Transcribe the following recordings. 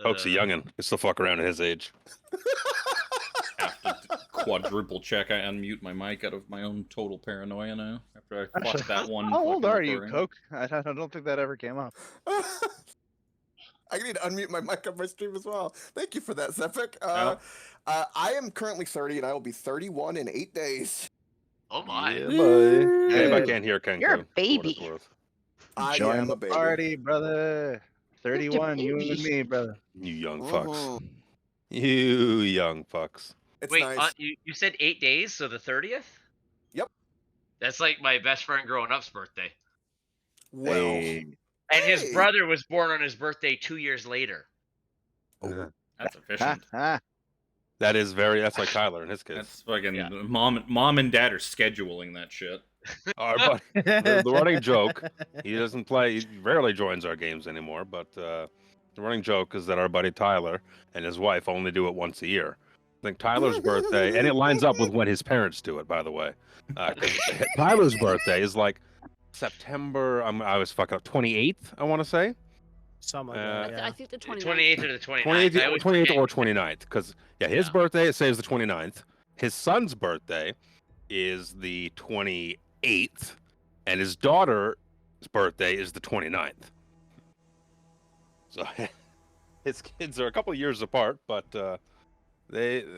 Poke's a youngin'. Can still fuck around at his age. Have to quadruple check. I unmute my mic out of my own total paranoia now. After I fucked that one. How old fucking are you, recording. Coke? I don't think that ever came up. I need to unmute my mic on my stream as well. Thank you for that, Zephic. I am currently 30, and I will be 31 in 8 days. Oh my! Yeah, buddy. Babe, I can't hear Kenko. You're a for what baby. it's worth. I Join am the a baby. party, brother. 31, you and baby. me, brother. You young fucks. Mhm. You young fucks. It's Wait, nice. you said 8 days, so the 30th? Yep. That's like my best friend growing up's birthday. Well, Hey. And his Hey. brother was born on his birthday 2 years later. That's Ha, efficient. ha. That's like Tyler and his kids. That's fucking Yeah. mom and dad are scheduling that shit. Our buddy, the running joke, he doesn't play, he rarely joins our games anymore, but the running joke is that our buddy Tyler and his wife only do it once a year. I think Tyler's birthday, and it lines up with when his parents do it, by the way. 'Cause Tyler's birthday is like September, I was fucking up, 28th, I want to say. Something like that, yeah. I think the 29th. 28th or the 29th. 28th or 29th, because his birthday, it says the 29th. His son's birthday is the 28th, and his daughter's birthday is the 29th. So his kids are a couple of years apart, but they're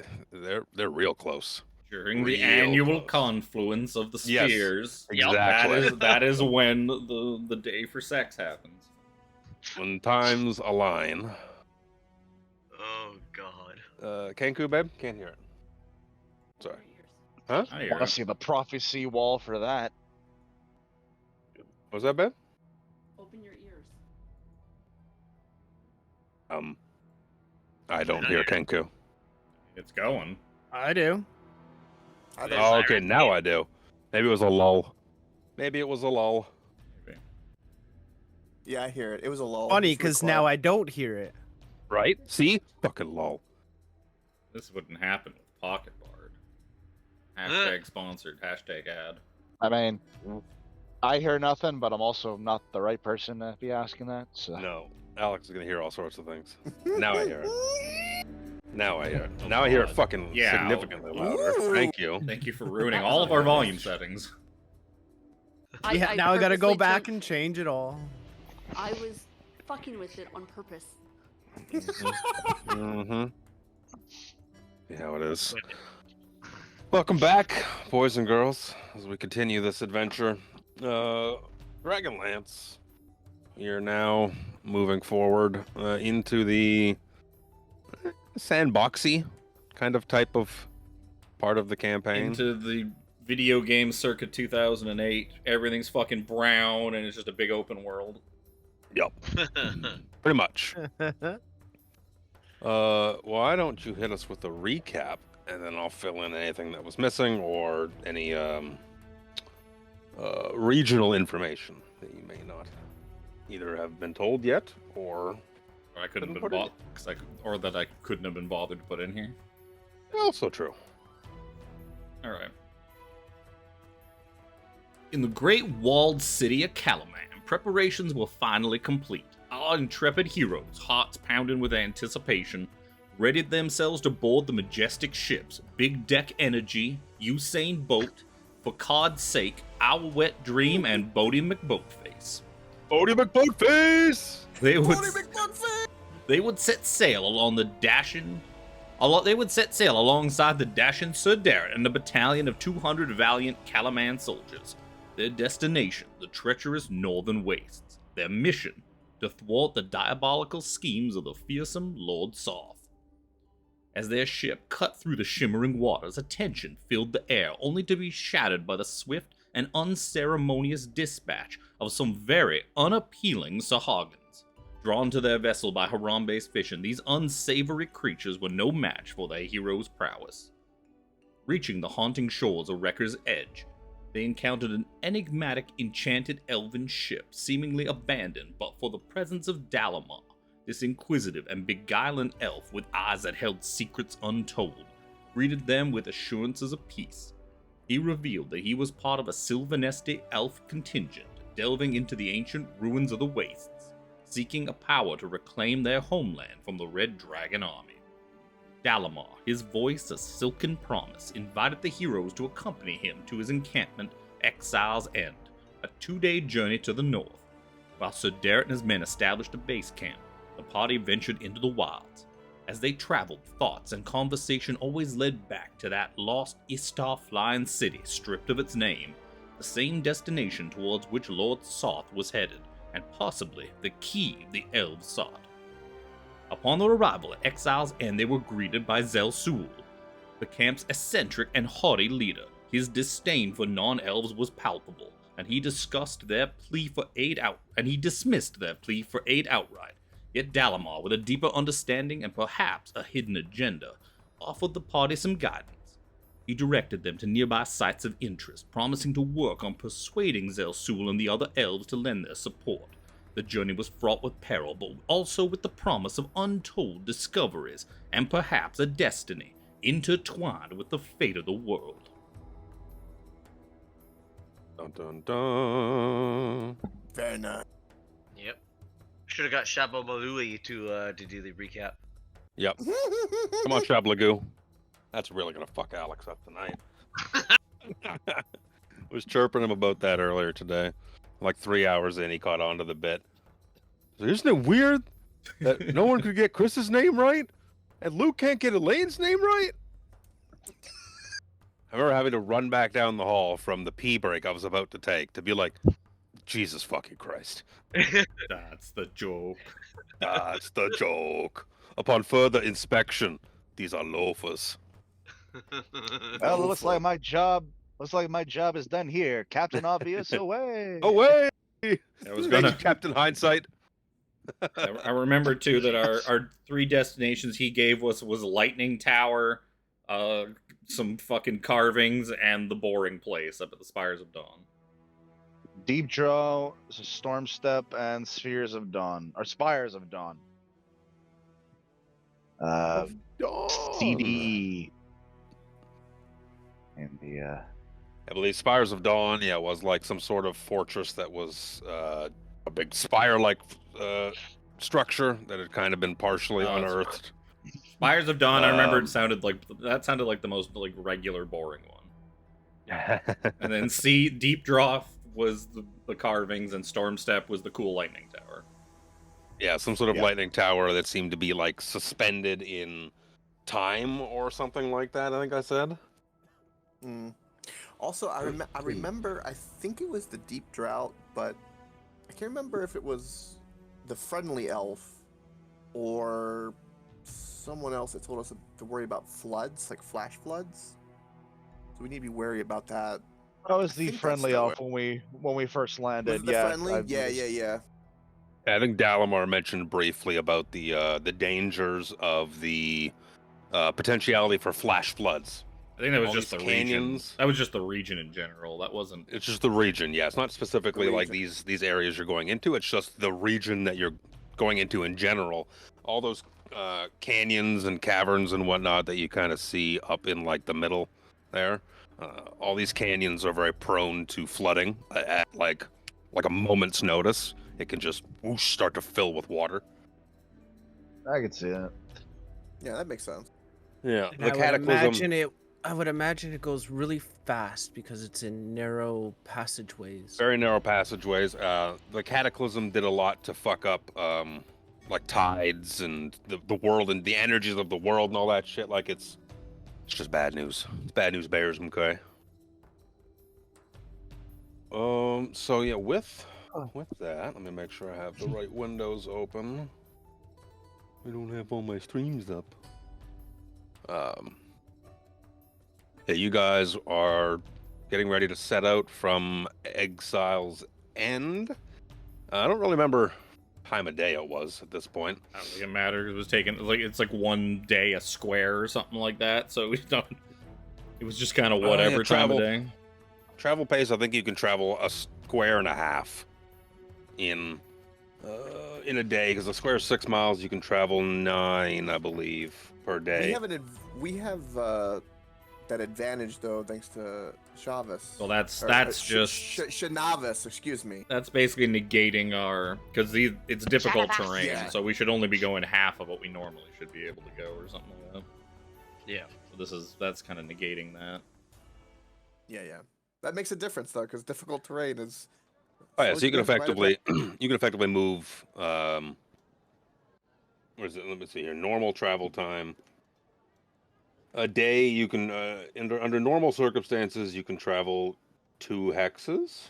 real close. During the Real annual close. confluence of the Yes, spheres. exactly. That is when the day for sex happens. When times align. Oh god. Kenku, babe? Can't hear it. Sorry. Huh? I hear Want to it. see the prophecy wall for that? Was that babe? Open your ears. I don't hear Kenku. It's going. I do. I There's don't- Oh, okay, Iron now Man. I do. Maybe it was a lull. Maybe it was a lull. yeah, I hear it. It was a lull. Funny, It's really because now quiet. I don't hear it. Right? See? Fucking lull. This wouldn't happen with Pocket Bard. Hashtag sponsored. Hashtag ad. I mean, I hear nothing, but I'm also not the right person to be asking that. So. No. Alex is gonna hear all sorts of things. Now I hear it. Now I hear it. Now I hear it fucking Yeah. significantly louder. Ooh. Thank you. Thank you for ruining all of our volume settings. Yeah, now I gotta go purposely back took- and change it all. I was fucking with it on purpose. Mm-hmm. See how it is. Welcome back, boys and girls, as we continue this adventure. Dragonlance. We are now moving forward into the sandboxy kind of type of part of the campaign. Into the video game circa 2008. Everything's fucking brown and it's just a big open world. Yup, pretty much. Why don't you hit us with a recap, and then I'll fill in anything that was missing or any regional information that you may not either have been told yet or Or I couldn't have Couldn't been put it or that I couldn't have been bothered to put in here. also true. All right. In the great walled city of Calaman, preparations were finally complete. Our intrepid heroes, hearts pounding with anticipation, readied themselves to board the majestic ships Big Deck Energy, Usain Boat, For Cod's Sake, Our Wet Dream, and Bodie McBoatface. Bodie McBoatface! They would set sail along the dashing. They would set sail alongside the dashing Sir Darren and a battalion of 200 valiant Calaman soldiers. Their destination, the treacherous northern wastes. Their mission, to thwart the diabolical schemes of the fearsome Lord Soth. As their ship cut through the shimmering waters, a tension filled the air, only to be shattered by the swift and unceremonious dispatch of some very unappealing Sahagans. Drawn to their vessel by Harambe's fishing, these unsavory creatures were no match for their hero's prowess. Reaching the haunting shores of Wrecker's Edge, they encountered an enigmatic enchanted elven ship, seemingly abandoned but for the presence of Dalamar, this inquisitive and beguiling elf with eyes that held secrets untold, greeted them with assurances of peace. He revealed that he was part of a Sylvanesti elf contingent, delving into the ancient ruins of the wastes, seeking a power to reclaim their homeland from the Red Dragon army. Dalamar, his voice a silken promise, invited the heroes to accompany him to his encampment, Exile's End, a 2-day journey to the north. While Sir Darrett and his men established a base camp, the party ventured into the wilds. As they traveled, thoughts and conversation always led back to that lost Istar flying city stripped of its name, the same destination towards which Lord Soth was headed, and possibly the key the elves sought. Upon their arrival at Exile's End, they were greeted by Zelsul, the camp's eccentric and haughty leader. His disdain for non-elves was palpable, and he dismissed their plea for aid outright. Yet Dalamar, with a deeper understanding and perhaps a hidden agenda, offered the party some guidance. He directed them to nearby sites of interest, promising to work on persuading Zelsul and the other elves to lend their support. The journey was fraught with peril, but also with the promise of untold discoveries, and perhaps a destiny intertwined with the fate of the world. Dun dun dun. Very nice. Yep. Should have got Shabo Malui to do the recap. Yep. Come on, Shablagoo. That's really gonna fuck Alex up tonight. Was chirping him about that earlier today. Like 3 hours in, he caught on to the bit. So isn't it weird that no one could get Chris's name right, and Luke can't get Elaine's name right? I remember having to run back down the hall from the pee break I was about to take to be like, Jesus fucking Christ. That's the joke. That's the joke. Upon further inspection, these are loafers. Well, it looks like my job. Looks like my job is done here. Captain Obvious, away. Away! I was Thank you, gonna. Captain Hindsight. I remember too that our 3 destinations he gave us was Lightning Tower, some fucking carvings, and the boring place up at the Spires of Dawn. Deep Draw, Storm Step, and Spheres of Dawn, or Spires of Dawn. CD. And the I believe Spires of Dawn, yeah, was like some sort of fortress that was a big spire-like structure that had kind of been partially Oh, that's unearthed. Spires of Dawn, I remember it sounded like the most like regular boring one. And then Deep Draw was the carvings, and Storm Step was the cool lightning tower. Yeah, some sort of lightning tower that seemed to be like suspended in time or something like that, I think I said. Mm. Also, I remember, I think it was the Deep Drought, but I can't remember if it was the Friendly Elf or someone else that told us to worry about floods, like flash floods. So we need to be wary about that. that was I the think friendly that's elf when we first landed. Was it the yeah, Friendly? Yeah. I think Dalamar mentioned briefly about the dangers of the potentiality for flash floods. I think that was All just the these region. canyons. That was just the region in general. That wasn't. It's just the region, yeah. It's not specifically The like region. these areas you're going into. It's just the region that you're going into in general. All those canyons and caverns and whatnot that you kind of see up in like the middle there. All these canyons are very prone to flooding at like a moment's notice. It can just whoosh, start to fill with water. I could see that. Yeah, that makes sense. Yeah, And I would imagine it goes really fast because it's in narrow passageways. Very narrow passageways. The Cataclysm did a lot to fuck up, like tides and the world and the energies of the world and all that shit. Like it's just bad news. It's bad news bears, okay? So yeah, with that, let me make sure I have the right windows open. I don't have all my streams up. Yeah, you guys are getting ready to set out from Exile's End. I don't really remember time of day it was at this point. I don't think it mattered. It was taken it's like 1 day a square or something like that. So we don't. It was just kind of whatever yeah, time of day. Travel pace, I think you can travel a square and a half in a day, because a square is 6 miles. You can travel 9, I believe, per day. We have that advantage though, thanks to Chavez. Well, that's just Shanavis, excuse me. that's basically negating our because it's difficult Shut up. terrain, Yeah. so we should only be going half of what we normally should be able to go, or something like that. Yeah. So that's kind of negating that. Yeah. That makes a difference though, because difficult terrain is. Oh yeah, slows so you can down quite a bit. effectively move. Where is it? Let me see here. Normal travel time. A day you can under normal circumstances you can travel 2 hexes.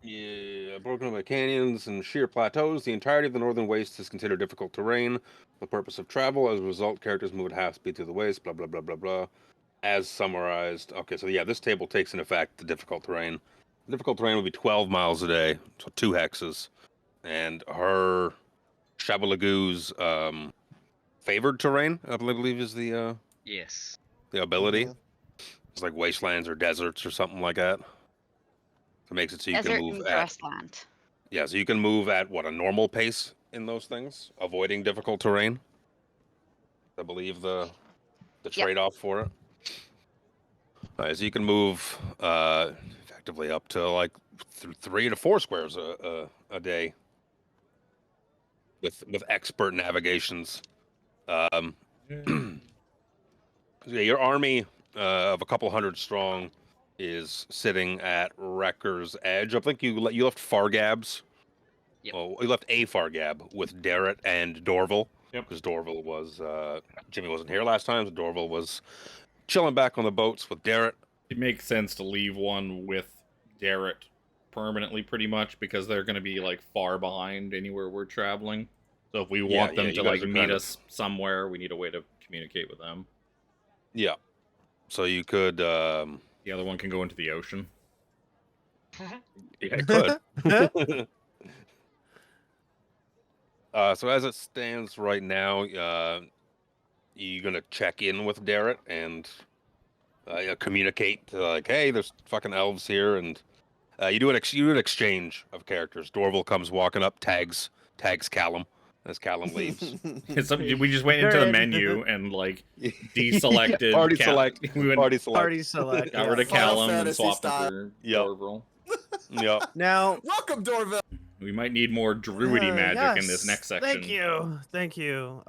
Yeah, broken up by canyons and sheer plateaus. The entirety of the northern waste is considered difficult terrain. For the purpose of travel, as a result, characters move at half speed through the waste. Blah blah blah blah blah. As summarized. Okay, so yeah, this table takes in effect the difficult terrain. The difficult terrain would be 12 miles a day, so 2 hexes. And her Shabalagoo's favored terrain, I believe, is the Yes. ability. Mhm. It's like wastelands or deserts or something like that. It makes it so you Desert can move and at grassland. yeah, so you can move at what a normal pace in those things, avoiding difficult terrain. I believe the Yep. trade-off for it. So you can move effectively up to like 3 to 4 squares a day with expert navigations. Yeah, your army of a couple hundred strong is sitting at Wrecker's Edge. I think you left Fargabs. Yep. Well, you left a Fargab with Darrett and Dorval. Yep. Because Dorval was Jimmy wasn't here last time, so Dorval was chilling back on the boats with Darrett. It makes sense to leave one with Darrett permanently, pretty much, because they're going to be like far behind anywhere we're traveling. So if we want them you to guys like are meet kind of- us somewhere, we need a way to communicate with them. Yeah. So you could The other one can go into the ocean. yeah, it could. So as it stands right now, you're gonna check in with Darrett and communicate to like, hey, there's fucking elves here, and you do an exchange of characters. Dorval comes walking up, tags Callum as Callum leaves. We just went into the Good. menu and like deselected. Party Cal- select. We went, Party select. Party select. got rid of Final Callum and Fantasy swapped him style. for Yep. Dorval. Yep. Now, Welcome, Dorville. We might need more druidy magic in this yes, next section. Thank you.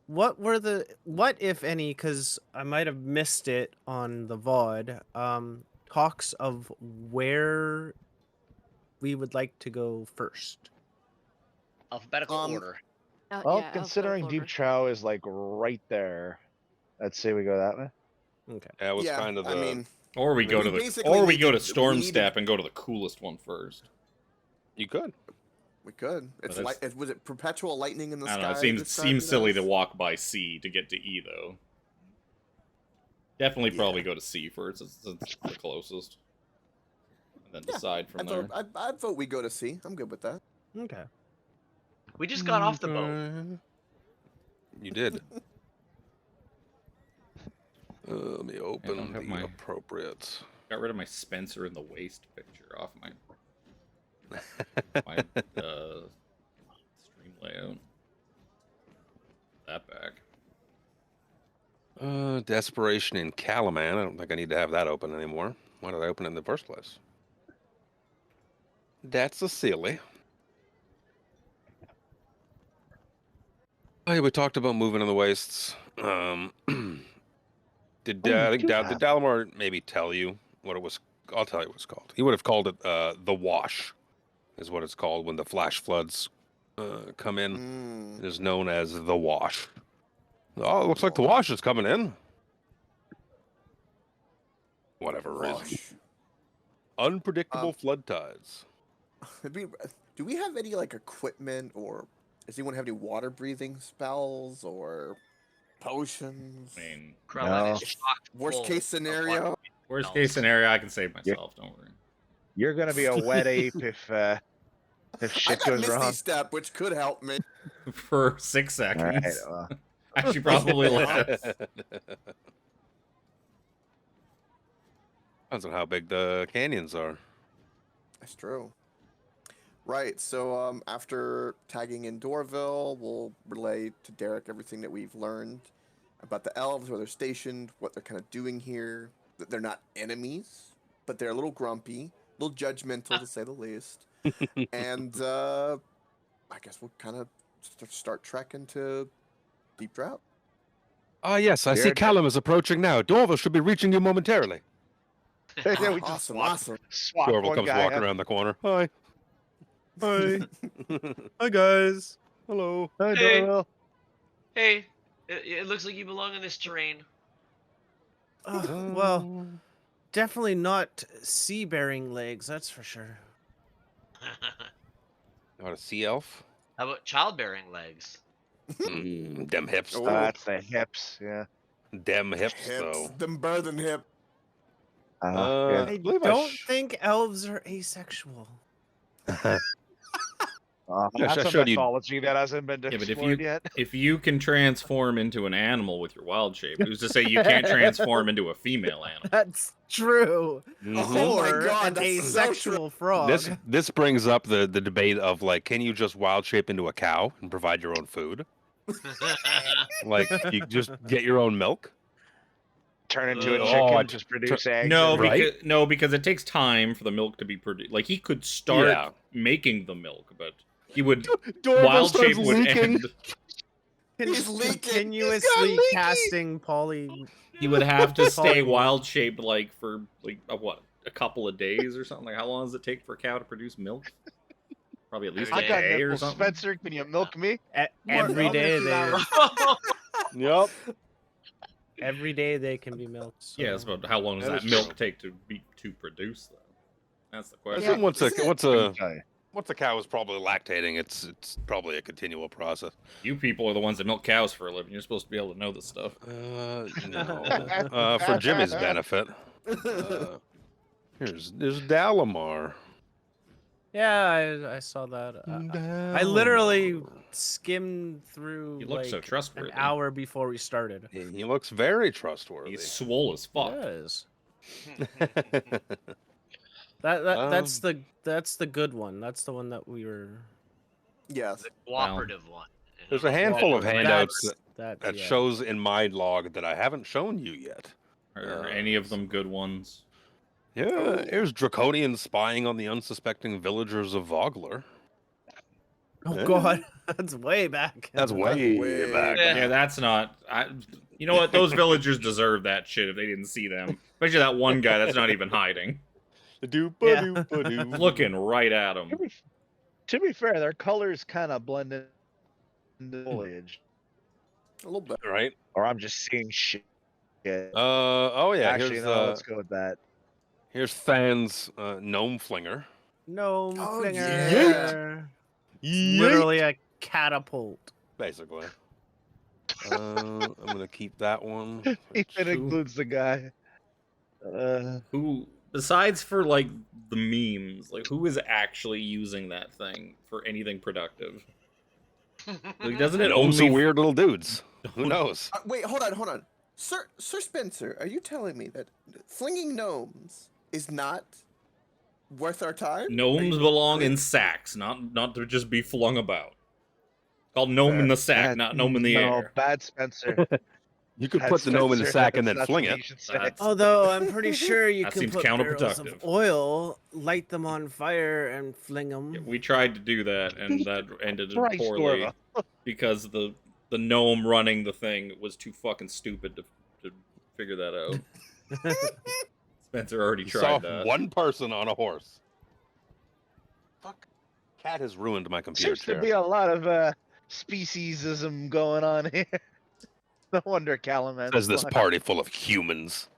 What if any? Because I might have missed it on the VOD. Talks of where we would like to go first. Alphabetical order. Well, Yeah, considering alphabetical Deep order. Trow is like right there, let's say we go that way. Okay. That was Yeah, kind of the. I mean, Or we go We to the basically or we need go to- to we Storm need to- Step and go to the coolest one first. You could. we could. It's that's- like, was it perpetual lightning in the I sky? don't know. It seems described silly as? to walk by C to get to E though. Definitely, probably Yeah. go to C first. It's the closest, and then Yeah, decide from there. I'd vote we go to C. I'm good with that. Okay. We just got off the boat. You did. Let me open don't have the my- appropriate. Got rid of my Spencer in the waist picture off my stream layout. That back. Desperation in Calaman. I don't think I need to have that open anymore. Why did I open it in the first place? That's a silly. Oh, yeah, we talked about moving in the wastes. Did Oh, did we do have Dalamar maybe tell you what it was? I'll tell you what it's called. He would have called it the Wash, is what it's called when the flash floods come in. It is known as the Wash. Oh, it looks like the Wash is coming in. Whatever reason. Wash. Unpredictable flood tides. Do we have any like equipment, or does anyone have any water breathing spells or potions? I mean, Krellin No. is chock Worst full case of scenario. water. worst Else. case scenario, I can save myself. Don't worry. You're gonna be a wet ape if I shit got goes Misty wrong. Step, which could help me. For 6 All right. seconds. Well, Actually, probably less. Depends on how big the canyons are. That's true. Right. So after tagging in Dorville, we'll relay to Derek everything that we've learned about the elves, where they're stationed, what they're kind of doing here. That they're not enemies, but they're a little grumpy, a little judgmental to say the least. And I guess we'll kind of start trekking to Deep Drought. Ah, yes, I see Here, Callum is approaching now. Dorval should be reaching you momentarily. yeah, we just Awesome, swap, awesome. swap Dorval one comes guy. walking around the corner. Hi. Hi. Hi, guys. Hello. Hi, Hey. Dorville. Hey, it looks like you belong in this terrain. Well, definitely not sea-bearing legs, that's for sure. Not a sea elf? How about childbearing legs? Dem hips, Oh. though. That's the hips. Yeah. Dem hips, Hips, though. them birthing hip. Yeah. I believe don't think elves are asexual. Yeah, That's I a showed you- mythology that hasn't been Yeah, but explored yet. if you can transform into an animal with your wild shape, who's to say you can't transform into a female animal? That's true. Mhm. Oh my Or God, an that's so asexual frog. This brings up the debate of, like, can you just wild shape into a cow and provide your own food? Like, you just get your own milk? Turn into a Oh, chicken, I just produce eggs. No, and- Right? because it takes time for the milk to be produced. Like he could start Yeah. making the milk, but he would Dorval wild starts shape would leaking. end. He's leaking. Continuously leaky. casting poly. He would have to stay Polymorph. wild shaped like for a couple of days or something. Like how long does it take for a cow to produce milk? Probably at least I a I got day or nipples, something. Spencer. Can you milk me? Every day they Yep. every day they can be milked. So. Yeah, it's about how long does That that is milk true. take to produce though? That's the I question. think once Okay. a cow is probably lactating, it's probably a continual process. You people are the ones that milk cows for a living. You're supposed to be able to know this stuff. No. For Jimmy's benefit. There's Dalamar. Yeah, I saw that. I literally skimmed through He looks so like trustworthy. an hour before we started. He looks very trustworthy. He's swole as fuck. Yes. That's the good one. That's the one that we were. Yes. The cooperative one. There's a handful of handouts That's that yeah. shows in my log that I haven't shown you yet. Are any of them good ones? Yeah, here's Draconian spying on the unsuspecting villagers of Vogler. Oh Yeah. God, that's way back. That's way way back. Yeah. Yeah, that's not. You know what? Those villagers deserve that shit if they didn't see them. Especially that one guy that's not even hiding. Doopa-doopa-doo. Looking right at him. To be fair, their colors kind of blend into the foliage. A little bit. Right? Or I'm just seeing shit. Oh yeah, Actually, here's no, let's go with that. here's Than's gnome flinger. No Oh, flinger. Literally a catapult. Basically. I'm gonna keep that one. It Who- includes the guy. Who, besides for like the memes, like who is actually using that thing for anything productive? Like, doesn't it Gnomes only are weird little dudes. Who knows? Wait, hold on. Sir Spencer, are you telling me that flinging gnomes is not worth our time? Gnomes belong in sacks, not to just be flung about. Called gnome in the sack, not gnome in the no, air. bad Spencer. You could Bad put the gnome in the Spencer. sack and then That's fling what it. you should say. That's- Although I'm pretty sure you That can seems put barrels counterproductive. of oil, light them on fire, and fling them. Yeah, we tried to do that, and that ended Christ, poorly Dorva. because the gnome running the thing was too fucking stupid to figure that out. Spencer already You saw tried that. one person on a horse. Fuck. Cat has ruined my computer Seems to chair. be a lot of speciesism going on here. No wonder Calaman. Says this party full of humans.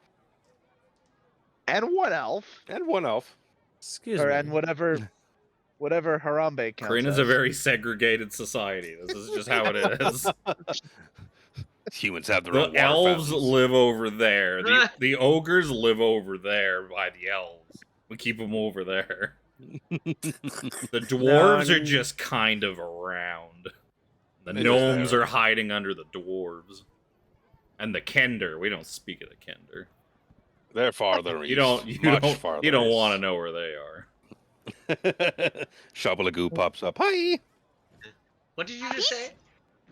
And one elf. And one elf. Excuse Or me. and whatever Harambe counts. Kryn is as. a very segregated society. This is just how it is. Humans have their The own water elves fountains. live over there. The ogres live over there by the elves. We keep them over there. The dwarves are just kind of around. The They're just gnomes there. are hiding under the dwarves. And the Kender. We don't speak of the Kender. They're farther You east. don't. You much don't. farther You don't east. want to know where they are. Shovelagoo pops up. Hi. What did you just say?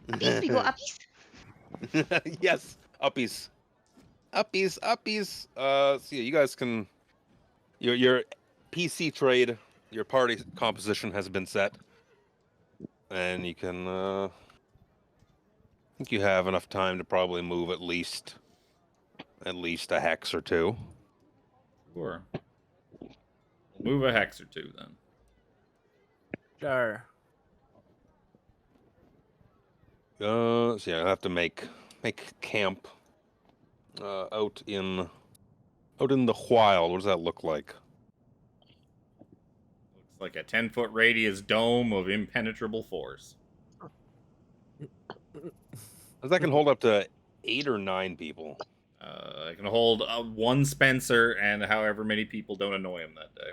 Uppies, we go uppies. Yes, uppies. So yeah, you guys can your PC trade, your party composition has been set, and you can. I think you have enough time to probably move at least a hex or two. Sure. We'll move a hex or two then. Sure. So yeah, I have to make camp out in the wild. What does that look like? Looks like a 10-foot radius dome of impenetrable force. That can hold up to 8 or 9 people. I can hold one Spencer and however many people don't annoy him that day.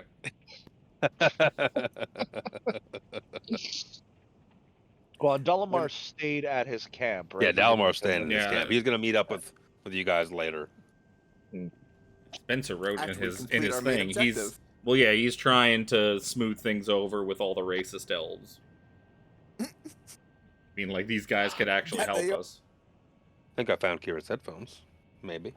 Well, Dalamar stayed at his camp, right? Yeah, Dalamar's staying in his Yeah. camp. He's gonna meet up with you guys later. Spencer wrote After we in his complete our main thing. objective. He's trying to smooth things over with all the racist elves. I mean, like, these guys could actually Yeah, help they- us. I think I found Kira's headphones. Maybe.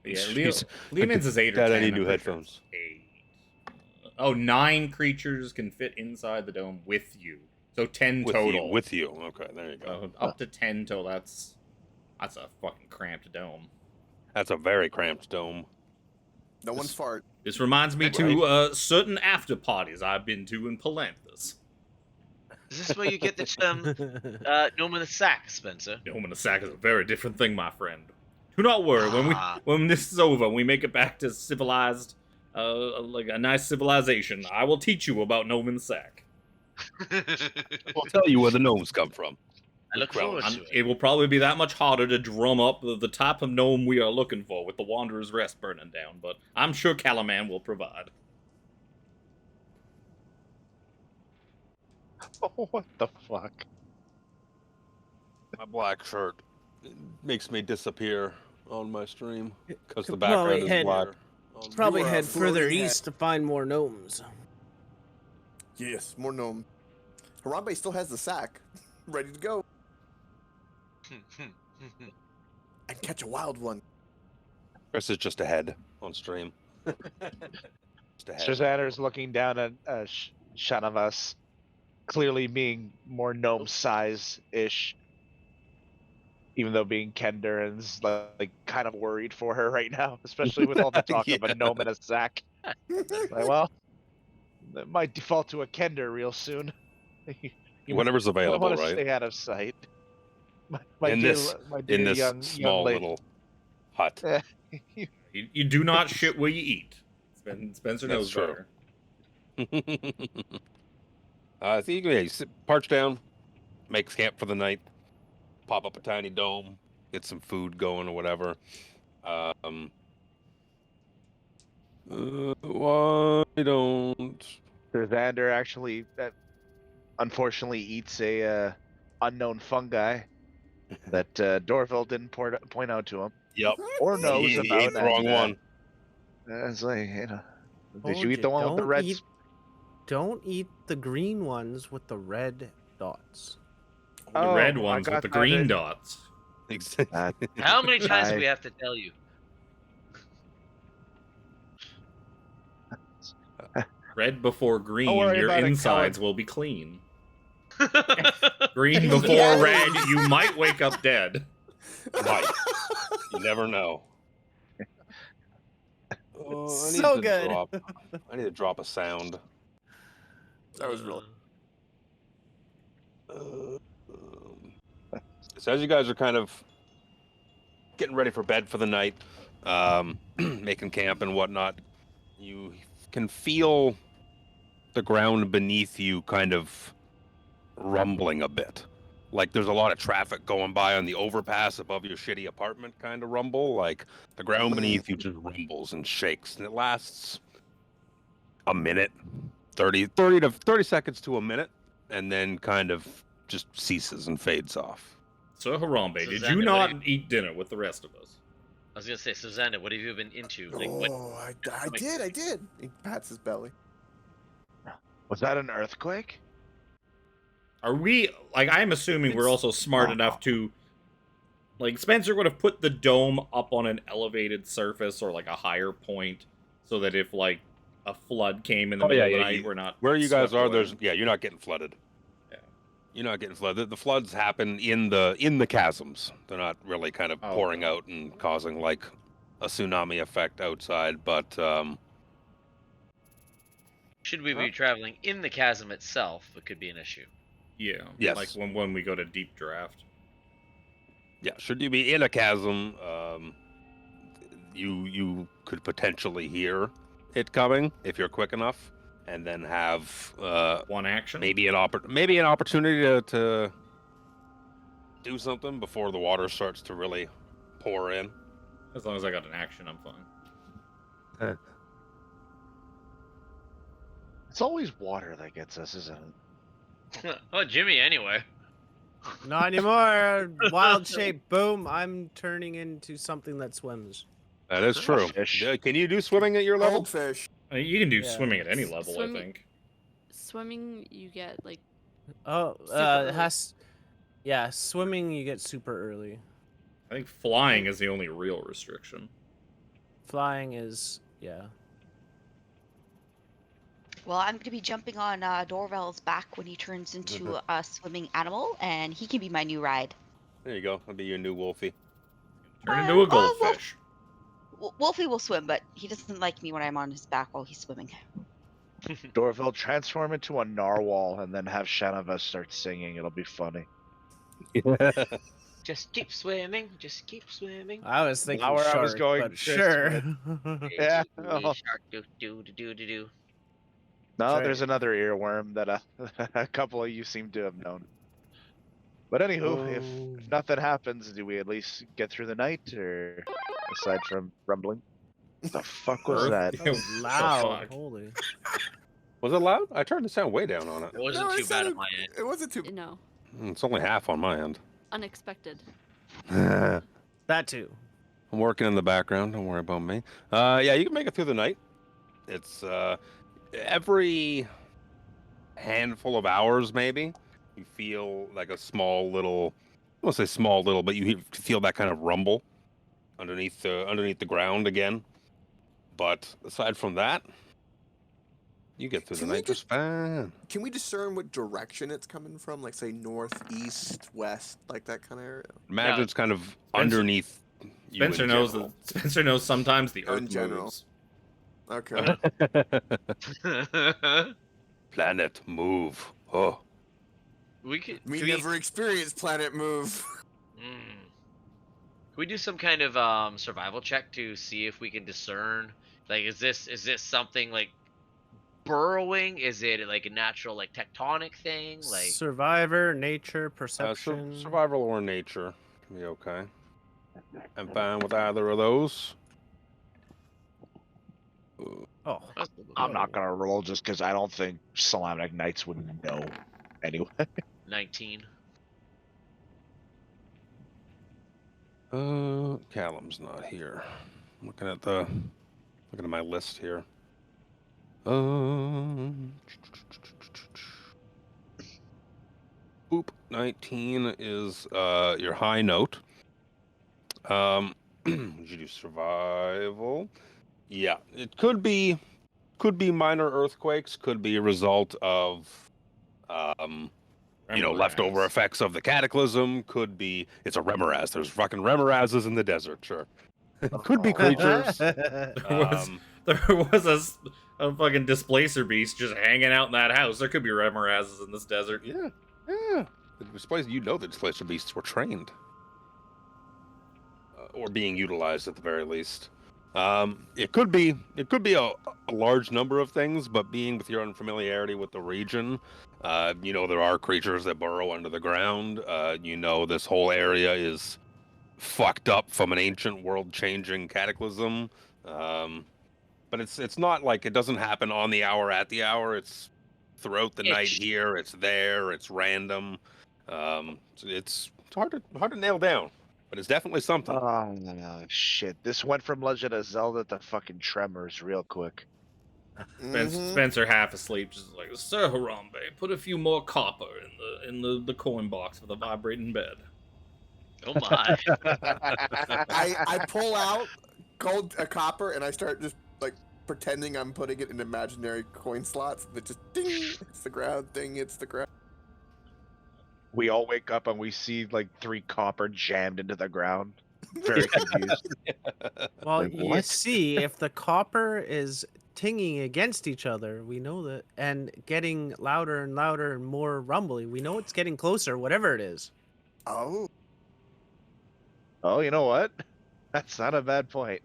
Yeah, Jeez. Lehman's is 8 or Dad, 10. I need I'm new pretty sure headphones. it's 8. 9 creatures can fit inside the dome with you. So 10 total. With you. Okay, there you go. Up to 10 total. That's a fucking cramped dome. That's a very cramped dome. No one fart. This reminds me Right. to certain after parties I've been to in Palanthus. Is this where you get the term gnome in a sack, Spencer? Dome in a sack is a very different thing, my friend. Do not worry. Ah. When this is over, when we make it back to civilized, like a nice civilization, I will teach you about gnome in the sack. We'll tell you where the gnomes come from. I look forward to it. It will probably be that much harder to drum up the type of gnome we are looking for with the Wanderer's Rest burning down, but I'm sure Calaman will provide. What the fuck? My black shirt makes me disappear on my stream because the Could background probably is head- black. Probably You are a head further floating head. east to find more gnomes. Yes, more gnome. Harambe still has the sack, ready to go and catch a wild one. Chris is just ahead on stream. Just ahead. Shazander's looking down at Shan of us, clearly being more gnome size-ish. Even though being Kender and is like kind of worried for her right now, especially with all the talk of Yeah. a gnome in a sack. Like, well, that might default to a Kender real soon. You Whatever's might available, want to right? stay out of sight. My In dear, this- my dear In this young small lady. little hut. You do not shit where you eat. Spencer knows That's true. better. So you parch down, make camp for the night, pop up a tiny dome, get some food going or whatever. Why don't Xander actually, unfortunately, eats a unknown fungi that Dorville didn't point out to him Yep. or knows he about. ate the wrong one. It's like, you know, did Told you eat the one with the don't red? eat- Don't eat the green ones with the red dots. The Oh, red I ones with got the that green in. dots. How many times do I- we have to tell you? Red before green, worry your about it, insides coward. will be clean. Green before red, you might wake up dead. Might. You never know. Oh, So good. I need to drop a sound. That was really. So as you guys are kind of getting ready for bed for the night, making camp and whatnot, you can feel the ground beneath you kind of rumbling a bit. Like there's a lot of traffic going by on the overpass above your shitty apartment kind of rumble. Like the ground beneath you just rumbles and shakes. And it lasts a minute, 30 seconds to a minute, and then kind of just ceases and fades off. So Harambe, So did Xander, you what not do eat dinner with the rest of us? I was gonna say, Susanna, what have you been into? Like, what? Oh, I did. He pats his belly. Was that an earthquake? Are we, like, I'm assuming we're also smart enough to, like, Spencer would have put the dome up on an elevated surface or, like, a higher point so that if, like, a flood came in the middle of the night, we're not where you guys swept are. away. You're not getting flooded. Yeah. You're not getting flooded. The floods happen in the chasms. They're not really kind of pouring okay. out and causing like a tsunami effect outside, but Should we be traveling in the chasm itself? It could be an issue. Yeah. Yes. Like when we go to deep draft. yeah, should you be in a chasm, you could potentially hear it coming if you're quick enough, and then have One action? maybe an opportunity to do something before the water starts to really pour in. As long as I got an action, I'm fine. It's always water that gets us, isn't it? Oh, Jimmy, anyway. Not anymore. Wild shape. Boom. I'm turning into something that swims. That is true. Fish. Can you do swimming at your level? Goldfish. I mean, you can do Yeah. swimming at any level, I Swimming- think. Swimming, you get like Oh, Super early. Yeah, swimming you get super early. I think flying is the only real restriction. Flying is yeah. Well, I'm going to be jumping on Dorval's back when he turns into a swimming animal, and he can be my new ride. There you go. That'll be your new Wolfie. Turn into a well, goldfish. Wolfie will swim, but he doesn't like me when I'm on his back while he's swimming. Dorville, transform into a narwhal and then have Shanava start singing. It'll be funny. Just keep swimming. Just keep swimming. I was thinking Not where I shark, was going, but Chris, sure. Yeah. Shark do do do do do. No, Right. there's another earworm that a couple of you seem to have known. But anywho, if nothing happens, do we at least get through the night, or aside from rumbling? What the fuck was that? What the Loud. fuck? Holy. Was it loud? I turned the sound way down on it. It wasn't No, it too bad sounded- on my end. It wasn't too. no It's only half on my end. unexpected. I'm That too. working in the background. Don't worry about me. Yeah, you can make it through the night. It's every handful of hours, maybe, you feel like a small little. I won't say small little, but you feel that kind of rumble underneath the ground again. But aside from that, you get through the Can we night just fine. Can we discern what direction it's coming from? Like, say, north, east, west, like that kind of area? Imagine Yeah. it's kind of Spencer- underneath. you in Spencer knows general. that Spencer knows sometimes the In earth general. moves. Okay. Planet move. Oh, we could. we could never experienced planet move. Can we do some kind of survival check to see if we can discern? Like, is this something like burrowing? Is it like a natural like tectonic thing? Like, Survivor, nature, perception. survival or nature can be okay. I'm fine with either of those. Oh, I'm not gonna roll just because I don't think Solanic Knights would know. Anyway, 19. Callum's not here. I'm looking at my list here. Boop. 19 is your high note. Would you do survival? Yeah, it could be minor earthquakes. Could be a result of leftover effects of the cataclysm. Could be it's a remoraz. There's fucking remorazes in the desert. Sure. Could be creatures. There was a fucking displacer beast just hanging out in that house. There could be remorazes in this desert. Yeah. This place, the displacer beasts were trained. Or being utilized at the very least. It could be a large number of things, but being with your unfamiliarity with the region, there are creatures that burrow under the ground. This whole area is fucked up from an ancient world-changing cataclysm. But it's not like it doesn't happen on the hour at the hour. It's throughout the night here. It's there. It's random. So it's hard to nail down. but it's definitely something. Oh no, shit! This went from Legend of Zelda to fucking Tremors real quick. Spencer half asleep, just like, Sir Harambe, put a few more copper in the coin box for the vibrating bed. Oh my. I pull out a copper and I start just like pretending I'm putting it in imaginary coin slots. That just ding, hits the ground. Ding, hits the ground. We all wake up and we see like 3 copper jammed into the ground. Very confused. Well, Like, you what? see, if the copper is tinging against each other, we know that, and getting louder and louder and more rumbly, we know it's getting closer, whatever it is. Oh, Oh, you know what? That's not a bad point.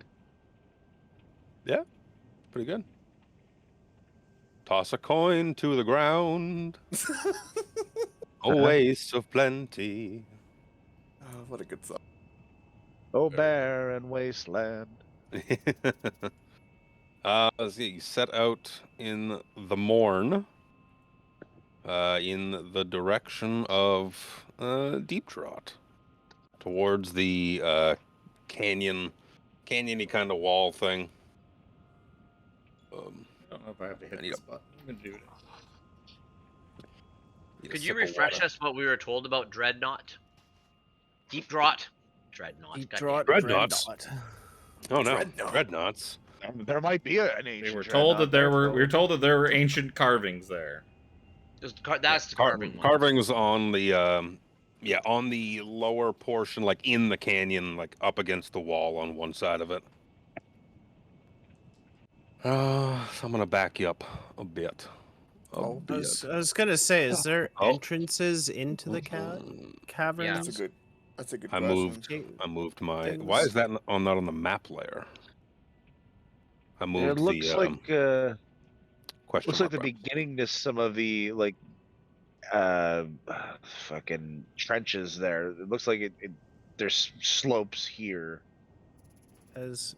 Pretty good. Toss a coin to the ground. A waste of plenty. oh, what a good song. Oh, barren wasteland. Let's see. You set out in the morn, in the direction of Deep Trot, towards the canyony kind of wall thing. I don't know if I have to hit I need this a- button. I'm gonna do it. Need a Could you sip of refresh water. us what we were told about Dreadnought? Deep Draught? Dreadnought. Deep goddamn. Draught, Dreadnoughts. Oh no, Dreadnought. dreadnoughts. There might be an ancient. We were told that dreadnought we were told that there were ancient carvings there. That's the carving one. Carvings on the on the lower portion, like in the canyon, like up against the wall on one side of it. So I'm gonna back you up a bit. Oh, I was gonna say, is there Oh. entrances into the caverns? That's a good I question. moved my. Things- Why is that not on the map layer? I moved It looks the like question. looks like the mark up. beginning to some of the like fucking trenches there. It looks like there's slopes here. As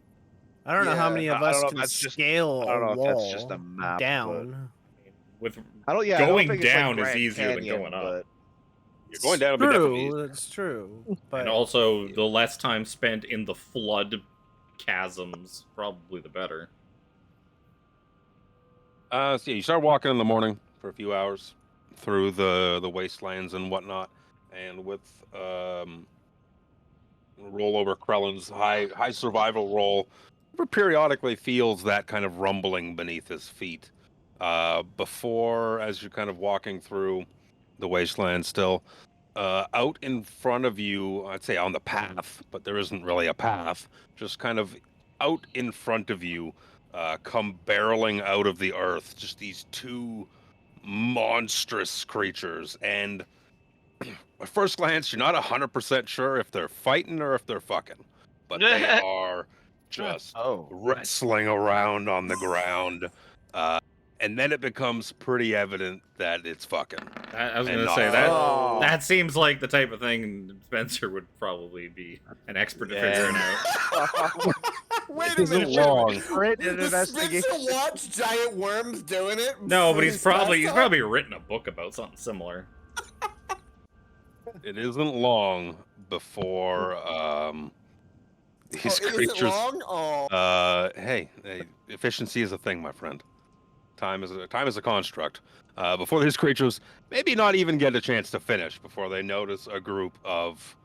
I don't know how Yeah, many of I us don't know if can that's just- scale I don't know a if wall that's just a map, but- down. With I don't. Yeah, I don't going think it's like down is Grand easier Canyon, than going up. but You're going down. It'll be definitely True, easier. that's true. But And also, the less time spent in the flood chasms, probably the better. So yeah, you start walking in the morning for a few hours through the wastelands and whatnot, and with roll over Krellin's high survival roll, periodically feels that kind of rumbling beneath his feet. Before, as you're kind of walking through the wasteland, still out in front of you, I'd say on the path, but there isn't really a path. Just kind of out in front of you. Come barreling out of the earth, just these 2 monstrous creatures. And at first glance, you're not 100% sure if they're fighting or if they're fucking, but they are just wrestling around on the ground. And then it becomes pretty evident that it's fucking. I was And gonna not- say that Oh. that seems like the type of thing Spencer would probably be an expert at figuring out. Wait It a isn't minute. long. Crit and Does investigation. Spencer watch giant worms doing it? No, but for he's his probably pastime? written a book about something similar. It isn't long before these Oh, it isn't creatures. long? Oh. Hey, efficiency is a thing, my friend. Time is a construct. Before these creatures maybe not even get a chance to finish before they notice a group of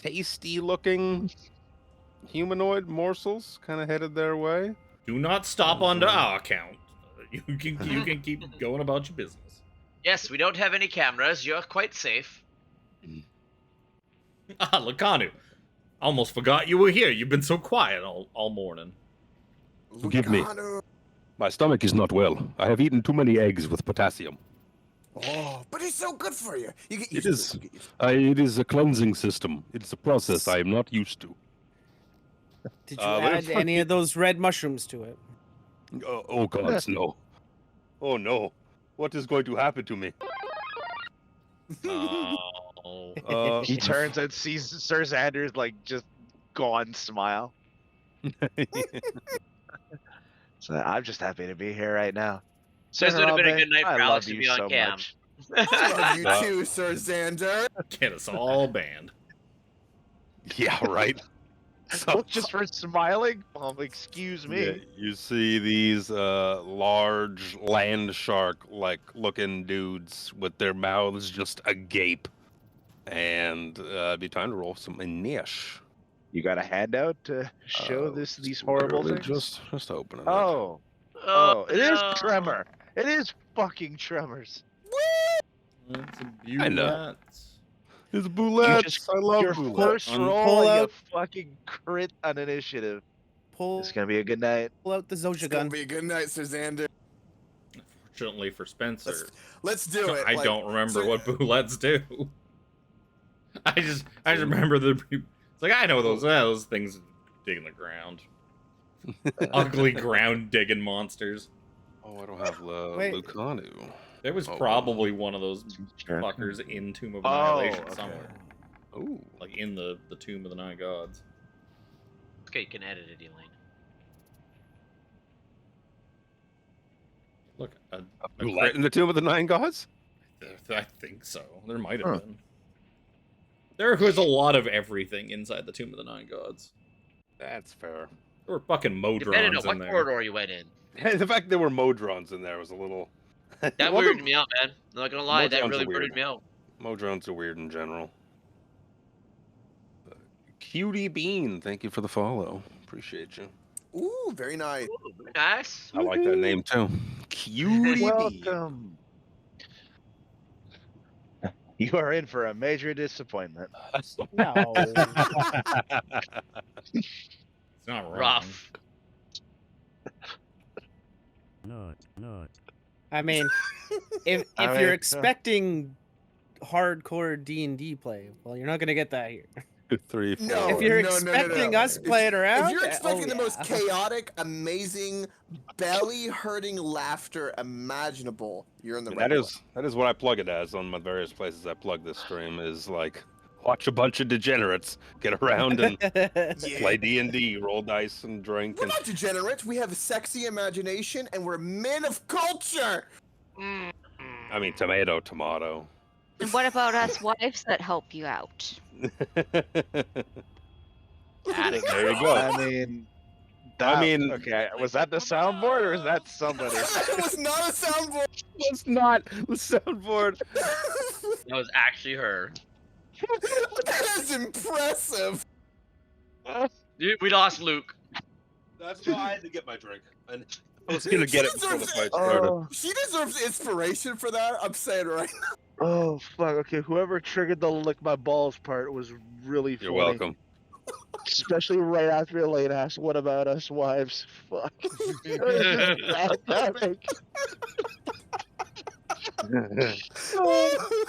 tasty-looking humanoid morsels kind of headed their way. Do not stop onto our account. You can keep going about your business. Yes, we don't have any cameras. You're quite safe. Ah, Lakanu. Almost forgot you were here. You've been so quiet all morning. Forgive me. Lucano. My stomach is not well. I have eaten too many eggs with potassium. Oh, but it's so good for you. You get It used is. to it. You get used to It is a cleansing system. It's a process I am not used to. did you but add if- any of those red mushrooms to it? Oh gods, no. Oh no. What is going to happen to me? Oh. He turns and sees Sir Xander's like just gone smile. So I'm just happy to be here right now. This would have been a Harambe, good night for I Alex love to you be on so cam. much. I love you too, Sir Xander. Get us all banned. Yeah, right. So, Just for smiling? Excuse me. yeah, you see these large land shark-like looking dudes with their mouths just agape, and it'd be time to roll some Inish. You got a handout to show these horrible Literally things? Just open it up. Oh, it is Tremor. It is fucking Tremors. It's a I know. Bulette. It's boulettes. just- I love Your boulettes. first Pull roll, you out- fucking crit on initiative. Pull, It's gonna be a good night. pull out the It's Zoja gonna gun. be a good night, Sir Xander. Fortunately for Spencer, Let's do it. I like, don't remember so- what boulettes do. I just remember it's like I know those things dig in the ground. Ugly ground digging monsters. Oh, I don't have Wait. Lucanu. There was Oh. probably one of those Sure. fuckers in Tomb of Oh, Annihilation okay. somewhere. Ooh. Like in the Tomb of the Nine Gods. Okay, you can edit it, Elaine. Look, a Boulette crit- in the Tomb of the Nine Gods? I think so. There might have Huh. been. There was a lot of everything inside the Tomb of the Nine Gods. That's fair. There were fucking Depending Modrons on what in there. corridor you went in. The fact there were Modrons in there was a little. That Well, weirded me out, man. I'm not gonna lie, that Modrons are really weird. weirded me out. Modrons are weird in general. Cutie Bean, thank you for the follow. Appreciate you. Ooh, very nice. Ooh, very nice. I like that name too. Cutie Bean. Welcome. You are in for a major disappointment. No. It's not wrong. Rough. I mean, if I you're mean, expecting hardcore D&D play, well, you're not gonna get that here. 3, 4. No, if you're no, no, no, expecting no. us playing around, If you're expecting the most yeah. chaotic, amazing, belly-hurting laughter imaginable, you're in the right That is what I plug it as on my various places I plug this stream is like watch a bunch of degenerates get around and Yeah. play D&D, roll dice and drink We're and not degenerates. We have a sexy imagination, and we're men of culture. I mean tomato. And what about us wives that help you out? There you go. I mean, okay. Was that the soundboard or was that somebody? It was not a soundboard. It's not the soundboard. That was actually her. That is impressive. We lost Luke. That's why I had to get my drink. And I was gonna get it before the fight started. Oh, She deserves inspiration for that. I'm saying right now. oh, fuck. Okay, whoever triggered the lick my balls part was really funny. You're welcome. Especially right after Elaine asked, "What about us wives?" Fuck. It was just fantastic.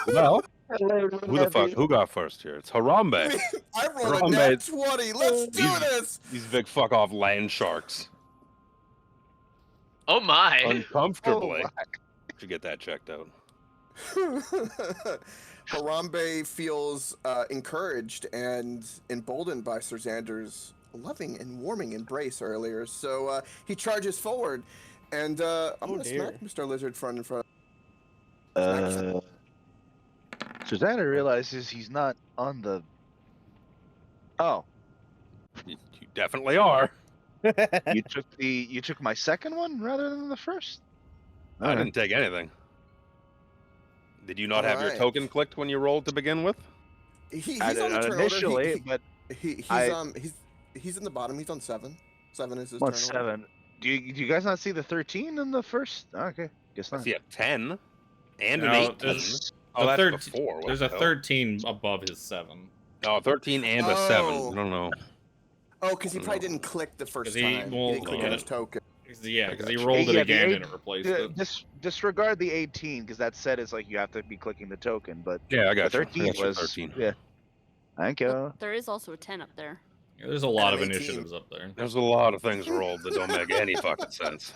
Well, Elaine, who the fuck? Who got first here? It's Harambe. I rolled a Harambe. nat 20. Let's do These- this. These big fuck off land sharks. Oh my. Uncomfortably. Oh Should get that checked out. Harambe feels encouraged and emboldened by Sir Xander's loving and warming embrace earlier. So he charges forward, and I'm gonna dear. smack Mr. Lizard front in front. Susanna realizes he's not on the. Oh, You definitely are. you took my second one rather than the first. I didn't take anything. Did you not have your Alright. token clicked when you rolled to begin with? He's I on did the not turn initially, order. but He's I- he's in the bottom. He's on 7. 7 is his what turn order. 7? Do you guys not see the 13 in the first? Okay, guess I not. see a 10 and an No, 18. there's Oh, a that's 13 before. What There's the a hell? 13 above his 7. No, 13 and a 7. Oh. I don't know. Oh, because he probably didn't click the first 'Cause he- time. well, he didn't click yeah. on his token. Yeah, because he gotcha. rolled it Yeah, the again eight- and it replaced it. Disregard the 18 because that said it's like you have to be clicking the token, but Yeah, I the got you. I 13 got you, was 13. yeah. Thank you. There is also a 10 up there. Yeah, there's a lot of And an 18. initiatives up there. There's a lot of things rolled that don't make any fucking sense.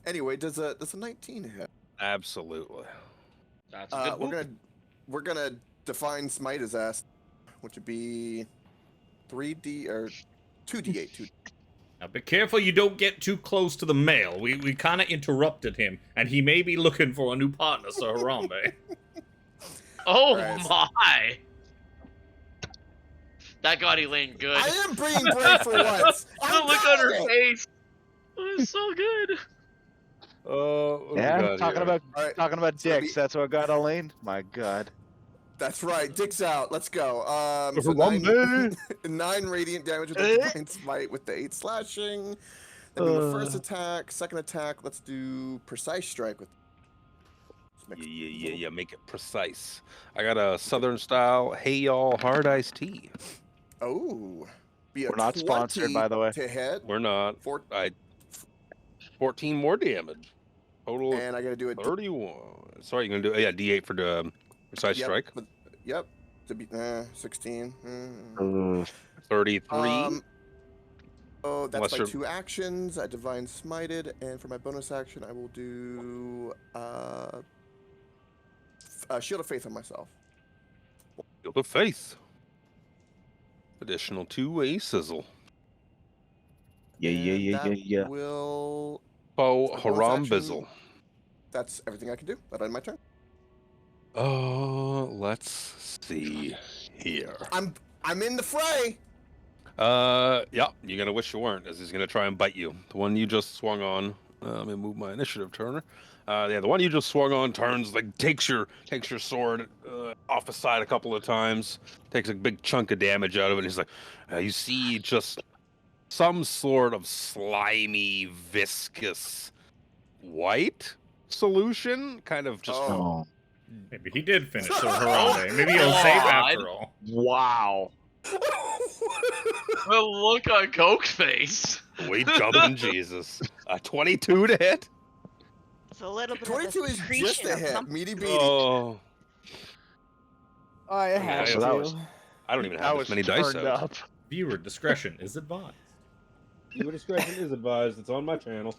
Anyway, does a 19 hit? Absolutely. That's a good one. We're gonna define smite as ass, which would be 3d or 2d8. 2. Now be careful you don't get too close to the male. We kind of interrupted him, and he may be looking for a new partner, Sir Harambe. Oh Right. my! That got Elaine good. I am being brave for once. The I'm look on her doing it. face was so good. What do we Yeah, got talking here? about All right, talking about so let dicks. me- That's what got Elaine. My God. That's right. Dick's out. Let's go. So Harambe! 9 radiant damage with the divine smite with the 8 slashing. That'd be my first attack. Second attack. Let's do precise strike with. Yeah. Make it precise. I got a Southern style. Hey y'all, hard iced tea. Oh, be a We're not sponsored, 20 by the way. to hit. We're not. 14 more damage. Total of And I gotta do a 31. Sorry, you're gonna do D8 for the precise yep, strike. Yep. To be 16. 33. Oh, that's Unless my you're- 2 actions. I divine smited, and for my bonus action, I will do shield of faith on myself. Shield of Faith. Additional 2 a sizzle. And that will. Oh, So bonus Haram action- Bizzle. That's everything I can do. That on my turn. Let's see here. I'm in the fray. Yeah, you're gonna wish you weren't, as he's gonna try and bite you. The one you just swung on. Let me move my initiative turner. The one you just swung on turns, like takes your sword off the side a couple of times, takes a big chunk of damage out of it. And he's like, you see just some sort of slimy, viscous, white solution, kind of just. Oh. Maybe he did finish the Harambe. Maybe he'll save after all. Wow. The look on Coke's face. Sweet jumping Jesus. 22 to hit. It's a little bit 22 of is secretion just a of hit. something. Meaty beady. Oh, I had so to. that was- I don't even That have was this many dice turned out. up. Viewer discretion is advised. Viewer discretion is advised. It's on my channel.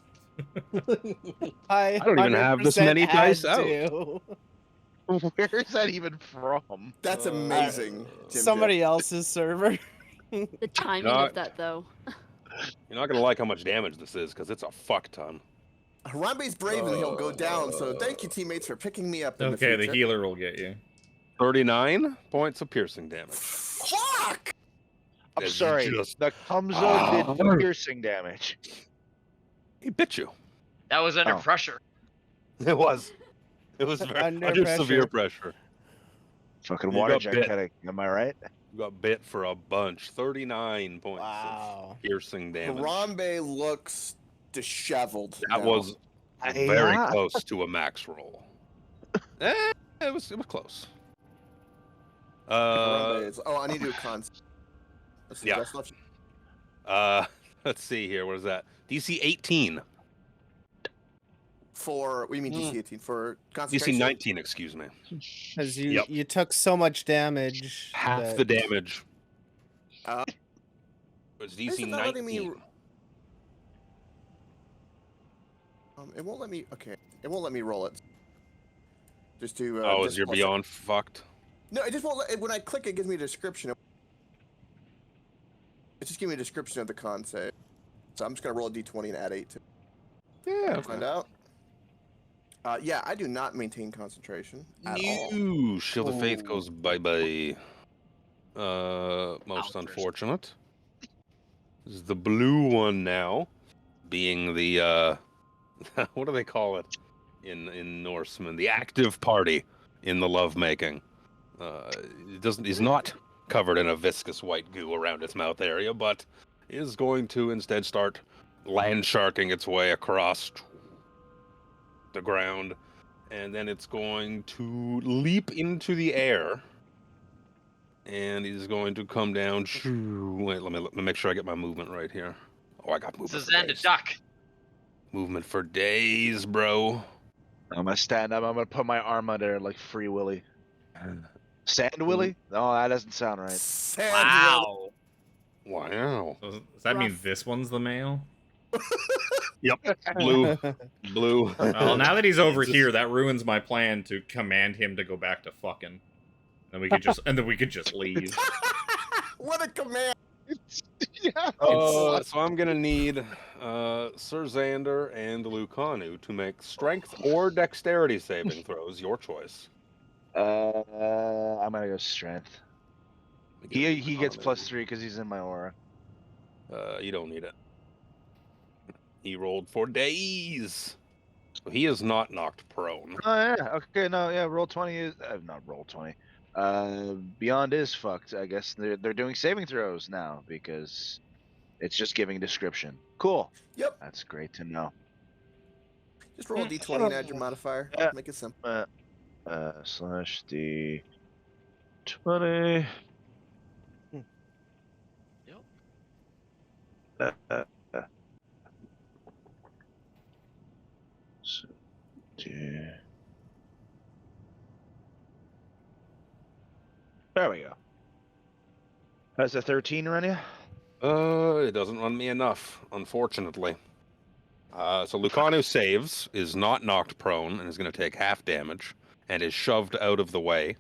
I don't even have this many 100% dice had out. to. Where is that even from? That's amazing. Jim Somebody else's server. The timing Not- of that, though. You're not gonna like how much damage this is, because it's a fuck ton. Harambe's brave and he'll go down. So thank you, teammates, for picking me up in Okay, the the future. healer will get you. 39 points of piercing damage. Fuck! I'm As sorry. you just- The Kumzo did the piercing damage. He bit you. That was under Oh. pressure. It was. It was very, Under under severe pressure. Fucking You water got jet bit. kidding. Am I right? You got bit for a bunch. 39 points Wow. of piercing damage. Harambe looks disheveled. That now. was Hey, very yeah. close to a max roll. It was close. Harambe is. Oh, I need to do a con. Let's see, Yeah. just left- Let's see here. What is that? DC 18. For what do you mean DC 18 for concentration? DC 19, excuse me. Because you Yep. you took so much damage. Half that- the damage. Uh, It's Why is DC it not letting me 19. It won't let me. Okay, it won't let me roll it. Just to. Oh, just is your plus- beyond fucked? No, it just won't. When I click, it gives me a description. It just gives me a description of the con save. So I'm just gonna roll a d20 and add 8 to Yeah. find out. Yeah, I do not maintain concentration at all. New Shield of Faith Oh. goes bye-bye. Most Ouch. unfortunate. This is the blue one now, being the what do they call it in Norseman? The active party in the lovemaking. He's not covered in a viscous white goo around its mouth area, but is going to instead start land sharking its way across the ground, and then it's going to leap into the air, and he's going to come down. Wait, let me make sure I get my movement right here. Oh, I got movement. For Suzanne the days. duck. Movement for days, bro. I'm gonna stand up. I'm gonna put my arm under like Free Willy. Sand Willy? No, that doesn't sound right. Sand Wow. Wow. So does that mean Rough. this one's the male? Blue. Blue. Well, now that he's over Just- here, that ruins my plan to command him to go back to fucking. And we could just leave. What a command! So I'm gonna need Sir Xander and Lucanu to make strength or dexterity saving throws, your choice. I'm gonna go strength. He gets Economy. +3 because he's in my aura. You don't need it. He rolled for days. So he is not knocked prone. Oh yeah, okay, no, yeah, roll 20 is not roll 20. Beyond is fucked. I guess they're doing saving throws now because it's just giving description. Cool. Yep. That's great to know. Just roll a d20 and add your modifier. Yeah. Make it simple. Slash D20. Yep. So, there we go. That's a 13 run you? It doesn't run me enough, unfortunately. So Lucano saves, is not knocked prone, and is going to take half damage, and is shoved out of the way.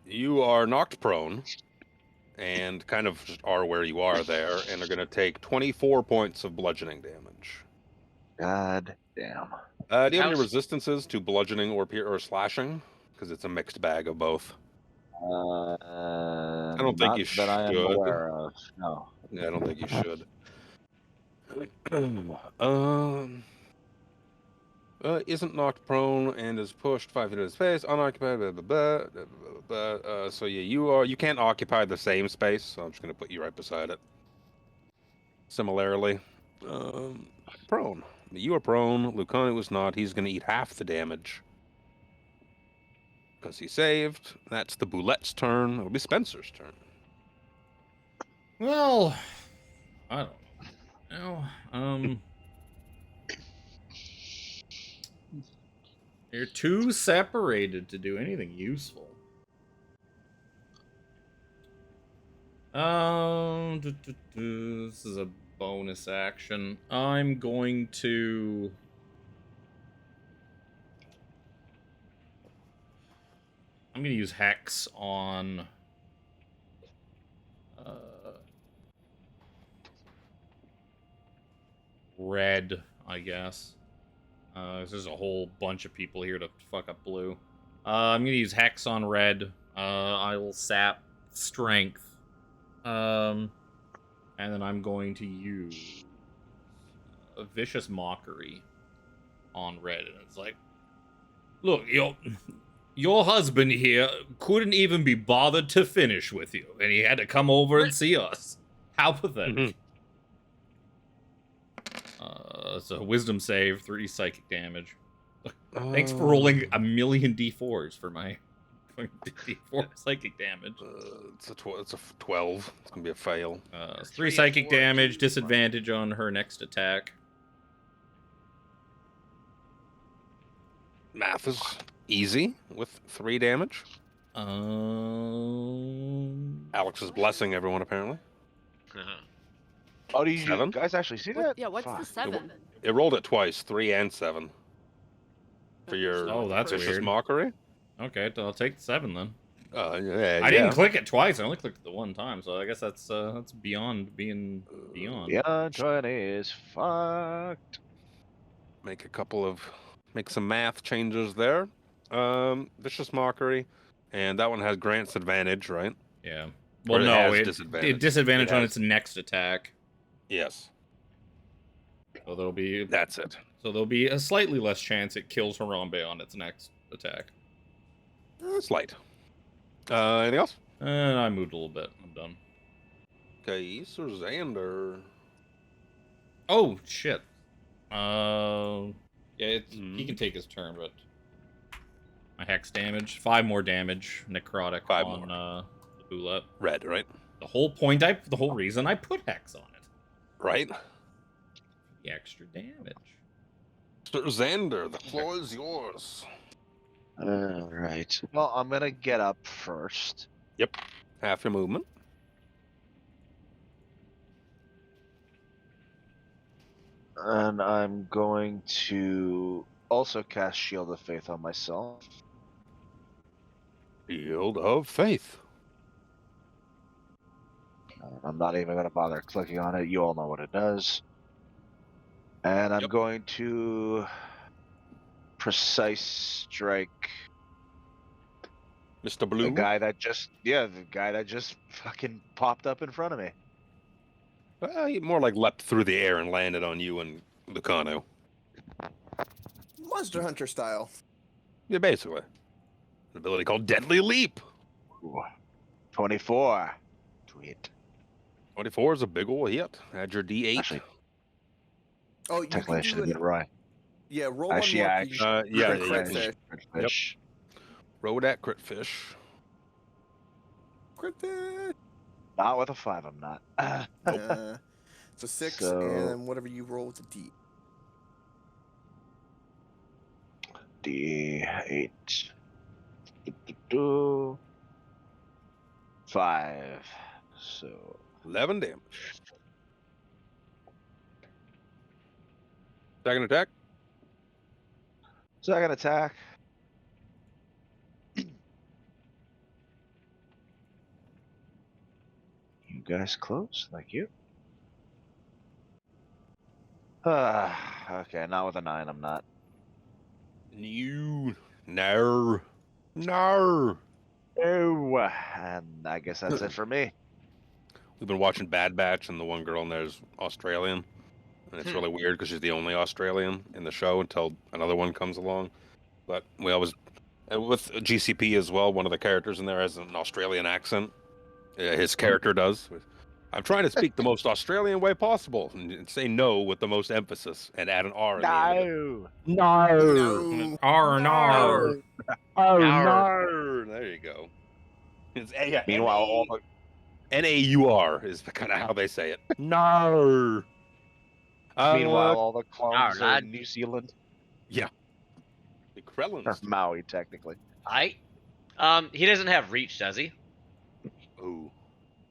You are knocked prone, and kind of just are where you are there, and are going to take 24 points of bludgeoning damage. God damn. Do you have any How's- resistances to bludgeoning or slashing? Because it's a mixed bag of both. I don't think you that I am should. aware of. No. Yeah, I don't think you should. Isn't knocked prone and is pushed 5 feet into space, unoccupied. Blah, blah, blah, blah, blah. So yeah, you can't occupy the same space. So I'm just gonna put you right beside it. Similarly, prone. You are prone. Lucano is not. He's gonna eat half the damage because he saved. That's the Boulette's turn. It'll be Spencer's turn. Well, I don't know. You're too separated to do anything useful. This is a bonus action. I'm going to... I'm going to use Hex on... Red, I guess. There's a whole bunch of people here to fuck up blue. I'm gonna use Hex on red. I will sap strength. And then I'm going to use a vicious mockery on red. And it's like, look, your husband here couldn't even be bothered to finish with you, and he had to come over and see us. How pathetic. It's a wisdom save, 3 psychic damage. Thanks for rolling a million d4s for my d4 psychic damage. It's a 12. It's gonna be a fail. It's 3 psychic damage, disadvantage on her next attack. Math is easy with 3 damage. Alex is blessing everyone apparently. Oh, do you 7? guys actually see that? Yeah, what's the Fuck. 7? It rolled it twice, 3 and 7. For your Oh, that's vicious weird. mockery. Okay, I'll take 7 then. Yeah, I didn't click it twice. I only clicked it the one time, so I guess that's beyond being beyond. Yeah, 20 is fucked. Make some math changes there. Vicious mockery, and that one has grants advantage, right? Yeah. Or Well, it no, has it disadvantage. disadvantage It on has- its next attack. Yes, So there'll be that's it. a slightly less chance it kills Harambe on its next attack. Slight. Anything else? And I moved a little bit. I'm done. Okay, Sir Xander. Oh shit. Yeah, he can take his turn, but my hex damage, 5 more damage, necrotic 5 on the Boulette. Red, right? The whole reason I put hex on it. Right. The extra damage. Sir Xander, the floor is yours. Alright. Well, I'm gonna get up first. Yep. Half your movement. And I'm going to also cast Shield of Faith on myself. Shield of Faith. I'm not even going to bother clicking on it. You all know what it does. And I'm Yep. going to Precise Strike Mr. Blue. The guy that just fucking popped up in front of me. Well, he more like leapt through the air and landed on you and Lucano. Monster Hunter style. Yeah, basically. An ability called Deadly Leap. Ooh, 24 to hit. 24 is a big ol' hit. Add your D8. Actually, Oh, you technically, I can should do have an, been right. yeah. Roll one Actually, more. yeah, you can- actually, Yeah, crit yeah, fish. you crit Yep. fish. roll that crit fish. Crit fish. Not with a 5, I'm not. So 6, So- and then whatever you roll with a D. D8. 5. So 11 damage. Second attack. second attack. You guys close, thank you. Okay, not with a 9, I'm not. No. No. No. Oh, and I guess that's it for me. We've been watching Bad Batch, and the one girl in there is Australian. And it's really weird because she's the only Australian in the show until another one comes along. But we always, and with GCP as well, one of the characters in there has an Australian accent. His character does. I'm trying to speak the most Australian way possible and say no with the most emphasis and add an R in the end of it. No. R and R. Oh, Naur. no. There you go. It's A- Meanwhile, all the N-A-U-R is kind of how they say it. No. meanwhile all the clones are lad. in New Zealand The or Krellins. Maui, technically. He doesn't have reach, does he? Oh,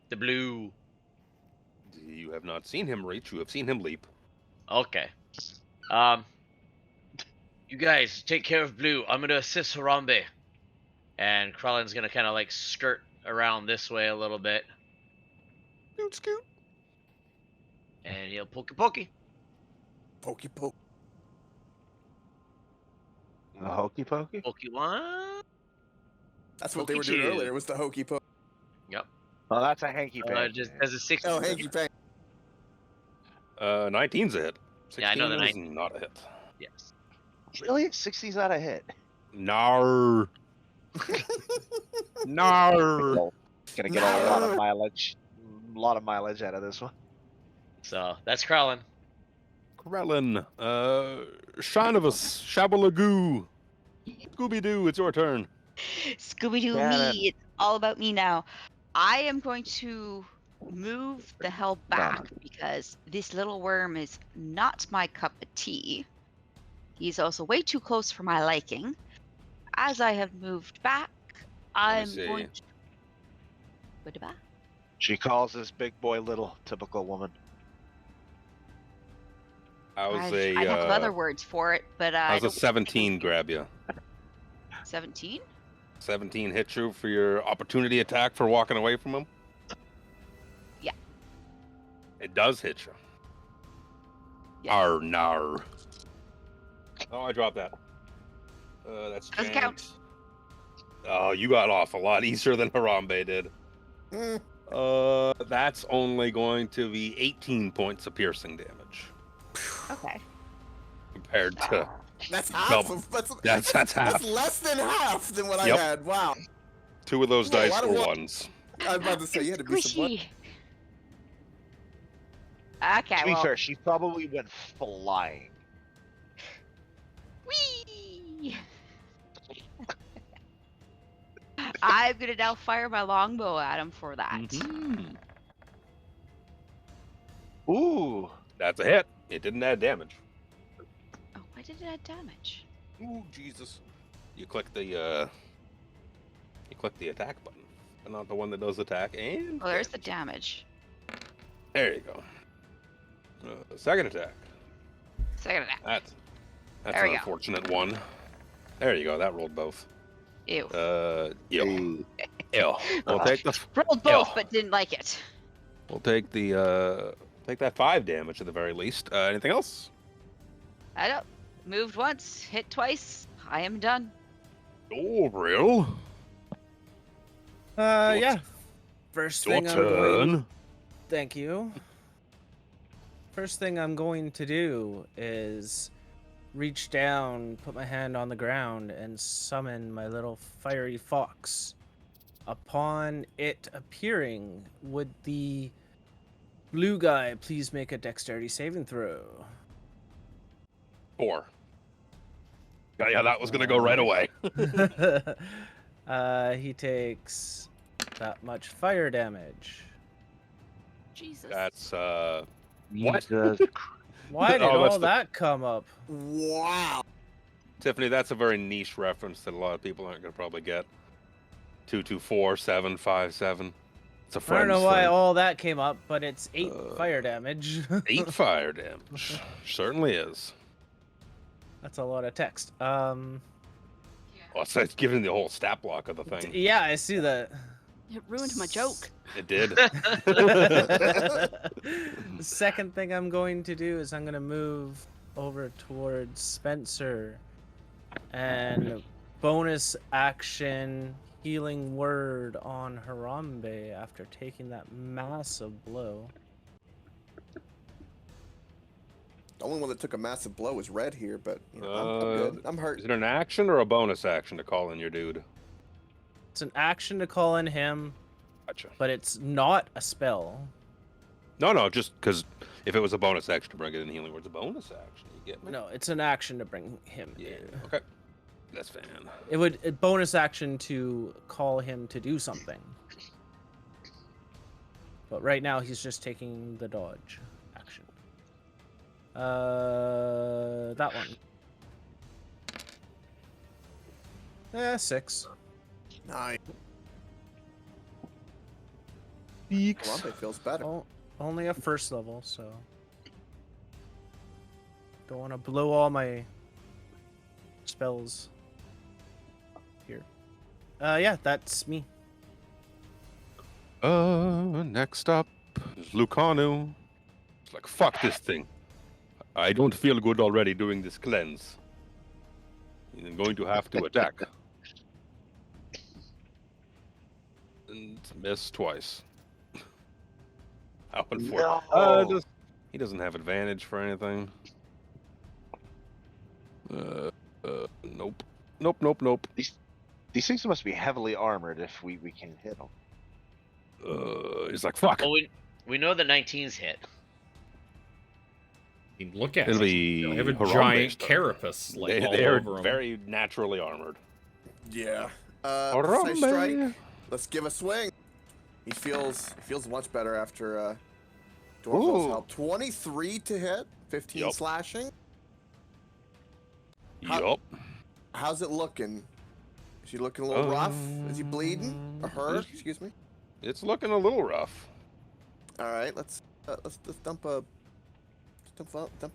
The blue. you have not seen him reach. You have seen him leap. Okay. You guys take care of blue. I'm gonna assist Harambe. And Krellin's gonna kind of like skirt around this way a little bit, Scoot, scoot. and he'll pokey pokey. Pokey poke. The hokey pokey? Pokey one. That's what they Pokey were doing two. earlier. Was the hokey poke? Yep. Oh, that's a hanky panky. Just as a 60. Oh, hanky panky. 19's a hit. 16 Yeah, I know the is not a hit. Yes. Really? 60's not a hit. No. No. Gonna get a lot of mileage. A lot of mileage out of this one. So that's Krellin. Krellin. Shanavus. Shabalagoo. Scooby-Doo, it's your turn. Scooby-Doo Cannon. me. It's all about me now. I am going to move the hell back because this little worm is not my cup of tea. He's also way too close for my liking. As I have moved back, I'm see. going to... What about? She calls this big boy little, typical woman. How's I have other words for it, but I how's a don't 17 grab you? 17? 17 hit you for your opportunity attack for walking away from him? Yeah. It does hit you. Yes. Arr, nar. Oh, I dropped that. That's Doesn't chance. count. Oh, you got off a lot easier than Harambe did. Mm. That's only going to be 18 points of piercing damage Okay. compared to. That's half. Double. Of, that's That's half. That's less than half than what Yep. I had. Wow. 2 of those Yeah, a dice lot of were wa- ones. I was about to say you had to be some. Squishy. Okay, To be well, fair, she probably went flying. whee! I'm gonna now fire my longbow at him for that. Mhm. Ooh. That's a hit. It didn't add damage. Oh, why did it add damage? Ooh, Jesus. You click the attack button, but not the one that does attack. And Oh, there's the damage. there you go. Second attack. Second attack. That's There an we go. unfortunate one. There you go. That rolled both. Ew. Ew. Ew. We'll take the. Rolled both, Ew. but didn't like it. We'll take the. Take that 5 damage at the very least. Anything else? I don't. Moved once, hit twice. I am done. Oh, real? Yeah. First thing I'm going. Thank you. First thing I'm going to do is reach down, put my hand on the ground, and summon my little fiery fox. Upon it appearing, would the blue guy please make a dexterity saving throw? 4. Yeah, that was gonna go right away. He takes that much fire damage. Jesus. That's what? Jesus Why did Oh, that's all the- that come up? Wow. Tiffany, that's a very niche reference that a lot of people aren't gonna probably get. 224 757. It's a I friend. don't know why all that came up, but it's 8 fire damage. 8 fire damage. Certainly is. That's a lot of text. Well, it's giving the whole stat block of the thing. Yeah, I see that. It ruined my joke. It did. The second thing I'm going to do is I'm going to move over towards Spencer and bonus action healing word on Harambe after taking that massive blow. The only one that took a massive blow was Red here, but you know, I'm good. I'm hurt. Is it an action or a bonus action to call in your dude? It's an action to call in him, Gotcha. but it's not a spell. No, just because if it was a bonus action to bring it in healing word's a bonus action. You get me? No, it's an action to bring him Yeah. in. Okay. That's fine. It would a bonus action to call him to do something. But right now he's just taking the dodge action. That one. 6. Nice. Beaks. Harambe feels better. Oh, only a first level, so don't want to blow all my spells here. Yeah, that's me. Next up is Lucanu. It's like, fuck this thing. I don't feel good already doing this cleanse. I'm going to have to attack. And miss twice. How unfortunate. No. He doesn't have advantage for anything. Nope. Nope. These things must be heavily armored if we can hit them. He's like, fuck. Well, we know the 19s hit. I mean, look at It'll it. be They have a Harambe's giant turn. carapace like all They're over them. very naturally armored. Yeah. Harambe. Precise strike. Let's give a swing. He feels much better after Dwarfell's Ooh. help. 23 to hit, 15 Yup. slashing. Yup. How's it looking? Is he looking a little rough? Is he bleeding? Or her? He's- Excuse me. It's looking a little rough. All right, let's dump a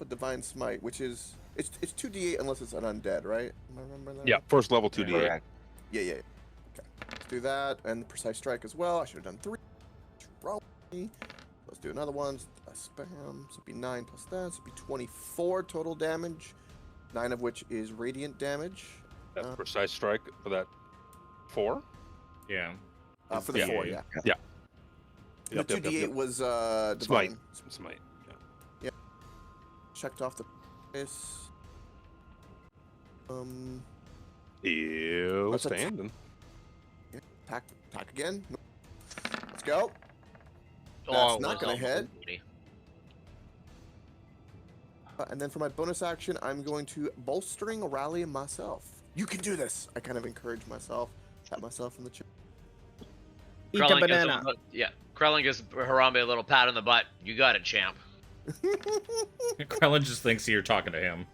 divine smite, which is it's 2d8 unless it's an undead, right? Am I remembering that? Yeah, first level 2d8. Correct. Yeah. Okay. Let's do that, and the precise strike as well. I should have done 3. Probably. Let's do another one. Spam. So it'd be 9 plus that. So it'd be 24 total damage. 9 of which is radiant damage. That's precise strike for that 4. Yeah. For the Yeah. 4, yeah. Yeah. The Yep, 2d8 was Smite. divine. Smite. Checked off the this. Ew, Let's standing. Attack again. Let's go. Oh, That's it not was gonna almost hit. booty. And then for my bonus action, I'm going to bolstering rally myself. You can do this. I kind of encourage myself, pat myself in the chest. Eat a Krellin gives banana. him Krellin gives Harambe a little pat on the butt. You got it, champ. Krellin just thinks you're talking to him.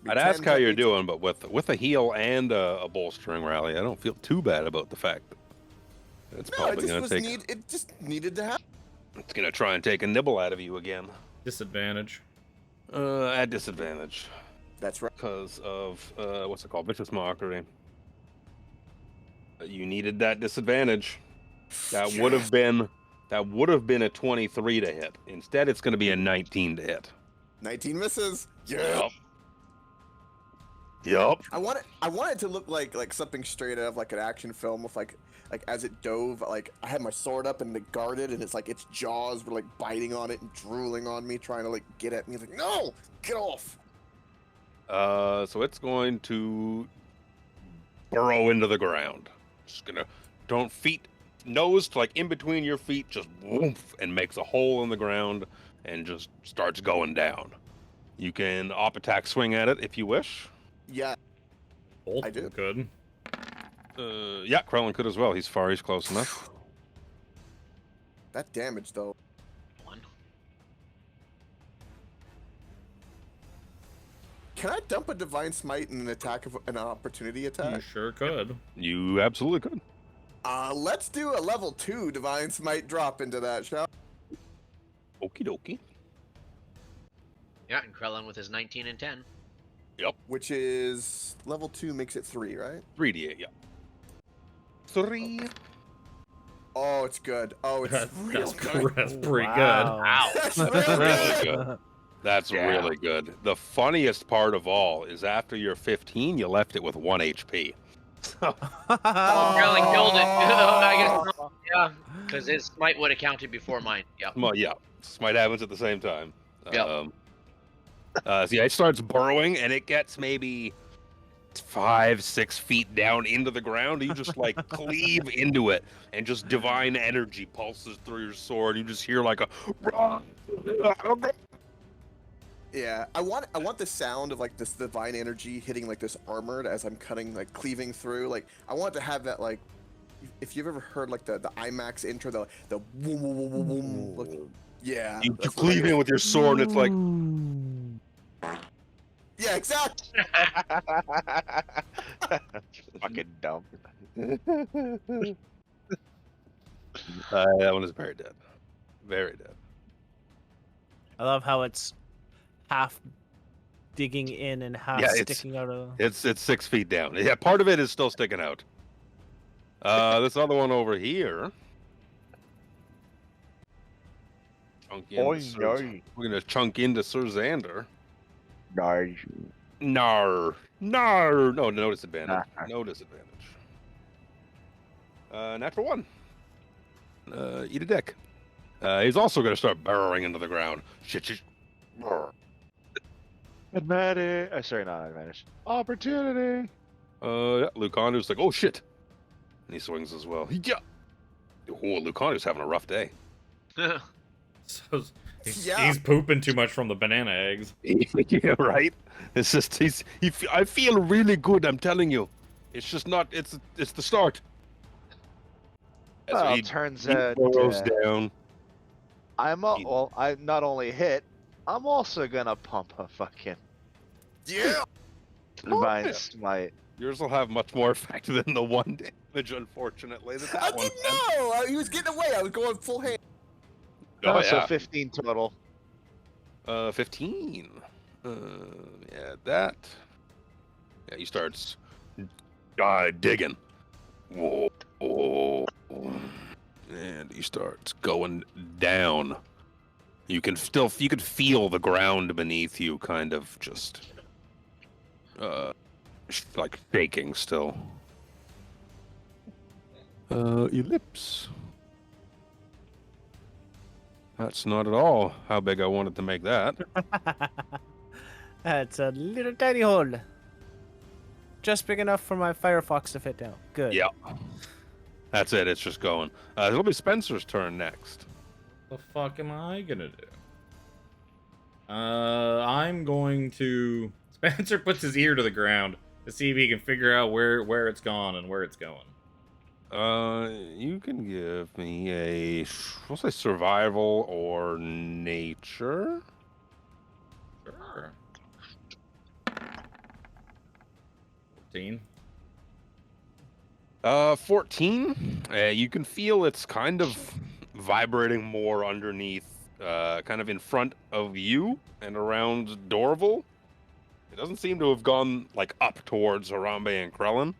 I'd ask how you're doing, but with a heal and a bolstering rally, I don't feel too bad about the fact that it's No, it probably just going was to take. it just needed to happen. It's going to try and take a nibble out of you again. Disadvantage. At disadvantage That's right. because of what's it called? Vicious mockery. You needed that disadvantage. That would have been a 23 to hit. Instead, it's going to be a 19 to hit. 19 misses. Yeah. Yep. Yup. I want it to look like something straight out of like an action film with like as it dove, like I had my sword up and it guarded, and it's like its jaws were like biting on it and drooling on me, trying to like get at me. It's like, no, get off. So it's going to burrow into the ground. Just gonna nose to like in between your feet, just woof, and makes a hole in the ground and just starts going down. You can op attack swing at it if you wish. Yeah, Both I of them do. could. Yeah, Krellin could as well. He's close enough. that damage though. 1. Can I dump a divine smite in an opportunity You attack? sure could. You absolutely could. Let's do a level 2 divine smite drop into that, shall we? Okie dokie. Yeah, and Krellin with his 19 and 10. Which is level 2 makes it 3, right? 3d8, yeah. 3. Oh, it's good. Oh, it's real good. That's pretty Wow. That's Really good. good. That's really good. The funniest part of all is after you're 15, you left it with 1 HP. Oh, Krellin killed it. I guess, yeah, because his smite would have counted before mine. Yeah. Well, yeah, smite happens at the same time. Yep. So yeah, it starts burrowing, and it gets maybe 5-6 feet down into the ground. You just like cleave into it, and just divine energy pulses through your sword. You just hear like a. Yeah, I want the sound of like this divine energy hitting like this armor as I'm cutting, like cleaving through. Like I want to have that, like, if you've ever heard like the IMAX intro, the boom boom boom boom boom. Like, yeah. You that's what cleave in with your sword, and it's like. Yeah, exactly. Fucking dumb. That one is very dead. Very dead. I love how it's half digging in and half Yeah, it's- sticking out of. It's 6 feet down. Yeah, part of it is still sticking out. This other one over here. We're gonna chunk into Sir Xander. Nice. Nar. No, no disadvantage. No disadvantage. Natural 1. Eat a dick. He's also gonna start burrowing into the ground. Shit. Advantage. Sorry, not advantage. Opportunity. Yeah, Lucander's like, oh shit. And he swings as well. Yeah. Oh, Lucander's having a rough day. So he's Yeah. pooping too much from the banana eggs. Yeah, right. It's just I feel really good. I'm telling you. It's just not. It's the start. Well, he turns he out burrows down. I not only hit, I'm also gonna pump a fucking Yeah. divine yeah. smite. Yours will have much more effect than the 1 damage, unfortunately. That I one didn't know. He was getting away. I was going full hand. Oh, So yeah. 15 total. 15. Yeah, that. Yeah, he starts digging. Whoa. And he starts going down. You can feel the ground beneath you kind of just like shaking still. Ellipse. That's not at all how big I wanted to make that. That's a little tiny hole. Just big enough for my Firefox to fit down. Good. Yeah. That's it. It's just going. It'll be Spencer's turn next. The fuck am I gonna do? I'm going to. Spencer puts his ear to the ground to see if he can figure out where it's gone and where it's going. You can give me we'll say survival or nature. Sure. 14. 14. You can feel it's kind of vibrating more underneath, kind of in front of you and around Dorval. It doesn't seem to have gone like up towards Harambe and Krellin.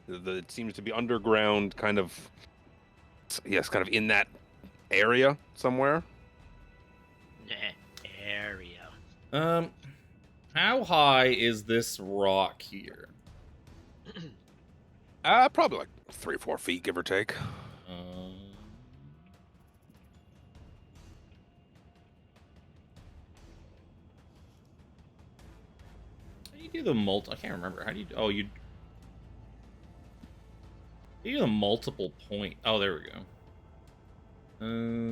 It seems to be underground, kind of. Yes, kind of in that area somewhere. Area. How high is this rock here? Probably like 3 or 4 feet, give or take. How do you do the I can't remember. How do you? Oh, you do the multiple point. Oh, there we go.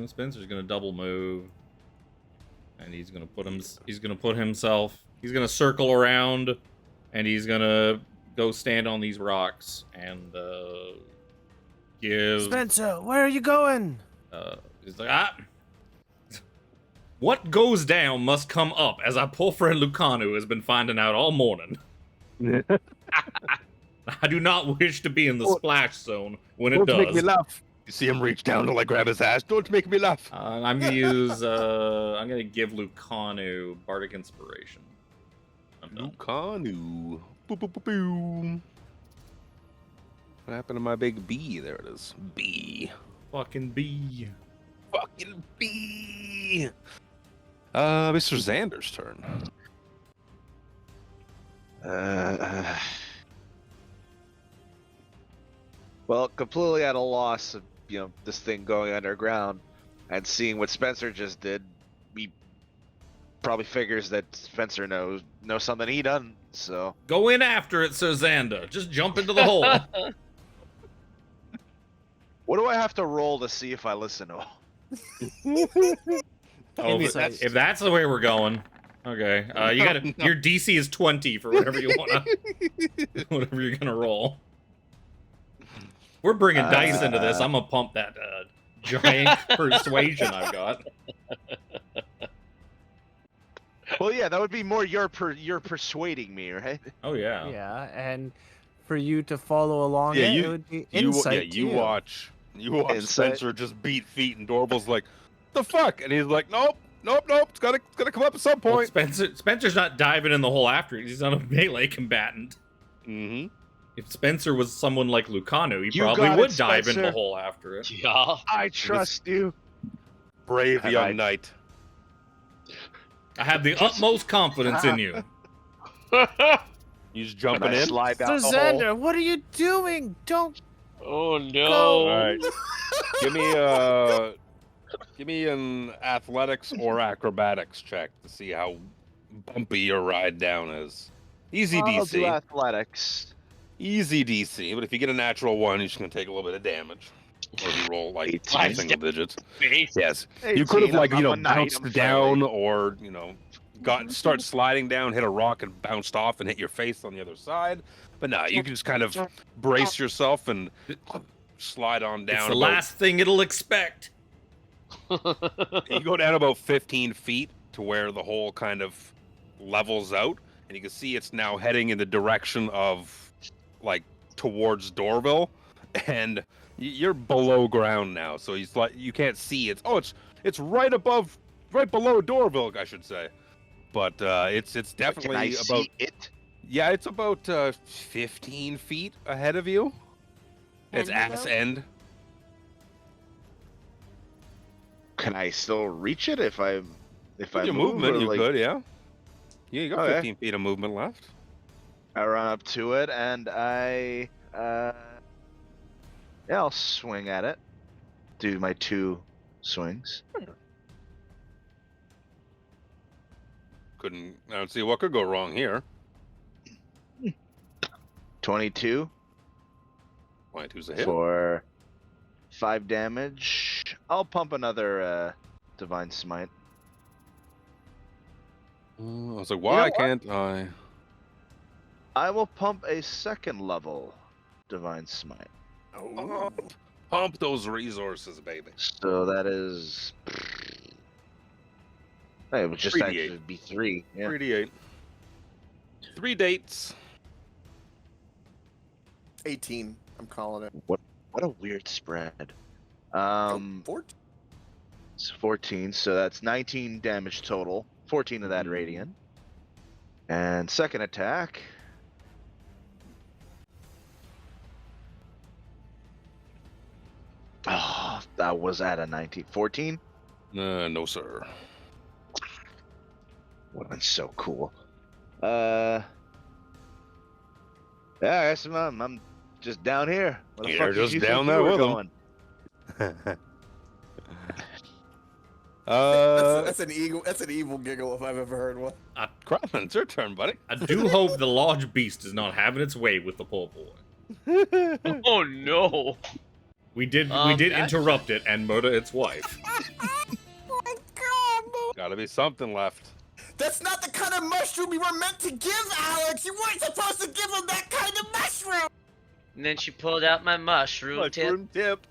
Spencer's gonna double move, and he's gonna put himself. He's gonna circle around, and he's gonna go stand on these rocks and give. Spencer, where are you going? He's like, what goes down must come up, as our poor friend Lucanu has been finding out all morning. I do not wish to be in the splash zone when it Don't does. make me laugh. You see him reach down to like grab his ass. Don't make me laugh. I'm gonna use. I'm gonna give Lucanu Bardic Inspiration. I'm done. Lucanu. Boop, boop, boop, boom. What happened to my big B? There it is. B. Fucking B. Fucking B. Mr. Xander's turn. Well, completely at a loss of this thing going underground, and seeing what Spencer just did, he probably figures that Spencer knows something he doesn't. So Go in after it, Sir Xander. Just jump into the hole. what do I have to roll to see if I listen to him? Oh, if that's the way we're going, okay. You gotta. Your DC is 20 for whatever you wanna, whatever you're gonna roll. We're bringing dice into this. I'm gonna pump that giant persuasion I've got. Well, yeah, that would be more you're persuading me, right? Oh yeah. Yeah, and for you to follow along, Yeah, it would be insight. You watch Insight. Spencer just beat feet, and Dorval's like, "The fuck?" And he's like, "Nope. It's gotta come up at some Well, point." Spencer's not diving in the hole after it. He's not a melee combatant. Mm-hmm. If Spencer was someone like Lucanu, he You probably got would it, dive in the Spencer. hole after it. Yeah. I trust you. Brave And young I- knight. I have the utmost confidence in you. He's When jumping I in. slide Sir down the hole. Xander, what are you doing? Don't Oh no. go. All right. Give me an athletics or acrobatics check to see how bumpy your ride down is. Easy I'll do DC. athletics. Easy DC, but if you get a natural 1, you're just gonna take a little bit of damage. Or if you roll like 18. single digits. Face. Yes. You could have 18, like, I'm a knight, bounced I'm down friendly. or, start sliding down, hit a rock and bounced off and hit your face on the other side. But no, you can just kind of brace yourself and slide on down. It's the about- last thing it'll expect. You go down about 15 feet to where the hole kind of levels out, and you can see it's now heading in the direction of, like, towards Dorville, and you're below ground now, so he's like, you can't see it. Oh, it's right below Dorville, I should say. But it's Can I definitely see about it? yeah, it's about 15 feet ahead of you. It's End ass though? end. Can I still reach it if I With move, your movement, or, you like, could, yeah. Yeah, you got Okay. 15 feet of movement left. I run up to it and I'll swing at it. Do my 2 swings. I don't see what could go wrong here. 22 22's a hit. for 5 damage. I'll pump another divine smite. I was like, why what? can't I? I will pump a 2nd level divine smite. Pump those resources, baby. So that is. It would just 3d8. actually be 3. Yeah. 3d8. 3 dates. 18. I'm calling it. What a weird spread. 14? It's 14, so that's 19 damage total. 14 of that radiant. And 2nd attack. Oh, that was at a 19. 14? No, sir. Would have been so cool. Yeah, I guess I'm just down here. Where the You're fuck did just you down think you there were with 'em. going? That's an evil. That's an evil giggle if I've ever heard one. Kralin, it's your turn, buddy. I do hope the large beast is not having its way with the poor boy. Oh no. We did Actually- interrupt it and murder its wife. Oh my god! Gotta be something left. That's not the kind of mushroom we were meant to give, Alex. You weren't supposed to give him that kind of mushroom. And then she pulled out my mushroom tip. tip.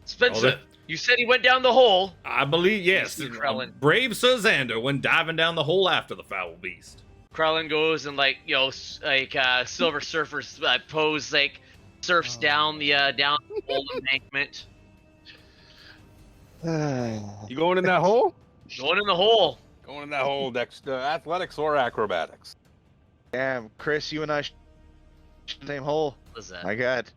Spencer, you said he went down the hole. I believe, yes. Mr. Krellin. Brave Sir Xander went diving down the hole after the foul beast. Krellin goes and Silver Surfer's pose, surfs down the hole embankment. You going in that hole? Going in the hole. Going in that hole next athletics or acrobatics? Damn, Chris, you and I the same hole. What is that? My god.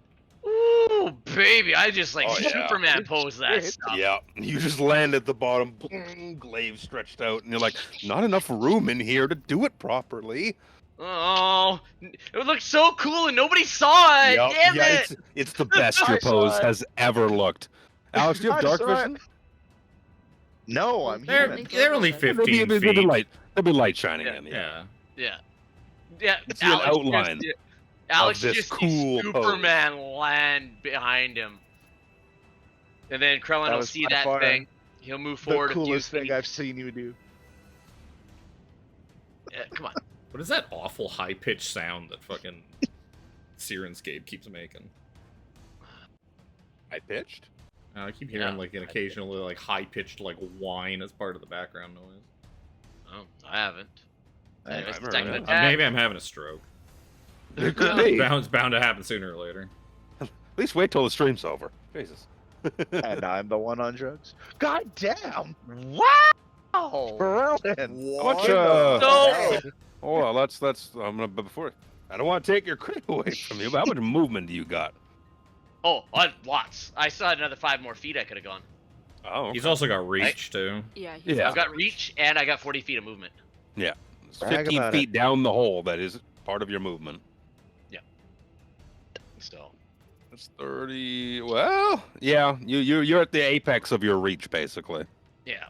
Ooh, baby, I just Oh, yeah. Superman pose that Shit. stuff. Yeah, you just land at the bottom, boom, glaive stretched out, and you're like, not enough room in here to do it properly. Oh, it looked so cool and nobody saw it. Yep, Damn yeah, it! it's the best your I saw pose it. has ever looked. Alex, do you have I dark saw it. vision? No, I'm They're, human. they're only There'll 15 be feet. light. There'll be light shining Yeah. in. Yeah. Yeah. See an outline Alex this just cool sees pose. Superman land behind him, and then Krellin That will was see by that far thing. He'll move The forward. coolest thing I've seen you do. Yeah, come on. What is that awful high-pitched sound that fucking Sirenscape keeps making? I pitched. I keep hearing Yeah, like an occasional high-pitched whine as part of the background noise. Oh, I haven't. Anyways, I've heard second it. attack. Maybe I'm having a stroke. It could be. It's bound to happen sooner or later. At least wait till the stream's over. Jesus. And I'm the one on drugs. God damn! Wow! Berlin! How much, No! Oh, well, let's. I'm gonna. But before, I don't want to take your crit away from you. But how much movement do you got? Oh, lots. I still had another 5 more feet I could have gone. Oh, okay. He's also got reach too. Yeah. Yeah. I've got reach and I got 40 feet of movement. It's Brag 15 about feet down the hole. That is part of your movement. So That's 30. Well, yeah. You're at the apex of your reach, basically. yeah.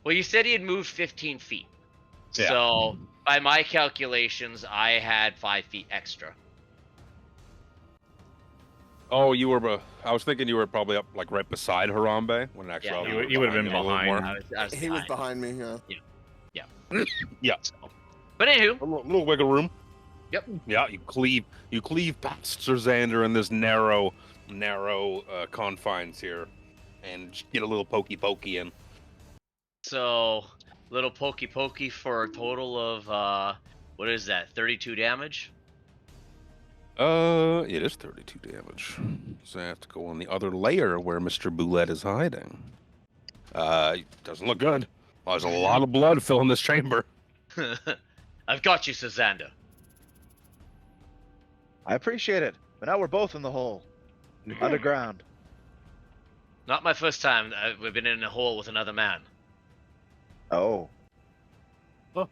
Well, you said he had moved 15 feet. Yeah. So by my calculations, I had 5 feet extra. Oh, you were. I was thinking you were probably up right beside Harambe when actually no, you would have been a little behind. more. I was He was behind. behind me. Yeah. Yeah. But anywho, A little wiggle room. Yep. Yeah, you cleave past Sir Xander in this narrow confines here, and just get a little pokey in. so little pokey for a total of what is that? 32 damage. It is 32 damage. So I have to go on the other layer where Mr. Boulette is hiding. Doesn't look good. Well, there's a lot of blood filling this chamber. I've got you, Suzander. I appreciate it, but now we're both in the hole. Underground. Not my first time we've been in a hole with another man. Oh. Two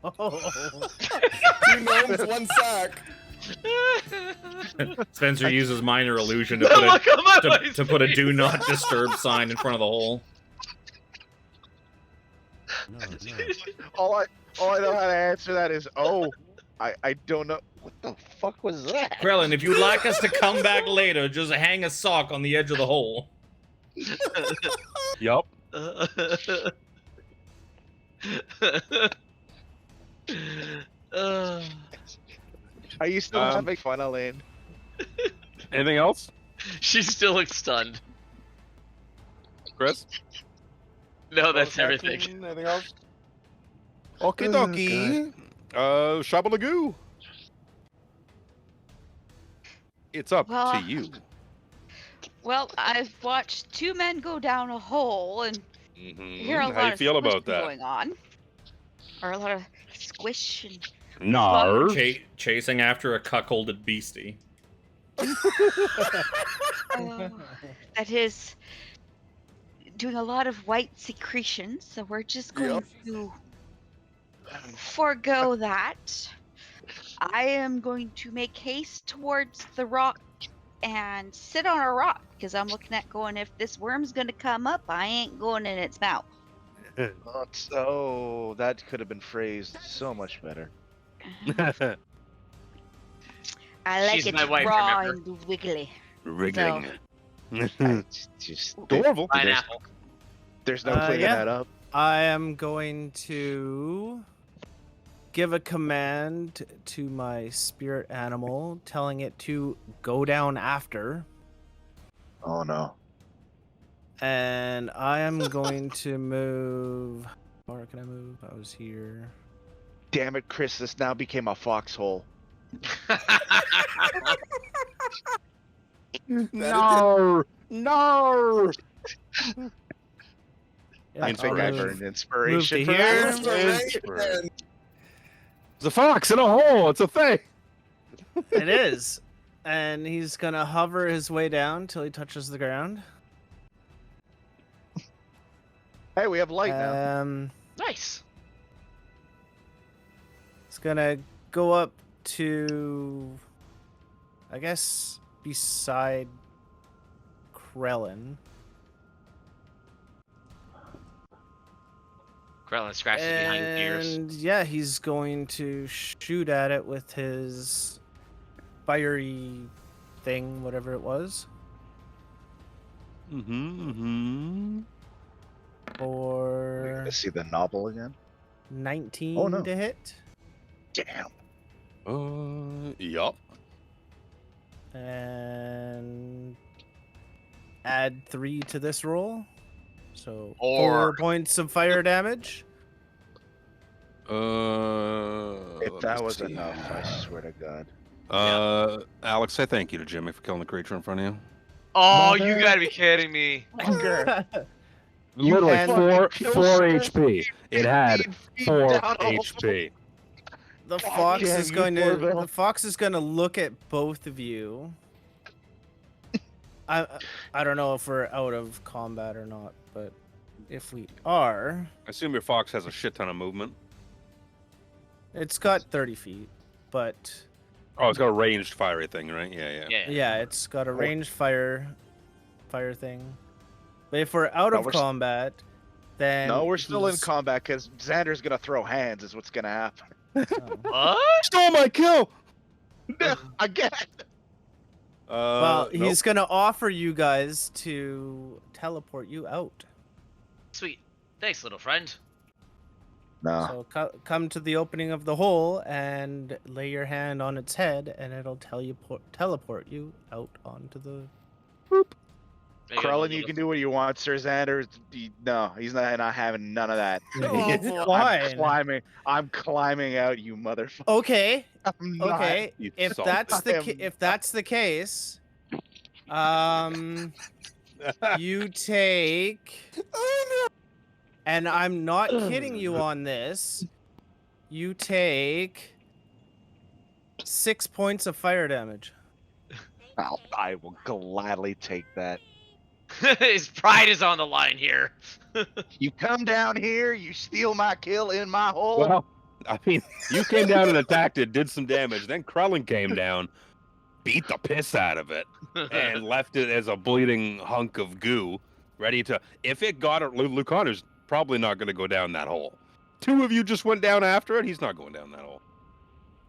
gnomes, one sack. Spencer uses minor illusion to Look put at my to put a face. do not disturb sign in front of the hole. All I know how to answer that is I don't know what the fuck was that? Krellin, if you'd like us to come back later, just hang a sock on the edge of the hole. Yup. Are you still having fun, Elaine? Anything else, She still looks stunned. Chris? No, that's everything. Anything else? Okie Oh, dokie. Shabalagoo. It's up Well, to you. Well, I've watched 2 men go down a hole and hear a How lot you of feel about squishing that? going on. Or a lot of squish and Nar. Chasing after a cuckolded beastie. that is doing a lot of white secretions. So we're just going to forego that. I am going to make haste towards the rock and sit on a rock because I'm looking at going, if this worm's going to come up, I ain't going in its mouth. Oh, that could have been phrased so much better. I like She's it my wife, raw remember? and wiggly. Wriggling. Just Adorable. Pineapple. there's no cleaning yeah. that up. I am going to give a command to my spirit animal, telling it to go down after. Oh no. And I am going to move. How far can I move? I was here. Damn it, Chris! This now became a foxhole. No. Yeah, I It's think alright. I've earned inspiration Move for to here. that. It's a fox in a hole. It's a thing. It is. And he's going to hover his way down till he touches the ground. Hey, we have light now. Nice. It's going to go up to, I guess, beside Krellin. Krellin scratches behind his ears. And yeah, he's going to shoot at it with his fiery thing, whatever it was, for Let's see the novel again. 19 Oh, no. to hit. Damn. Yup. And add 3 to this roll. So Or- 4 points of fire damage. If Let that me was see. enough, I swear to God. Alex, say thank you to Jimmy for killing the creature in front of you. Oh, Mother- you gotta be kidding me. Literally And- 4 Kill 4 someone HP. It had 4 down a hole. HP. The God fox damn is you, going to Orville. the fox is going to look at both of you. I don't know if we're out of combat or not, but if we are, I assume your fox has a shit ton of movement. it's got 30 feet. But Oh, it's got a ranged fiery thing, right? Yeah. Yeah. yeah, it's got a ranged fire thing. But if we're out No, of we're combat, then No, we're still in he's- combat because Xander's gonna throw hands. Is what's gonna happen. oh. What? Stole my kill! Again. Well, Nope. he's gonna offer you guys to teleport you out. Sweet. Thanks, little friend. No. So come to the opening of the hole and lay your hand on its head, and it'll teleport you out onto the. There you go, Krellin, little- you can do what you want, Sir Xander. No, he's not having none of that. Fine. I'm climbing out, you motherfucker. Okay, I'm not. okay. You If salty. that's the case, you take. And I'm not kidding you on this. You take 6 points of fire damage. I will gladly take that. His pride is on the line here. You come down here, you steal my kill in my hole. Well, I mean, you came down and attacked it, did some damage. Then Krellin came down, beat the piss out of it, and left it as a bleeding hunk of goo, ready to. If it got it, Lucanu's probably not going to go down that hole. 2 of you just went down after it. He's not going down that hole.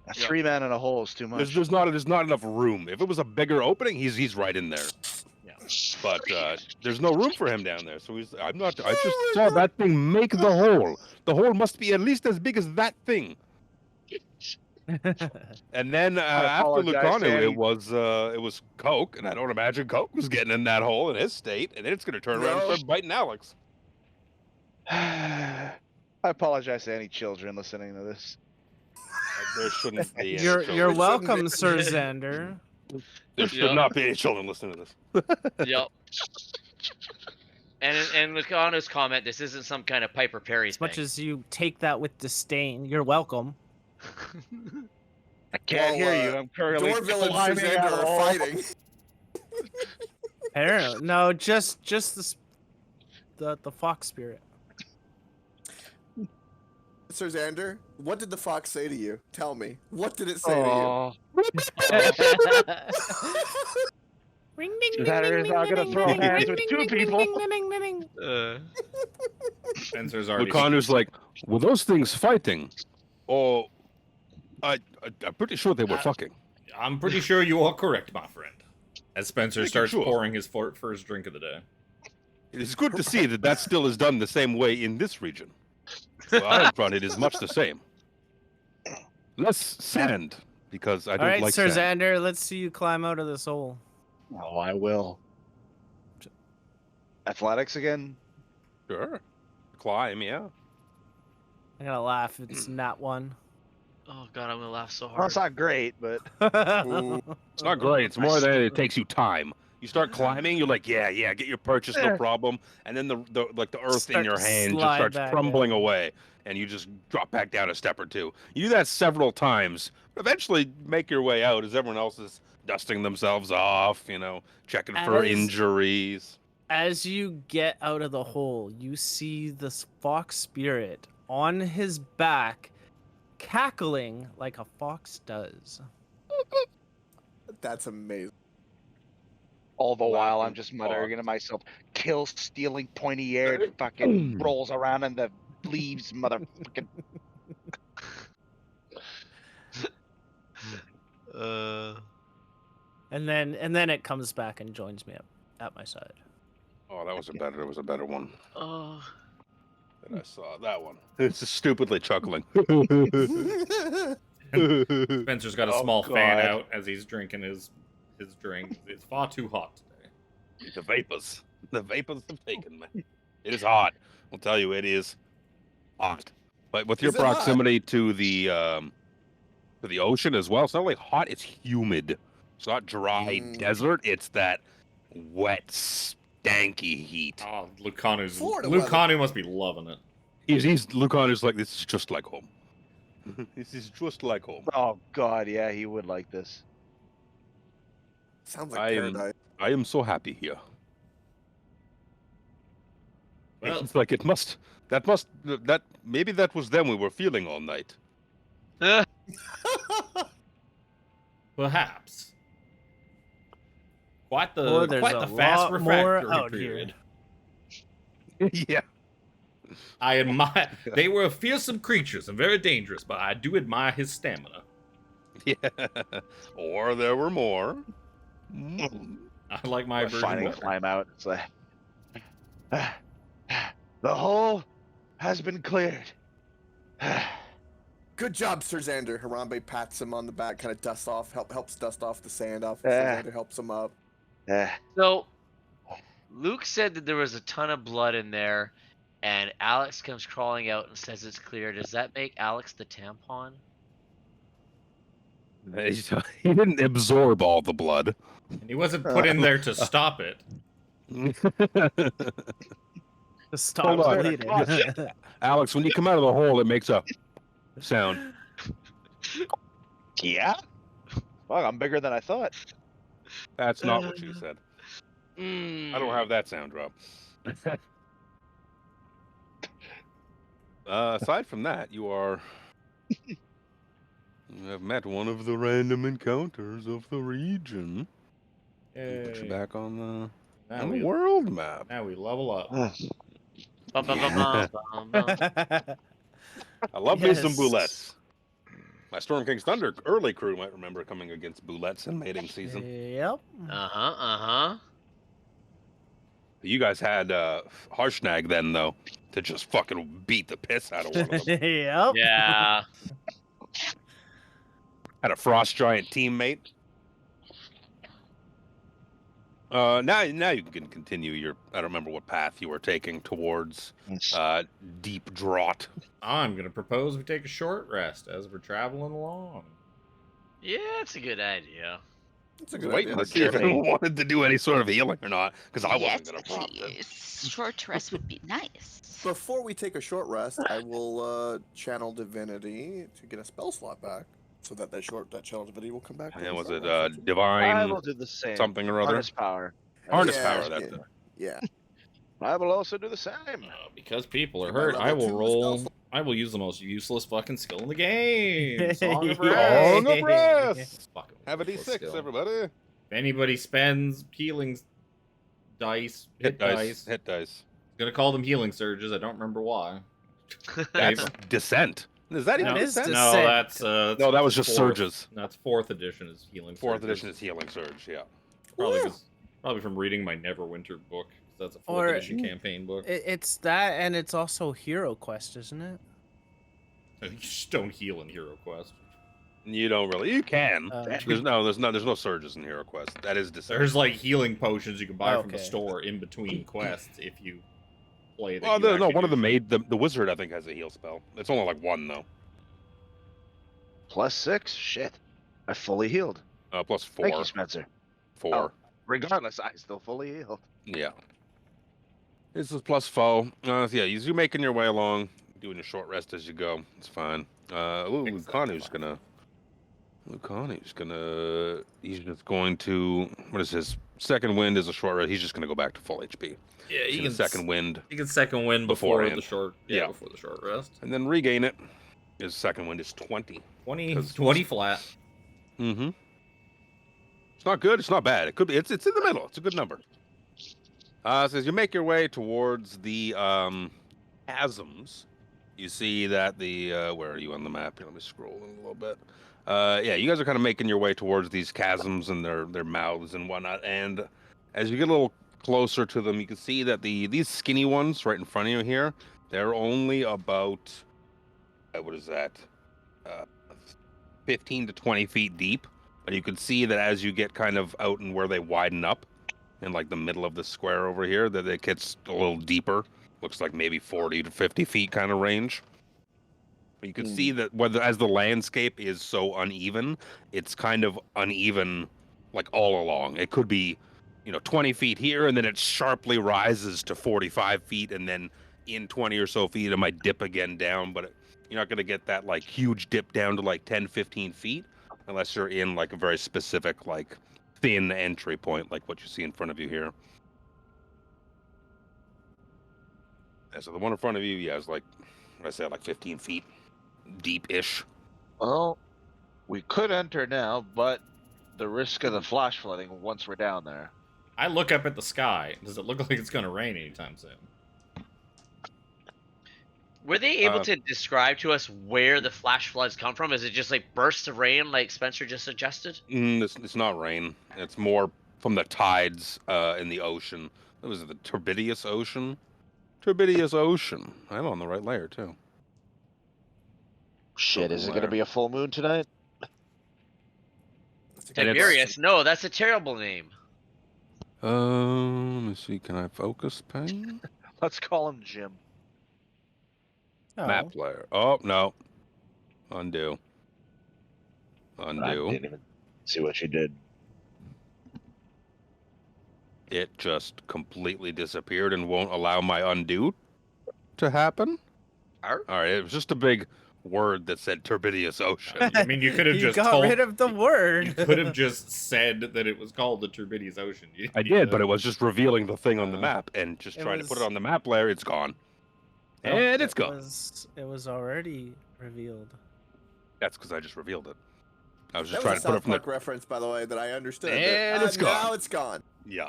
A 3-man in a hole is too much. There's not enough room. If it was a bigger opening, he's right in there. Yeah. But there's no room for him down there. So I just saw that thing make the hole. The hole must be at least as big as that thing. And then after apologize, Lucano, Danny. it was Coke, and I don't imagine Coke was getting in that hole in his state, and then it's gonna turn around and No. start biting Alex. I apologize to any children listening to this. There shouldn't be. Any You're children. welcome, Sir Xander. There should Yeah. not be any children listening to this. Yep. And Lucano's comment, this isn't some kind of Piper Perry As much thing. as you take that with disdain, you're welcome. I can't hear you. I'm currently Dorville and climbing Suzander out a are hole. fighting. Apparently, no, just the fox spirit. Sir Xander, what did the fox say to you? Tell me. What did it say Oh, Ring ding ding That ding is ding not ding gonna ding throw ding, hands ring, with ding, two ding, ding, people? ding, ding, ding, ding. Spencer's already. Lucanus like, were those things fighting? Or I'm pretty sure they were fucking. I'm pretty sure you are correct, my friend. As Spencer Making starts sure. pouring his first drink of the day. It is good to see that still is done the same way in this region. Well, Ironfront, it is much the same. Less sand, because I All don't right, like Sir sand. Xander, let's see you climb out of this hole. oh, I will. Athletics again? Sure. Climb, yeah. I'm gonna laugh. It's not one. Oh god, I'm gonna laugh so Well, hard. it's not great, but Ooh. It's not great. It's more that it takes you time. You start climbing, you're like, yeah, get your purchase, no problem. And then the earth Start in your to hand just slide starts back crumbling down. away, and you just drop back down a step or two. You do that several times. Eventually, make your way out as everyone else is dusting themselves off, checking for As- injuries. As you get out of the hole, you see this fox spirit on his back, cackling like a fox does. That's amazing. all the while I'm Laughing just muttering fox. to myself, kill stealing pointy-eared fucking rolls around in the leaves, motherfucking. And then it comes back and joins me up at my side. Oh, that was a better one Oh. that I saw. That one. It's just stupidly chuckling. Spencer's got a Oh, small fan God. out as he's drinking his drink. It's far too hot today. The vapors have taken me. It is hot. I'll tell you, it is hot. But with your Is it hot? proximity to the ocean as well, it's not only hot; it's humid. It's not dry desert. It's that wet, stanky heat. Oh, Lucanu's Florida Lucanu must be loving it. Lucan is like, this is just like home. This is just like home. Oh god, yeah, he would like this. Sounds like I am- paradise. I am so happy here. Well, It's like maybe that was them we were feeling all night. perhaps. Quite Or the there's quite a the fast lot more refractory out here. period. Yeah. I admire. They were fearsome creatures and very dangerous, but I do admire his stamina. Yeah. Or there were more. Mm. I like my We're version finding better. climb out. It's like the hole has been cleared. Good job, Sir Xander. Harambe pats him on the back, kind of helps dust off the sand off. Sir Xander helps him up. So, Luke said that there was a ton of blood in there, and Alex comes crawling out and says it's clear. Does that make Alex the tampon? He didn't absorb all the blood. And he wasn't put in there to stop it. Stop Hold on. bleeding. Alex, when you come out of the hole, it makes a sound. Yeah? Fuck, I'm bigger than I thought. That's not what she said. I don't have that sound drop. Aside from that, you have met one of the random encounters of the region. Put you Yay. back on the Now we, world map. now we level up. Bum, bum, bum, bum, bum, bum. I love me some Yes. boulettes. My Storm King's Thunder early crew might remember coming against boulettes in mating season. Yep. You guys had Harshnag then, though, to just fucking beat the piss out of one of them. Yep. Yeah. Had a Frost Giant teammate. Now you can continue your. I don't remember what path you were taking towards deep draught. I'm gonna propose we take a short rest as we're traveling along. Yeah, it's a good idea. That's a good Waiting idea. to see if anyone wanted to do any sort of healing or not, because I Yes, wasn't going to prompt it. please. Short rest would be nice. Before we take a short rest, I will channel divinity to get a spell slot back, so that channel divinity will come back. And with was a it short rest. I divine will do the same. something or other? Harness power. Harness Yeah, power. That's yeah. it. Yeah. I will also do the same. Because people are My hurt, I level will 2 roll spell I will use the most useless fucking skill in the game. Song of Yay. Rest. Song of Rest. Fucking Have a worthless D6, skill. everybody. If anybody spends healing dice, hit dice, Hit dice. gonna call them healing surges. I don't remember why. That's Descent. Is that even That is Descent? No, that's No, that was just fourth. Surges. That's 4th edition is healing. Fourth surges. edition is Healing Surge, yeah. Probably from reading my Neverwinter book. That's a 4th Or- edition campaign book. It's that, and it's also Hero Quest, isn't it? You just don't heal in Hero Quest. You don't really. You can. Uh, There's no surges in Hero Quest. That is Descent. There's like healing potions you can buy from the Okay. store in between quests if you play. That Oh, you no, actually one of do them shit. made the wizard. I think has a heal spell. It's only like one though. +6. Shit. I fully healed. Plus Thank you, 4. Spencer. 4. Oh. Regardless, I still fully healed. Yeah. This is plus foe. Yeah, you're making your way along, doing a short rest as you go. It's fine. Lucanu's he's just going to, what is his second wind is a short rest. He's just going to go back to full HP. Yeah, He's you gonna can second wind You can second win before beforehand. the short. Yeah. Before the short rest. and then regain it. His second wind is 20. 20 flat. Mm-hmm. It's not good. It's not bad. It could be. It's in the middle. It's a good number. It says you make your way towards the chasms. You see that the where are you on the map? Here, let me scroll in a little bit. Yeah, you guys are kind of making your way towards these chasms and their mouths and whatnot. And as you get a little closer to them, you can see that these skinny ones right in front of you here, they're only about what is that? 15 to 20 feet deep. But you can see that as you get kind of out and where they widen up, in like the middle of the square over here, that it gets a little deeper. Looks like maybe 40 to 50 feet kind of range. But you can see that as the landscape is so uneven, it's kind of uneven like all along. It could be, 20 feet here, and then it sharply rises to 45 feet, and then in 20 or so feet, it might dip again down, but you're not going to get that like huge dip down to like 10, 15 feet unless you're in like a very specific, like thin entry point, like what you see in front of you here. Yeah, so the one in front of you, is like, I said, like 15 feet deep-ish. Well, we could enter now, but the risk of the flash flooding once we're down there. I look up at the sky. Does it look like it's gonna rain anytime soon? Were they able to describe to us where the flash floods come from? Is it just like bursts of rain, like Spencer just suggested? It's not rain. It's more from the tides in the ocean. What was it, the Turbidius Ocean? Turbidius Ocean. I'm on the right layer, too. Shit, is it going to be a full moon tonight? And it's- Tiberius? No, that's a terrible name. Let me see. Can I focus pane? Let's call him Jim. Map player. Oh, no. Undo. I Undo. didn't even see what you did. It just completely disappeared and won't allow my undo to happen. Arr. All right, it was just a big word that said Turbidius Ocean. I mean, you could have You just got told, rid of the word. You could have just said that it was called the Turbidius Ocean. I did, but it was just revealing the thing on the Uh, map and just it trying to put was- it on the map layer. It's gone. And it's gone. It was already revealed. That's because I just revealed it. I was That just was trying a to put it South from the. Park reference, by the way, that I understood. And it's gone. Now it's gone. Yeah.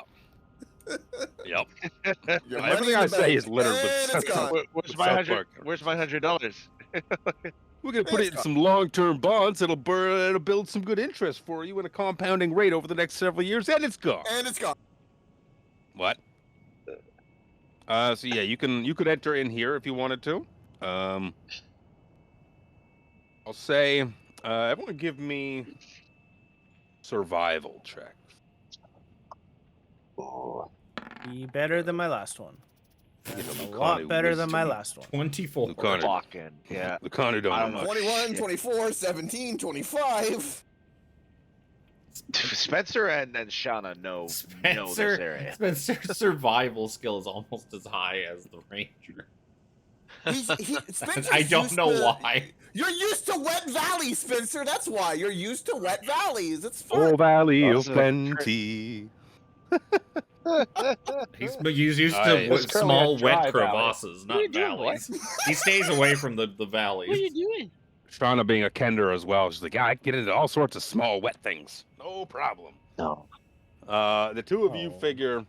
Yep. Your Everything money in I the say bank, is littered with and it's South gone. Where's my 100 Where's my $100? We're gonna put it in some long-term bonds. It'll build some good interest for you at a compounding rate over the next several years, and it's gone. And it's gone. What? So yeah, you could enter in here if you wanted to. I'll say, everyone give me survival check. Be better than my last one. You know, A Lucanu lot better than my wisdom. last one. 24. Lucanu. Fucking, yeah. The Kanu don't I know don't know. much. 21, 24, 17, 25. Spencer and Shauna know this area. Spencer's survival skill is almost as high as the Ranger. Spencer's I don't used know to- why. You're used to wet valleys, Spencer. That's why. You're used to wet valleys. It's fine. Oh, Valley of Also, Plenty. He's used Aye. to It's currently small, a dry wet valley. crevasses, What are not you doing, boy? valleys. He stays away from the What are valleys. you doing? Shauna being a Kender as well, she's like, yeah, I can get into all sorts of small, wet things. No problem. No. The two of you Oh. figure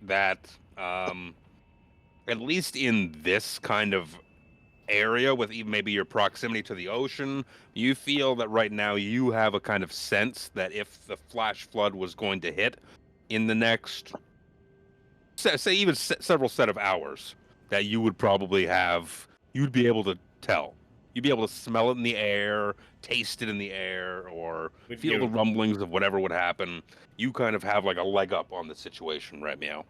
that, at least in this kind of area, with even maybe your proximity to the ocean, you feel that right now you have a kind of sense that if the flash flood was going to hit in the next, say even several set of hours, that you would probably have, you'd be able to tell. You'd be able to smell it in the air, taste it in the air, or Would feel you- the rumblings of whatever would happen. You kind of have like a leg up on the situation, right, Meow?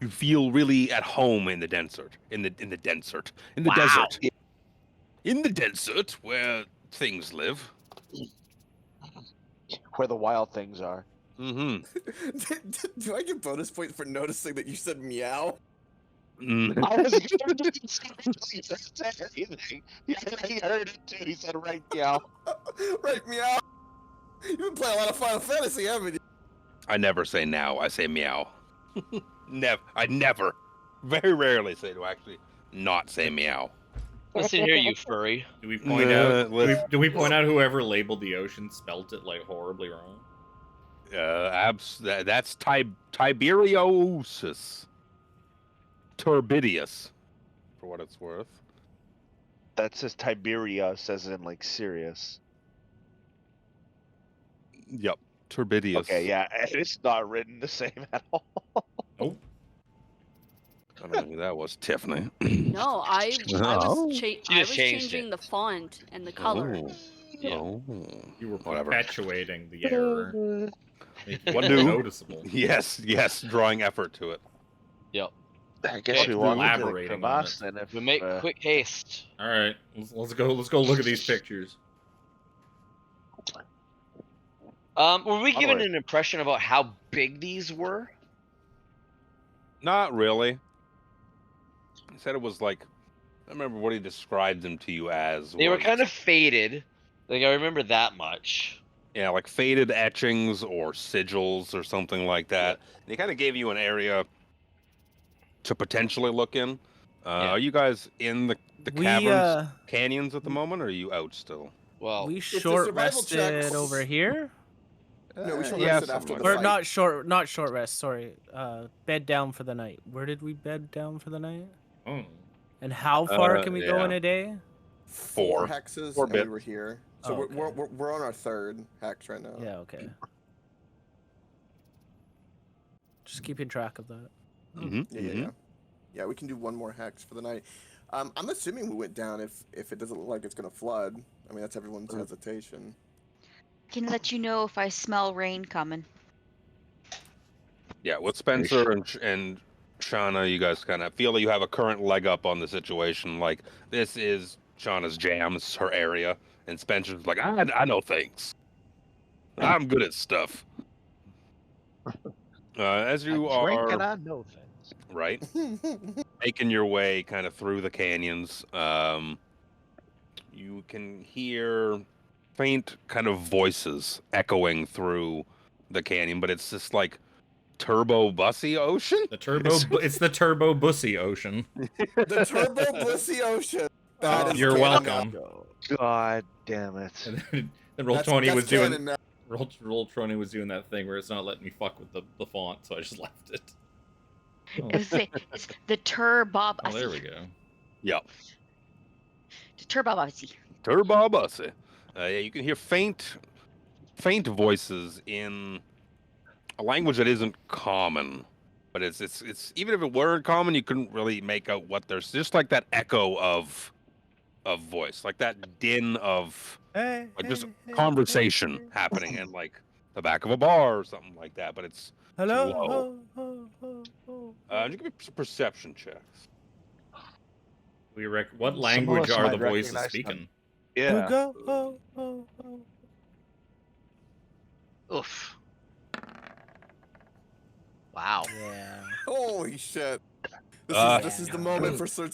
You feel really at home in the desert, in the desert, in the Wow. desert, in the desert where things live. Where the wild things are. Mm-hmm. Do I get bonus points for noticing that you said meow? Mm. I was going to say anything. He heard it too. He said, right, yeah. Right, meow. You've been playing a lot of Final Fantasy, haven't you? I never say now. I say meow. I never, very rarely say to actually not say meow. Listen here, you furry. Do we point Nah, out? Do we point out whoever labeled the ocean spelt it like horribly wrong? That's Tiberiosus. Turbidius, for what it's worth. That says Tiberius, as in like Sirius. Yep, Turbidius. Okay, yeah, and it's not written the same at all. Nope. I don't know who that was, Tiffany. No, I Oh. was just changed changing it. the font and the color. Oh. Yeah. Oh. You were Whatever. perpetuating the error. Making What it new? noticeable. Yes, drawing effort to it. Yep. I guess What's we walk into the elaborating on crevasse it? then if We make quick haste. All right, let's go look at these pictures. Were we given Onward. an impression about how big these were? Not really. He said it was like, I remember what he described them to you as. They were was- kind of faded. Like I remember that much. Yeah, like faded etchings or sigils or something like that. And he kind of gave you an area to potentially look in. Yeah. Are you guys in the We caverns, canyons at the moment, or are you out still? Well, we the short survival checks- rested over here, No, we should Yeah, rest it something after like the or fight. not short rest. Sorry, bed down for the night. Where did we bed down for the night? Oh, And how far Uh, can we go yeah. in a day? 4 hexes, Four and we bits. were here. So Oh, we're on our third hex right now. Yeah, okay. Just keeping track of that. Mm-hmm. Yeah. Yeah, we can do one more hex for the night. I'm assuming we went down if it doesn't look like it's gonna flood. I mean, that's everyone's hesitation. Can let you know if I smell rain coming. Yeah, with Spencer and Shauna, you guys kind of feel that you have a current leg up on the situation. Like, this is Shauna's jam, this is her area. And Spencer's like, I know things. I'm good at stuff. As you I drink are, and I know things. right, making your way kind of through the canyons, you can hear faint kind of voices echoing through the canyon, but it's just like turbo bussy ocean. it's the turbo bussy ocean. The turbo bussy ocean. That is You're canon welcome. now. God damn it. And Roll That's- Tony that's was doing canon now. Roll Tony was doing that thing where it's not letting me fuck with the font, so I just left it. Oh, It's the turbob. oh, there we go. Yep, The turbob. turbo bussy. Yeah, you can hear faint voices in a language that isn't common, but it's even if it were common, you couldn't really make out what there's. Just like that echo of voice, like that din of Hey, like just conversation happening in like the back of a bar or something like that. But it's Hello. low. Oh. you give me some perception checks. What Some language of us are might the voices recognize them. speaking? Yeah. Go. oof. Wow. Yeah. Holy shit! This is the moment for search.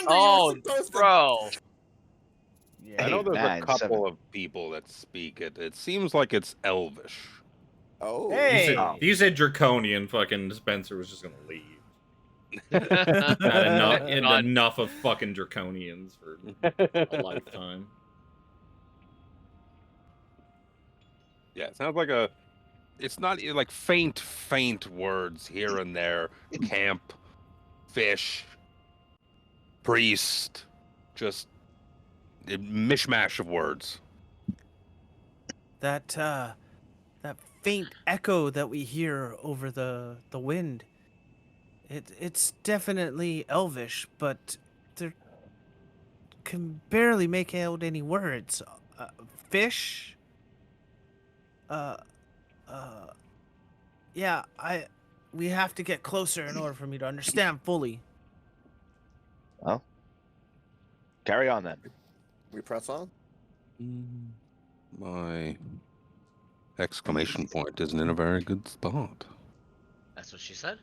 Oh, bro. I know there's a 9, couple 7. of people that speak it. It seems like it's Elvish. Oh. Hey! You said draconian. Fucking Spencer was just gonna leave. Had Not- enough of fucking draconians for a lifetime. Yeah, it sounds like a. It's not like faint words here and there. Camp, fish, priest, just a mishmash of words. That faint echo that we hear over the wind. It's definitely elvish, but there can barely make out any words. Fish. Yeah, we have to get closer in order for me to understand fully. Well, carry on then. We press on. My exclamation point isn't in a very good spot. That's what she said.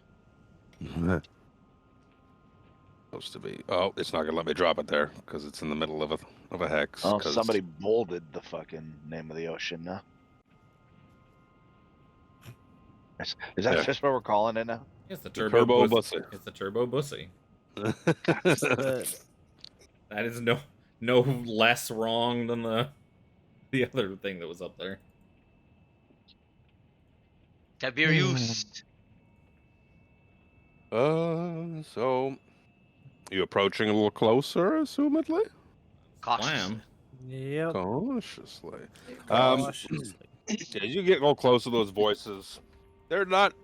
Supposed to be. Oh, it's not gonna let me drop it there because it's in the middle of a hex. Oh, 'cause- somebody bolded the fucking name of the ocean now. Is that Yeah. just what we're calling it now? It's the The turbo, turbo bussy. bussy. It's the turbo bussy. The- That is no less wrong than the other thing that was up there. Tiberius. So you approaching a little closer, assumedly? Cautiously. Slam. Yep. Cautiously. Cautiously. As you get real close to those voices, they're not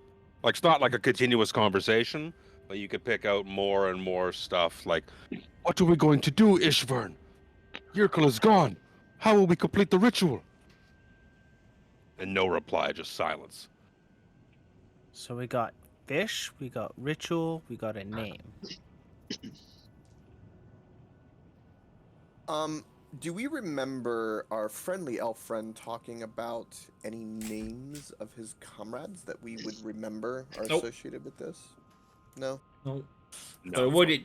like it's not like a continuous conversation, but you could pick out more and more stuff like, "What are we going to do, Ishvern? Yurkel is gone. How will we complete the ritual?" And no reply, just silence. So we got fish, we got ritual, we got a name. Do we remember our friendly elf friend talking about any names of his comrades that we would remember are Nope. associated with this? No. No. No. So what it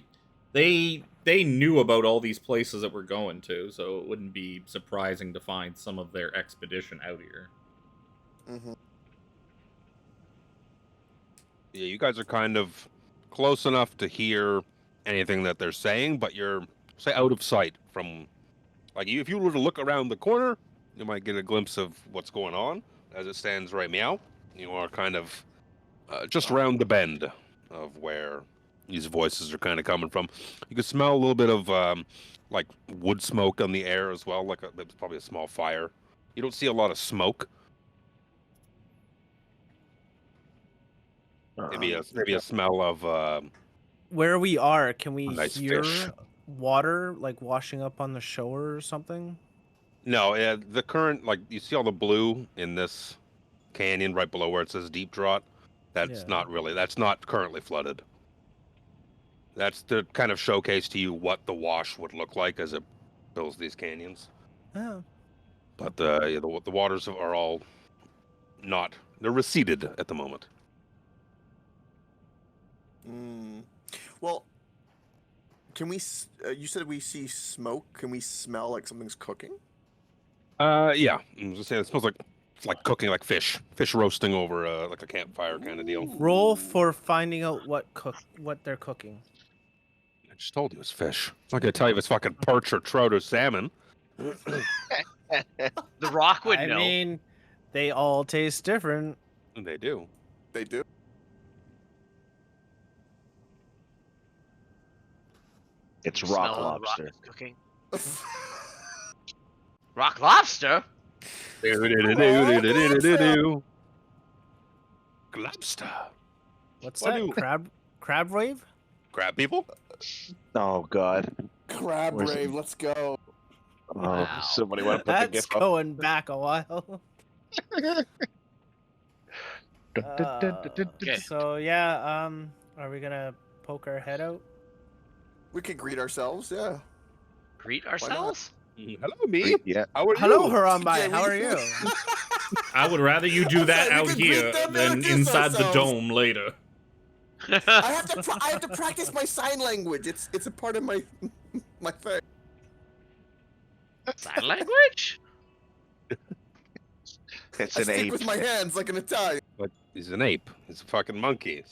they knew about all these places that we're going to, so it wouldn't be surprising to find some of their expedition out here. Mm-hmm. Yeah, you guys are kind of close enough to hear anything that they're saying, but you're say out of sight from like if you were to look around the corner, you might get a glimpse of what's going on. As it stands right meow, you are kind of just around the bend of where these voices are kind of coming from. You can smell a little bit of like wood smoke on the air as well, like it's probably a small fire. You don't see a lot of smoke. Maybe a smell of Where we are, can we nice hear fish. water like washing up on the shore or something? No, the current, like, you see all the blue in this canyon right below where it says deep draught? That's Yeah. that's not currently flooded. That's to kind of showcase to you what the wash would look like as it fills these canyons. Oh. But yeah, the waters are all not, they're receded at the moment. Well, can we? You said we see smoke. Can we smell like something's cooking? Yeah, I was gonna say it smells like it's like cooking, like fish roasting over like a campfire kind of deal. Roll for finding out what they're cooking. I just told you it's fish. I'm not gonna tell you if it's fucking perch or trout or salmon. The Rock would I know. mean, they all taste different. And they do. They do. It's You rock smell the lobster. Rock cooking. Rock lobster? Lobster. What's What that? do- Crab wave? Crab people? Oh god. Crab Where's rave. Let's go. Oh, Wow. somebody want to put the That's gif up? going back a while. Okay. So yeah, are we gonna poke our head out? We could greet ourselves. Yeah. Greet ourselves? Hello, me. Yeah. How are Hello, you? Harambe. Yeah, How we- are you? I would rather you do that Okay, we out can greet here them and than introduce inside the ourselves. dome later. I have to practice my sign language. It's a part of my my thing. Sign language? It's I an speak ape. with my hands like an Italian. But he's an ape. He's a fucking monkey.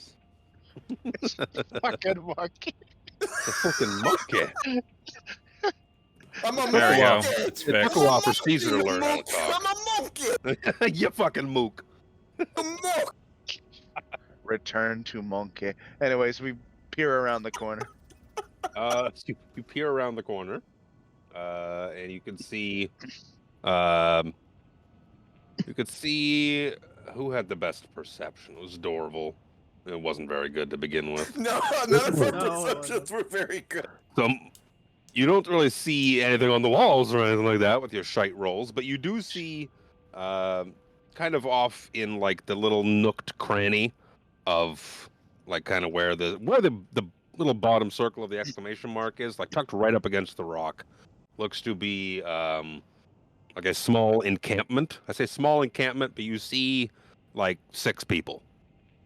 Fucking monkey. It's a fucking monkey. I'm a There we go. monkey. It's It fixed. took a while for Caesar to learn how to I'm talk. a monkey. You fucking mook. A monkey. Return to monkey. Anyways, we peer around the corner. So you peer around the corner, and you can see, who had the best perception. It was Dorval. It wasn't very good to begin with. No, none of our No, perceptions were very good. So you don't really see anything on the walls or anything like that with your shite rolls, but you do see, kind of off in like the little nooked cranny of like kind of where the little bottom circle of the exclamation mark is, like tucked right up against the rock. Looks to be like a small encampment. I say small encampment, but you see like 6 people.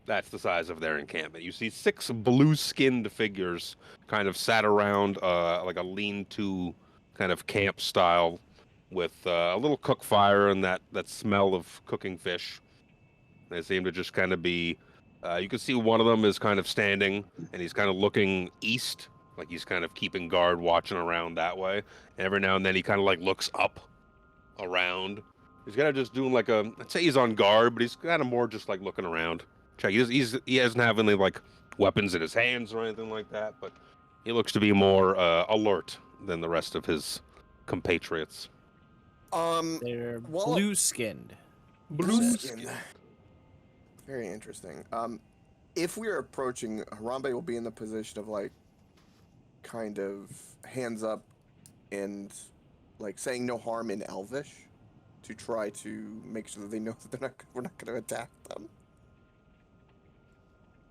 That's the size of their encampment. You see 6 blue-skinned figures kind of sat around like a lean-to kind of camp style with a little cook fire and that smell of cooking fish. They seem to just kind of be you can see one of them is kind of standing and he's kind of looking east, like he's kind of keeping guard, watching around that way. And every now and then he kind of like looks up around. He's kind of just doing like I'd say he's on guard, but he's kind of more just like looking around. Check. He doesn't have any like weapons in his hands or anything like that, but he looks to be more alert than the rest of his compatriots. They're Well- blue-skinned. Blue skin. Very interesting. If we are approaching, Harambe will be in the position of like, kind of hands up, and like saying no harm in Elvish, to try to make sure that they know that we're not going to attack them.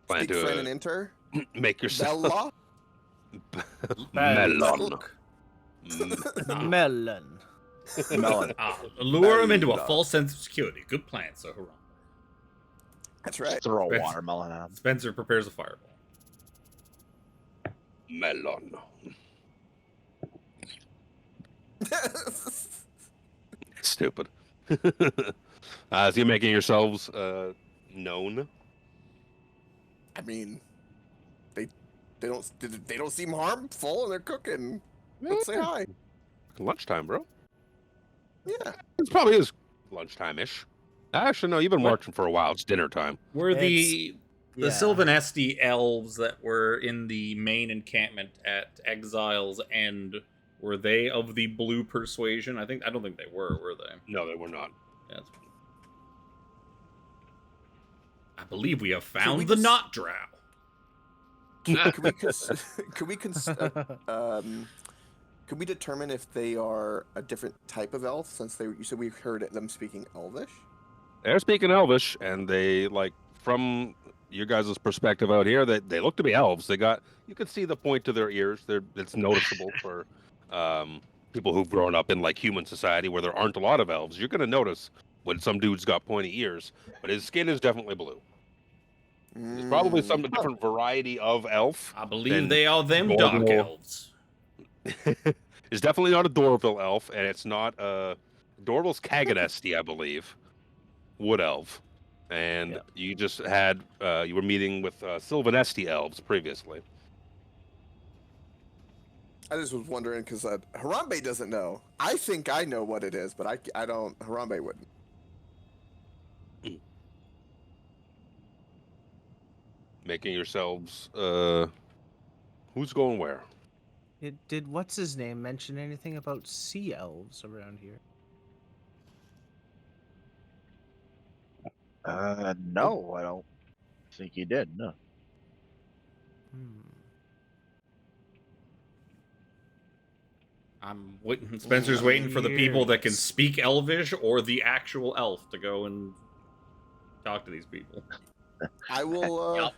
Plan Speak to friend and enter. make yourself Bella. melon. Melon. Melon. Lure him into a Melon. false sense of security. Good plan, so hurrah. That's right. Throw a Spencer. watermelon at him. Spencer prepares a fireball. Melon. Stupid. So you're making yourselves known. I mean, they don't seem harmful, and they're cooking. Let's say hi. Lunchtime, bro. Yeah. It probably is lunchtime-ish. Actually, no, you've been What? marching for a while. It's dinner time. Were the Yeah. Sylvanesti elves that were in the main encampment at Exile's End, were they of the blue persuasion? I don't think they were they? No, they were not. Yeah, that's... I believe we have we found the just- Knot Drow. Could we determine if they are a different type of elf, since you said we heard them speaking Elvish? They're speaking Elvish, and they, like, from your guys' perspective out here, they look to be elves. You can see the point to their ears. It's noticeable for people who've grown up in, like, human society where there aren't a lot of elves. You're going to notice when some dude's got pointy ears, but his skin is definitely blue. There's probably some different variety of elf. I believe Then they are them dark Gordon- elves. It's definitely not a Dorville elf, and it's not Dorville's Kaganesti, I believe. Wood elf. And Yep. you just had you were meeting with Sylvanesti elves previously. I just was wondering because Harambe doesn't know. I think I know what it is, but I don't. Harambe wouldn't. Making yourselves who's going where? Did what's his name mention anything about sea elves around here? No, I don't think he did. No. I'm waiting. Spencer's waiting for the people that can speak Elvish or the actual elf to go and talk to these people. I will. Yep.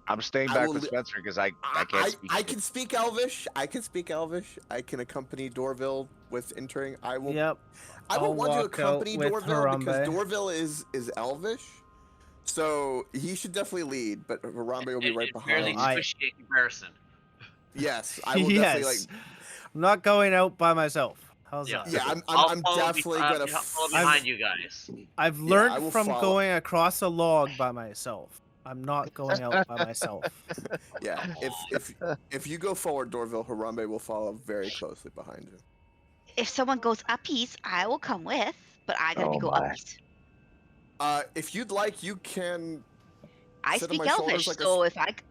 I'm staying I back will with li- Spencer because I can't speak. I can speak Elvish. I can speak Elvish. I can accompany Dorville with entering. I will. Yep. I would I'll want to walk out accompany with Dorville because Harambe. Dorville is Elvish, so he should definitely lead. But Harambe will be right It's fairly behind. squishy in comparison. Yes, I will definitely like. I'm not going out by myself. How's Yeah. that? Yeah, I'm I'll I'm follow definitely gonna. follow I've- behind you guys. I've Yeah, I learned will from follow. going across a log by myself. I'm not going out by myself. Yeah, if you go forward, Dorville, Harambe will follow very closely behind you. If someone goes uppies, I will come with, but I gotta Oh go my. uppies. If you'd like, you can. I sit on speak my shoulders Elvish, like a so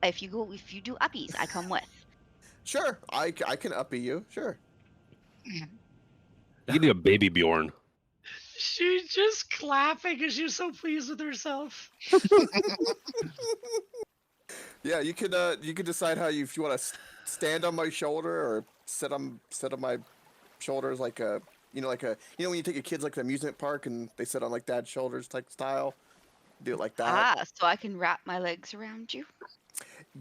if you do uppies, I come with. Sure, I can uppy you. Sure. You need a baby Bjorn. She's just clapping because she's so pleased with herself. Yeah, you could decide how if you want to stand on my shoulder or sit on my shoulders like a when you take your kids like the amusement park and they sit on like dad's shoulders type style. Do it like that. So I can wrap my legs around you.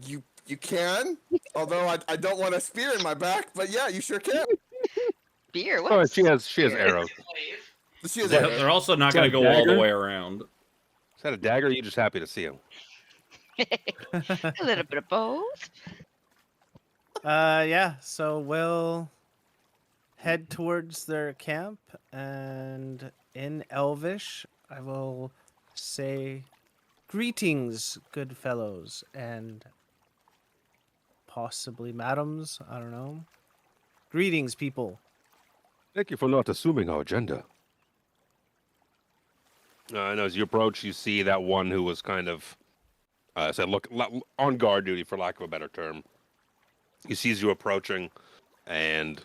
You can, although I don't want a spear in my back, but yeah, you sure can. Beer, Oh, what? she has arrows. She is They're also not Is going that to a go all the dagger? way around. Is that a dagger? Or are you just happy to see him? A little bit of both. Yeah, so we'll head towards their camp, and in Elvish, I will say, "Greetings, good fellows, and possibly madams, I don't know. Greetings, people." Thank you for not assuming our gender. And as you approach, you see that one who was kind of, on guard duty, for lack of a better term. He sees you approaching, and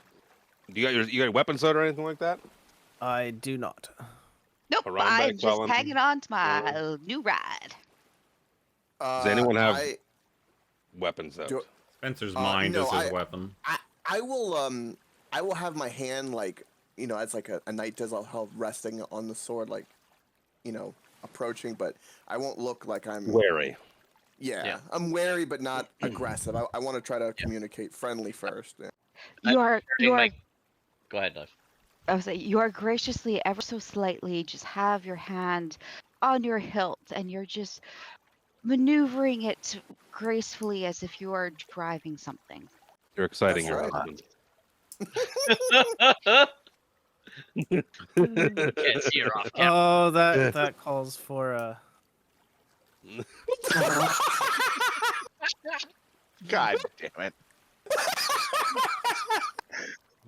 you got a weapon set or anything like that? I do not. Nope, Harambe, I'm just Quellen, hanging on to my new ride. Does anyone have I, weapons out? do- Spencer's mind no, is his I- weapon. I will have my hand like as like a knight does. I'll have resting on the sword, like approaching, but I won't look like I'm Wary. Yeah, I'm wary but not aggressive. I want to try to communicate friendly first. Yeah. You are Go ahead, Liv. I was like, you are graciously, ever so slightly, just have your hand on your hilt, and you're just maneuvering it gracefully as if you are driving something. You're exciting That's your right. husband. Can't see her off camera. Oh, that calls for a... God damn it.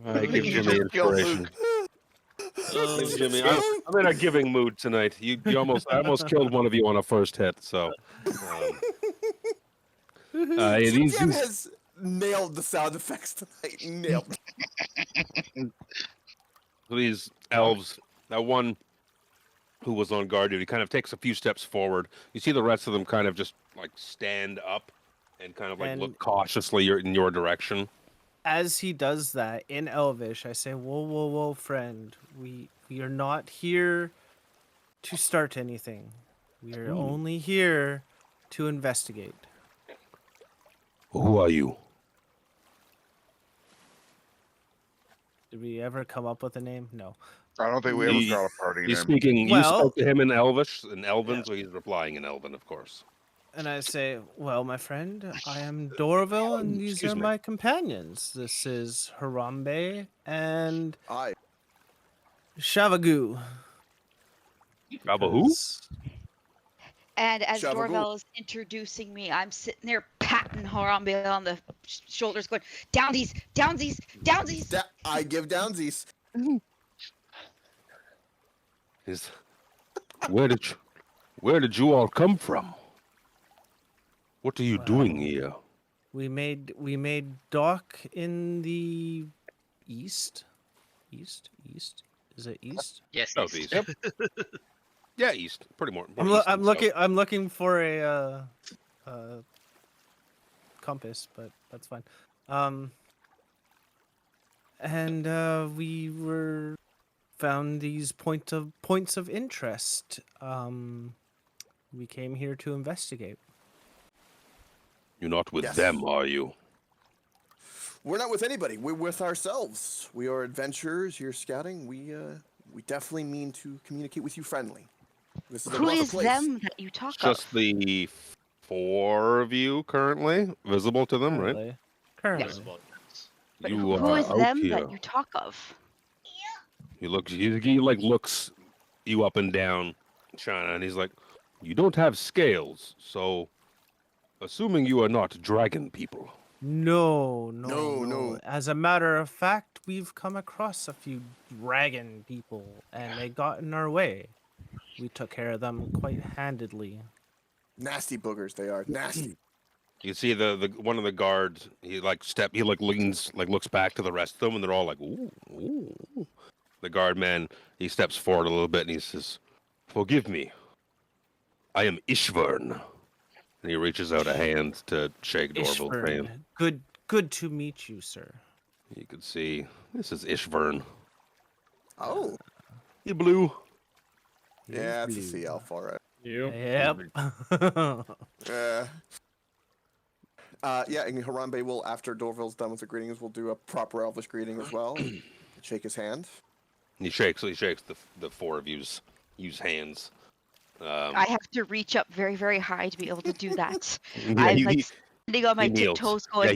I give You Jimmy just killed inspiration. Luke. Jimmy, I'm in a giving mood tonight. I almost killed one of you on a first hit. So, Jim has nailed the sound effects tonight. Nailed. These elves, that one who was on guard duty, kind of takes a few steps forward. You see the rest of them kind of just like stand up and kind of like And- look cautiously in your direction. As he does that in Elvish, I say, "Whoa, whoa, whoa, friend. We are not here to start anything. We are only here to investigate." Who are you? Did we ever come up with a name? No. I don't think we ever He- got a party He's name. speaking. Well- you spoke to him in Elvish, so he's replying in Elven, of course. And I say, "Well, my friend, I am Dorville, and these Excuse are me. my companions. This is Harambe and I Shavagoo." Abba who? Because- And as Shavagoo. Dorvel is introducing me, I'm sitting there patting Harambe on the shoulders, going, "Downsies, downsies, downsies." I give downsies. Is where did you all come from? What are you doing here? We made dock in the east. East? Is it east? Yes, Southeast. yes. Yeah, east. Pretty more. I'm looking for a compass, but that's fine. And we found these points of interest. We came here to investigate. You're not with Yes. them, are you? We're not with anybody. We're with ourselves. We are adventurers. You're scouting. We definitely mean to communicate with you friendly. This is a Who rough is place. them that you talk It's just of? the 4 of you currently visible to them, right? Currently. Yes, well, yes. But You who are is out them here. that you talk of? He looks you up and down, China, and he's like, "You don't have scales, so assuming you are not dragon people." No, No, no. As a matter of fact, we've come across a few dragon people, and they got in our way. We took care of them quite handedly. Nasty boogers they are. Nasty. You see the one of the guards. He leans, looks back to the rest of them, and they're all like, "Ooh, ooh." The guard man, he steps forward a little bit, and he says, "Forgive me. I am Ishvern." And he reaches out a hand to shake Dorville's hand. Good to meet you, sir. You could see this is Ishvern. Oh. You blue. Yeah, it's a sea elf, all right. Yep. Yeah, and Harambe will, after Dorville's done with the greetings, will do a proper elvish greeting as well. Shake his hand. He shakes the four of you's hands. I have to reach up very, very high to be able to do that. Yeah, I'm like standing on my he kneels. tiptoes going. Yeah,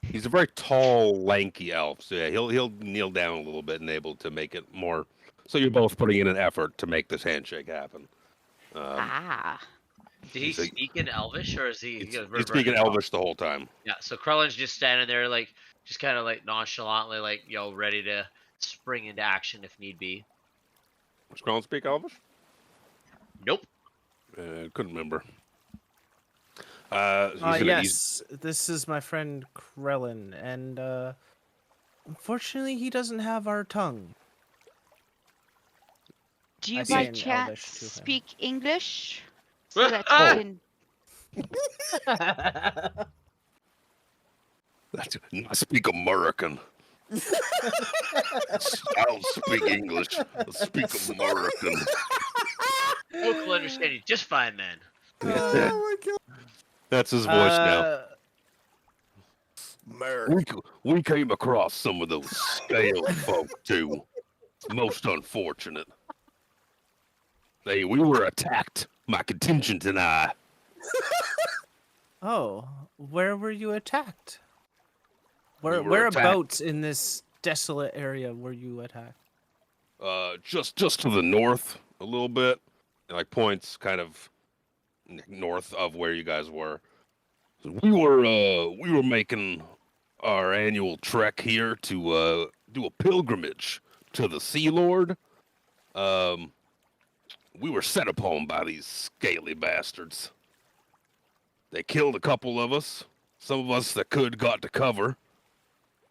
he's a very tall, lanky elf. So yeah, he'll kneel down a little bit and able to make it more. So you're both putting in an effort to make this handshake happen. Did he speak in Elvish, or is he? He's speaking Elvish the whole time. Yeah. So Krellin's just standing there, like, just kind of like nonchalantly, like, ready to spring into action if need be. Does Krellin speak Elvish? Nope. Couldn't remember. Yes, this is my friend Krellin, and unfortunately, he doesn't have our tongue. Do you I say by in Elvish chance to him. speak English? So that you can. I speak American. I don't speak English. I speak American. Folk will understand you just fine, then. Oh my god. That's his voice now. We came across some of those scale folk too. It's most unfortunate. We were attacked. My contingent and I. Oh, where were you attacked? We were Whereabouts in this desolate area were you attacked? Just to the north a little bit, like points kind of north of where you guys were. We were making our annual trek here to do a pilgrimage to the Sea Lord. We were set upon by these scaly bastards. They killed a couple of us. Some of us that could got to cover.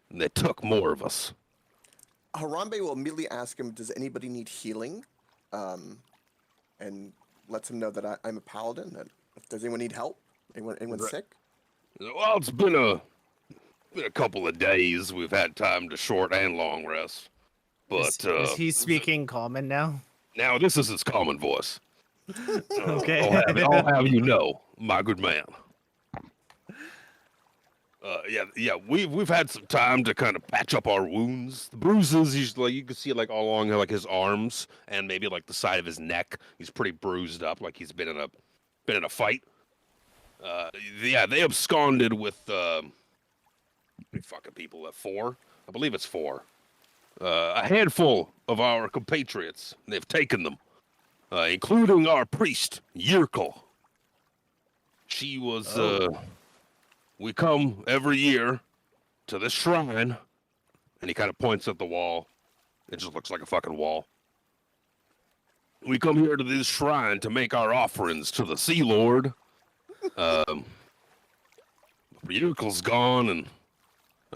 And they took more of us. Harambe will immediately ask him, does anybody need healing? And lets him know that I'm a paladin. And does anyone need help? Anyone sick? Well, it's been a couple of days. We've had time to short and long rest. But is he speaking common now? Now this is his common voice. Okay. I'll have you know, my good man. We've had some time to kind of patch up our wounds. The bruises, you can see like all along like his arms and maybe like the side of his neck. He's pretty bruised up, like he's been in a fight. They absconded with fucking people at 4. I believe it's 4. A handful of our compatriots. They've taken them, including our priest Yirkle. She was. We come every year to this shrine, and he kind of points at the wall. It just looks like a fucking wall. We come here to this shrine to make our offerings to the Sea Lord. Yirkle's gone, and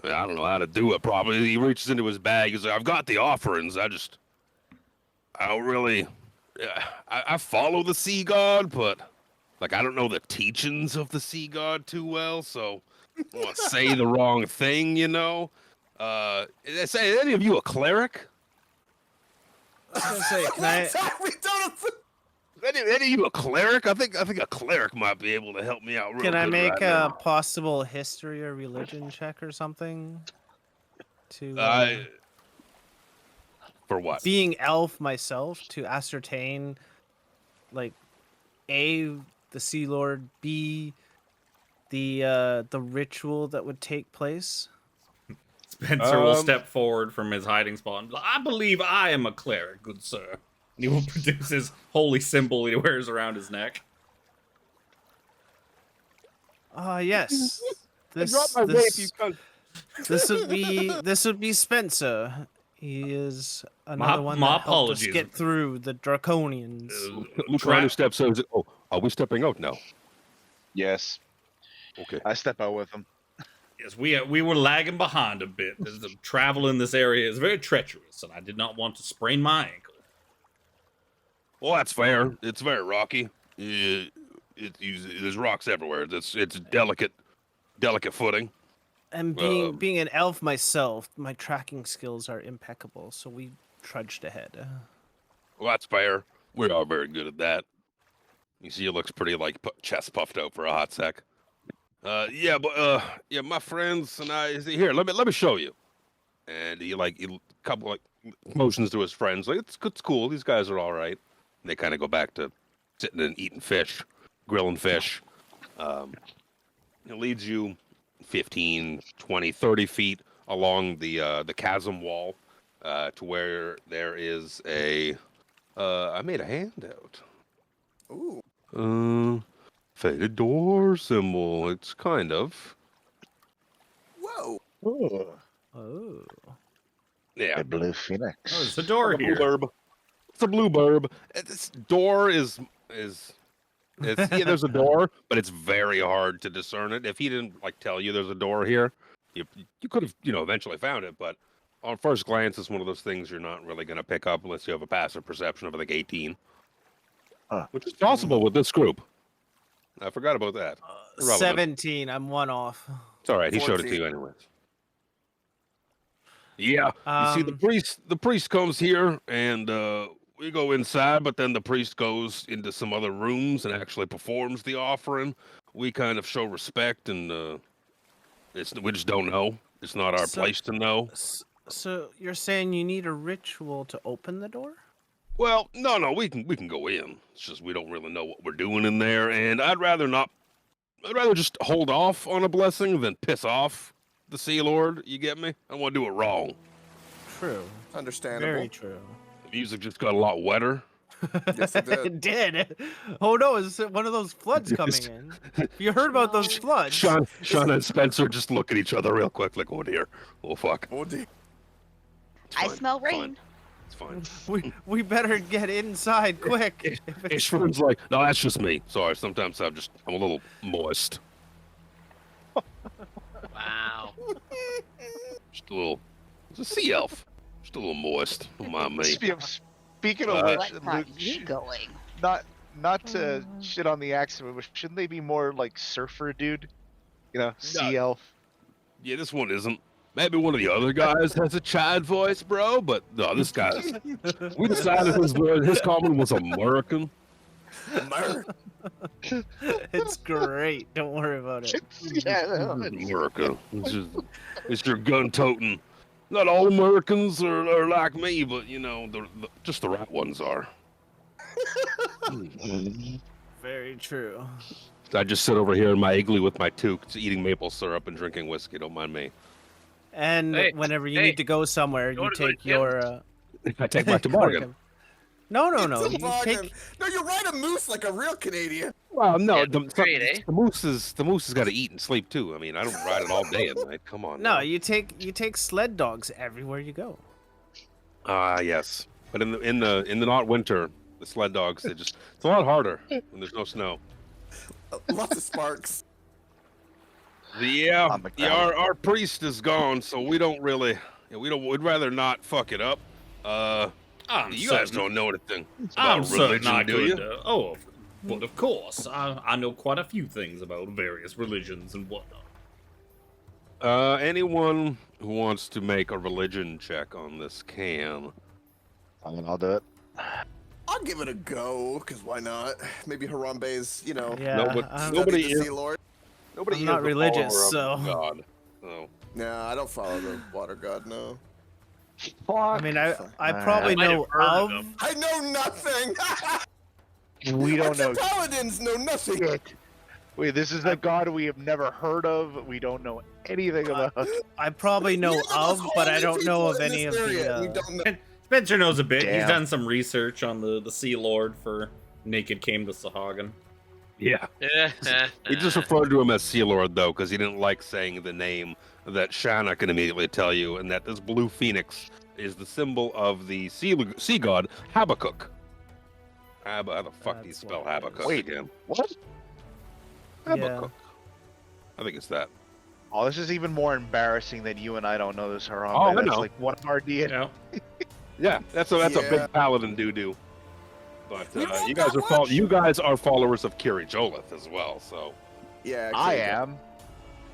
I don't know how to do it properly. He reaches into his bag. He's like, I've got the offerings. I don't really. I follow the sea god, but like I don't know the teachings of the sea god too well, so I don't want to say the wrong thing, you know. Is any of you a cleric? I was gonna say, can I? Any of you a cleric? I think a cleric might be able to help me out. Real Can I good make right a now. possible history or religion check or something? To For what? being elf myself, to ascertain, like, A, the Sea Lord, B, the ritual that would take place. Spencer will step forward from his hiding spot. I believe I am a cleric, good sir. And he will produce his holy symbol he wears around his neck. Yes. I dropped my vape, you cunt. This would be Spencer. He is another one my that helped us apologies. get through the Draconians. Look around and step says, "Oh, are we stepping out now?" Yes, Okay. I step out with him. Yes, we were lagging behind a bit. The travel in this area is very treacherous, and I did not want to sprain my ankle. Well, that's fair. It's very rocky. There's rocks everywhere. It's delicate footing. And being an elf myself, my tracking skills are impeccable, so we trudged ahead. Well, that's fair. We are very good at that. You see, it looks pretty like chest puffed out for a hot sec. Yeah, my friends and I. Here, let me show you. And he couple motions to his friends. Like it's cool. These guys are all right. And they kind of go back to sitting and eating fish, grilling fish. It leads you 15, 20, 30 feet along the chasm wall to where there is a. I made a handout. Ooh. Faded door symbol. It's kind of. Whoa. Oh. Yeah. A blue phoenix. Oh, there's a door here. Blurb. It's a blue burb. This door is yeah, there's a door, but it's very hard to discern it. If he didn't tell you there's a door here, you could have eventually found it. But on first glance, it's one of those things you're not really gonna pick up unless you have a passive perception of 18, which is possible with this group. I forgot about that. Irrelevant. 17. I'm one off. It's all right. He showed it to 14. you anyways. Yeah, you see the priest comes here and we go inside, but then the priest goes into some other rooms and actually performs the offering. We kind of show respect and we just don't know. It's not our place to know. So you're saying you need a ritual to open the door? Well, no, we can go in. It's just we don't really know what we're doing in there, and I'd rather just hold off on a blessing than piss off the Sea Lord. You get me? I don't want to do it wrong. True. Understandable. Very true. The music just got a lot wetter. Yes, it did. It did. Oh no, is one of those floods coming in? You heard about those floods? Sean and Spencer just look at each other real quick, like, oh dear, oh fuck. Oh, dear. It's I fine, smell it's fine, rain. It's fine. We better get inside quick. Ishvern's like, no, that's just me. Sorry, sometimes I'm a little moist. Wow. Just a little. It's a sea elf. Just a little moist. Don't mind me. Speaking of which, What got Luke, you going? not to shit on the accent, but shouldn't they be more like surfer dude? Sea elf. Yeah, this one isn't. Maybe one of the other guys has a Chad voice, bro, but no, this guy's. We decided his common was American. It's great. Don't worry about it. America. It's your gun-toting. Not all Americans are like me, but just the right ones are. Very true. I just sit over here in my igloo with my toque, eating maple syrup and drinking whiskey. Don't mind me. And whenever you need to go somewhere, you take your. I take my toboggan. No. It's a You bargain. take. No, you ride a moose like a real Canadian. Well, no, Yeah, the great, eh? moose has got to eat and sleep too. I mean, I don't ride it all day and night. Come on. No, now. you take sled dogs everywhere you go. Yes, but in the not winter, the sled dogs it's a lot harder when there's no snow. Lots of sparks. Our priest is gone, so we don't really. We'd rather not fuck it up. You guys don't know anything I'm about certain I religion, do you? could. But of course, I know quite a few things about various religions and whatnot. Anyone who wants to make a religion check on this can. I'll do it. I'll give it a go, because why not? Maybe Harambe's, Yeah. Nobody the is. Sea Lord. Nobody I'm is not the religious, follower of so- God. So. Nah, I don't follow the water god, no. I mean, I probably I might know have heard of of. them. I know nothing! We don't Our know. paladins know nothing! Wait, this is a god we have never heard of. We don't know anything about. I probably know of, but I don't know of any of the. We don't know. Spencer knows a bit. He's Damn. done some research on the Sea Lord for Naked Came to Sahagan. Yeah. He just referred to him as Sea Lord, though, because he didn't like saying the name that Shanna can immediately tell you, and that this blue phoenix is the symbol of the sea god Habakkuk. How the fuck do you That's spell what it is. Habakkuk Wait. again? What? Habakkuk. I think it's that. Oh, this is even more embarrassing that you and I don't know this, Harambe. Oh, I That's know. like one of our You DNA. know? Yeah, that's a Yeah. big paladin doo-doo. But We don't you guys got are much. you guys are followers of Kiri Jolith as well, so Yeah, I exactly. am.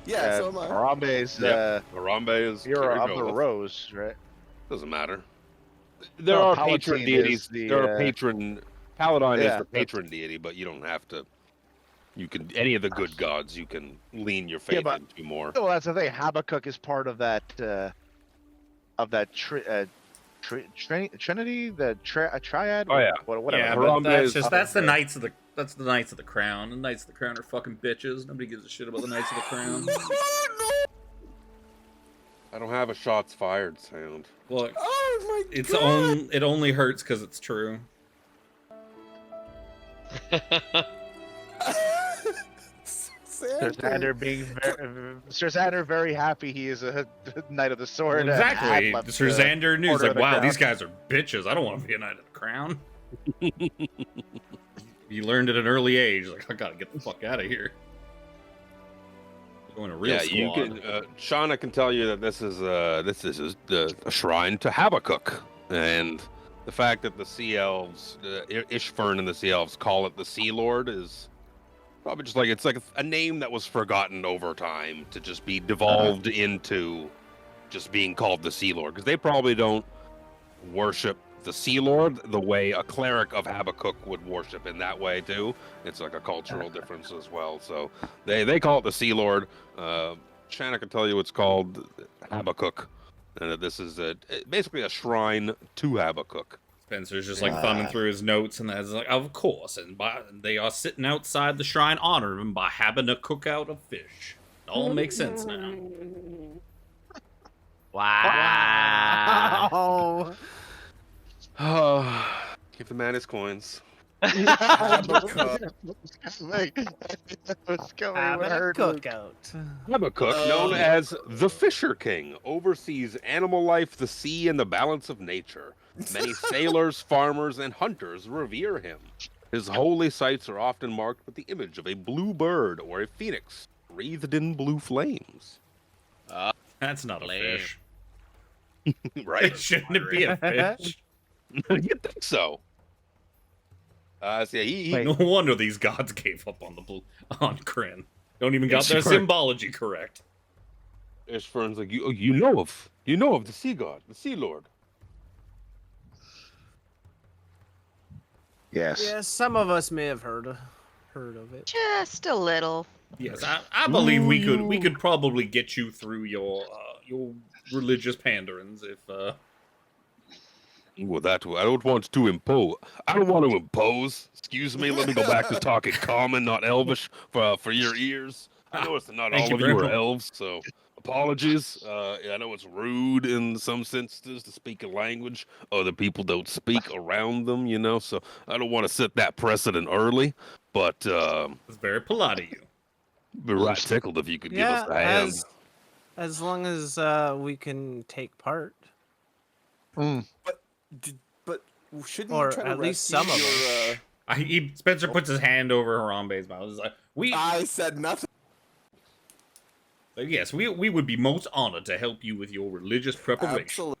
Yeah, so am I. Harambe's Yep. Harambe is hero Kiri of the Jolith. rose, right? Doesn't matter. There No, are Palatine patron is deities. the, There are patron. Paladine is yeah, the patron deity, but you don't have to. You can any of the good gods. You can lean your faith but- into more. Well, that's the thing. Habakkuk is part of that Trinity, the triad. Oh, yeah. Whatever. Yeah, Harambe but is- that's the Knights of the Crown. The Knights of the Crown are fucking bitches. Nobody gives a shit about the Knights of the Crown. I don't have a shots fired sound. Look, Oh my it's god! it only hurts because it's true. Sir Xander being Sir Xander very happy he is a knight of the sword. Well, and exactly. had left Sir the Xander knew. He's Order like, of the wow, Crown." these guys are bitches. I don't want to be a Knight of the Crown. You learned at an early age. Like, I gotta get the fuck out of here. Going to real Yeah, squad. you can. Shauna can tell you that this is a shrine to Habakkuk, and the fact that the Sea Elves, Ishfern and the Sea Elves, call it the Sea Lord is probably just like it's like a name that was forgotten over time to just be devolved into just being called the Sea Lord, because they probably don't worship the Sea Lord the way a cleric of Habakkuk would worship in that way too. It's like a cultural difference as well. So they call it the Sea Lord. Shanna can tell you it's called Habakkuk, and that this is basically a shrine to Habakkuk. Spencer's just like thumbing through his notes, and that's like, of course. And they are sitting outside the shrine honoring him by having a cookout of fish. It all makes sense now. Wow. Oh, Give the man his coins. Habakkuk. What's going having a on? cookout. Habakkuk, known as the Fisher King, oversees animal life, the sea, and the balance of nature. Many sailors, farmers, and hunters revere him. His holy sites are often marked with the image of a blue bird or a phoenix wreathed in blue flames. That's not a Lame. fish. Right? Shouldn't it be a fish? You think so? So yeah, he Wait. No wonder these gods gave up on on Kryn. Don't even got their Sure. symbology correct. Ishfern's like, you know of the sea god, the sea lord. Yes. Yeah, some of us may have heard of it. Just a little. Yes, I believe we could probably get you through your religious panderings if Well, I don't want to impose. I don't want to impose. Excuse me. Let me go back to talking common, not Elvish, for your ears. I know it's not Thank all you of very you are much. elves, so apologies. I know it's rude in some senses to speak a language other people don't speak around them. So I don't want to set that precedent early. But it's very polite of you. be right tickled if you could give Yeah, us a hand. as long as we can take part. But shouldn't Or you try to at least rescue some of your, Spencer puts his hand over Harambe's mouth. He's like, I said nothing. yes, we would be most honored to help you with your religious preparations. Absolutely.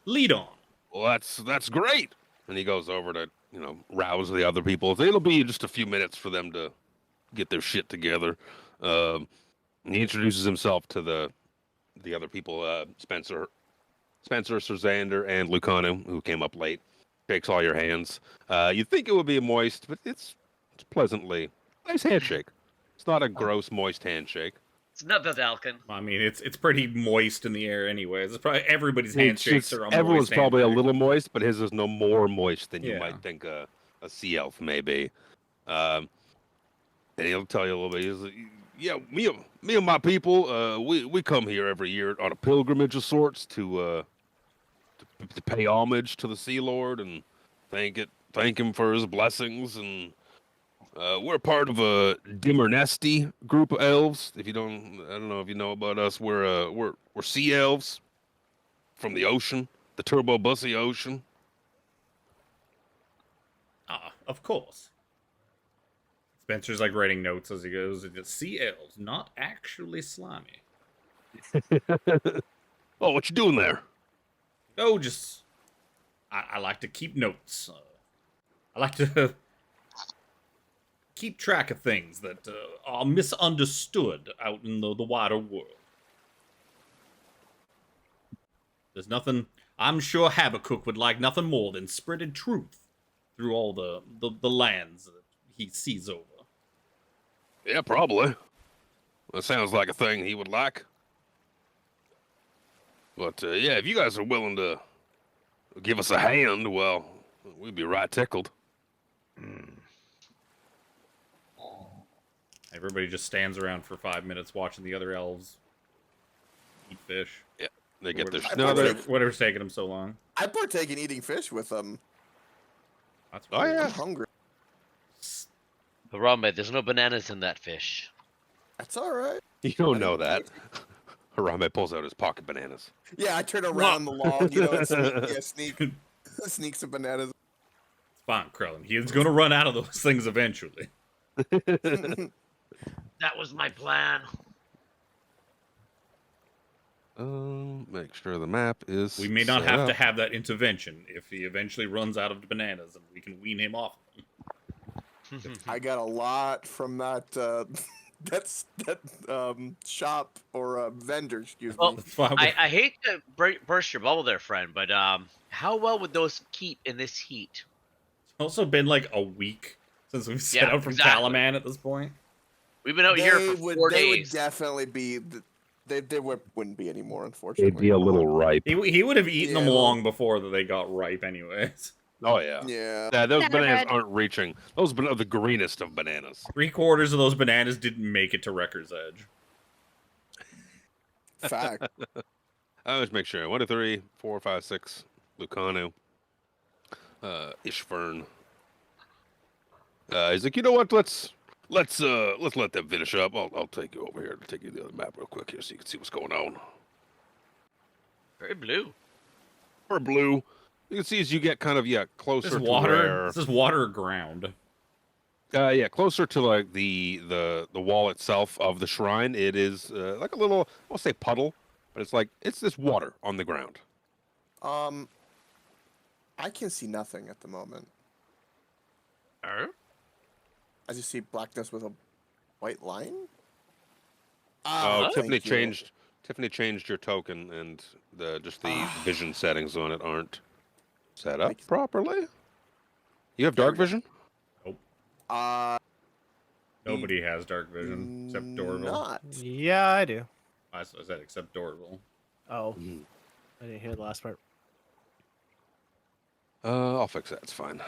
Lead on. Well, that's great. And he goes over to rouse the other people. It'll be just a few minutes for them to get their shit together. He introduces himself to the other people, Spencer, Sir Xander, and Lucano, who came up late. Shakes all your hands. You'd think it would be moist, but it's pleasantly nice handshake. It's not a gross, moist handshake. It's not the Dalkin. I mean, it's pretty moist in the air, anyways. It's probably everybody's It's handshakes just- are on everyone's moist probably a handshake. little moist, but his is no more moist than you Yeah. might think a sea elf may be. And he'll tell you a little bit. He's like, yeah, me and my people, we come here every year on a pilgrimage of sorts to pay homage to the Sea Lord and thank him for his blessings. And we're part of a Dimernesti group of elves. I don't know if you know about us. We're sea elves from the ocean, the Turbo Bussy Ocean. Ah, of course. Spencer's like writing notes as he goes. It's sea elves, not actually slimy. Oh, what you doing there? Oh, just I like to keep notes. I like to keep track of things that are misunderstood out in the wider world. There's nothing. I'm sure Habakkuk would like nothing more than spreading truth through all the lands that he sees over. Yeah, probably. That sounds like a thing he would like. But yeah, if you guys are willing to give us a hand, well, we'd be right tickled. Everybody just stands around for 5 minutes watching the other elves eat fish. Yeah, they get their Whatever's taking them so long. I partake in eating fish with them. That's Oh, weird. yeah. I'm hungry. Harambe, there's no bananas in that fish. That's all right. You don't know that. Harambe pulls out his pocket bananas. Yeah, I turn around the log, and sneak some bananas. It's fine, Krellin. He's gonna run out of those things eventually. That was my plan. Make sure the map is. We may not set have up. to have that intervention if he eventually runs out of bananas and we can wean him off of them. I got a lot from that shop or vendor, excuse Well, me. That's fine. I hate to burst your bubble there, friend, but how well would those keep in this heat? It's also been like a week since we've set Yeah, out from exactly. Calaman at this point. We've been out here for 4 They would days. definitely be. They wouldn't be anymore, They'd unfortunately. be a little ripe. He would have eaten them Yeah. long before they got ripe, anyways. Oh yeah. Yeah. Yeah, those Banana bananas bread. aren't reaching. Those are the greenest of bananas. 3/4 of those bananas didn't make it to Wrecker's Edge. Fact. I always make sure. 1, 2, 3, 4, 5, 6. Lucano. Ishfern. He's like, you know what? Let's let them finish up. I'll take you over here to take you to the other map real quick here so you can see what's going on. Very blue. Or blue. You can see as you get kind of closer This is to water. where, This is water or ground. closer to like the wall itself of the shrine. It is like a little, I won't say puddle, but it's this water on the ground. I can see nothing at the moment. I just see blackness with a white line. Oh, thank you. Tiffany changed your token, and the vision settings on it aren't set up properly. You have dark vision? Nobody has dark vision except Dorville. Not. Yeah, I do. I said except Dorville. Oh, I didn't hear the last part. I'll fix that. It's fine.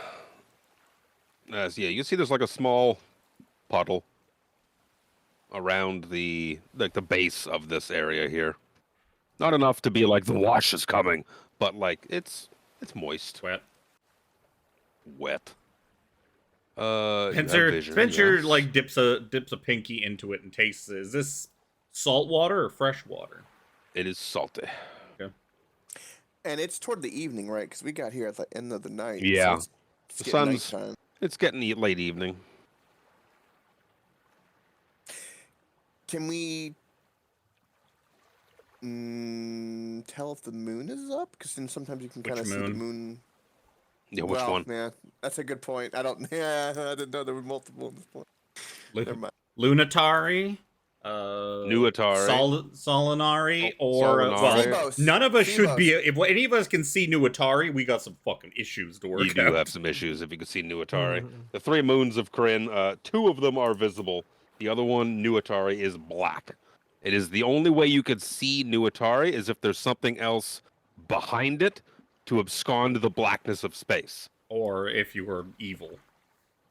So yeah, you can see there's like a small puddle around the base of this area here. Not enough to be like the wash is coming, but like it's moist, Wet. wet. You have Spencer, vision, Spencer yes. like dips a pinky into it and tastes it. Is this salt water or fresh water? It is salty. And it's toward the evening, right? Because we got here at the end of the night. Yeah. So it's The getting sun's- nighttime. It's getting late evening. Can we tell if the moon is up? Because then sometimes you can Which kind of see the moon? moon. Yeah, which well, one? Yeah, that's a good point. I don't. Yeah, I didn't know there were multiple at this point. Never mind. Lunatari, Nuatari. Solinari, or Solinari. well, Phoebos. none of us should be. Phoebos. If any of us can see Nuatari, we got some fucking issues to work You do out. have some issues if you can see Nuatari. Mhm. The 3 moons of Kryn, 2 of them are visible. The other one, Nuatari, is black. It is the only way you could see Nuatari is if there's something else behind it to abscond the blackness of space. Or if you were evil.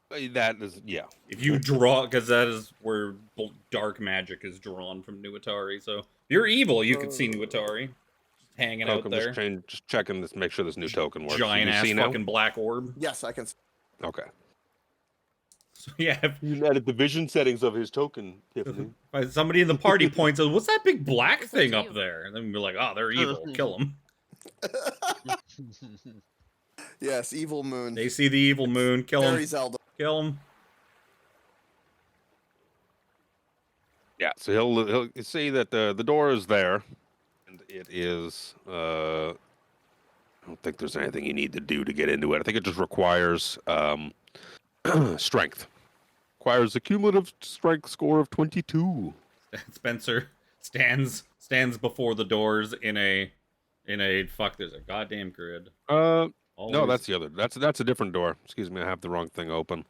That is, yeah. If you draw, because that is where dark magic is drawn from Nuatari. So if you're evil, you could see Nuatari just hanging Coke, out I'm there. just checking this, make sure this new token works. Giant You ass see now? fucking black orb. Yes, I can. Okay. So yeah, You can edit the vision settings of his token, Tiffany. if somebody in the party points out, what's that big black It's up thing to up you. there? And then we're like, oh, they're evil. Kill them. Yes, evil moon. They see the evil moon. Kill Very them. Zelda. Kill them. Yeah, so he'll see that the door is there, and it is. I don't think there's anything you need to do to get into it. I think it just requires strength. Requires a cumulative strength score of 22. Spencer stands before the doors in a fuck. There's a goddamn grid. No, Always. that's the other. That's a different door. Excuse me, I have the wrong thing open.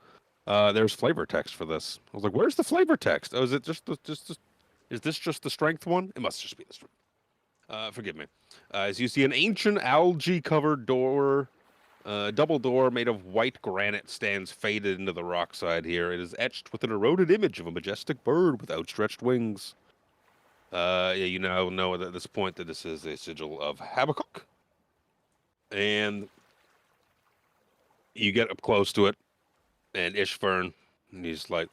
There's flavor text for this. I was like, where's the flavor text? Oh, is it just is this just the strength one? It must just be the strength. Forgive me. As you see, an ancient algae-covered door, double door made of white granite stands faded into the rock side here. It is etched with an eroded image of a majestic bird with outstretched wings. Yeah, you now know at this point that this is a sigil of Habakkuk. And you get up close to it, and Ishvern, and he's like,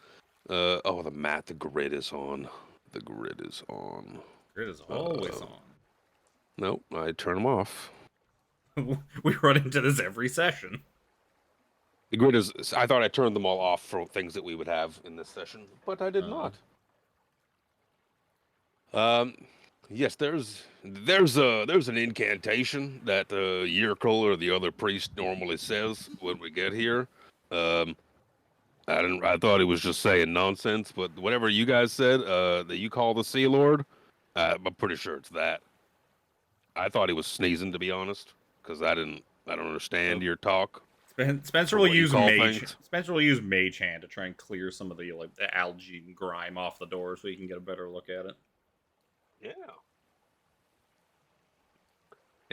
oh, the grid is on. The grid is on. Grid is always on. Nope, I turn them off. We run into this every session. The grid is, I thought I turned them all off for things that we would have in this session, but I did not. Yes, there's an incantation that the Yurkel or the other priest normally says when we get here. I thought he was just saying nonsense, but whatever you guys said, that you call the Sea Lord, I'm pretty sure it's that. I thought he was sneezing, to be honest, because I don't understand your talk. Spencer Or will what you use call mage. things. Spencer will use mage hand to try and clear some of the the algae and grime off the door, so you can get a better look at it. Yeah.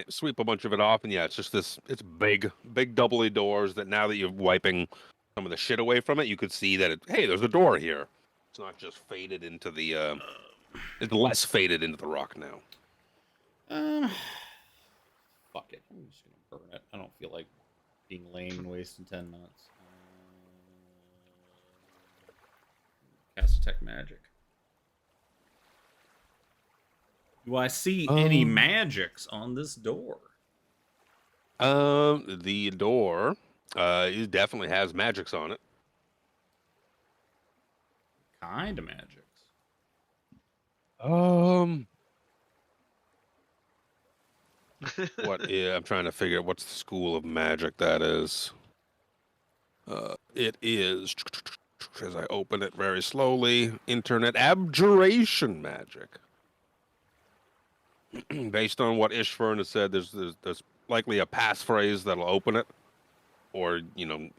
Sweep a bunch of it off, and yeah, it's just this. It's big doubly doors that now that you're wiping some of the shit away from it, you could see that hey, there's a door here. It's not just faded into the. It's less faded into the rock now. Fuck it. I'm just gonna burn it. I don't feel like being lame and wasting 10 minutes. Cast Detect Magic. Do I see any magics on this door? The door, it definitely has magics on it. Kind of magics. What? Yeah, I'm trying to figure out what's the school of magic that is. It is, as I open it very slowly, internet abjuration magic. Based on what Ishvern has said, there's likely a passphrase that'll open it, or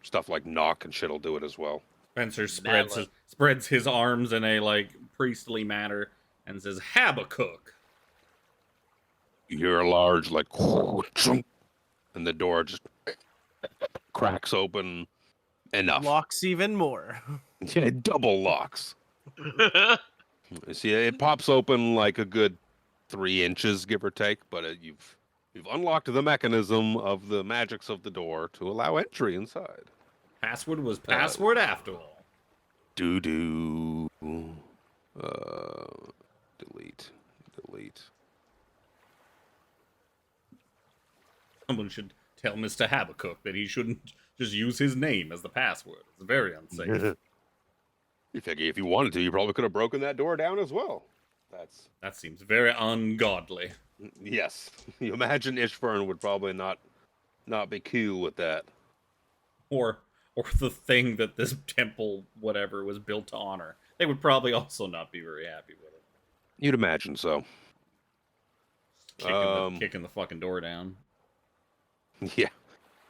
stuff like knock and shit'll do it as well. Spencer spreads his arms in a priestly manner and says, Habakkuk. You hear a large and the door just cracks open enough. Locks even more. Yeah, double locks. You see, it pops open like a good 3 inches, give or take, but you've unlocked the mechanism of the magics of the door to allow entry inside. Password was password after all. Delete. Someone should tell Mr. Habakkuk that he shouldn't just use his name as the password. It's very unsafe. You figure if you wanted to, you probably could have broken that door down as well. That seems very ungodly. Yes. You imagine Ishvern would probably not be cool with that. Or the thing that this temple, whatever, was built to honor. They would probably also not be very happy with it. You'd imagine so. Kicking the fucking door down. Yeah.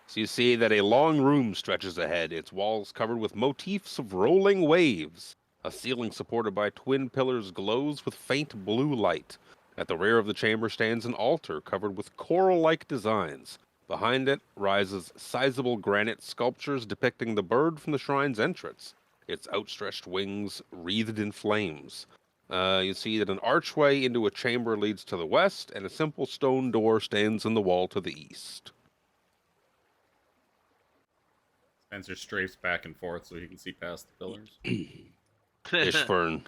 So you see that a long room stretches ahead, its walls covered with motifs of rolling waves. A ceiling supported by twin pillars glows with faint blue light. At the rear of the chamber stands an altar covered with coral-like designs. Behind it rises sizable granite sculptures depicting the bird from the shrine's entrance, its outstretched wings wreathed in flames. You see that an archway into a chamber leads to the west, and a simple stone door stands in the wall to the east. Spencer strafes back and forth so he can see past the pillars. Ishfern,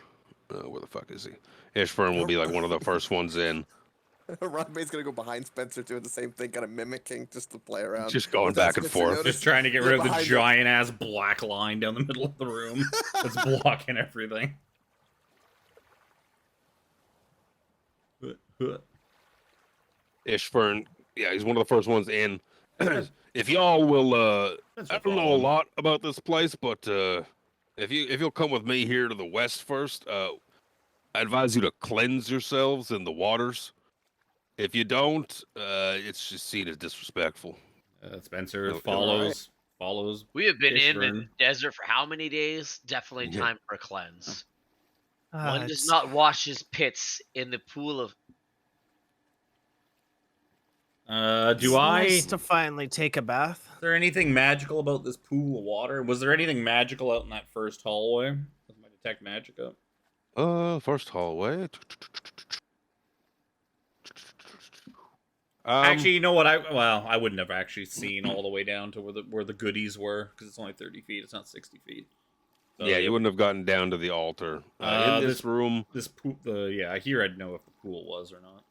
where the fuck is he? Ishfern will be like one of the first ones in. Rodmay's gonna go behind Spencer doing the same thing, kind of mimicking just to play around. Just going Without back and Spencer forth. noticing. Just trying to get Yeah, rid of the behind him. giant ass black line down the middle of the room that's blocking everything. Ishfern, yeah, he's one of the first ones in. If y'all will, I don't know a lot about this place, but if you'll come with me here to the west first, I advise you to cleanse yourselves in the waters. If you don't, it's just seen as disrespectful. Spencer Oh, follows. We have been in the Ishvern. desert for how many days? Definitely Yeah. time for a cleanse. Ah, One does it's- not wash his pits in the pool of. it's Do I? nice Is to finally take a bath. there anything magical about this pool of water? Was there anything magical out in that first hallway? Does my detect magic up? First hallway. Actually, you know what? I wouldn't have actually seen all the way down to where the goodies were because it's only 30 feet. It's not 60 feet. So, yeah, you wouldn't have gotten down to the altar. In this room, This pool. Here I'd know if the pool was or not.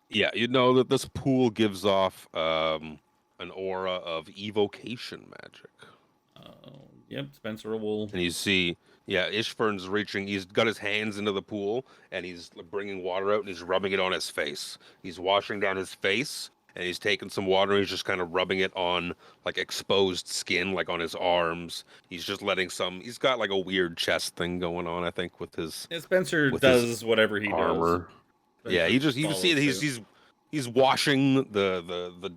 yeah, you'd know that this pool gives off an aura of evocation magic. Yep, Spencer will. And you see, yeah, Ishfern's reaching. He's got his hands into the pool, and he's bringing water out, and he's rubbing it on his face. He's washing down his face, and he's taking some water, and he's just kind of rubbing it on, like, exposed skin, like on his arms. He's just letting some. He's got, like, a weird chest thing going on, I think, with his Yeah, Spencer with does his whatever he armor. does. Yeah, Spencer you just see that follows suit. he's washing the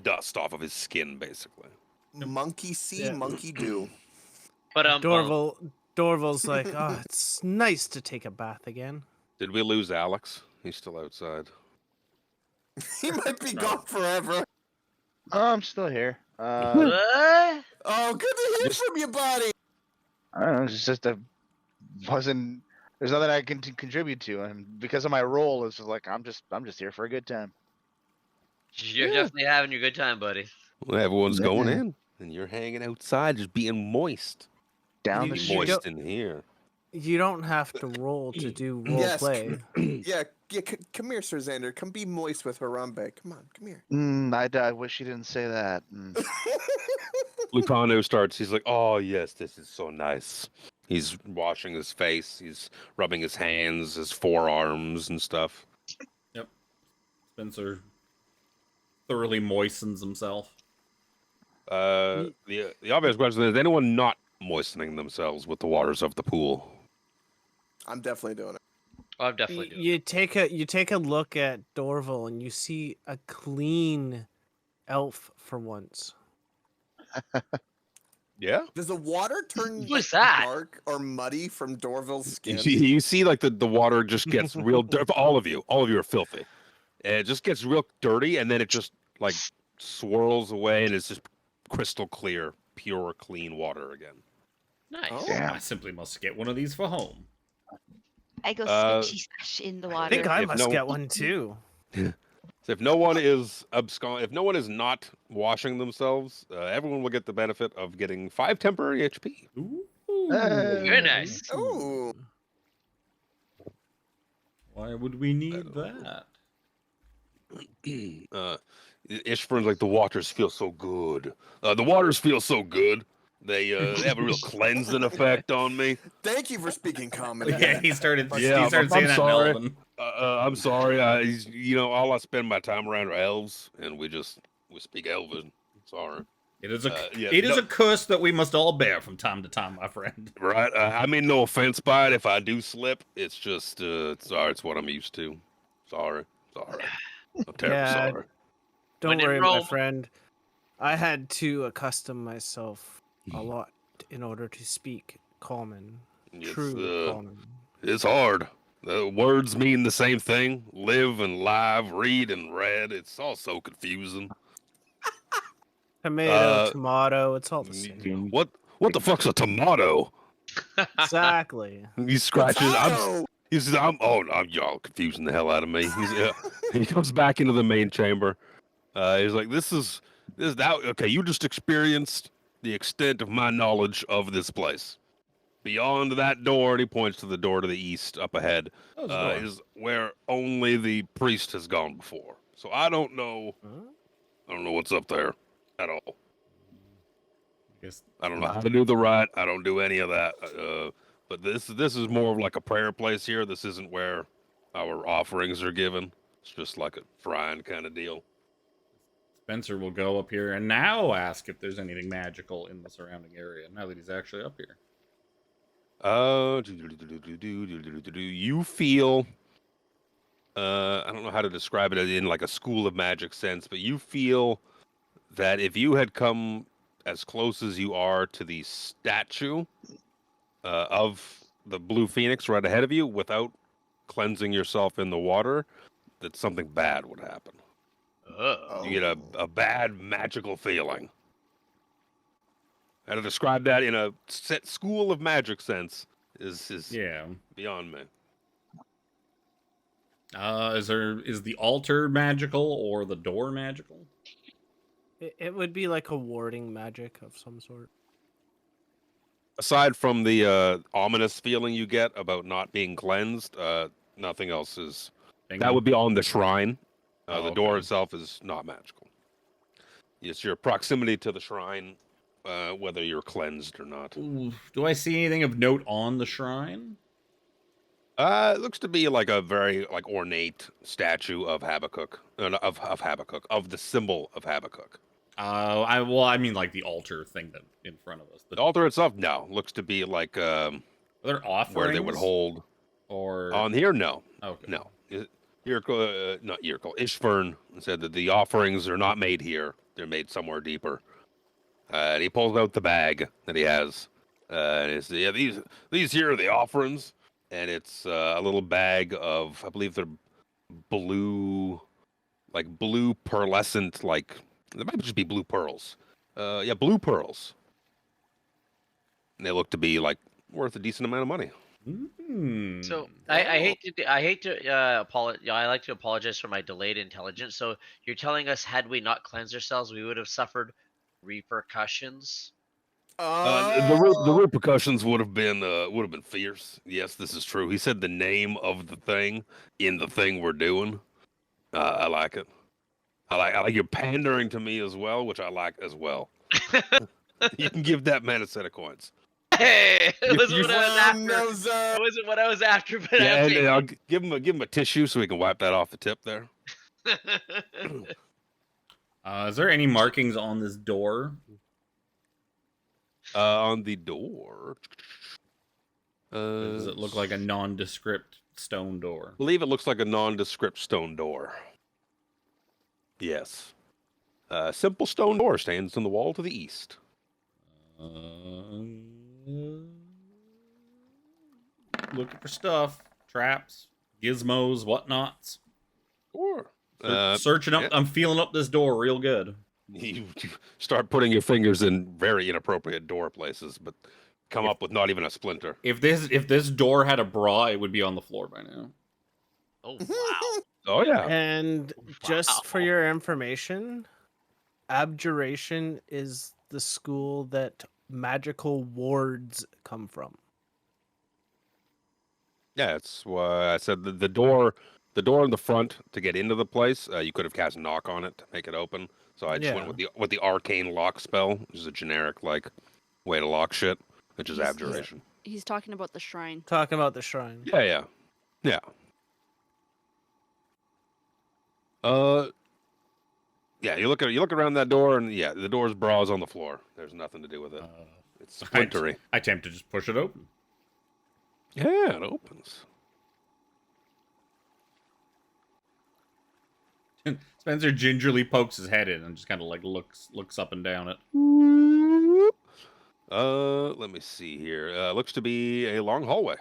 dust off of his skin, basically. Monkey see, Yeah. monkey do. But Dorval's like, oh, it's nice to take a bath again. Did we lose Alex? He's still outside. He might be No. gone forever. Oh, I'm still here. what? Oh, good to hear from you, buddy. I don't know. It's just wasn't. There's nothing I can contribute to, and because of my role, it's just like I'm just here for a good time. You're Yeah. definitely having your good time, buddy. Well, everyone's Yeah. going in, and you're hanging outside, just being moist. Down You- the Be you street. moist in here. You don't have to roll to do role Yes. play. Yeah, come here, Sir Xander. Come be moist with Harambe. Come on, come here. I wish you didn't say that. Lucano starts. He's like, "Oh yes, this is so nice." He's washing his face. He's rubbing his hands, his forearms, and stuff. Spencer thoroughly moistens himself. The obvious question is: anyone not moistening themselves with the waters of the pool? I'm definitely doing it. Oh, I'm definitely doing. You take a look at Dorval and you see a clean elf for once. Yeah. Does the water turn What's that? dark or muddy from Dorville's skin? You see, like the water just gets real dirty. All of you are filthy. And it just gets real dirty, and then it just like swirls away, and it's just crystal clear, pure, clean water again. Nice. Oh. Damn. I simply must get one of these for home. I go Uh, splash in the I water. think I If must no- get one too. So if no one is if no one is not washing themselves, everyone will get the benefit of getting 5 temporary HP. Ooh. Very nice. Ooh. Why would we need that? Ishfern's like, the waters feel so good. The waters feel so good. They have a real cleansing effect on me. Thank you for speaking common. Yeah, he started. Yeah, he started I'm saying that in sorry. Elven. I'm sorry. All I spend my time around are elves, and we speak Elven. Sorry. It is a yeah, it is no- a curse that we must all bear from time to time, my friend. Right. I mean, no offense by it. If I do slip, it's just sorry. It's what I'm used to. Sorry. I'm terribly Yeah, sorry. Don't When in worry, my Rome- friend. I had to accustom myself a lot in order to speak common, It's, true common. It's hard. The words mean the same thing. Live and live, read and read. It's all so confusing. Tomato, tomato, it's all the same. What the fuck's a tomato? Exactly. He scratches. Potato! He says, y'all confusing the hell out of me. He comes back into the main chamber. He's like, this is that. Okay, you just experienced the extent of my knowledge of this place. Beyond that door, and he points to the door to the east up ahead, Oh, there's a door. is where only the priest has gone before. So I don't know. Huh? I don't know what's up there at all. I guess I don't know how to do the rite. I don't do any of that. But this is more of like a prayer place here. This isn't where our offerings are given. It's just like a shrine kind of deal. Spencer will go up here and now ask if there's anything magical in the surrounding area. Now that he's actually up here. You feel. I don't know how to describe it in like a school of magic sense, but you feel that if you had come as close as you are to the statue of the blue phoenix right ahead of you without cleansing yourself in the water, that something bad would happen. Oh. You get a bad magical feeling. How to describe that in a set school of magic sense is Yeah. beyond me. Is the altar magical or the door magical? It would be like a warding magic of some sort. Aside from the ominous feeling you get about not being cleansed, nothing else is. Bingo. That would be on the shrine. Oh, The door okay. itself is not magical. It's your proximity to the shrine, whether you're cleansed or not. Ooh, do I see anything of note on the shrine? It looks to be like a very like ornate statue of Habakkuk, of Habakkuk, of the symbol of Habakkuk. I mean like the altar thing that in front of us. The altar itself, no, looks to be like Are there offerings? where they would hold. Or On here, no, okay. no. Not Yirkle. Ishvern said that the offerings are not made here; they're made somewhere deeper. And he pulls out the bag that he has, and he says, "Yeah, these here are the offerings." And it's a little bag of, I believe they're blue pearlescent, like they might just be blue pearls. Yeah, blue pearls. And they look to be like worth a decent amount of money. So I hate to apologize. I like to apologize for my delayed intelligence. So you're telling us, had we not cleansed ourselves, we would have suffered repercussions? The repercussions would have been fierce. Yes, this is true. He said the name of the thing in the thing we're doing. I like it. I like you pandering to me as well, which I like as well. You can give that man a set of coins. Hey, it wasn't you- what I was after. No, sir. It wasn't what I was after, but Yeah, I'll and take I'll give him a tissue so he can wipe that off the tip there. it. Is there any markings on this door? On the door. Does it look like a nondescript stone door? I believe it looks like a nondescript stone door. Yes. Simple stone door stands in the wall to the east. Looking for stuff, traps, gizmos, whatnots. Sure. Searching up. yeah. I'm feeling up this door real good. You start putting your fingers in very inappropriate door places, but come up with not even a splinter. If this door had a bra, it would be on the floor by now. Oh wow! Oh yeah. And just for Wow. your information, abjuration is the school that magical wards come from. Yeah, it's why I said the door in the front to get into the place, you could have cast knock on it to make it open. So I just went Yeah. with the arcane lock spell, which is a generic like way to lock shit, which is He's- abjuration. He's talking about the shrine. Talking about the shrine. Yeah. Yeah, you look around that door, and yeah, the door's bras on the floor. There's nothing to do with it. It's splintery. I attempt to just push it open. Yeah, it opens. Spencer gingerly pokes his head in and just kind of like looks up and down it. Let me see here. Looks to be a long hallway.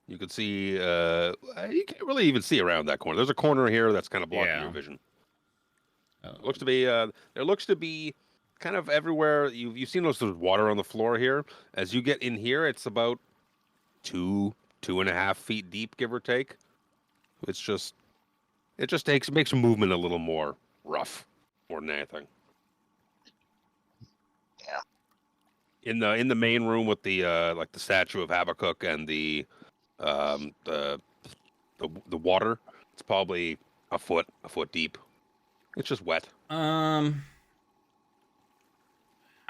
You could see. You can't really even see around that corner. There's a corner here that's kind of blocking your Yeah. vision. Oh. Looks to be. There looks to be kind of everywhere. You've seen there's water on the floor here. As you get in here, it's about 2.5 feet deep, give or take. It just makes movement a little more rough, more than anything. Yeah. In the main room with the like the statue of Habakkuk and the water, it's probably a foot deep. It's just wet. How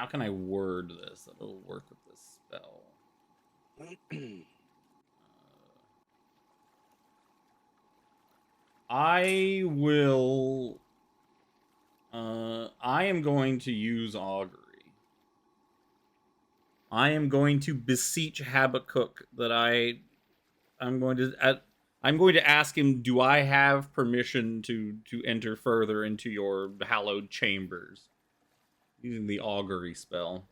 can I word this that'll work with this spell? I will. I am going to use augury. I am going to beseech Habakkuk that I'm going to ask him, do I have permission to enter further into your hallowed chambers? Using the augury spell.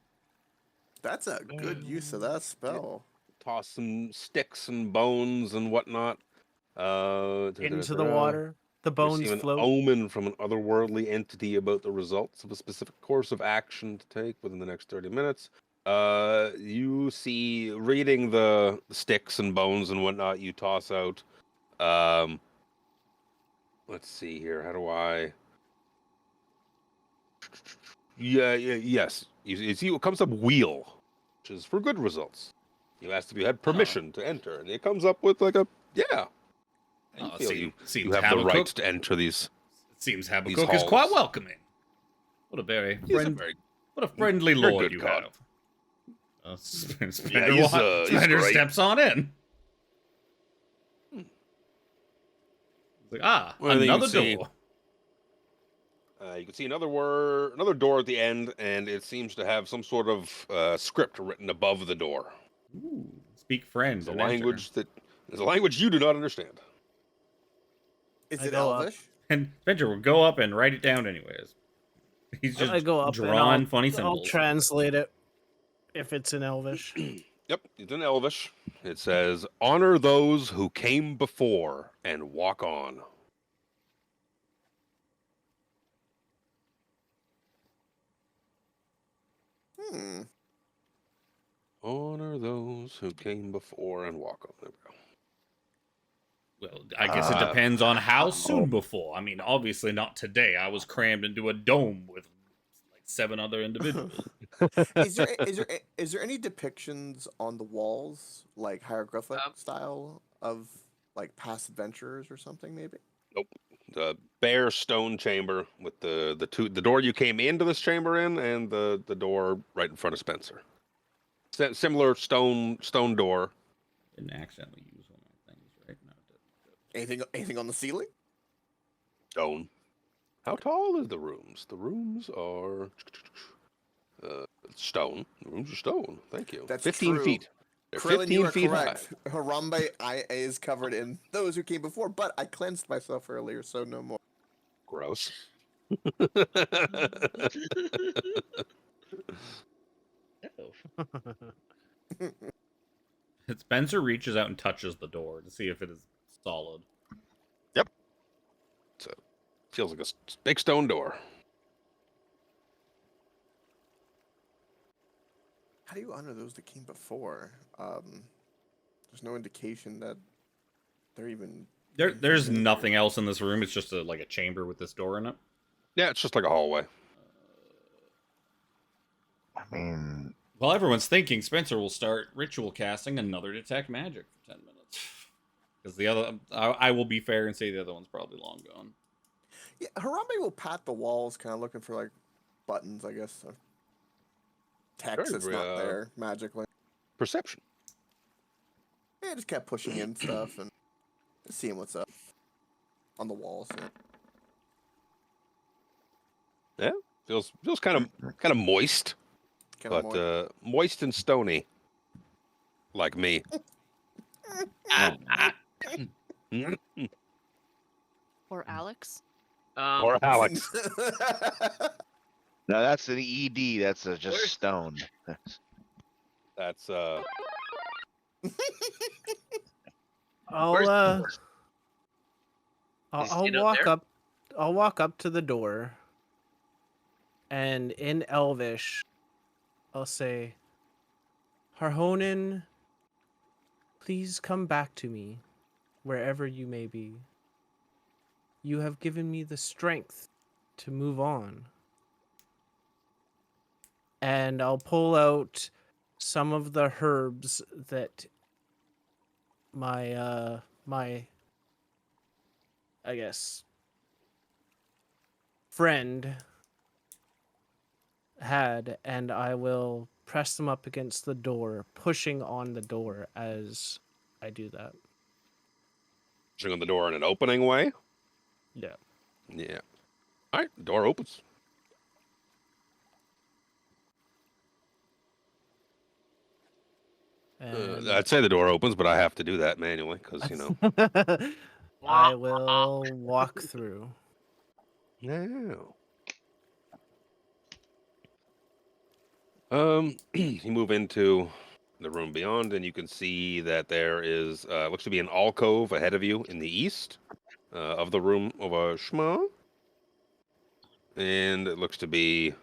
That's a good use of that spell. Toss some sticks and bones and whatnot. Into the water. The bones Receive an float. omen from an otherworldly entity about the results of a specific course of action to take within the next 30 minutes. You see, reading the sticks and bones and whatnot, you toss out. Let's see here. How do I? Yes. You see, it comes up wheel, which is for good results. You asked if you had permission to enter, and it comes up with like a yeah. You feel you have the right to enter these. It seems Habakkuk is quite welcoming. What a friendly lord you have. Spender steps on in. It's like, another door. You can see another door at the end, and it seems to have some sort of script written above the door. Ooh, speak friend. It's a language you do not understand. Is it Elvish? And Spencer will go up and write it down anyways. He's just drawing funny symbols. I'll translate it if it's in Elvish. Yep, it's in Elvish. It says, "Honor those who came before and walk on." Honor those who came before and walk on. There we go. Well, I guess it depends on how soon before. I mean, obviously not today. I was crammed into a dome with like 7 other individuals. Is there any depictions on the walls, like hieroglyphic style, of like past adventurers or something? Maybe. Nope. The bare stone chamber with the door you came into this chamber in, and the door right in front of Spencer. Similar stone door. Didn't accidentally use one of my things, right? No, Anything on the ceiling? Stone. How tall is the rooms? The rooms are stone. The rooms are stone. Thank you. That's 15 true. feet. They're Krillin, 15 you are feet correct. high. Harambe is covered in those who came before, but I cleansed myself earlier, so no more. Gross. Spencer reaches out and touches the door to see if it is solid. Yep. So feels like a big stone door. How do you honor those that came before? There's no indication that they're even. There's nothing else in this room. It's just like a chamber with this door in it. Yeah, it's just like a hallway. I mean, while everyone's thinking, Spencer will start ritual casting another detect magic for 10 minutes. Because the other, I will be fair and say the other one's probably long gone. Yeah, Harambe will pat the walls, kind of looking for like buttons, I guess. Text that's not there magically. Perception. Yeah, just kept pushing in stuff and seeing what's up on the walls. Yeah, feels kind of moist, but moist and stony, like me. Or Alex. Or Alex. No, that's an ED. That's just stone. That's I'll Where's uh, Novelist? I'll, Is I'll it up walk there? up. I'll walk up to the door, and in Elvish, I'll say, Harhonen, please come back to me, wherever you may be. You have given me the strength to move on. And I'll pull out some of the herbs that my I guess friend had, and I will press them up against the door, pushing on the door as I do that. Pushing on the door in an opening way. Yeah. Yeah. All right. The door opens. And I'd say the door opens, but I have to do that manually because I will walk through. No. You move into the room beyond, and you can see that there is looks to be an alcove ahead of you in the east of the room of a Shma, and it looks to be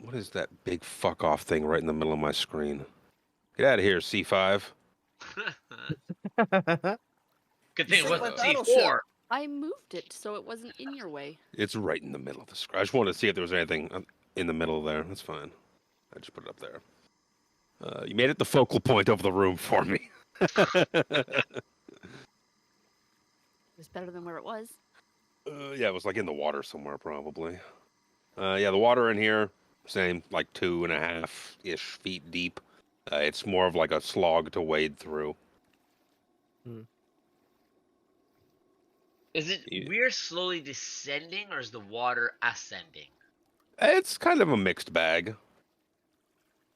what is that big fuck off thing right in the middle of my screen? Get out of here, C5. Good You thing it saved my wasn't battleship. C4. I moved it so it wasn't in your way. It's right in the middle of the screen. I just wanted to see if there was anything in the middle there. That's fine. I just put it up there. You made it the focal point of the room for me. It was better than where it was. Yeah, it was like in the water somewhere, probably. Yeah, the water in here, same, like 2.5-ish feet deep. It's more of like a slog to wade through. Is it Yeah. we're slowly descending or is the water ascending? It's kind of a mixed bag.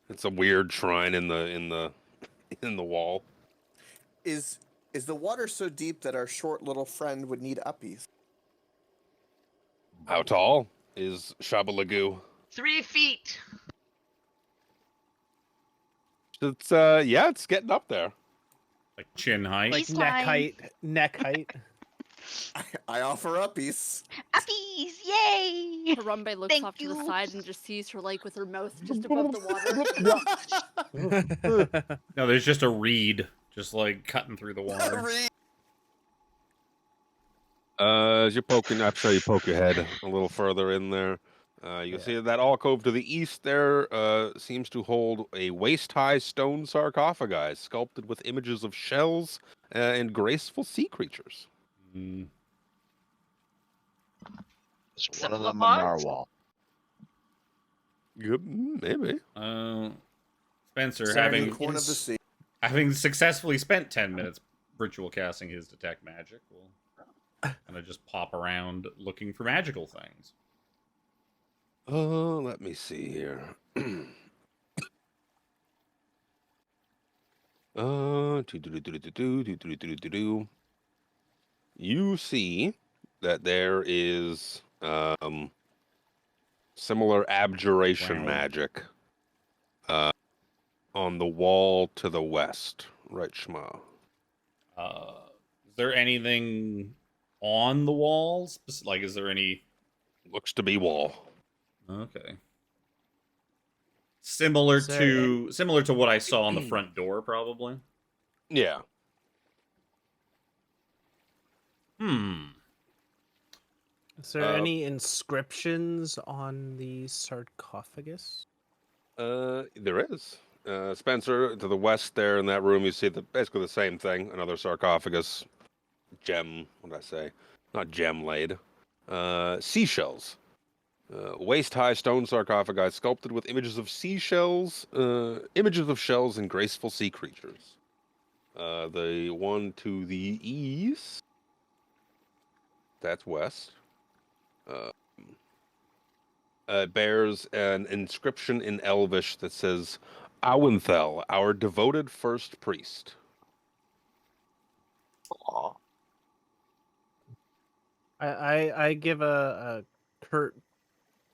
It's a weird shrine in the wall. Is the water so deep that our short little friend would need uppies? How tall is Shabalagoo? 3 feet. It's yeah, it's getting up there. Like chin height. Like Waistline. neck height. I offer uppies. Uppies! Yay! Harambe looks Thank off to the you. side and just sees her like with her mouth just above the water. No, there's just a reed, just like cutting through the water. As you're poking, I'm sure you poke your head a little further in there. You can see that alcove to the east there seems to hold a waist-high stone sarcophagi sculpted with images of shells and graceful sea creatures. Mm. Is one of them a Cephalopods? narwhal? Yep, maybe. Spencer, Sorry, Unicorn of the sea. having successfully spent 10 minutes ritual casting his detect magic, will kind of just pop around looking for magical things. Let me see here. You see that there is similar abjuration Wow. magic on the wall to the west. Right, Shma. Is there anything on the walls? Like, is there any... Looks to be wall. Okay. Similar Is there to what I saw on the front door, probably. Yeah. Is there any inscriptions on the sarcophagus? There is. Spencer, to the west there in that room, you see basically the same thing. Another sarcophagus. Gem, what did I say? Not gem laid. Seashells. Waist-high stone sarcophagi sculpted with images of seashells, images of shells and graceful sea creatures. The one to the east, that's west, bears an inscription in Elvish that says, Awenthel, our devoted first priest. Aw. I give a curt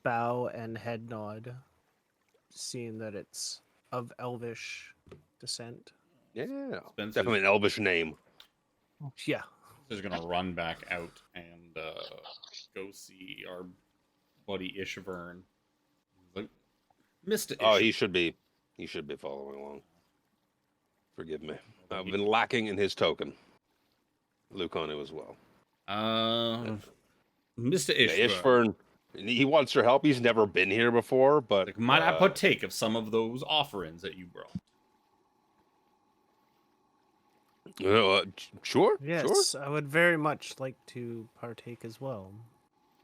bow and head nod, seeing that it's of Elvish descent. Yeah, Spencer's, definitely an elvish name. Yeah. Spencer's gonna run back out and go see our buddy Ishvern. Like, Mr. Oh, Ishvern. he should be following along. Forgive me. I've been lacking in his token. Luke on it as well. Mr. Yeah, Ishvern. Ishvern, he wants your help. He's never been here before, but Like, might I partake of some of those offerings that you brought? Sure. Yes, I would very much like to partake as well.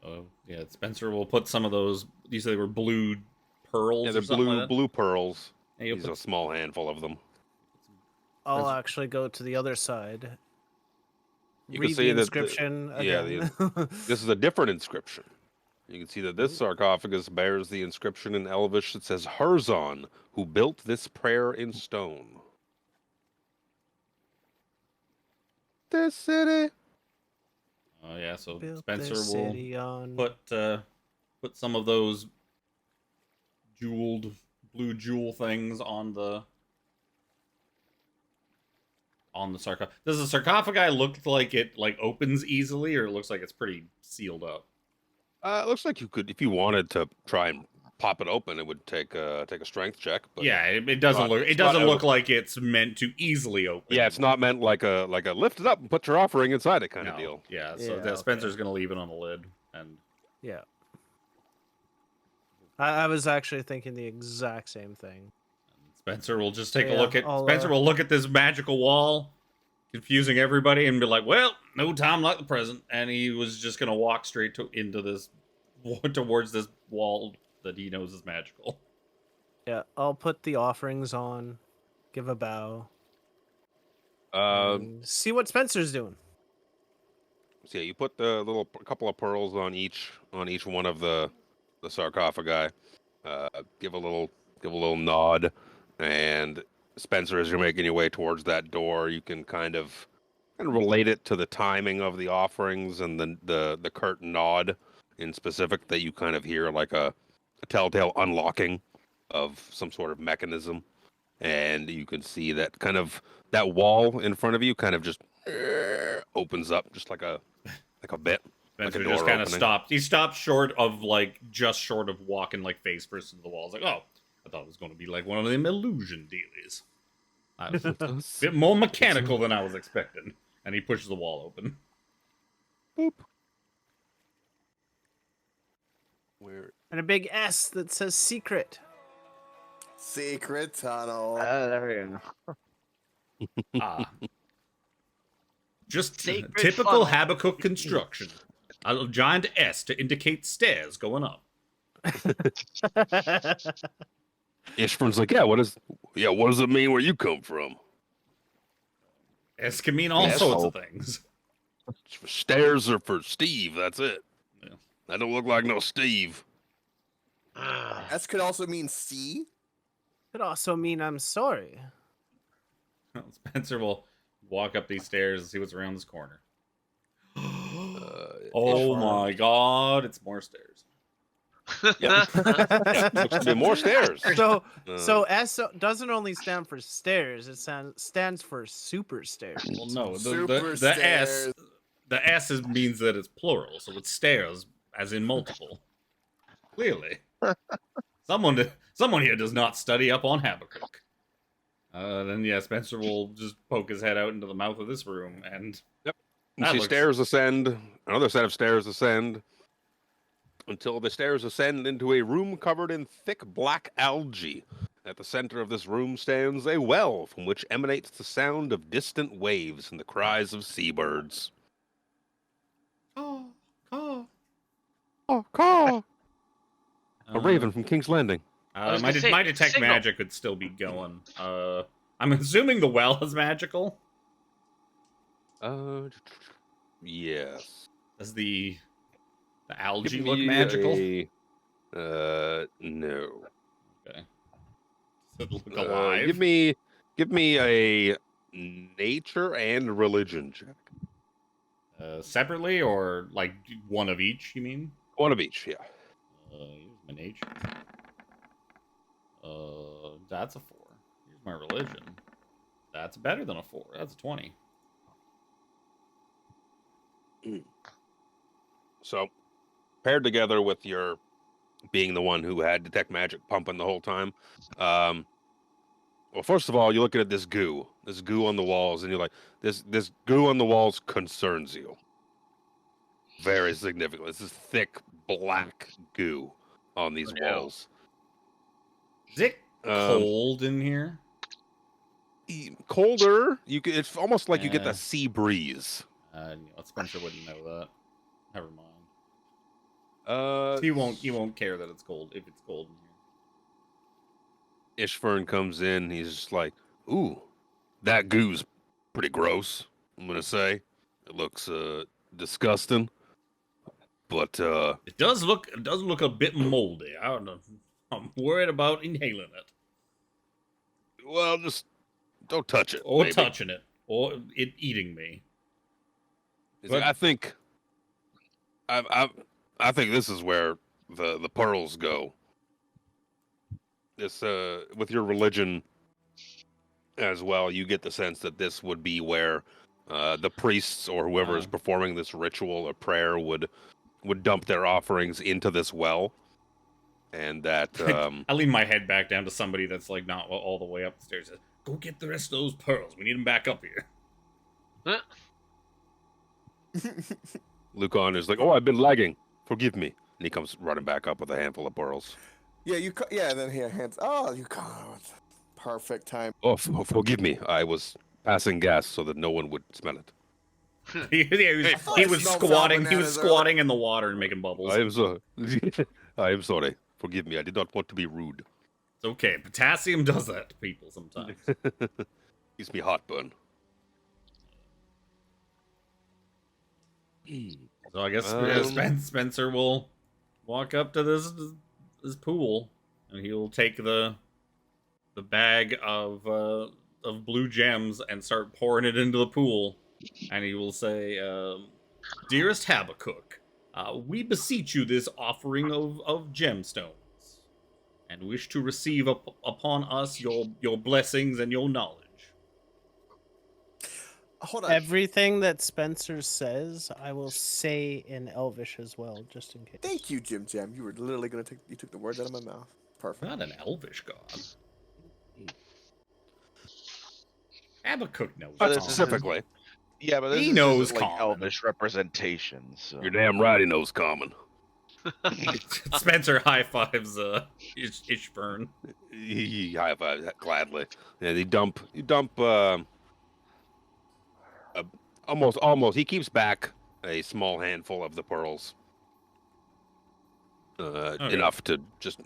Oh, yeah, Spencer will put some of those. You said they were blue pearls Yeah, or they're something like that? blue pearls. Yeah, you'll He's put a small handful of them. I'll Spencer- actually go to the other side. You Read can see the that inscription again. this is a different inscription. You can see that this sarcophagus bears the inscription in Elvish that says Herzon, who built this prayer in stone. This city. Oh yeah, so Built Spencer this will city on... put some of those blue jewel things on the sarcophagus. Does the sarcophagi look like it opens easily, or it looks like it's pretty sealed up? It looks like you could, if you wanted to try and pop it open, it would take a strength check. But Yeah, it doesn't look. It doesn't look like it's meant to easily open. yeah, it's not meant like a lift it up and put your offering inside it kind No. of deal. Yeah, so Yeah, that Spencer's gonna leave it on the lid, and Yeah. I was actually thinking the exact same thing. Spencer will just take a Yeah, look at. I'll, Spencer will look at this magical wall, confusing everybody, and be like, "Well, no time like the present." And he was just gonna walk straight towards this wall that he knows is magical. Yeah, I'll put the offerings on, give a bow, So and see what Spencer's doing. yeah, you put the couple of pearls on each one of the sarcophagi. Give a little nod, and Spencer, as you're making your way towards that door, you can kind of relate it to the timing of the offerings and the curt nod in specific that you kind of hear like a telltale unlocking of some sort of mechanism, and you can see that that wall in front of you kind of just opens up just like a bit. Spencer Like a door just kind of opening. stopped. He stopped just short of walking face first into the wall. It's like, oh, I thought it was going to be like one of them illusion dealies. A bit more mechanical than I was expecting. And he pushes the wall open. Boop. Where? And a big S that says secret. Secret tunnel. There we go. Ah. Just Sacred typical funnel. Habakkuk construction. A giant S to indicate stairs going up. Ishburn's like, what does it mean where you come from? S can mean all sorts of things. Stairs are for Steve, that's it. Yeah. That don't look like no Steve. S could also mean C. Could also mean I'm sorry. Spencer will walk up these stairs and see what's around this corner. Oh Ishburn. my god, it's more stairs. Looks to be more stairs. So S doesn't only stand for stairs; it stands for super stairs. Well, no, Super the S means that it's plural, so it's stairs, as in multiple. Clearly, someone here does not study up on Habakkuk. Then yeah, Spencer will just poke his head out into the mouth of this room, and You That see looks- stairs ascend, another set of stairs ascend, until the stairs ascend into a room covered in thick black algae. At the center of this room stands a well from which emanates the sound of distant waves and the cries of seabirds. Caw. A raven from King's Landing. was My gonna say, detect signal. magic could still be going. I'm assuming the well is magical. Yes. Does the algae Give look me magical? No. Okay. Does it look alive? Give me a nature and religion check. Separately or like one of each? You mean? One of each, yeah. Here's my nature. That's a 4. Here's my religion. That's better than a 4. That's a 20. So, paired together with your being the one who had detect magic pumping the whole time, well, first of all, you're looking at this goo on the walls, and you're like, this goo on the walls concerns you very significantly. This is thick black goo on these walls. Is it cold in here? Colder. It's almost like you get the sea breeze. Spencer wouldn't know that. Never mind. He won't care that it's cold if it's cold in here. Ishfern comes in. He's just like, "Ooh, that goo's pretty gross. I'm gonna say, it looks disgusting, but it does look a bit moldy. I don't know. I'm worried about inhaling it. Well, just don't touch it. Or maybe. touching it. Or it eating me. But I think this is where the pearls go. This with your religion as well, you get the sense that this would be where the priests or whoever is performing this ritual or prayer would dump their offerings into this well. And that I lean my head back down to somebody that's like not all the way up the stairs. Says, "Go get the rest of those pearls. We need them back up here." Lucan is like, "Oh, I've been lagging. Forgive me." And he comes running back up with a handful of pearls. Yeah, and then he hands. Oh, you come. Perfect time. Oh, forgive me. I was passing gas so that no one would smell it. he was squatting. He was squatting in the water and making bubbles. I am sorry. Forgive me. I did not want to be rude. It's okay. Potassium does that to people sometimes. Gives me heartburn. So I guess Spencer will walk up to this pool, and he'll take the bag of blue gems and start pouring it into the pool, and he will say, "Dearest Habakkuk, we beseech you this offering of gemstones, and wish to receive upon us your blessings and your knowledge." Hold on. Everything that Spencer says, I will say in Elvish as well, just in case. Thank you, Jim Jam. You were literally you took the words out of my mouth. Perfect. Not an Elvish god. Habakkuk knows. Specifically. Yeah, but he knows like common. Elvish representation. So. You're damn right he knows common. Spencer high fives Ishburn. He high fives gladly. Yeah, you dump almost he keeps back a small handful of the pearls. Enough to just,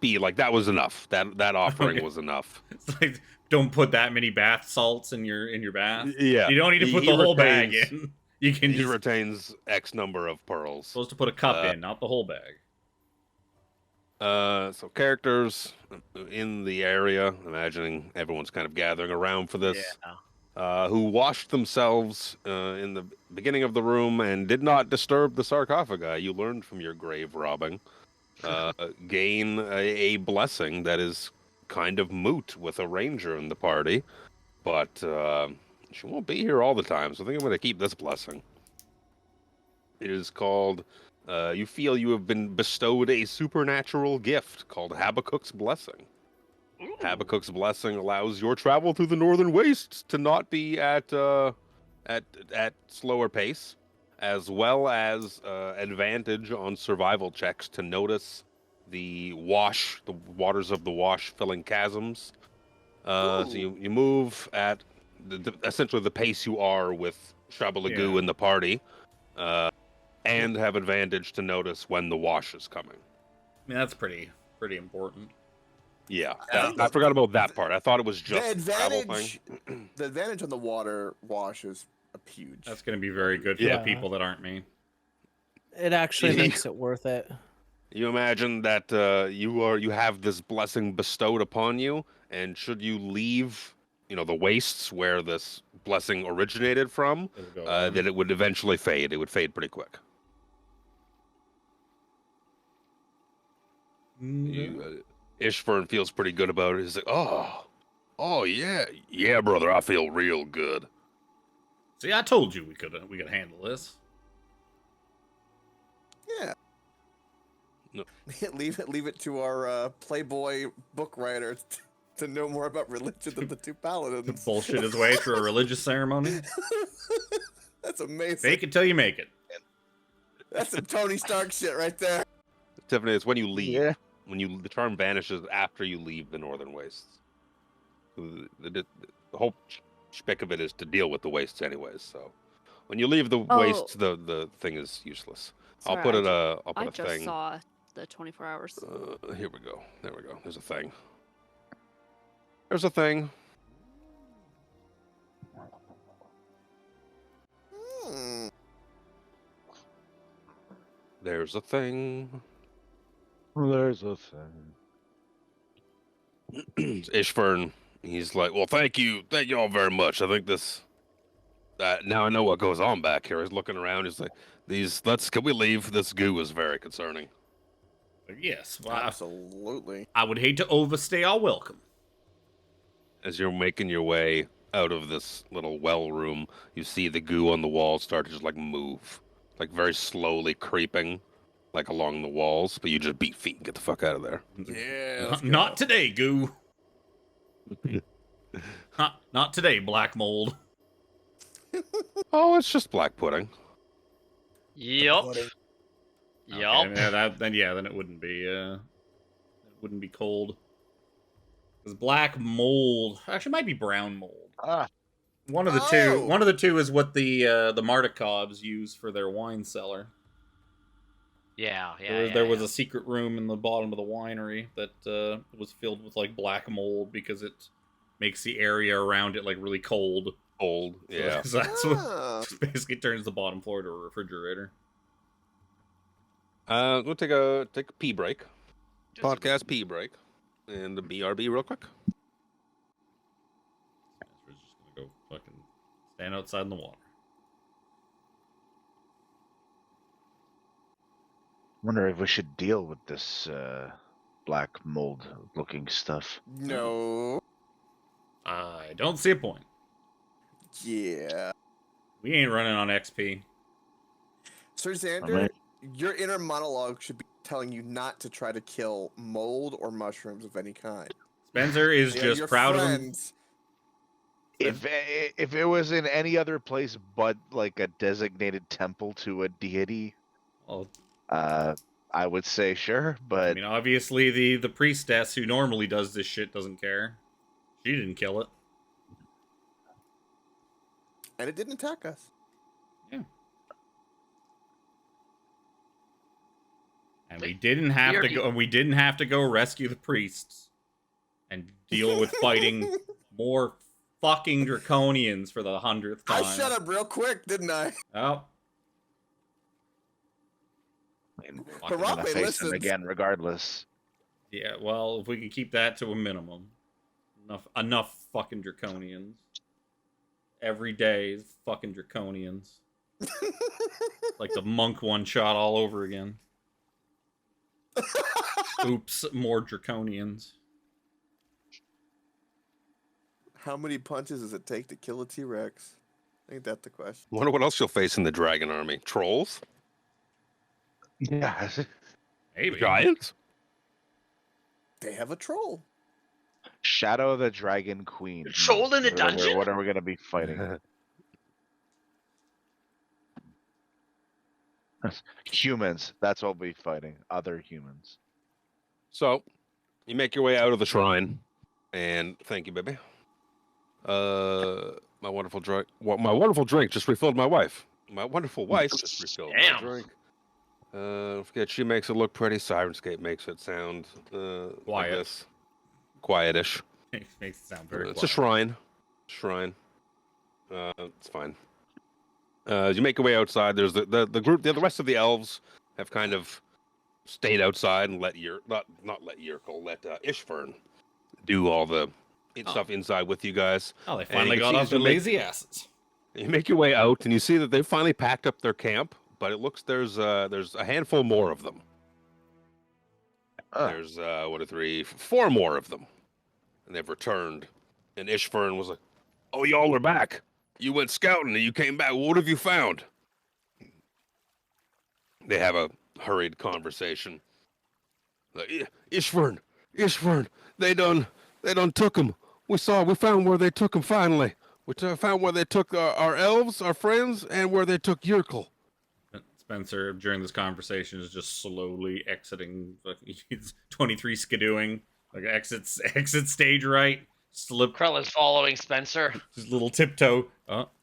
be like, that was enough. That offering was enough. It's like, don't put that many bath salts in your bath. Yeah. You don't need to put the whole bag in. You can He retains X number of pearls. Supposed to put a cup in, not the whole bag. So characters in the area, imagining everyone's kind of gathering around for this, who washed themselves in the beginning of the room and did not disturb the sarcophagi. You learned from your grave robbing. Gain a blessing that is kind of moot with a ranger in the party, but she won't be here all the time, so I think I'm going to keep this blessing. It is called, you feel you have been bestowed a supernatural gift called Habakkuk's Blessing. Ooh. Habakkuk's Blessing allows your travel through the northern wastes to not be at slower pace, as well as advantage on survival checks to notice the waters of the wash filling chasms. So you move at essentially the pace you are with Shabalagoo in the party, and have advantage to notice when the wash is coming. I mean, that's pretty important. Yeah, I forgot about that part. I thought it was just the advantage. The advantage on the water wash is huge. That's going to be very good for the people that aren't me. It actually makes it worth it. You imagine that you have this blessing bestowed upon you, and should you leave, the wastes where this blessing originated from, then it would eventually fade. It would fade pretty quick. Ishfern feels pretty good about it. He's like, "Oh, Oh yeah, yeah, brother. I feel real good. See, I told you we could handle this. Yeah. No. leave it to our Playboy book writer to know more about religion than the two paladins. Bullshit his way through a religious ceremony. That's amazing. Fake it till you make it. That's some Tony Stark shit right there. Tiffany, it's when you leave. Yeah. The charm vanishes after you leave the Northern Wastes. The whole speck of it is to deal with the wastes anyways. So when you leave the wastes, the thing is useless. Sorry, I'll put I a just thing. saw the 24 hours. Here we go. There we go. There's a thing. There's a thing. Hmm. There's a thing. There's a thing. Ishfern, he's like, well, thank you all very much. I think this. Now I know what goes on back here. He's looking around. He's like, can we leave? This goo is very concerning. Yes, well, Absolutely. I would hate to overstay our welcome. As you're making your way out of this little well room, you see the goo on the wall start to just like move, like very slowly creeping, like along the walls. But you just beat feet and get the fuck out of there. Yeah. Not today, goo. Not today, black mold. Oh, it's just black pudding. Yup. Okay, Yup. then it wouldn't be cold. Because black mold actually might be brown mold. One of the two. Oh. One of the two is what the Mardikovs use for their wine cellar. Yeah. There was a secret room in the bottom of the winery that was filled with like black mold because it makes the area around it like really cold. Old, yeah. So that's what basically turns the bottom floor to a refrigerator. We'll take a pee break. Podcast pee break. And the BRB real quick. We're just gonna go fucking stand outside in the water. Wonder if we should deal with this black mold looking stuff. No. I don't see a point. Yeah. We ain't running on XP. Sir Xander, your inner monologue should be telling you not to try to kill mold or mushrooms of any kind. Spencer is They are just your proud friends. If it was in any other place but like a designated temple to a deity, of him. I would say sure, I but mean, obviously the priestess who normally does this shit doesn't care. She didn't kill it. And it didn't attack us. Yeah. And we didn't have to go. We didn't have to go rescue the priests and deal with fighting more fucking draconians for the 100th time. I shut up real quick, didn't I? Oh, we're gonna face listens. them again regardless. yeah. Well, if we can keep that to a minimum, enough fucking draconians. Every day, fucking draconians. Like the monk one shot all over again. Oops, more draconians. How many punches does it take to kill a T-Rex? Ain't that the question? Wonder what else you'll face in the dragon army. Trolls? Yeah. Maybe. Giants? They have a troll. Shadow of the Dragon Queen. A troll in a dungeon? What are we gonna be fighting? Humans. That's what we'll be fighting. Other humans. So, you make your way out of the shrine, and thank you, baby. My wonderful drink just refilled my wife. My wonderful wife just refilled my Damn. drink. Forget she makes it look pretty. Sirenscape makes it sound like Quiet. this. Quietish. Makes it sound very It's a quiet. shrine. It's fine. As you make your way outside, there's the group. The rest of the elves have kind of stayed outside and let Ishfern do all the stuff inside with you guys. Oh, they And finally you got can see off their some lazy asses. You make your way out, and you see that they've finally packed up their camp. But it looks there's a handful more of them. There's 4 more of them, and they've returned And Ishfern was like, "Oh, y'all are back. You went scouting and you came back. What have you found?" They have a hurried conversation. Like, Ishfern, they done took him. We found where they took him finally. Found where they took our elves, our friends, and where they took Yerkel. Spencer, during this conversation, is just slowly exiting. He's 23 skidooing. Like, exit stage right. Slip. Krell is following Spencer. Just little tiptoe.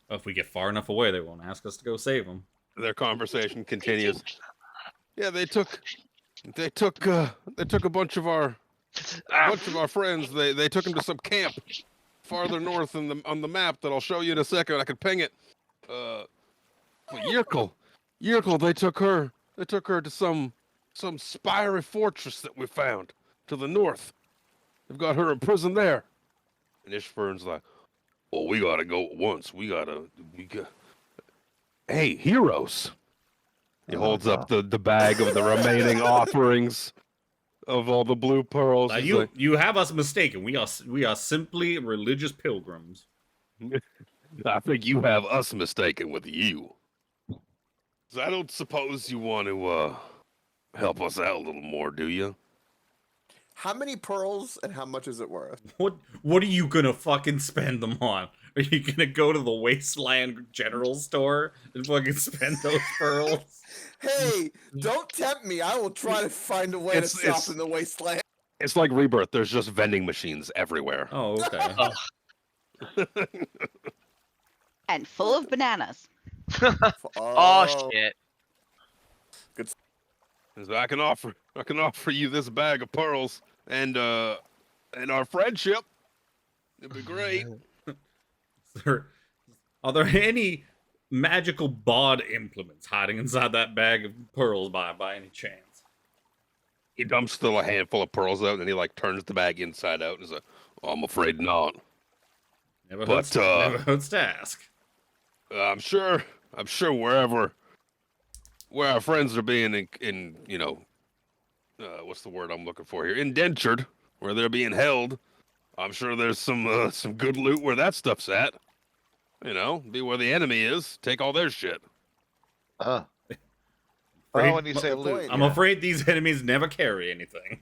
If we get far enough away, they won't ask us to go save him. Their conversation continues. Yeah, they took a bunch of our friends. They took them to some camp farther north on the map that I'll show you in a second. I could ping it. Yerkel, they took her to some spiry fortress that we found to the north. They've got her in prison there. And Ishfern's like, "Well, we gotta go at once. We got. Hey, heroes." He holds up the bag of the remaining offerings of all the blue pearls. You have us mistaken. We are simply religious pilgrims. I think you have us mistaken with you. So I don't suppose you want to help us out a little more, do you? How many pearls and how much is it worth? What are you gonna fucking spend them on? Are you gonna go to the Wasteland General Store and fucking spend those pearls? Hey, don't tempt me. I will try to find a way to stop in the wasteland. It's like Rebirth. There's just vending machines everywhere. Oh, okay. And full of bananas. Oh shit. Good. So I can offer you this bag of pearls and our friendship. It'd be great. Are there any magical bod implements hiding inside that bag of pearls by any chance? He dumps still a handful of pearls out, and he like turns the bag inside out and is like, "Oh, I'm afraid not." Never hurts to ask. I'm sure where our friends are being in what's the word I'm looking for here? Indentured, where they're being held. I'm sure there's some good loot where that stuff's at. Be where the enemy is. Take all their shit. When you say loot, I'm afraid these enemies never carry anything.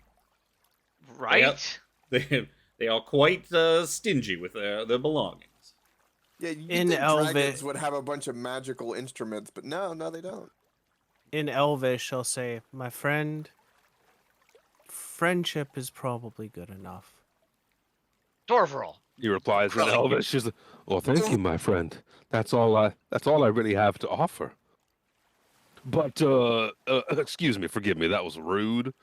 Right? They are quite stingy with their belongings. Yeah, you In think Elvish dragons would have a bunch of magical instruments, but no, they don't. In Elvish, I'll say, "My friend, friendship is probably good enough." Dorvril. He replies in Elvish. She's like, "Well, thank you, my friend. That's all I really have to offer." But excuse me, forgive me, that was rude.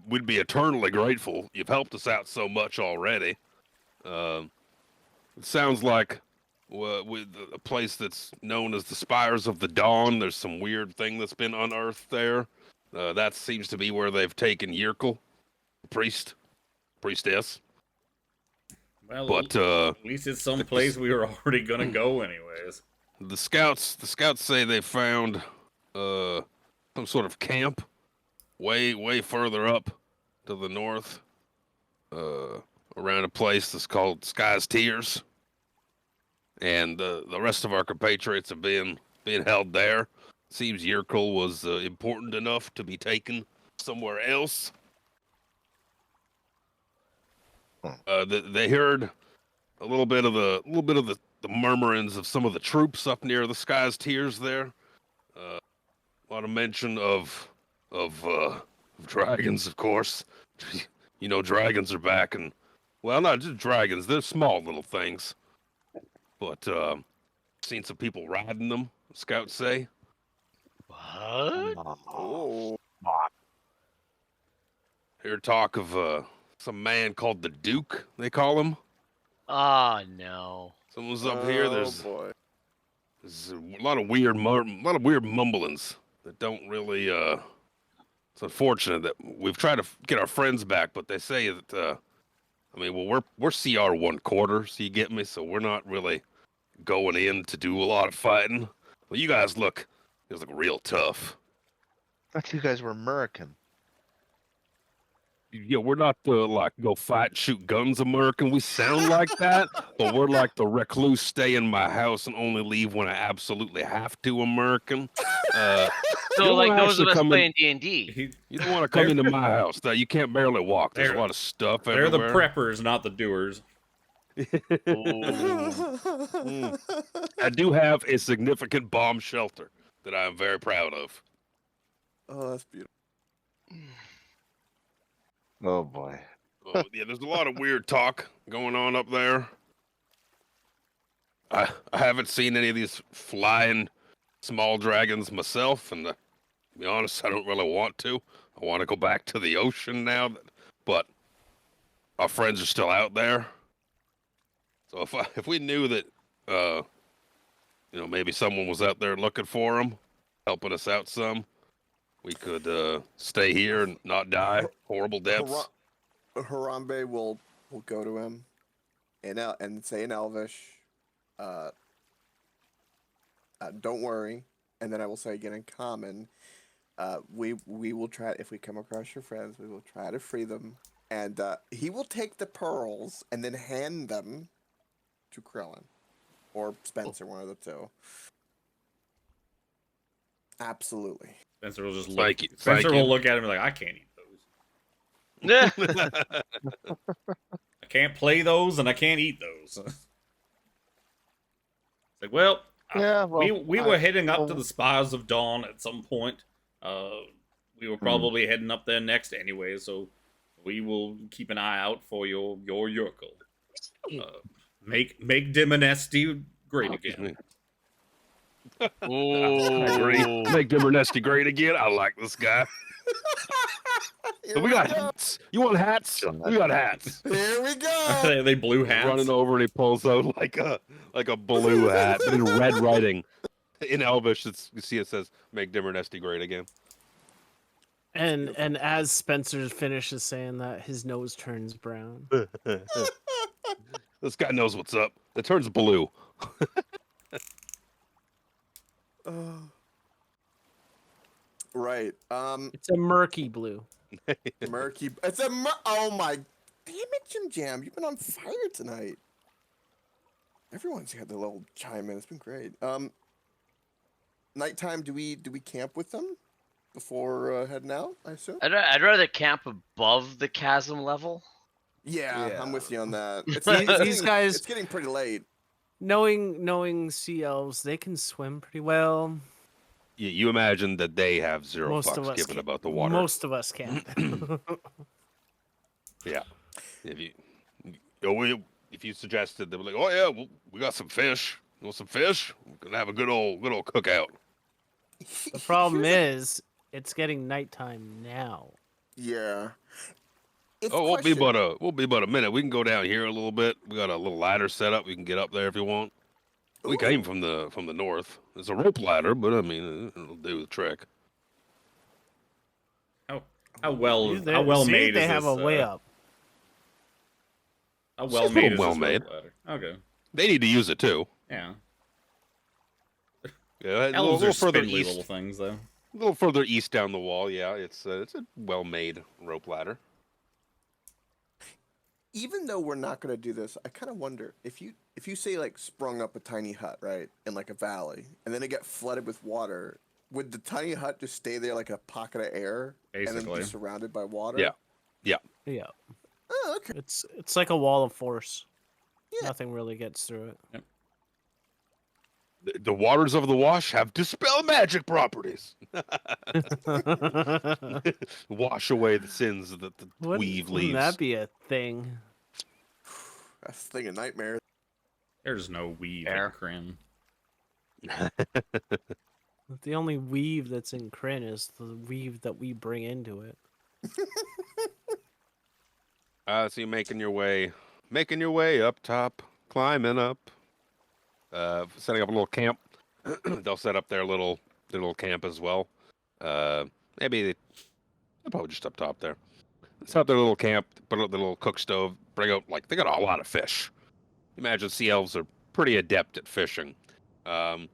We'd be eternally grateful. You've helped us out so much already. It sounds like with a place that's known as the Spires of the Dawn. There's some weird thing that's been unearthed there. That seems to be where they've taken Yerkel, priestess. Well, but at least it's some place we were already gonna go anyways. The scouts say they found some sort of camp way further up to the north, around a place that's called Sky's Tears, and the rest of our compatriots are being held there. Seems Yerkel was important enough to be taken somewhere else. They heard a little bit of the murmurings of some of the troops up near the Sky's Tears there. A lot of mention of dragons, of course. Dragons are back, and well, not just dragons. They're small little things, but seen some people riding them. Scouts say. What? Oh. Hear talk of some man called the Duke, they call him. Oh no. Someone's up here. There's Boy. a lot of weird mumblings that don't really. It's unfortunate that we've tried to get our friends back, but they say that. We're CR 1/4, so you get me. So we're not really going in to do a lot of fighting. Well, you guys look real tough. I thought you guys were American. we're not the like go fight and shoot guns American. We sound like that, but we're like the recluse, stay in my house and only leave when I absolutely have to American. You So don't like wanna those of actually us come in- playing D&D. He, You don't want to come They're- into my house. That you can't barely walk. There's a They're- lot of stuff they're the everywhere. preppers, not the doers. Ooh. I do have a significant bomb shelter that I am very proud of. Oh, that's beautiful. Oh boy. Yeah, there's a lot of weird talk going on up there. I haven't seen any of these flying small dragons myself, and to be honest, I don't really want to. I want to go back to the ocean now, but our friends are still out there. So if we knew that, maybe someone was out there looking for them, helping us out some, we could stay here and not die horrible deaths. Harambe will go to him and say in Elvish, don't worry. And then I will say again in common, we will try, if we come across your friends, we will try to free them. And he will take the pearls and then hand them to Krillin or Spencer, one of the two. Absolutely. Spencer will just look. Thank you. Spencer Thank will you. look at him like, I can't eat those. I can't play those, and I can't eat those. It's like, well, Yeah, well, we were heading up to the Spires of Dawn at some point. We were probably heading up there next anyway, so we will keep an eye out for your Yurkel. Make Demonesty great again. I agree. Make Dimmernesty great again. I like this guy. So we got hats. You want hats? We got hats. Here we go. They blue hats. Running over and he pulls out like a blue hat, but in red writing. In Elvish, you see it says "Make Dimmernesty great again." And as Spencer finishes saying that, his nose turns brown. This guy knows what's up. It turns blue. Right. It's a murky blue. Murky. Oh my! Damn it, Jim Jam! You've been on fire tonight. Everyone's had their little chime in. It's been great. Nighttime. Do we camp with them before heading out? I assume. I'd rather camp above the chasm level. Yeah, I'm with you on that. These guys, it's getting pretty late. knowing sea elves, they can swim pretty well. You imagine that they have zero Most of fucks us given can. about the water. Most of us can't. Yeah. If you suggested, they were like, "Oh yeah, we got some fish. You want some fish? We're gonna have a good old cookout." The problem is, it's getting nighttime now. Yeah. We'll be about a minute. We can go down here a little bit. We got a little ladder set up. We can get up there if you want. We came from the north. It's a rope ladder, but I mean it'll do the trick. How well See, made they is have this, a way up. How well made is well this made. rope ladder? Okay. They need to use it too. Yeah. Yeah, a Elves little are further spindly east. little things, though. A little further east down the wall. Yeah, it's a well-made rope ladder. Even though we're not going to do this, I kind of wonder if you say like sprung up a tiny hut, right, in like a valley, and then it get flooded with water, would the tiny hut just stay there like a pocket of air and then Basically. be surrounded by water? Yeah. Yeah, Oh, okay. it's like a wall of force. Yeah. Nothing really gets through it. The waters of the wash have dispel magic properties. Wash away the sins that the weave Wouldn't leaves. that be a thing? That's the thing of nightmares. There's no weave Fair. in Kryn. The only weave that's in Kryn is the weave that we bring into it. So you're making your way up top, climbing up, setting up a little camp. They'll set up their little camp as well. Maybe they're probably just up top there. Set up their little camp, put up the little cook stove, bring out they got a lot of fish. Imagine sea elves are pretty adept at fishing. And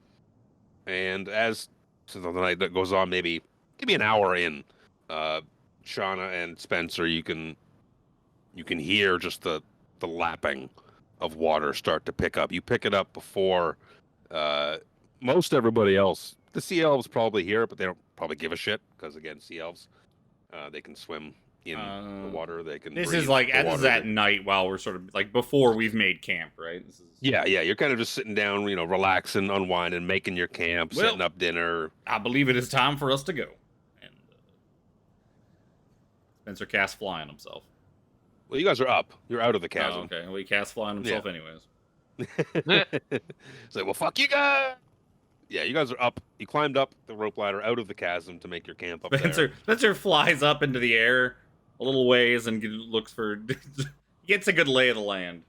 as the night that goes on, maybe an hour in, Shauna and Spencer, you can hear just the lapping of water start to pick up. You pick it up before most everybody else. The sea elves probably hear it, but they don't probably give a shit because again, sea elves, they can swim in the water. They can. This breathe is like the this is water. at night while we're sort of like before we've made camp, right? This is... Yeah. You're kind of just sitting down, relaxing, unwinding, making your camp, Well, setting up dinner. I believe it is time for us to go. And Spencer casts fly on himself. Well, you guys are up. You're out of the chasm. Oh, okay. Well, he casts fly on himself anyways. It's like, well, fuck you guys. Yeah, you guys are up. You climbed up the rope ladder out of the chasm to make your camp up there. Spencer flies up into the air a little ways and looks for... gets a good lay of the land.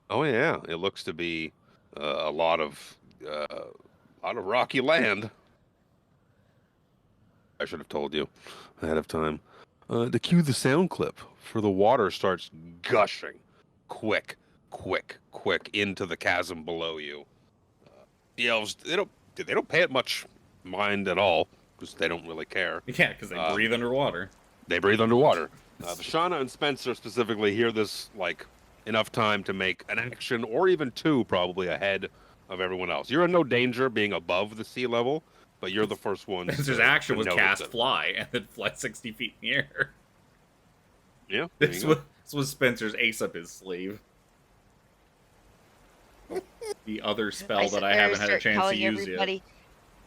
Oh yeah, it looks to be a lot of rocky land. I should have told you ahead of time. To cue the sound clip for the water starts gushing, quick into the chasm below you. The elves they don't pay it much mind at all because they don't really care. Yeah, because they breathe underwater. They breathe underwater. Shauna and Spencer specifically hear this like enough time to make an action or even two probably ahead of everyone else. You're in no danger being above the sea level, but you're the first one. Spencer's action was cast fly and then fly 60 feet in the air. Yeah. This was Spencer's ace up his sleeve. The other spell that I haven't had a chance to use yet.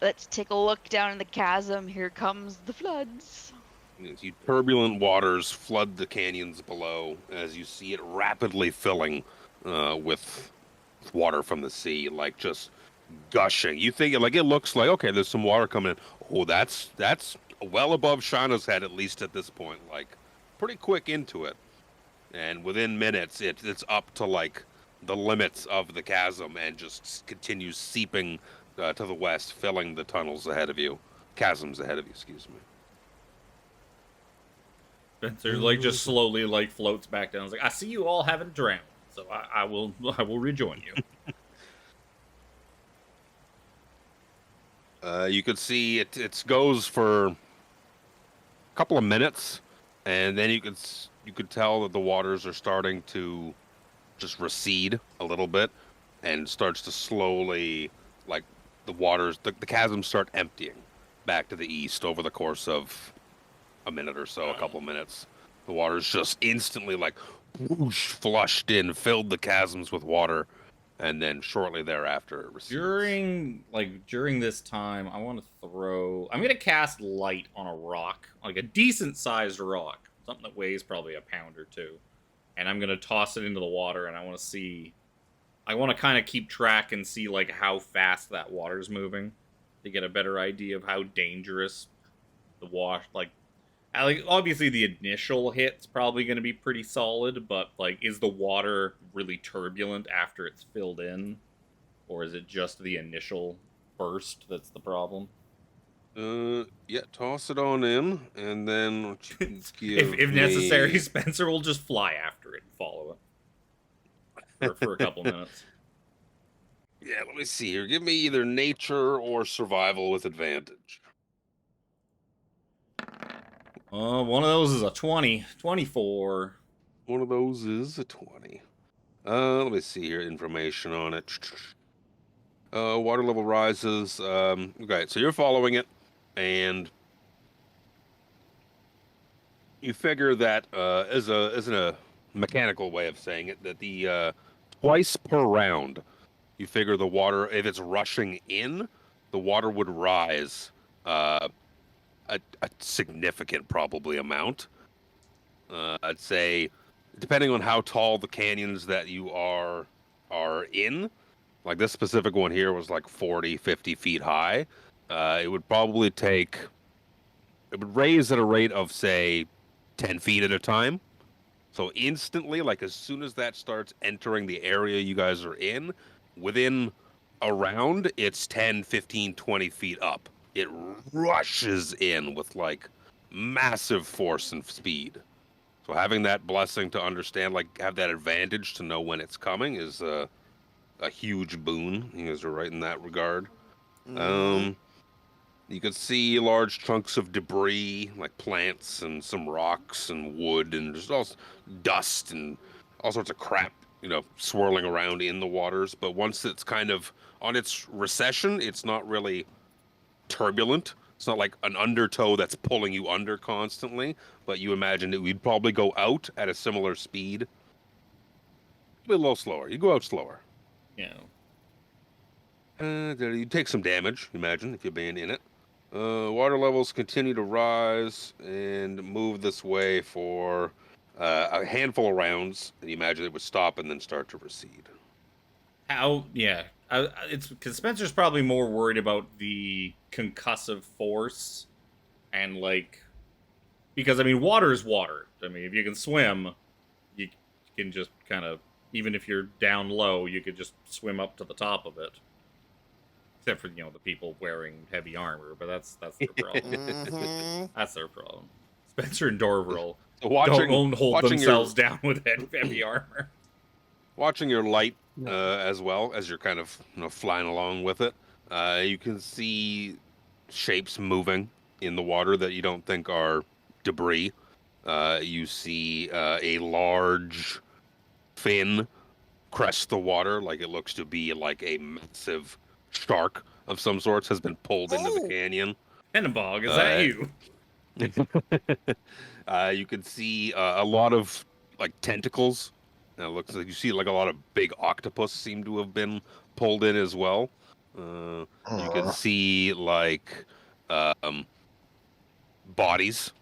Let's take a look down in the chasm. Here comes the floods. You see turbulent waters flood the canyons below as you see it rapidly filling with water from the sea, like just gushing. You think it looks like, okay, there's some water coming in. Oh, that's well above Shauna's head, at least at this point. Like pretty quick into it. And within minutes, it's up to like the limits of the chasm and just continues seeping to the west, filling the tunnels ahead of you. Chasms ahead of you, excuse me. Spencer just slowly floats back down. He's like, I see you all haven't drowned, so I will rejoin you. You could see it goes for a couple of minutes, and then you could tell that the waters are starting to just recede a little bit, and starts to slowly, like the chasms start emptying back to the east over the course of a minute or so, a couple of minutes. The water's just instantly like whoosh, flushed in, filled the chasms with water, and then shortly thereafter it recedes. During this time, I'm gonna cast light on a rock, like a decent sized rock, something that weighs probably a pound or two, and I'm gonna toss it into the water, and I want to kind of keep track and see like how fast that water's moving to get a better idea of how dangerous the wash obviously the initial hit's probably going to be pretty solid, but like is the water really turbulent after it's filled in, or is it just the initial burst that's the problem? Yeah, toss it on in, and then if necessary, Spencer will just fly after it and follow it for a couple minutes. Yeah, let me see here. Give me either nature or survival with advantage. One of those is a 20. 24. One of those is a 20. Let me see here. Information on it. Water level rises. Okay, so you're following it, and you figure that as a mechanical way of saying it, that the twice per round, you figure the water, if it's rushing in, the water would rise a significant probably amount. I'd say, depending on how tall the canyons that you are in, like this specific one here was like 40, 50 feet high. It would probably it would raise at a rate of say 10 feet at a time. So instantly, like as soon as that starts entering the area you guys are in, within a round, it's 10, 15, 20 feet up. It rushes in with like massive force and speed. So having that blessing to understand, like have that advantage to know when it's coming is a huge boon. You guys are right in that regard. You can see large chunks of debris, like plants and some rocks and wood, and just all dust and all sorts of crap, swirling around in the waters. But once it's kind of on its recession, it's not really turbulent. It's not like an undertow that's pulling you under constantly, but you imagine it would probably go out at a similar speed. A little slower. You go out slower. Yeah. You take some damage, imagine, if you're being in it. Water levels continue to rise and move this way for a handful of rounds, and you imagine it would stop and then start to recede. Yeah. It's because Spencer's probably more worried about the concussive force and, because, water is water. if you can swim, you can just kind of, even if you're down low, you could just swim up to the top of it. Except for, the people wearing heavy armor, but that's their problem. That's their problem. Spencer and Dorvril don't hold themselves down with heavy armor. Watching your light as well as you're kind of flying along with it, you can see shapes moving in the water that you don't think are debris. You see a large fin crest the water, like it looks to be like a massive shark of some sorts has been pulled into the canyon. Hennebog, is that you? You can see a lot of tentacles. It looks like you see a lot of big octopus seem to have been pulled in as well. You can see bodies,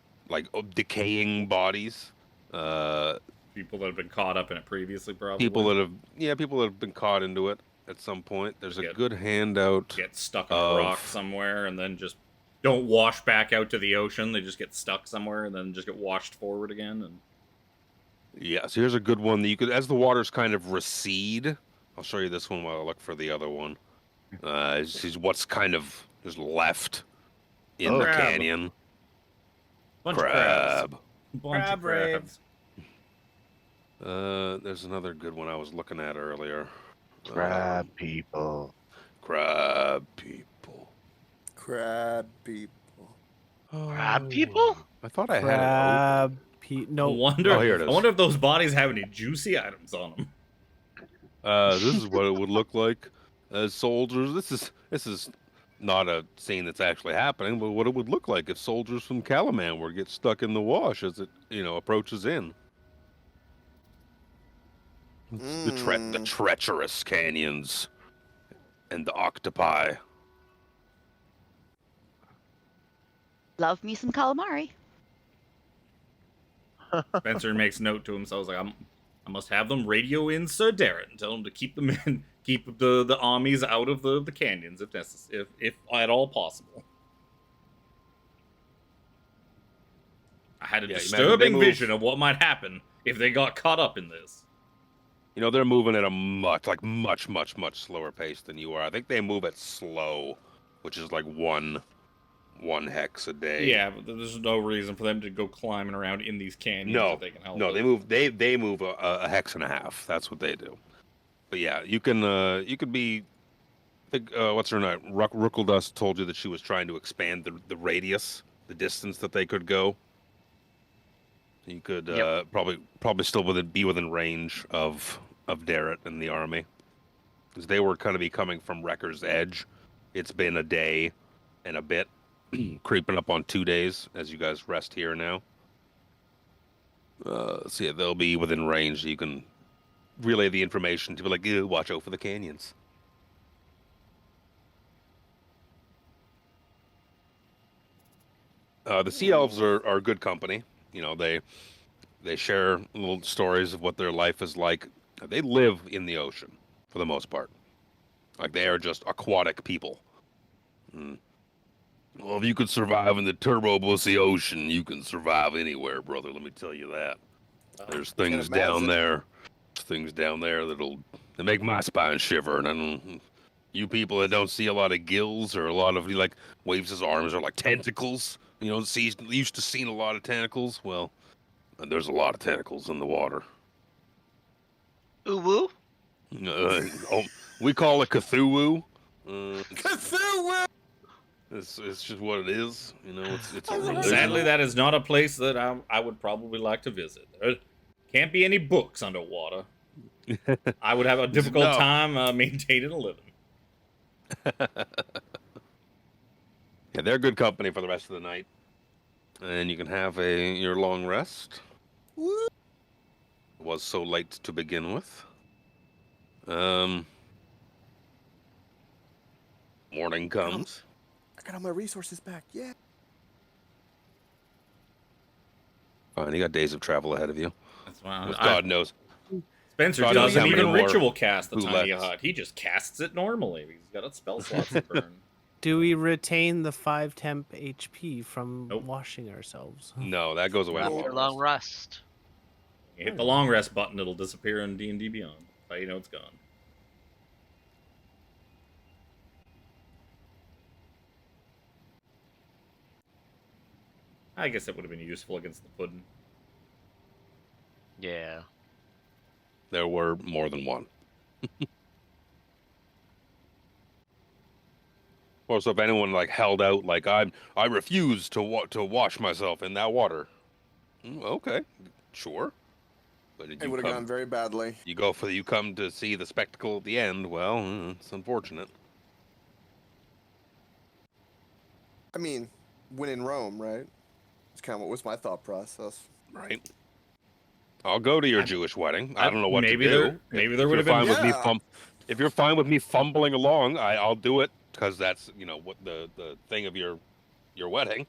decaying bodies. People that have been caught up in it previously, probably. People that have been caught into it at some point. There's a good handout. Get stuck on a rock somewhere and then just don't wash back out to the ocean. They just get stuck somewhere and then just get washed forward again. And yeah, so here's a good one that you could, as the waters kind of recede. I'll show you this one while I look for the other one. Is what's kind of just left in the canyon. Bunch of crabs. Crab crabs. There's another good one I was looking at earlier. Crab people. Crab people. Crab people. Crab people? I thought I had it. No. Here it is. I wonder if those bodies have any juicy items on them. This is what it would look like as soldiers. This is not a scene that's actually happening, but what it would look like if soldiers from Calaman were get stuck in the wash as it approaches in. The treacherous canyons and the octopi. Love me some calamari. Spencer makes note to himself, like, I must have them radio in Sir Darren and tell them to keep them in, keep the armies out of the canyons if necessary, if at all possible. I had a disturbing vision of what might happen if they got caught up in this. They're moving at a much slower pace than you are. I think they move at slow, which is like one hex a day. Yeah, but there's no reason for them to go climbing around in these canyons if they can help it. They move a hex and a half. That's what they do. But yeah, you could be. I think what's her name? Ruckledust told you that she was trying to expand the radius, the distance that they could go. You could probably still be within range of Darrett and the army, because they were kind of coming from Wrecker's Edge. It's been a day and a bit, creeping up on 2 days as you guys rest here now. So yeah, they'll be within range. You can relay the information to be like, watch out for the canyons. The Sea Elves are good company. They share little stories of what their life is like. They live in the ocean for the most part. Like, they are just aquatic people. Well, if you could survive in the turbo-bussy ocean, you can survive anywhere, brother. Let me tell you that. There's things down there. Things down there that make my spine shiver. And you people that don't see a lot of gills or a lot of waves his arms are like tentacles. Used to seeing a lot of tentacles. Well, there's a lot of tentacles in the water. Uwu? We call it Cthulhu. Cthulhu! It's just what it is. You know, it's a I've never- religion. Sadly, that is not a place that I would probably like to visit. There can't be any books underwater. I would have a difficult No. time maintaining a living. Yeah, they're good company for the rest of the night, and you can have your long rest. Woo! It was so late to begin with. Morning comes. I got all my resources back. Yeah. Fine, you got days of travel ahead of you. That's why With God knows. Spencer God knows doesn't how many even more ritual cast the tiny boulettes. hut. He just casts it normally. He's got a spell slots to burn. Do we retain the 5 temp HP from Nope. washing ourselves? No, that goes away. in After the long rest. You hit the long rest button, it'll disappear in D&D Beyond. But you know it's gone. I guess that would have been useful against the pudding. Yeah. There were more than one. Or so if anyone like held out, like I refuse to wash myself in that water. Okay, sure. But It would have gone very badly. You come to see the spectacle at the end. Well, it's unfortunate. I mean, when in Rome, right? It's kind of what was my thought process. Right. I'll go to your Jewish wedding. I don't know what maybe to do. Maybe there If would have you're been. fine with me Yeah. if you're fine with me fumbling along, I'll do it because that's what the thing of your wedding.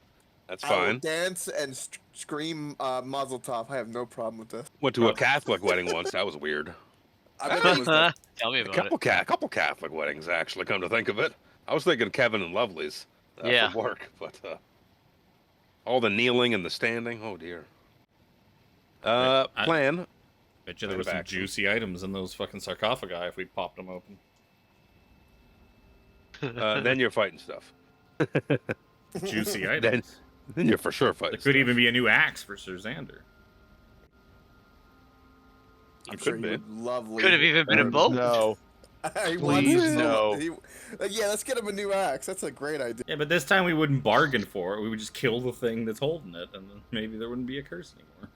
That's I will fine. dance and scream Mazel Tov. I have no problem with this. Went to a Catholic wedding once. That was weird. I bet that was like, Tell me A about it. couple Catholic weddings, actually. Come to think of it, I was thinking Kevin and Lovely's Yeah. from work, but all the kneeling and the standing. Oh dear. Plan. Bet you there were some Back. juicy items in those fucking sarcophagi if we popped them open. Then you're fighting stuff. Juicy items. Then you're for sure fighting. There could stuff. even be a new axe for Sir Xander. I'm It sure could he be. would lovely. Could have even been a boat. No. He Please, wants to- no. Yeah, let's get him a new axe. That's a great idea. Yeah, but this time we wouldn't bargain for it. We would just kill the thing that's holding it, and then maybe there wouldn't be a curse anymore.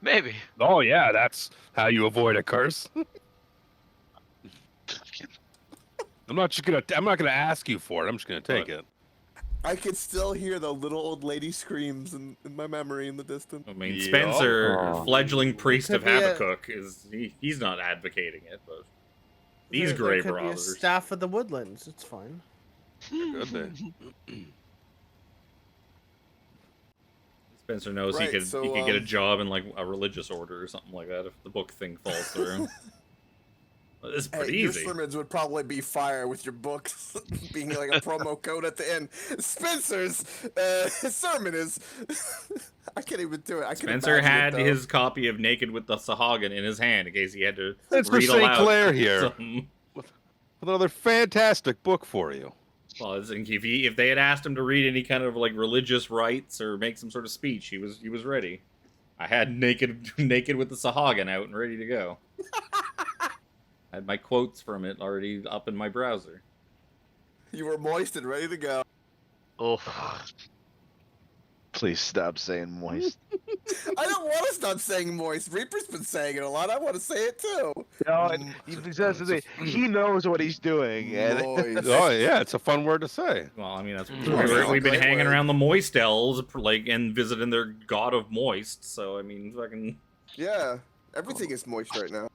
Maybe. Oh yeah, that's how you avoid a curse. I'm not gonna ask you for it. I'm just gonna take it. I could still hear the little old lady screams in my memory in the distance. I mean, Yeah. Spencer, Oh. fleggling priest Could of be a- Habakkuk, he's not advocating it, but these There Grey could be a Brothers. staff of the woodlands. It's fine. Good day. Spencer knows Right, he could so, get a job in like a religious order or something like that if the book thing falls through. It's Hey, pretty your easy. sermons would probably be fire with your books being like a promo code at the end. Spencer's sermon is. I can't even do it. I can Spencer imagine it, had though. his copy of Naked with the Sahagin in his hand in case he had to It's for read St. aloud. Clair here. something. With another fantastic book for you. Well, if they had asked him to read any kind of like religious rites or make some sort of speech, he was ready. I had naked with the Sahagin out and ready to go. I had my quotes from it already up in my browser. You were moist and ready to go. Oh. Please stop saying moist. I don't want to stop saying moist. Reaper's been saying it a lot. I want to say it too. No, and that's the thing. He knows what he's doing. And Moist. Oh yeah, it's a fun word to say. Well, I mean that's Moist. we've been Great hanging word. around the moist elves like and visiting their god of moist. So I mean, fucking Yeah, everything is moist right now.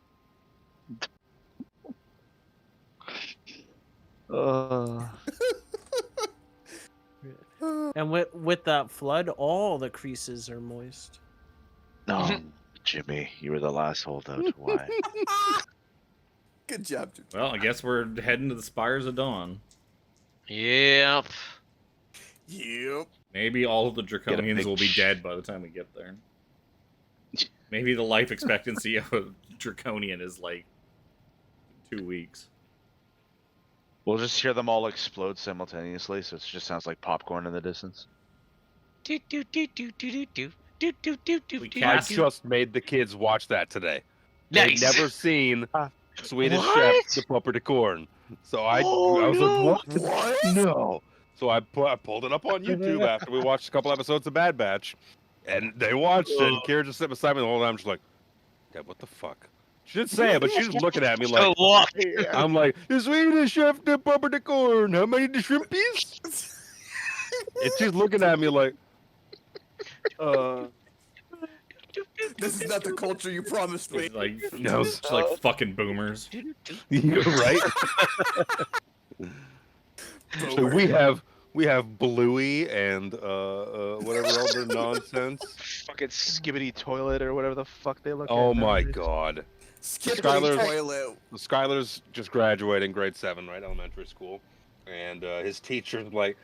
And with that flood, all the creases are moist. no, Jimmy, you were the last holdout. Why? Good job, Jim. well, I guess we're heading to the Spires of Dawn. Yep. Yep. Maybe all of the Draconians big will be sh- dead by the time we get there. Maybe the life expectancy of a Draconian is like 2 weeks. We'll just hear them all explode simultaneously, so it just sounds like popcorn in the distance. We I cast just made the kids watch that today. Nice. They'd never seen Swedish What? Chef, the Puppet de Corn. So I was like, what? What? No. So I pulled it up on YouTube after we watched a couple episodes of Bad Batch, and they watched it. And Kira just sat beside me the whole time, just like, Dad, what the fuck? She didn't say it, but she's looking at me like, So look. I'm like, the Swedish chef, the pepper, the corn. How many the shrimpies? And she's looking at me like, This is not the culture you promised me. It's like, No. it's like fucking boomers. You're right. So we have Bluey and whatever other nonsense. Fucking skibbity toilet or whatever the fuck they look Oh at. my nowadays. god. Skip the Skylar's- toilet. Skylar's just graduating grade 7, right? Elementary school. And his teacher's like,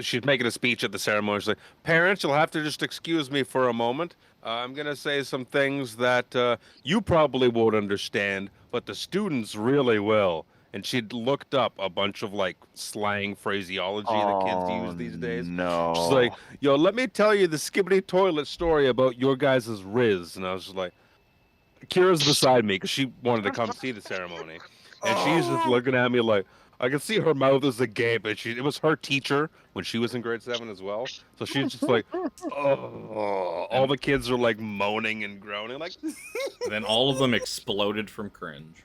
she's making a speech at the ceremony. She's like, parents, you'll have to just excuse me for a moment. I'm going to say some things that you probably won't understand, but the students really will. And she'd looked up a bunch of like slang phraseology that kids use these days. No. She's like, yo, let me tell you the skibbity toilet story about your guys' Riz. And I was just like, Kira's beside me because she wanted to come see the ceremony. And she's just looking at me like, I can see her mouth is agape. And it was her teacher when she was in grade 7 as well. So she's just like, oh, all the kids are like moaning and groaning. Like, And then all of them exploded from cringe.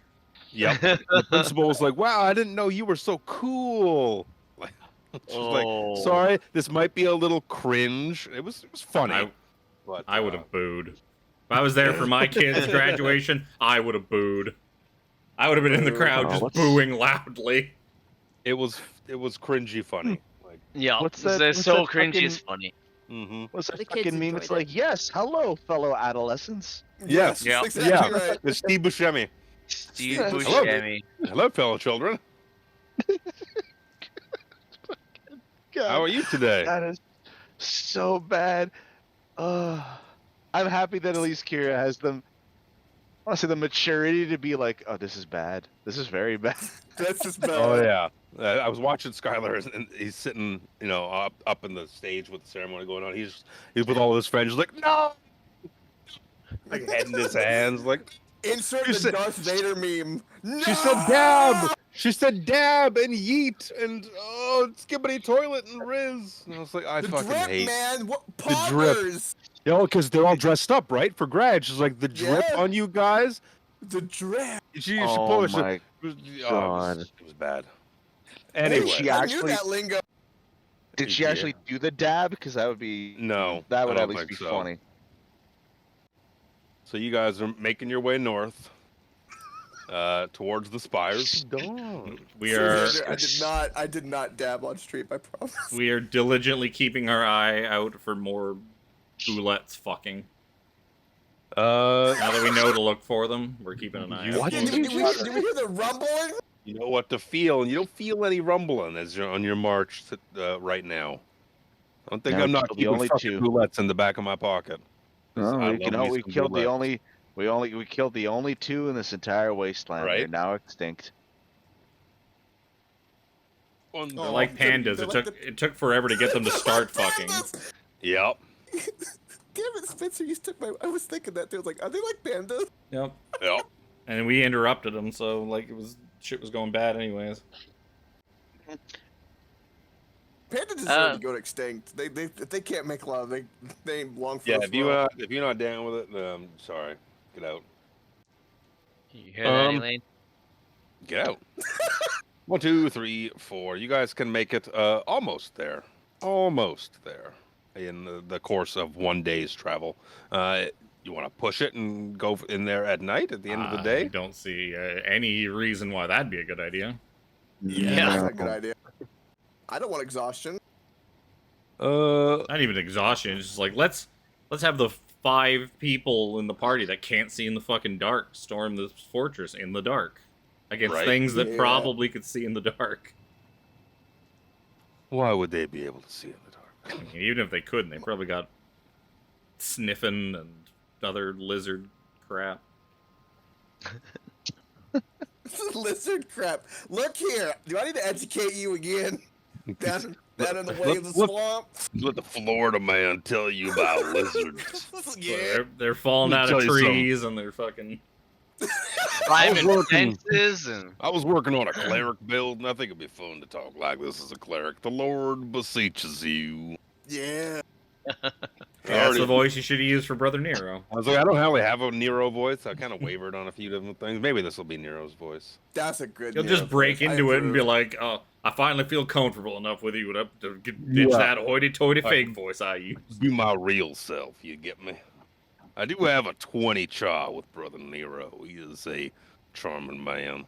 yep. The principal was like, wow, I didn't know you were so cool. Like, she's like, sorry, this might be a little cringe. It was funny. But, I would have booed. If I was there for my kid's graduation, I would have booed. I would have been in the crowd just booing loudly. It was cringy funny. Like, Yeah, What's it's that so fucking- cringy. It's funny. What's that The kids fucking meme? It's enjoyed like, yes, hello, fellow adolescents. Yes, Yeah. that's exactly yeah. right. It's Steve Buscemi. Steve Hello. Buscemi. Hello, fellow children. God, How are you today? that is so bad. I'm happy that at least Kira has I want to say the maturity to be like, oh, this is bad. This is very bad. That's just bad. Oh yeah. I was watching Skylar, and he's sitting, up in the stage with the ceremony going on. He's with all his friends, like, no, like head in his hands, like. Insert You the said- Darth Vader meme. No! She said dab. She said dab and yeet and skibbity toilet and Riz. And I was like, I The fucking drip, hate. man. What The drip. poppers? Because they're all dressed up, right, for grad. She's like, the drip Yeah. on you guys. The drip. She Oh pulled it. my It was, God. it was bad. Did Anyway, she I actually- knew that lingo. Did she Yeah. actually do the dab? Because that would be No, That would I at don't least think be so. funny. so you guys are making your way north, towards the spires of dawn. We are I did not dab on stream. I promise. we are diligently keeping our eye out for more boulettes fucking. Now that we know to look for them, we're keeping an eye out. Did we hear the rumbling? You know what to feel, and you don't feel any rumbling as you're on your march right now. I don't think Now I'm we not killed the keeping only fucking two. boulettes in the back of my pocket. 'Cause I love me We some killed the boulettes. we killed the only two in this entire wasteland. They're Right. now extinct. On They're the- like pandas. they're like It took forever to get them to start fucking. Yep. Damn it, Spencer! You took my. I was thinking that too. I was like, are they like pandas? Yep. Yep. And we interrupted them, so like shit was going bad anyways. Pandas deserve to go extinct. They can't make love. They ain't long for Yeah. us. If you're not down with it, sorry. Get out. You hear that, Um, Elaine? Get out. 1, 2, 3, 4. You guys can make it almost there. Almost there in the course of one day's travel. You want to push it and go in there at night at the end of the I day? don't see any reason why that'd be a good idea. Yeah. That's a good idea. I don't want exhaustion. Not even exhaustion. It's just like let's have the 5 people in the party that can't see in the fucking dark storm the fortress in the dark against Right. things that Yeah. probably could see in the dark. Why would they be able to see in the dark? I mean, even if they couldn't, they probably got sniffing and other lizard crap. Lizard crap. Look here. Do I need to educate you again? Down in the way of the Let- swamp. Let the Florida man tell you about lizards. Yeah. They're falling Let me out tell of you something. trees and they're fucking. Climbing working. fences and I was working on a cleric build, and I think it'd be fun to talk like this as a cleric. The Lord beseeches you. Yeah. That's the Already- voice you should have used for Brother Nero. I was like, I don't really have a Nero voice. I kind of wavered on a few different things. Maybe this will be Nero's voice. That's a good. You'll Nero just break voice. I into it and be approve. like, "Oh, I finally feel comfortable enough with you to ditch Yeah. that hoity-toity I- fake voice I use." Be my real self, you get me? I do have a 20 cha with Brother Nero. He is a charming man.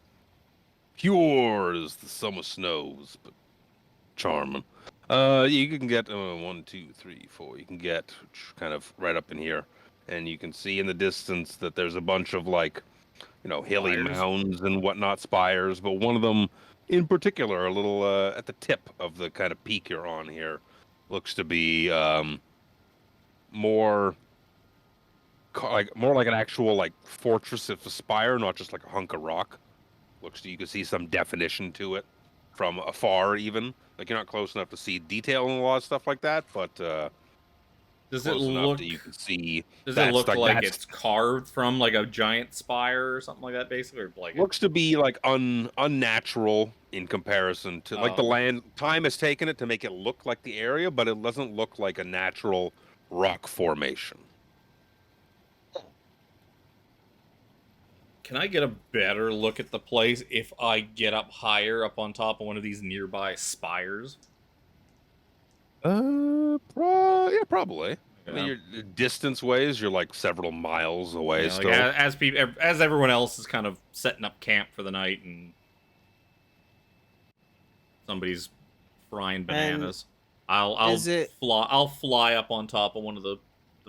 Pure as the summer snows, but charming. You can get 1, 2, 3, 4. You can get kind of right up in here, and you can see in the distance that there's a bunch of like, hilly Spires. mounds and whatnot, spires. But one of them, in particular, a little at the tip of the kind of peak you're on here, looks to be more like an actual like fortress of a spire, not just like a hunk of rock. You can see some definition to it from afar, even. Like you're not close enough to see detail and a lot of stuff like that, but Does it close enough look? that you can see. Does it that's look like that's- it's carved from like a giant spire or something like that, basically? Or like looks to be like unnatural in comparison to like the Oh. land. Time has taken it to make it look like the area, but it doesn't look like a natural rock formation. Can I get a better look at the place if I get up higher, up on top of one of these nearby spires? Yeah, probably. I mean, your distance ways, you're like several miles away Yeah, like still. as everyone else is kind of setting up camp for the night, and somebody's frying bananas. I'll fly up on top of one of the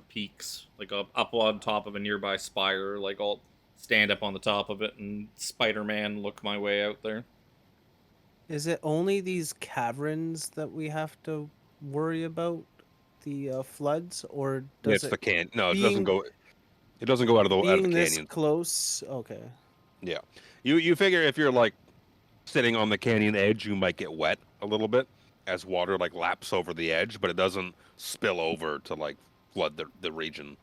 peaks, like up on top of a nearby spire. Like I'll stand up on the top of it and Spider-Man look my way out there. Is it only these caverns that we have to worry about the floods, or does It's it the can. No, it being- doesn't go. It doesn't go out of the being this canyon. close? Okay. Yeah, you figure if you're like sitting on the canyon edge, you might get wet a little bit as water like laps over the edge, but it doesn't spill over to like flood the region.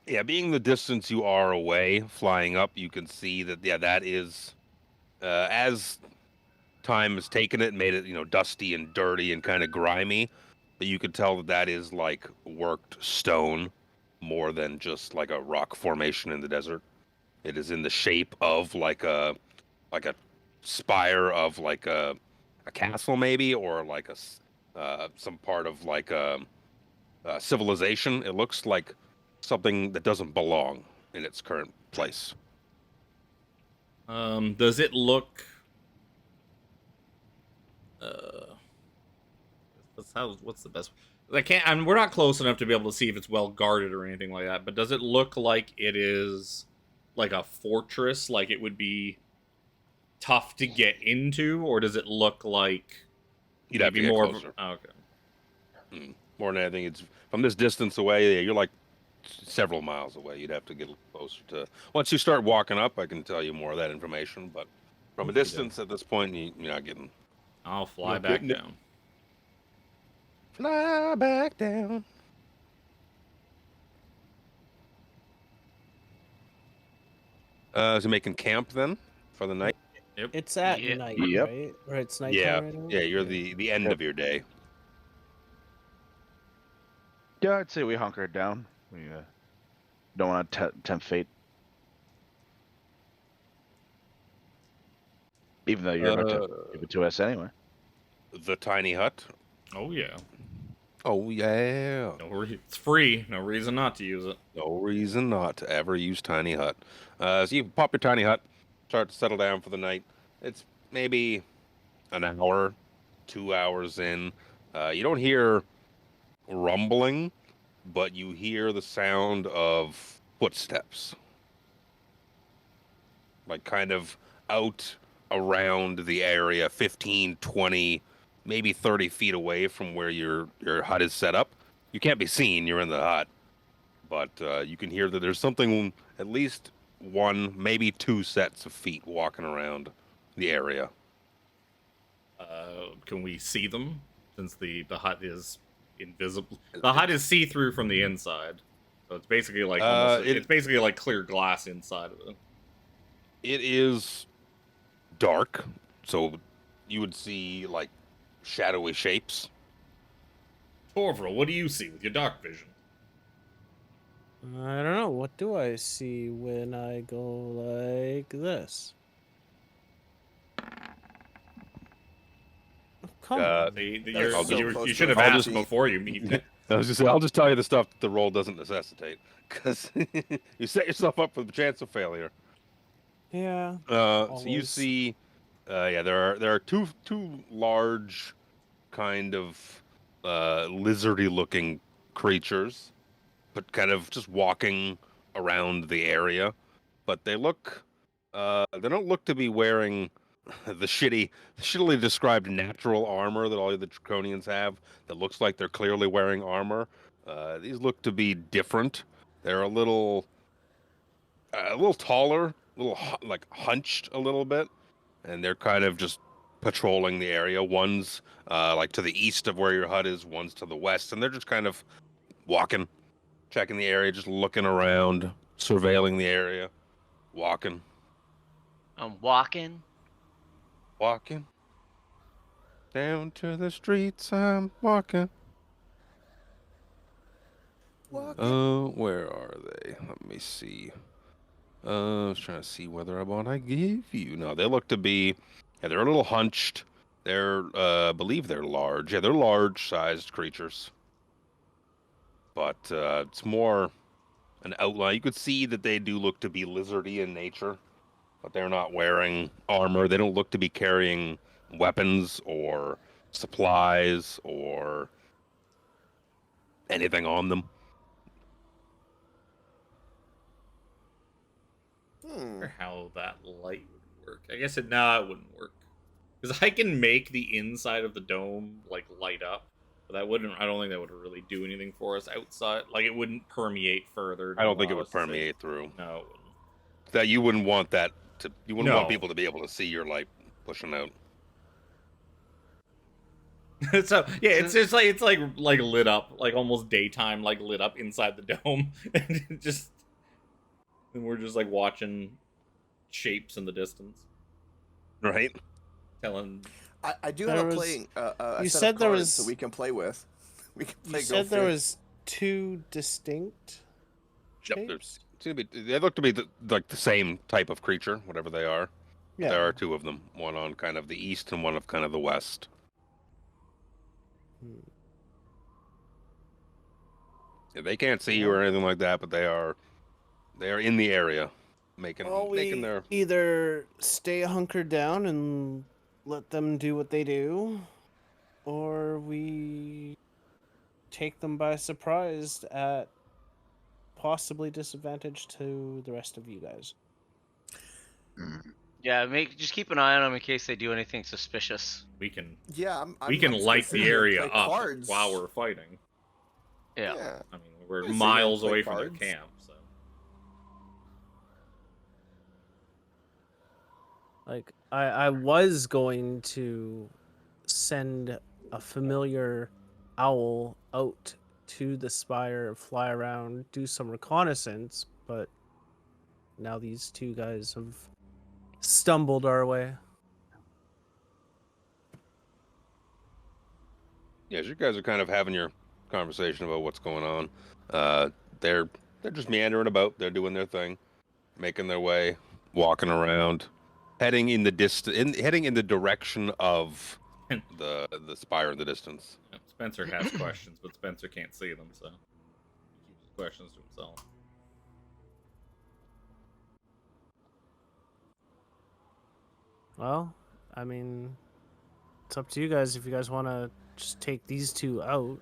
Yeah, being the distance you are away, flying up, you can see that that is as time has taken it, made it dusty and dirty and kind of grimy, but you could tell that is like worked stone more than just like a rock formation in the desert. It is in the shape of like a spire of like a castle maybe, or like some part of like a civilization. It looks like something that doesn't belong in its current place. Does it look? What's the best? We're not close enough to be able to see if it's well guarded or anything like that. But does it look like it is like a fortress? Like it would be tough to get into, or does it look like You'd have to maybe get more closer. Okay. More than anything, it's from this distance away. Yeah, you're like several miles away. You'd have to get closer to. Once you start walking up, I can tell you more of that information. But from a distance at this point, you're not getting. I'll fly You're back getting it. down. Fly back down. Is he making camp then for the night? It's at Yeah. night, Yep. right? Or it's night Yeah, right now? yeah. You're the end of your day. Yeah, I'd say we hunkered down. We don't want to tempt fate. Even though you're about to give it to us anyway. The tiny hut. Oh yeah. Oh yeah. It's free. No reason not to use it. No reason not to ever use tiny hut. So you pop your tiny hut, start to settle down for the night. It's maybe an hour, 2 hours in. You don't hear rumbling, but you hear the sound of footsteps. Like kind of out around the area, 15, 20, maybe 30 feet away from where your hut is set up. You can't be seen, you're in the hut. But you can hear that there's something, at least one, maybe two sets of feet walking around the area. Can we see them? Since the hut is invisible. The hut is see-through from the inside. So So it's basically like It- it's basically like clear glass inside of it. It is dark, so you would see like shadowy shapes. Torvril, what do you see with your dark vision? I don't know. What do I see when I go like this? Come on. That's so close You to should have a asked 15. before you meet. I was just I'll just tell you the stuff that the roll doesn't necessitate, because you set yourself up for the chance of failure. Yeah. So you Always. see, there are two large, kind of lizardy looking creatures, but kind of just walking around the area. But they don't look to be wearing the shittily described natural armor that all of the Draconians have. That looks like they're clearly wearing armor. These look to be different. They're a little taller, like hunched a little bit, and they're kind of just patrolling the area. One's like to the east of where your hut is, one's to the west, and they're just kind of walking, checking the area, just looking around, surveilling the area, walking, I'm walking. down to the streets. I'm walking. Where are they? Let me see. I was trying to see whether I want to give you. No, they look to be. Yeah, they're a little hunched. They're, I believe they're large. Yeah, they're large-sized creatures. But it's more an outline. You could see that they do look to be lizardy in nature, but they're not wearing armor. They don't look to be carrying weapons or supplies or anything on them. I wonder how that light would work. I guess it wouldn't work. Because I can make the inside of the dome like light up. But I don't think that would really do anything for us outside. Like it wouldn't permeate further. I don't think it would permeate through. No, it wouldn't. That you wouldn't want that to. You wouldn't No. want people to be able to see your light pushing out. So yeah, it's like lit up, like almost daytime, like lit up inside the dome, and we're just like watching shapes in the distance, Right? telling. I do have You a set said of there cards was- that we can play with. We can play You said there Go was two distinct Yep, shapes? they look to be like the same type of creature, whatever they are. Yeah. There are two of them, one on kind of the east and one of kind of the west. Yeah, they can't see you or anything like that, but they are in the area, making their. Either stay hunkered down and let them do what they do, or we take them by surprise at possibly disadvantage to the rest of you guys. Yeah, just keep an eye on them in case they do anything suspicious. We can Yeah, we can just light the considering area play up cards. while we're fighting. Yeah. I mean, we're Considering miles play away from cards. their camp, so. Like, I was going to send a familiar owl out to the spire, fly around, do some reconnaissance, but now these two guys have stumbled our way. Yeah, as you guys are kind of having your conversation about what's going on, they're just meandering about. They're doing their thing, making their way, walking around, heading in the heading in the direction of the spire in the distance. Yeah, Spencer has questions, but Spencer can't see them, so he keeps his questions to himself. Well, I mean, it's up to you guys if you guys want to just take these two out.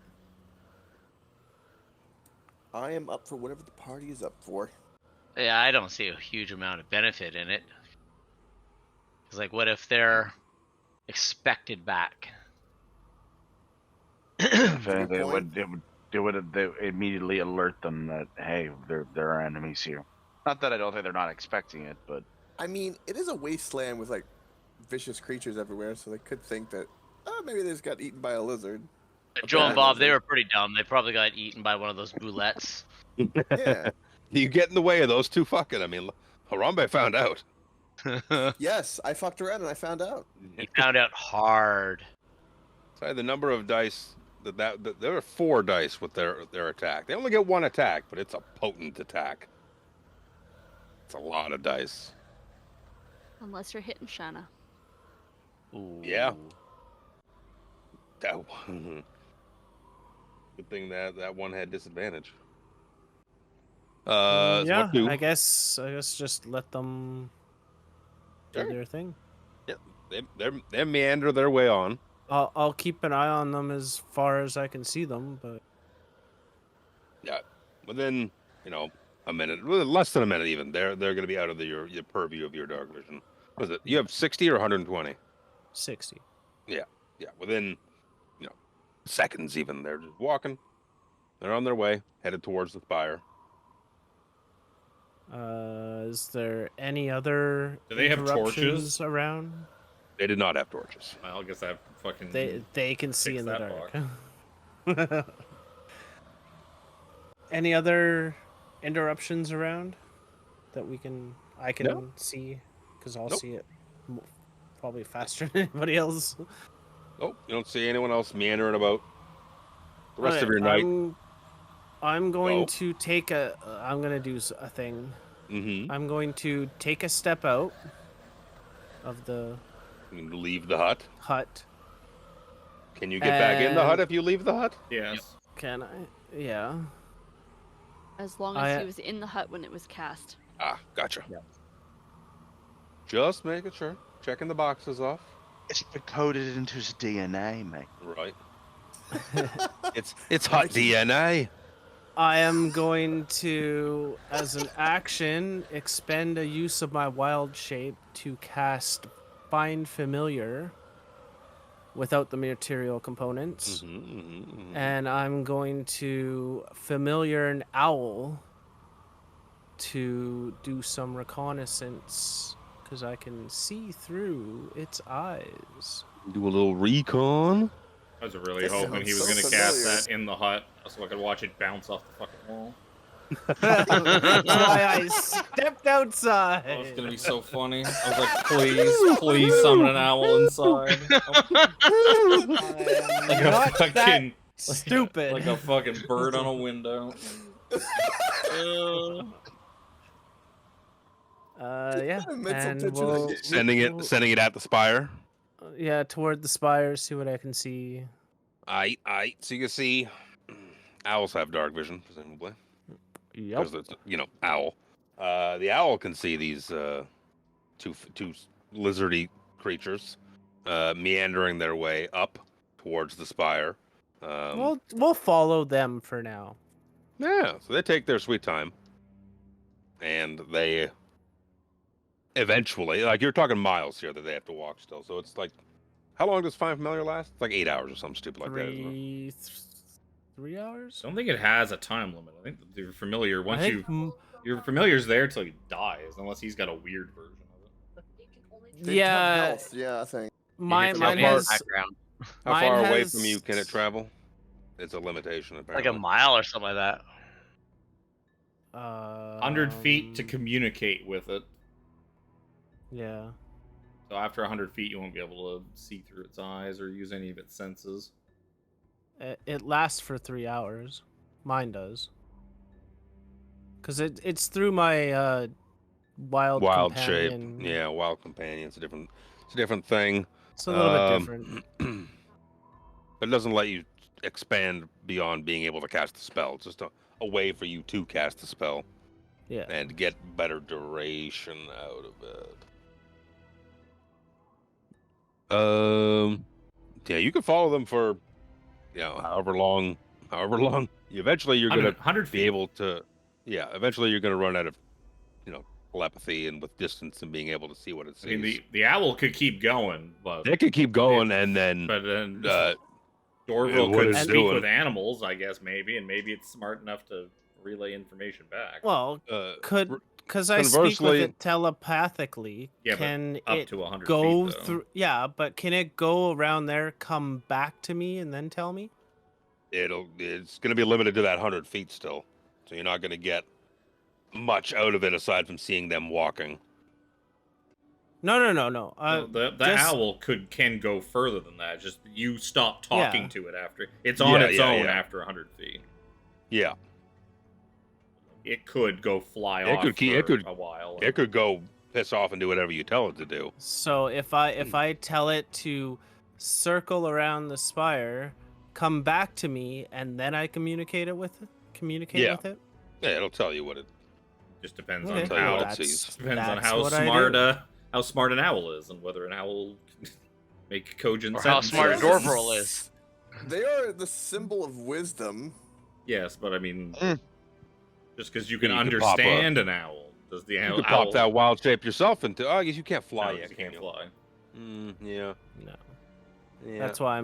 I am up for whatever the party is up for. Yeah, I don't see a huge amount of benefit in it. It's like, what if they're expected back? If Good anything, point. they would immediately alert them that, hey, there are enemies here. Not that I don't think they're not expecting it, but I mean, it is a wasteland with like vicious creatures everywhere, so they could think that maybe they just got eaten by a lizard. Joe and bad Bob, they lizard. were pretty dumb. They probably got eaten by one of those boulettes. Yeah. You get in the way of those two fucking. I mean, Harambe found out. Yes, I fucked around and I found out. He found out hard. Sorry, the number of dice that there are 4 dice with their attack. They only get 1 attack, but it's a potent attack. It's a lot of dice. Unless you're hitting Shanna. Yeah. That one. Good thing that one had disadvantage. So yeah, what do? I guess just let them do Sure. their thing. Yeah, they meander their way on. I'll keep an eye on them as far as I can see them, but Yeah, within a minute, less than a minute even. They're going to be out of your purview of your dark vision. Was it? You have 60 or 120? 60. Yeah, within seconds even. They're just walking. They're on their way, headed towards the spire. Is there any other Do they have interruptions torches? around? They did not have torches. I guess that fucking. They can see fix in the that dark. Any other interruptions around that I can No. see? Because I'll Nope. see it probably faster than anybody else. Oh, you don't see anyone else meandering about. The rest of Alright, your night. I'm going Oh. to take I'm gonna do a thing. Mm-hmm. I'm going to take a step out of the You can leave the hut. hut. Can you get back in the hut And- if you leave the hut? Yes. Can I? Yeah. As long I- as he was in the hut when it was cast. Ah, gotcha. Yeah. Just making sure. Checking the boxes off. It's been coded into his DNA, mate. Right. It's hot DNA. I am going to, as an action, expend a use of my wild shape to cast Find Familiar without the material components. And I'm going to familiar an owl to do some reconnaissance because I can see through its eyes. Do a little recon. I was really This hoping he sounds was so gonna cast familiar. that in the hut so I could watch it bounce off the fucking wall. That's why I stepped outside. Oh, it's gonna be so funny. I was like, please summon an owl inside. Like a Not that fucking stupid. like a fucking bird on a window. Yeah, Mental and picture we'll, that- Sending it at the spire. yeah, toward the spire, see what I can see. Aight. So you can see owls have dark vision, presumably. Yep. Because it's owl. The owl can see these two lizardy creatures meandering their way up towards the spire. We'll follow them for now. Yeah, so they take their sweet time, and they eventually, like you're talking miles here that they have to walk still. So it's like, how long does Find Familiar last? It's like 8 hours or something stupid like that, isn't it? 3 hours? I don't think it has a time limit. I think you're familiar I once think your familiar's there till he dies, unless he's got a weird version of it. They have yeah, health, yeah, I think. mine how mine far- has Background. How mine far away has- from you can it travel? It's a limitation, Like apparently. a mile or something like that. 100 feet to communicate with it. Yeah. So after 100 feet, you won't be able to see through its eyes or use any of its senses. It lasts for 3 hours. Mine does. Cause it's through my wild companion. shape. Yeah, wild companion. It's a different thing. It's a little bit different. But it doesn't let you expand beyond being able to cast the spell. It's just a way for you to cast the spell Yeah. and get better duration out of it. Yeah, you can follow them for however long. Eventually you're gonna 100 be feet. able to eventually you're gonna run out of telepathy and with distance and being able to see what it I mean, sees. the owl could keep going, but They could keep going and then then what Dorville could it's speak doing. with animals, I guess, maybe, and maybe it's smart enough to relay information back. Well, r- because I speak with conversely- it telepathically, Yeah, but can up it to 100 go feet, though. through? Yeah, but can it go around there, come back to me, and then tell me? it's gonna be limited to that 100 feet still. So you're not going to get much out of it aside from seeing them walking. No. The just- owl can go further than that. Just you stop talking Yeah. to it after it's on Yeah, its yeah, own yeah. after 100 feet. Yeah. It could go fly It off could keep- for it could- a while. It could go piss off and do whatever you tell it to do. So if I tell it to circle around the spire, come back to me, and then I communicate with it. Yeah. With it. Yeah, it'll tell you what it. Just depends Okay. on Tell you how what it That's- sees. depends on that's how what I smart do. how smart an owl is and whether an owl can make cogent Or how sentences. smart a dwarf roll is. They are the symbol of wisdom. Yes, but I mean, Mm. just because you can You could pop understand an owl, does the You owl? could pop that wild shape yourself into. Oh, I guess you can't fly No, yet. you can't fly. Yeah. No. Yeah. That's why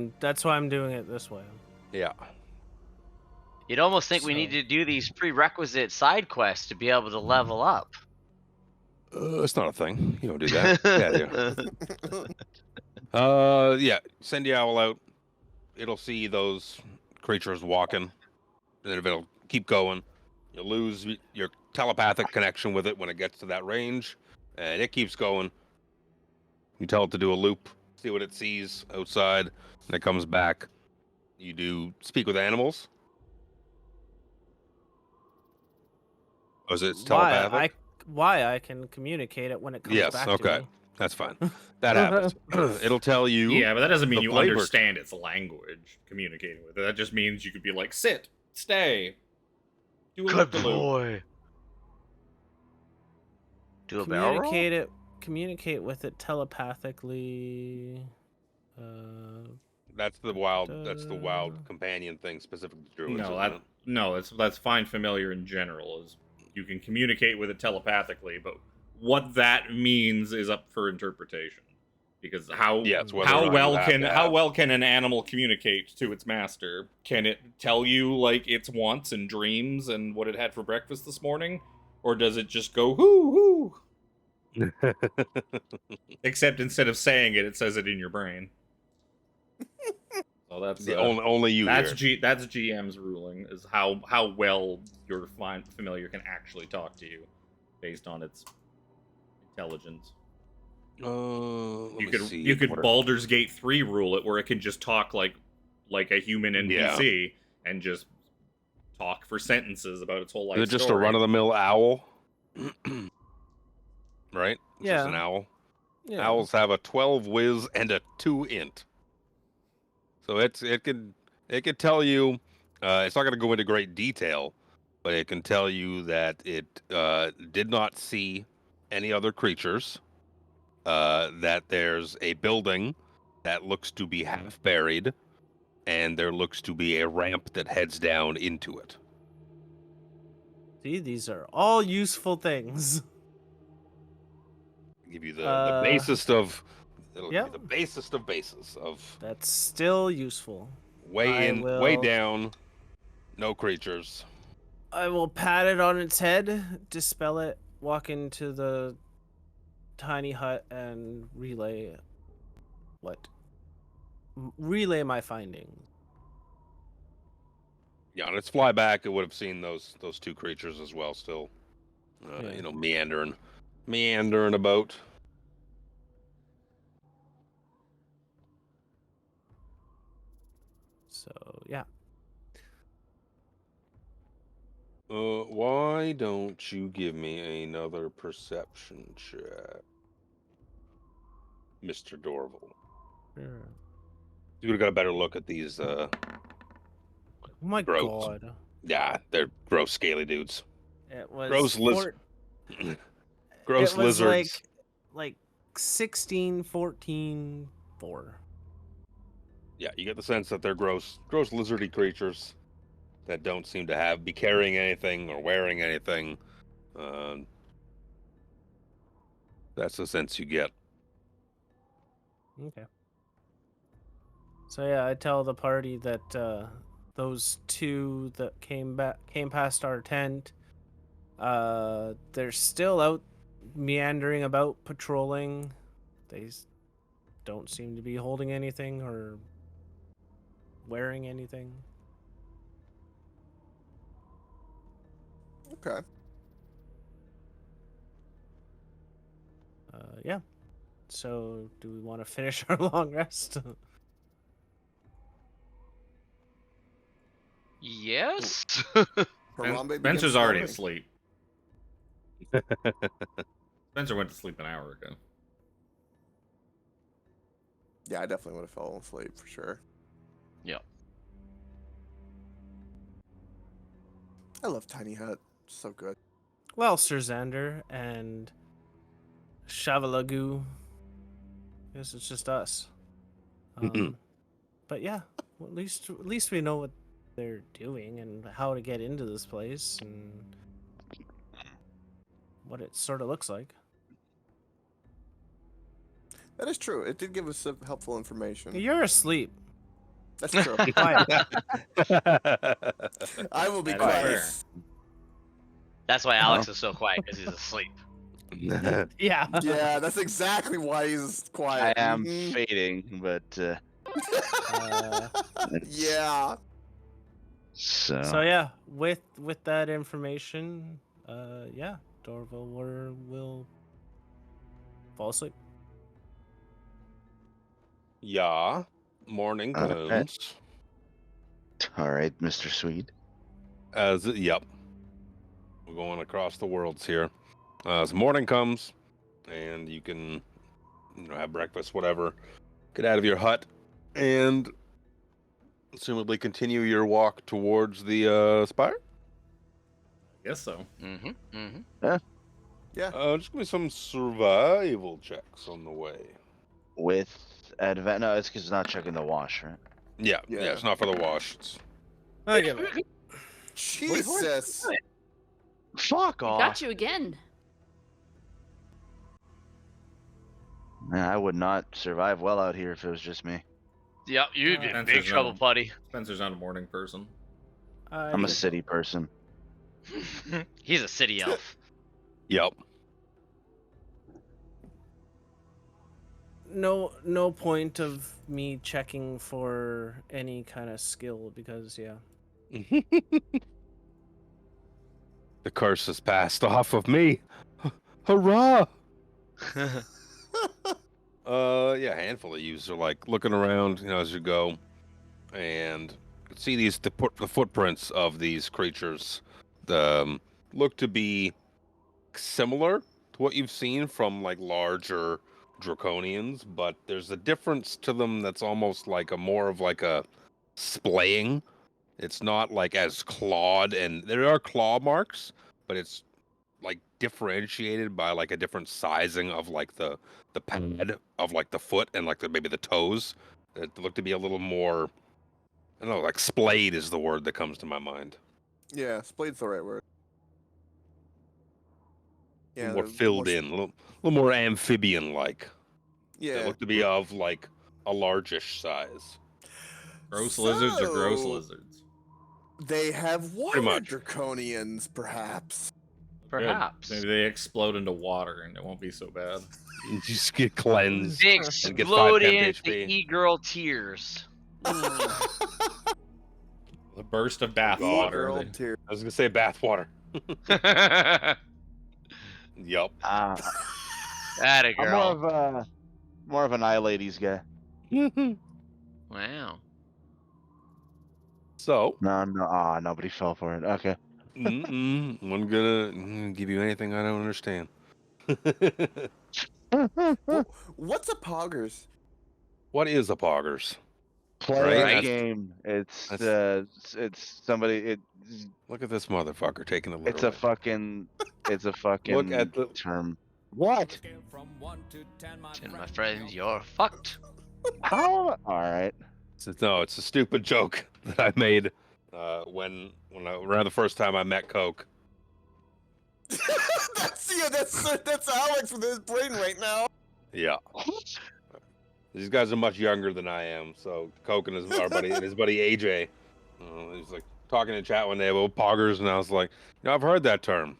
I'm doing it this way. Yeah. You'd almost think we So- need to do these prerequisite side quests to be able to level up. It's not a thing. You don't do that. Yeah. Send the owl out. It'll see those creatures walking, and then it'll keep going. You'll lose your telepathic connection with it when it gets to that range, and it keeps going. You tell it to do a loop, see what it sees outside, and it comes back. You do speak with animals. Or is it telepathic? Why I can communicate it when it comes Yes, back okay. to me. That's fine. That happens. It'll tell you. Yeah, but that doesn't mean the you flavor. understand its language communicating with it. That just means you could be like, sit, stay, do a Good loop-de-loop. boy. Do a barrel roll? Communicate with it telepathically. That's the wild Uh, companion thing specific to druids. No, that's fine. Familiar in general is you can communicate with it telepathically, but what that means is up for interpretation. Because it's whether or how not well you have can to how have- well can an animal communicate to its master? Can it tell you like its wants and dreams and what it had for breakfast this morning, or does it just go hoo hoo? Except instead of saying it, it says it in your brain. So that's only you that's hear. that's GM's ruling is how well your familiar can actually talk to you based on its intelligence. You could Baldur's Gate 3 rule it where it can just talk like a human NPC and just talk for sentences about its whole life. Is it just story. a run-of-the-mill owl? Right? It's Yeah. just an owl. Yeah. Owls have a 12 whiz and a 2 int. So it could tell you. It's not going to go into great detail, but it can tell you that it did not see any other creatures. That there's a building that looks to be half buried, and there looks to be a ramp that heads down into it. See, these are all useful things. Give you the basest of. It'll Yep. give you the basest of bases of That's still useful. way I way will- down, no creatures. I will pat it on its head, dispel it, walk into the tiny hut, and relay my findings. Yeah, on its flyback, it would have seen those two creatures as well. Still, Yeah. meandering about. So yeah. Why don't you give me another perception check, Mr. Dorval? Sure. You would have got a better look at these. Oh my Gross. god. Yeah, they're gross, scaly dudes. It was Gross four- Gross it was lizards. like 16, 14, 4. Yeah, you get the sense that they're gross lizardy creatures that don't seem to be carrying anything or wearing anything. That's the sense you get. Okay. So yeah, I tell the party that those two that came past our tent, they're still out meandering about patrolling. They don't seem to be holding anything or wearing anything. Okay. Yeah. So, do we want to finish our long rest? Yes. Harambe begins Spencer's already snoring. asleep. Spencer went to sleep an hour ago. Yeah, I definitely would have fallen asleep for sure. Yep. I love Tiny Hut. So good. Well, Sir Xander and Shavalagu. I guess it's just us. But yeah, well, at least we know what they're doing and how to get into this place and what it sort of looks like. That is true. It did give us some helpful information. You're asleep. That's true. Quiet. I will be That is quiet. fair. That's why Alex is so quiet, because he's asleep. Yeah. Yeah, that's exactly why he's I quiet. am Mhm. fading, but Yeah. So yeah, with that information, yeah, Dorville will fall asleep. Yeah. Morning Alright. comes. All right, Mr. Sweet. Yep. We're going across the worlds here. As morning comes, and you can, have breakfast, whatever. Get out of your hut, and assumably continue your walk towards the spire. Guess so. Mm-hmm. Mm-hmm. Yeah. Just give me some survival checks on the way. With advent, no, it's because it's not checking the wash, right? Yeah, Yeah. it's not for the wash. It's... I give it. Jesus. Fuck off. Got you again. Man, I would not survive well out here if it was just me. Yep, you'd be in big Spencer's trouble, not buddy. Spencer's not a morning person. I'm a city person. He's a city elf. Yep. No point of me checking for any kind of skill because yeah. The curse has passed off of me. Hurrah! Yeah, a handful of yous are like looking around, as you go, and you can see the footprints of these creatures. Look to be similar to what you've seen from like larger draconians, but there's a difference to them that's almost like more of a splaying. It's not like as clawed, and there are claw marks, but it's like differentiated by like a different sizing of like the pad of like the foot and like maybe the toes. It look to be a little more, I don't know, like splayed is the word that comes to my mind. Yeah, splade's the right word. A Yeah, little more they're filled in, a little more amphibian like. Yeah. They look to be of like a largish size. Gross lizards or gross So, lizards? They have water much. draconians, perhaps. Perhaps. Maybe they explode into water and it won't be so bad. You just get cleansed. They and get 5 explode temp into HP. e-girl tears. A burst of bath Oh, water. girl, They- tear. I was gonna say bathwater. Yup. Atta I'm girl. more of an eye ladies guy. Wow. So, No, nobody fell for it. Okay. I'm gonna give you anything I don't understand. What's a poggers? What is a poggers? Play Right, a that's- game. It's somebody. Look at this motherfucker taking the It's a literal. fucking at the- term. What? And my friend, you're fucked. How? All right. It's a stupid joke that I made when around the first time I met Coke. that's Alex with his brain right now. Yeah. These guys are much younger than I am, so Coke and his buddy AJ, he's like talking in chat one day about poggers, and I was like, I've heard that term.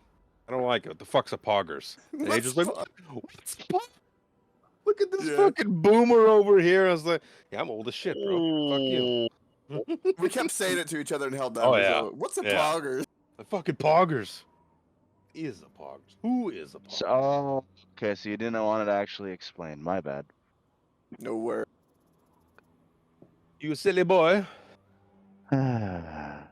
I don't like it. What the fuck's a poggers? And AJ's like, what's look at this fucking boomer over here. I was like, yeah, I'm old as shit, bro. Fuck you. We kept saying it to each other and held down. Oh, yeah. What's a Yeah. poggers? The fucking poggers. is a Pogs? Who is a Pogs? So, oh, okay, so you didn't want to actually explain. My bad. No word. You silly boy. We're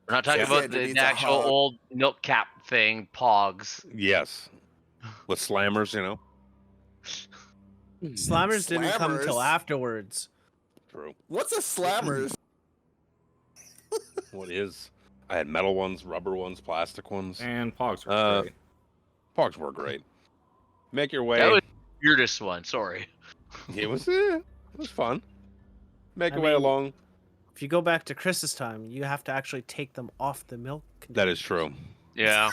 not talking Yeah. about Xander the needs a actual hug. old milk cap thing, Pogs. Yes. With slammers, you know. Slammers didn't come till Slammers? afterwards. True. What's a slammers? What is? I had metal ones, rubber ones, plastic ones. And Pogs were Uh, great. Pogs were great. Make your way. That was the weirdest one. Sorry. It was fun. Make I your way mean, along. If you go back to Chris's time, you have to actually take them off the milk. That is true. Yeah.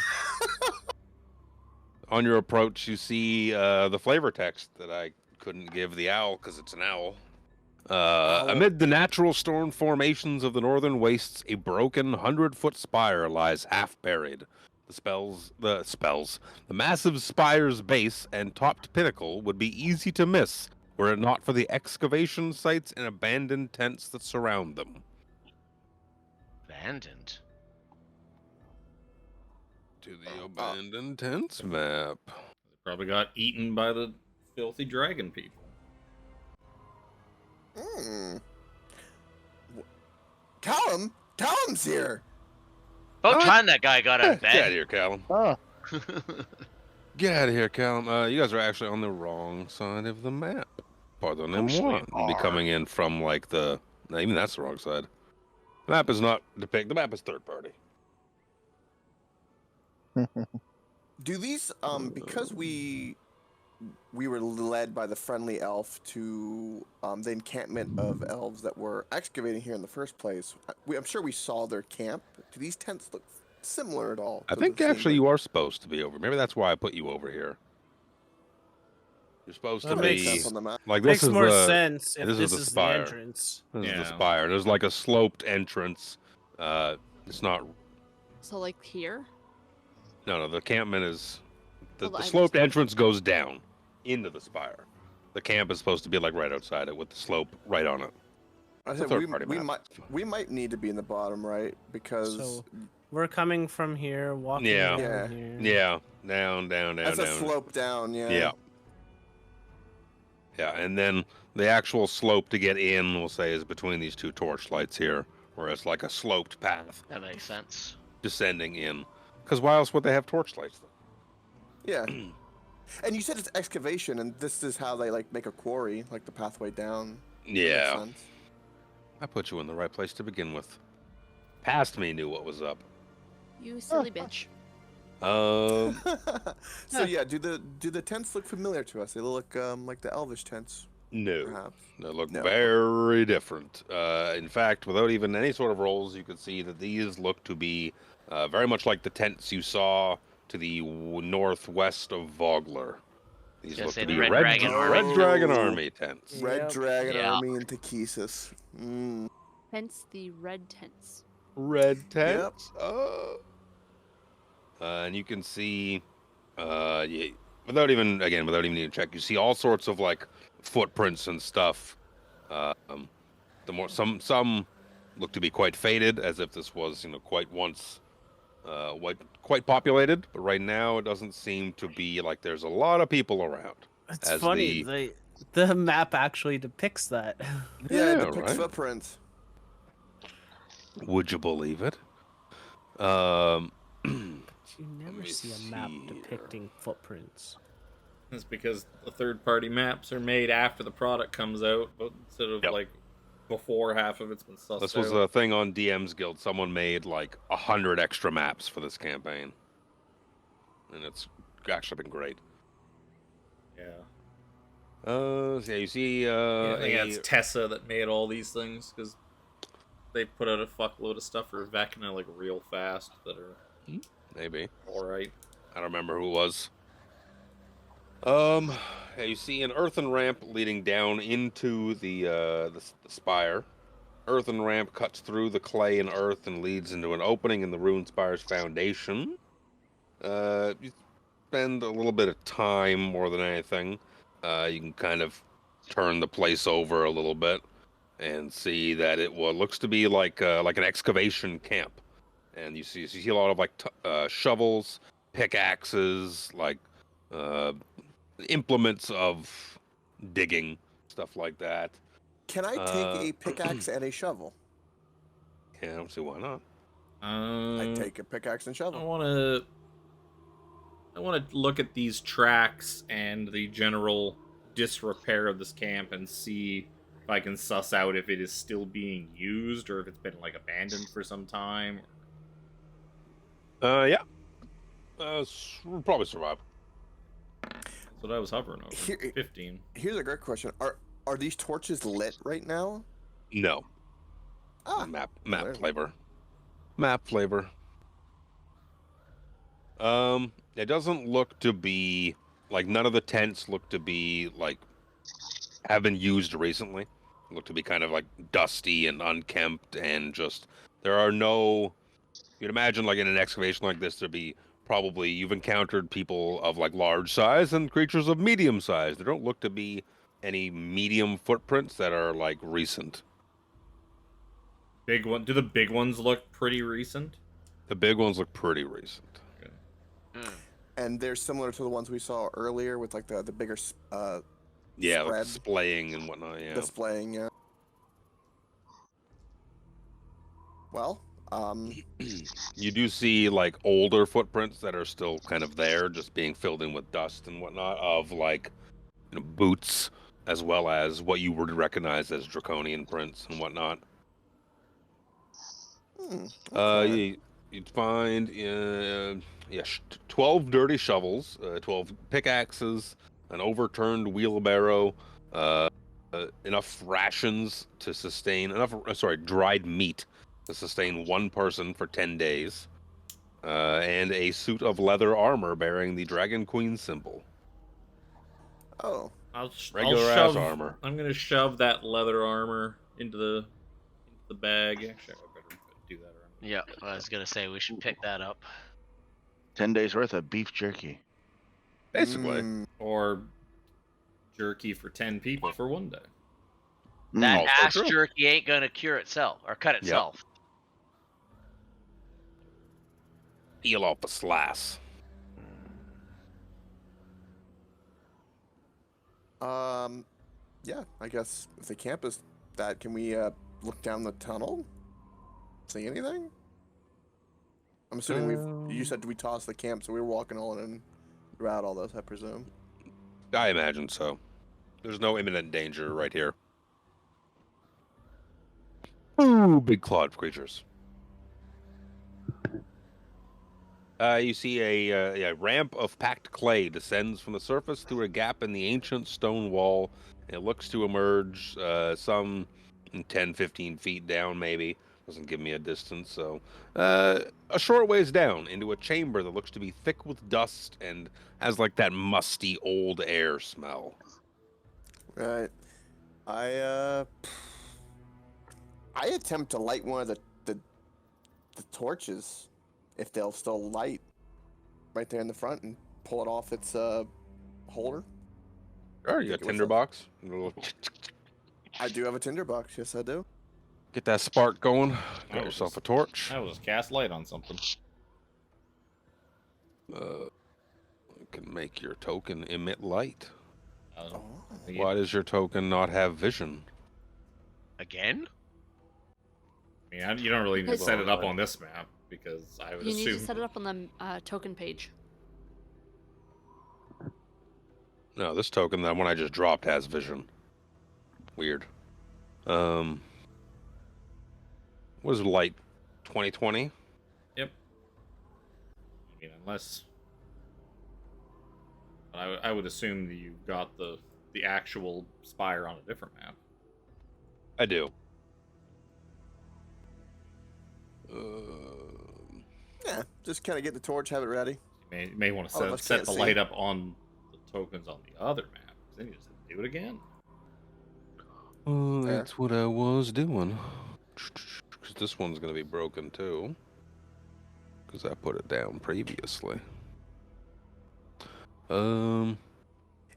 On your approach, you see the flavor text that I couldn't give the owl because it's an owl. Amid the natural storm formations of the northern wastes, a broken 100-foot spire lies half buried. The massive spire's base and topped pinnacle would be easy to miss were it not for the excavation sites and abandoned tents that surround them. Abandoned. To the abandoned tents map. Probably got eaten by the filthy dragon people. Callum's here. About time that guy got out of Get out of bed. here, Callum. Oh, Get out of here, Callum. You guys are actually on the wrong side of the map. Pardon me, course we what? You'll be are. coming in from like the. No, even that's the wrong side. The map is not depict. The map is third party. Do these because we were led by the friendly elf to the encampment of elves that were excavating here in the first place? I'm sure we saw their camp. Do these tents look similar at all? I to think the scene actually that- you are supposed to be over. Maybe that's why I put you over here. You're supposed That to makes be sense on the map. like this Makes is more the sense if this is this the is the spire. entrance. this is the Yeah. spire. There's like a sloped entrance. It's not. So like here. No. The campment is the Well, I sloped understand. entrance goes down into the spire. The camp is supposed to be like right outside it with the slope right on it. I It's a said third-party we map. might need to be in the bottom right because So we're coming from here, walking Yeah. down Yeah. here. Yeah, down, that's down. a slope down. Yeah. Yeah. Yeah, and then the actual slope to get in, we'll say, is between these two torch lights here, where it's like a sloped path That makes sense. descending in. Because why else would they have torch lights? Yeah. And you said it's excavation, and this is how they like make a quarry, like the pathway down. Makes Yeah, sense. I put you in the right place to begin with. Past me knew what was up. You silly bitch. So yeah, do the tents look familiar to us? They look like the elvish tents, No, perhaps. they look No. very different. In fact, without even any sort of rolls, you could see that these look to be very much like the tents you saw to the northwest of Vogler. These Gonna look say to the be Red Red Dragon Army. Dragon Army tents. Red Yep. Dragon Yeah. Army and Takesis. Mm. Hence the red tents. Red tents. And you can see, without even needing to check, you see all sorts of like footprints and stuff. The more some look to be quite faded, as if this was quite once quite populated. But right now, it doesn't seem to be like there's a lot of people around. It's As funny. The map actually depicts that. Yeah, Yeah, the depicts right. footprints. Would you believe it? Um, You never me see a map see here. depicting footprints. That's because the third-party maps are made after the product comes out, but instead of Yep. like before half of it's been sussed This was out. a thing on DM's Guild. Someone made like 100 extra maps for this campaign, and it's actually been great. Yeah. So yeah, you see, I think it's Tessa that made all these things because they put out a fuckload of stuff for Vecna like real fast that are maybe all right. I don't remember who it was. Yeah, you see an earthen ramp leading down into the spire. Earthen ramp cuts through the clay and earth and leads into an opening in the ruined spire's foundation. You spend a little bit of time more than anything. You can kind of turn the place over a little bit and see that it looks to be like an excavation camp. And you see a lot of like shovels pickaxes, like implements of digging, stuff like that. Can I take a pickaxe and a shovel? Yeah, I don't see why not. I take a pickaxe and I shovel. want to look at these tracks and the general disrepair of this camp and see if I can suss out if it is still being used or if it's been like abandoned for some time. Yeah. We'll probably survive. That's what I was hovering over. 15. Here's a great question: Are these torches lit right now? No. Ah, Map there. flavor. Map flavor. It doesn't look to be like none of the tents look to be like have been used recently. Look to be kind of like dusty and unkempt and just there are no. You'd imagine like in an excavation like this there'd be probably you've encountered people of like large size and creatures of medium size. There don't look to be any medium footprints that are like recent. Big one. Do the big ones look pretty recent? The big ones look pretty recent. And they're similar to the ones we saw earlier with like the bigger Yeah, like spread. displaying and whatnot. Yeah. Displaying, yeah. Well, You do see like older footprints that are still kind of there, just being filled in with dust and whatnot of like boots, as well as what you would recognize as draconian prints and whatnot. okay. You'd find 12 dirty shovels, 12 pickaxes, an overturned wheelbarrow, enough rations to sustain dried meat to sustain one person for 10 days, and a suit of leather armor bearing the Dragon Queen symbol. Oh, Regular I'll ass shove, armor. I'm gonna shove that leather armor into the bag. Actually, I better do that around. Yeah, I was gonna say we should pick that up. 10 days worth of beef jerky. Basically. Or jerky for 10 people for one day. That Also ass true. jerky ain't gonna cure itself or cut itself. Peel off a slice. Yeah. I guess if the camp is that, can we look down the tunnel? See anything? I'm assuming you said we tossed the camp, so we were walking on and throughout all this, I presume. I imagine so. There's no imminent danger right here. Ooh, big clawed creatures. You see a ramp of packed clay descends from the surface through a gap in the ancient stone wall. It looks to emerge some 10, 15 feet down, maybe. Doesn't give me a distance, so a short ways down into a chamber that looks to be thick with dust and has like that musty old air smell. Right. I attempt to light one of the torches, if they'll still light, right there in the front, and pull it off its holder. Sure, you got a tinderbox. I do have a tinderbox. Yes, I do. Get that spark going. Got yourself a torch. I will just cast light on something. You can make your token emit light. Oh. Why does your token not have vision? Again? I mean, you don't really need to Because- set it up on this map because I would You need assume. to set it up on the token page. No, this token, that one I just dropped, has vision. Weird. What is light? 2020? Yep. I mean, unless I would assume that you got the actual spire on a different map. I do. Yeah, just kind of get the torch, have it ready. You may want to Oh, set, let's set can't the see. light up on the tokens on the other map. 'Cause then you just have to do it again. Oh, Fair. that's what I was doing. Because this one's going to be broken too. Because I put it down previously.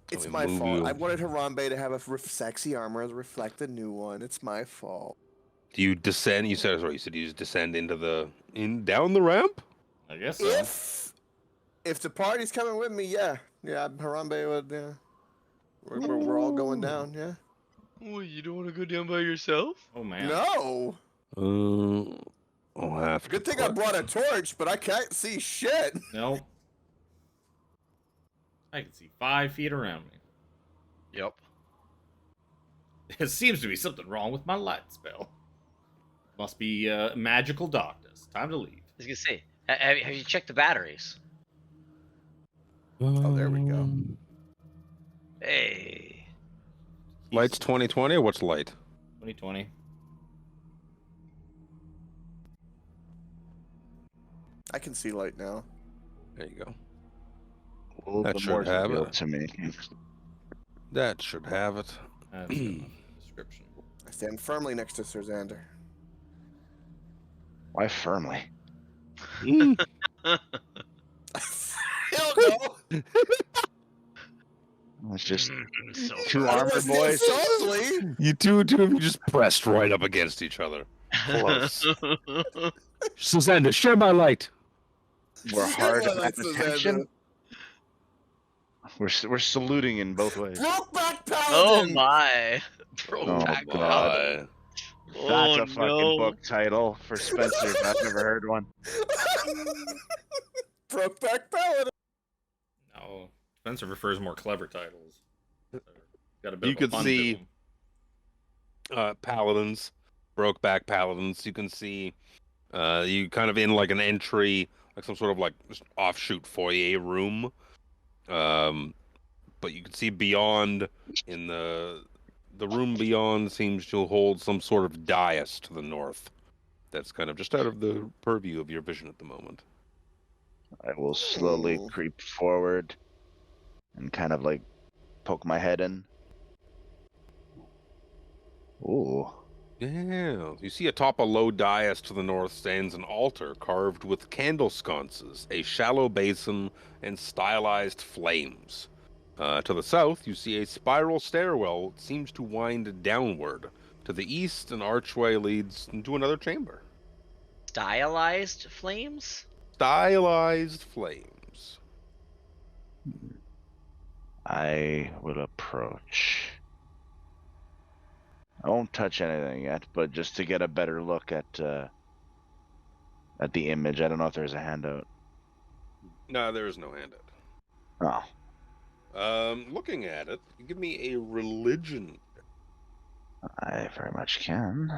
It's me my move fault. you. I wanted Harambe to have a sexy armor reflect the new one. It's my fault. Do you descend? You said you just descend into down the ramp? I guess so. If the party's coming with me, yeah, Harambe would. Yeah, we're all going down. Yeah. Oh, you don't want to go down by yourself? Oh man. No. I'll have to Good thing I put- brought a torch, but I can't see shit. Nope. I can see 5 feet around me. Yep. There seems to be something wrong with my light spell. Must be magical darkness. Time to leave. I was gonna say, have you checked the batteries? Oh, there we go. Hey. Light's 2020 or what's light? 2020. I can see light now. There you go. Well, That the should more's have revealed it. to me. That should have it. That's in the description. I stand firmly next to Sir Xander. Why firmly? Hell no! It's just So two I armored was boys. softly. You two of you just pressed right up against each other. Close. Susanna, share my light. We're hard Well, at that's attention. We're saluting in both ways. Brokeback Oh Paladin. my. Oh, Brokeback God. Paladin. That's Oh, a fucking no. book title for Spencer. If I've never heard one. Brokeback Paladin. No, Spencer prefers more clever titles. Got a bit You of a could pun to see- them. Paladins, Brokeback Paladins. You can see you kind of in like an entry, like some sort of like just offshoot foyer room. But you can see beyond in the room beyond seems to hold some sort of dais to the north. That's kind of just out of the purview of your vision at the moment. I will slowly Ooh. creep forward and kind of like poke my head in. Ooh. Yeah, you see atop a low dais to the north stands an altar carved with candle sconces, a shallow basin, and stylized flames. To the south, you see a spiral stairwell that seems to wind downward. To the east, an archway leads into another chamber. Stylized flames? Stylized flames. I will approach. I won't touch anything yet, but just to get a better look at the image. I don't know if there's a handout. No, there is no handout. Oh, Looking at it, give me a religion. I very much can.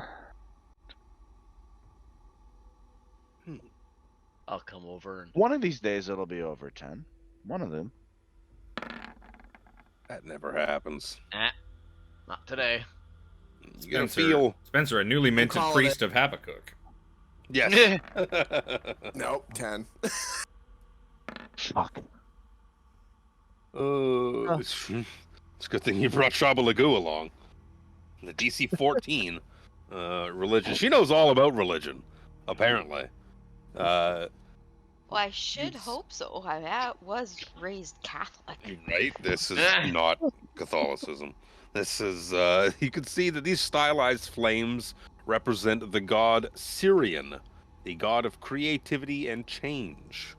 I'll come over and. One of these days it'll be over 10. One of them. That never happens. Not today. You gotta Spencer, feel. Spencer, a newly minted calling priest of Habakkuk. Yes. Nope, 10. Fuck. It's a good thing you brought Shabalagoo along. The DC 14 religion. She knows all about religion, apparently. Well, I should Yes. hope so. I was raised Catholic. Right? This is not Catholicism. This is, you can see that these stylized flames represent the god Syrian, the god of creativity and change.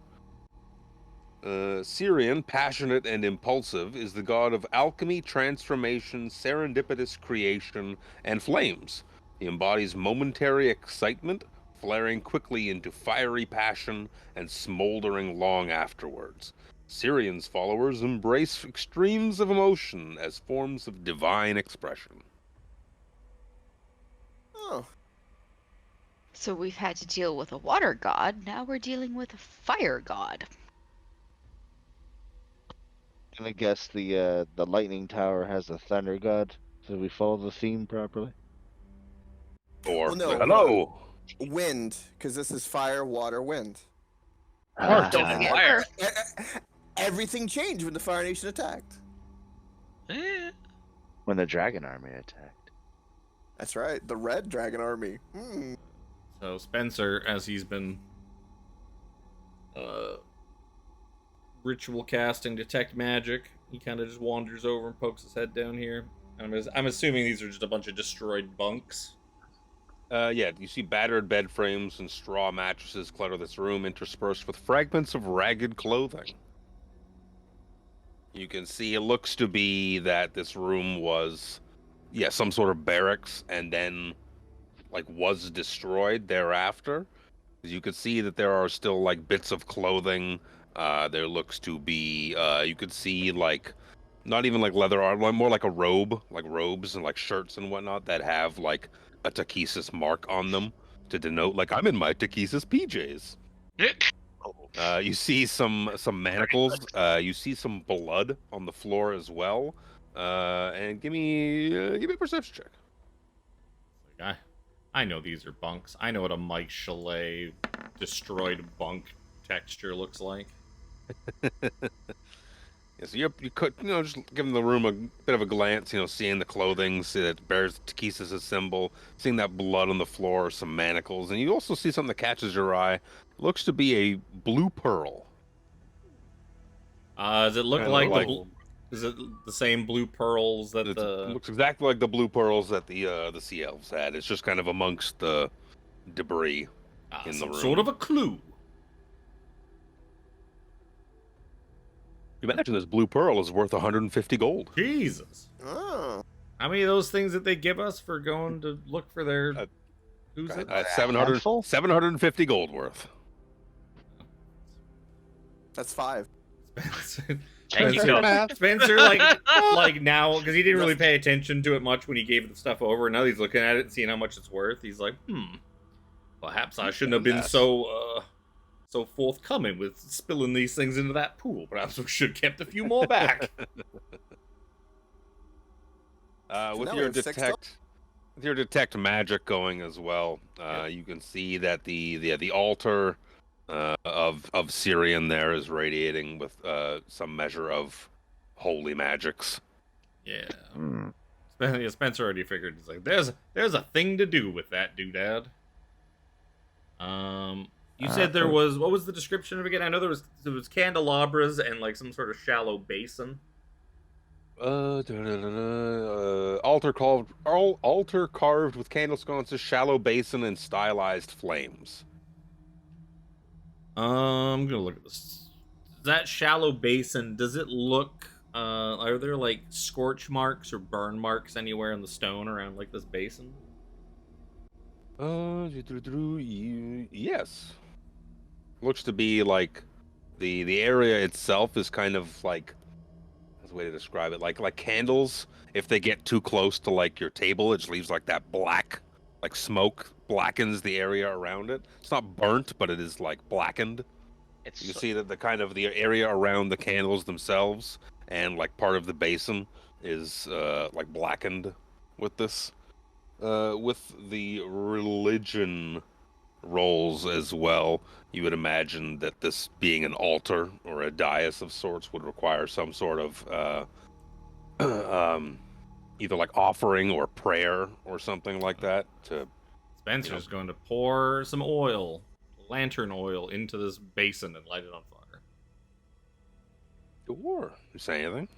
Syrian, passionate and impulsive, is the god of alchemy, transformation, serendipitous creation, and flames. He embodies momentary excitement, flaring quickly into fiery passion and smoldering long afterwards. Syrian's followers embrace extremes of emotion as forms of divine expression. Oh, So we've had to deal with a water god. Now we're dealing with a fire god. I'm gonna guess the lightning tower has a thunder god. So we follow the theme properly. Or, Well, no, hello! wind, because this is fire, water, wind. Heart. Don't Yeah. fire. Everything changed when the Fire Nation attacked. Eh. When the dragon army attacked. That's right, the Red Dragon Army. Hmm. So Spencer, as he's been ritual casting detect magic, he kind of just wanders over and pokes his head down here. I'm assuming these are just a bunch of destroyed bunks. Yeah, you see battered bed frames and straw mattresses clutter this room, interspersed with fragments of ragged clothing. You can see it looks to be that this room was, yeah, some sort of barracks, and then, like, was destroyed thereafter. You could see that there are still, like, bits of clothing. There looks to be, you could see, like, not even like leather armor, more like a robe, like robes and like shirts and whatnot that have like a Takesis mark on them to denote, like, I'm in my Takesis PJs. You see some manacles. You see some blood on the floor as well. And give me a perception check. Like, I know these are bunks. I know what a Mike Chalet destroyed bunk texture looks like. Yeah, so you could, just giving the room a bit of a glance, seeing the clothing, see that it bears Takesis' symbol, seeing that blood on the floor, some manacles, and you also see something that catches your eye. Looks to be a blue pearl. Does it look Kinda like like- is it the same blue pearls that It the? looks exactly like the blue pearls that the Sea Elves had. It's just kind of amongst the debris in the Some room. sort of a clue. You imagine this blue pearl is worth 150 gold. Jesus. Oh. How many of those things that they give us for going to look for their? Who's it? 750 gold worth. That's 5. Thank you, Spencer, Joe. Spencer, like now, because he didn't really pay attention to it much when he gave the stuff over. Now he's looking at it and seeing how much it's worth. He's like, perhaps I shouldn't have been so forthcoming with spilling these things into that pool. Perhaps we should have kept a few more back. With now we your have 6 detect magic going as well, you can see that the altar of Syrian there is radiating with some measure of holy magics. Yeah. Spencer already figured. He's like, there's a thing to do with that doodad. You said there was, what was the description of it again? I know there was candelabras and like some sort of shallow basin. Altar carved with candle sconces, shallow basin, and stylized flames. I'm gonna look at this. That shallow basin, does it look? Are there like scorch marks or burn marks anywhere in the stone around like this basin? Yes. Looks to be like the area itself is kind of like, that's a way to describe it, like candles. If they get too close to like your table, it just leaves like that black, like smoke blackens the area around it. It's not burnt, but it is like blackened. It's You can see that the area around the candles themselves and like part of the basin is like blackened with this. With the religion roles as well, you would imagine that this being an altar or a dais of sorts would require some sort of either like offering or prayer or something like that to. Spencer's going to pour some oil, lantern oil, into this basin and light it on fire. Sure. You say anything?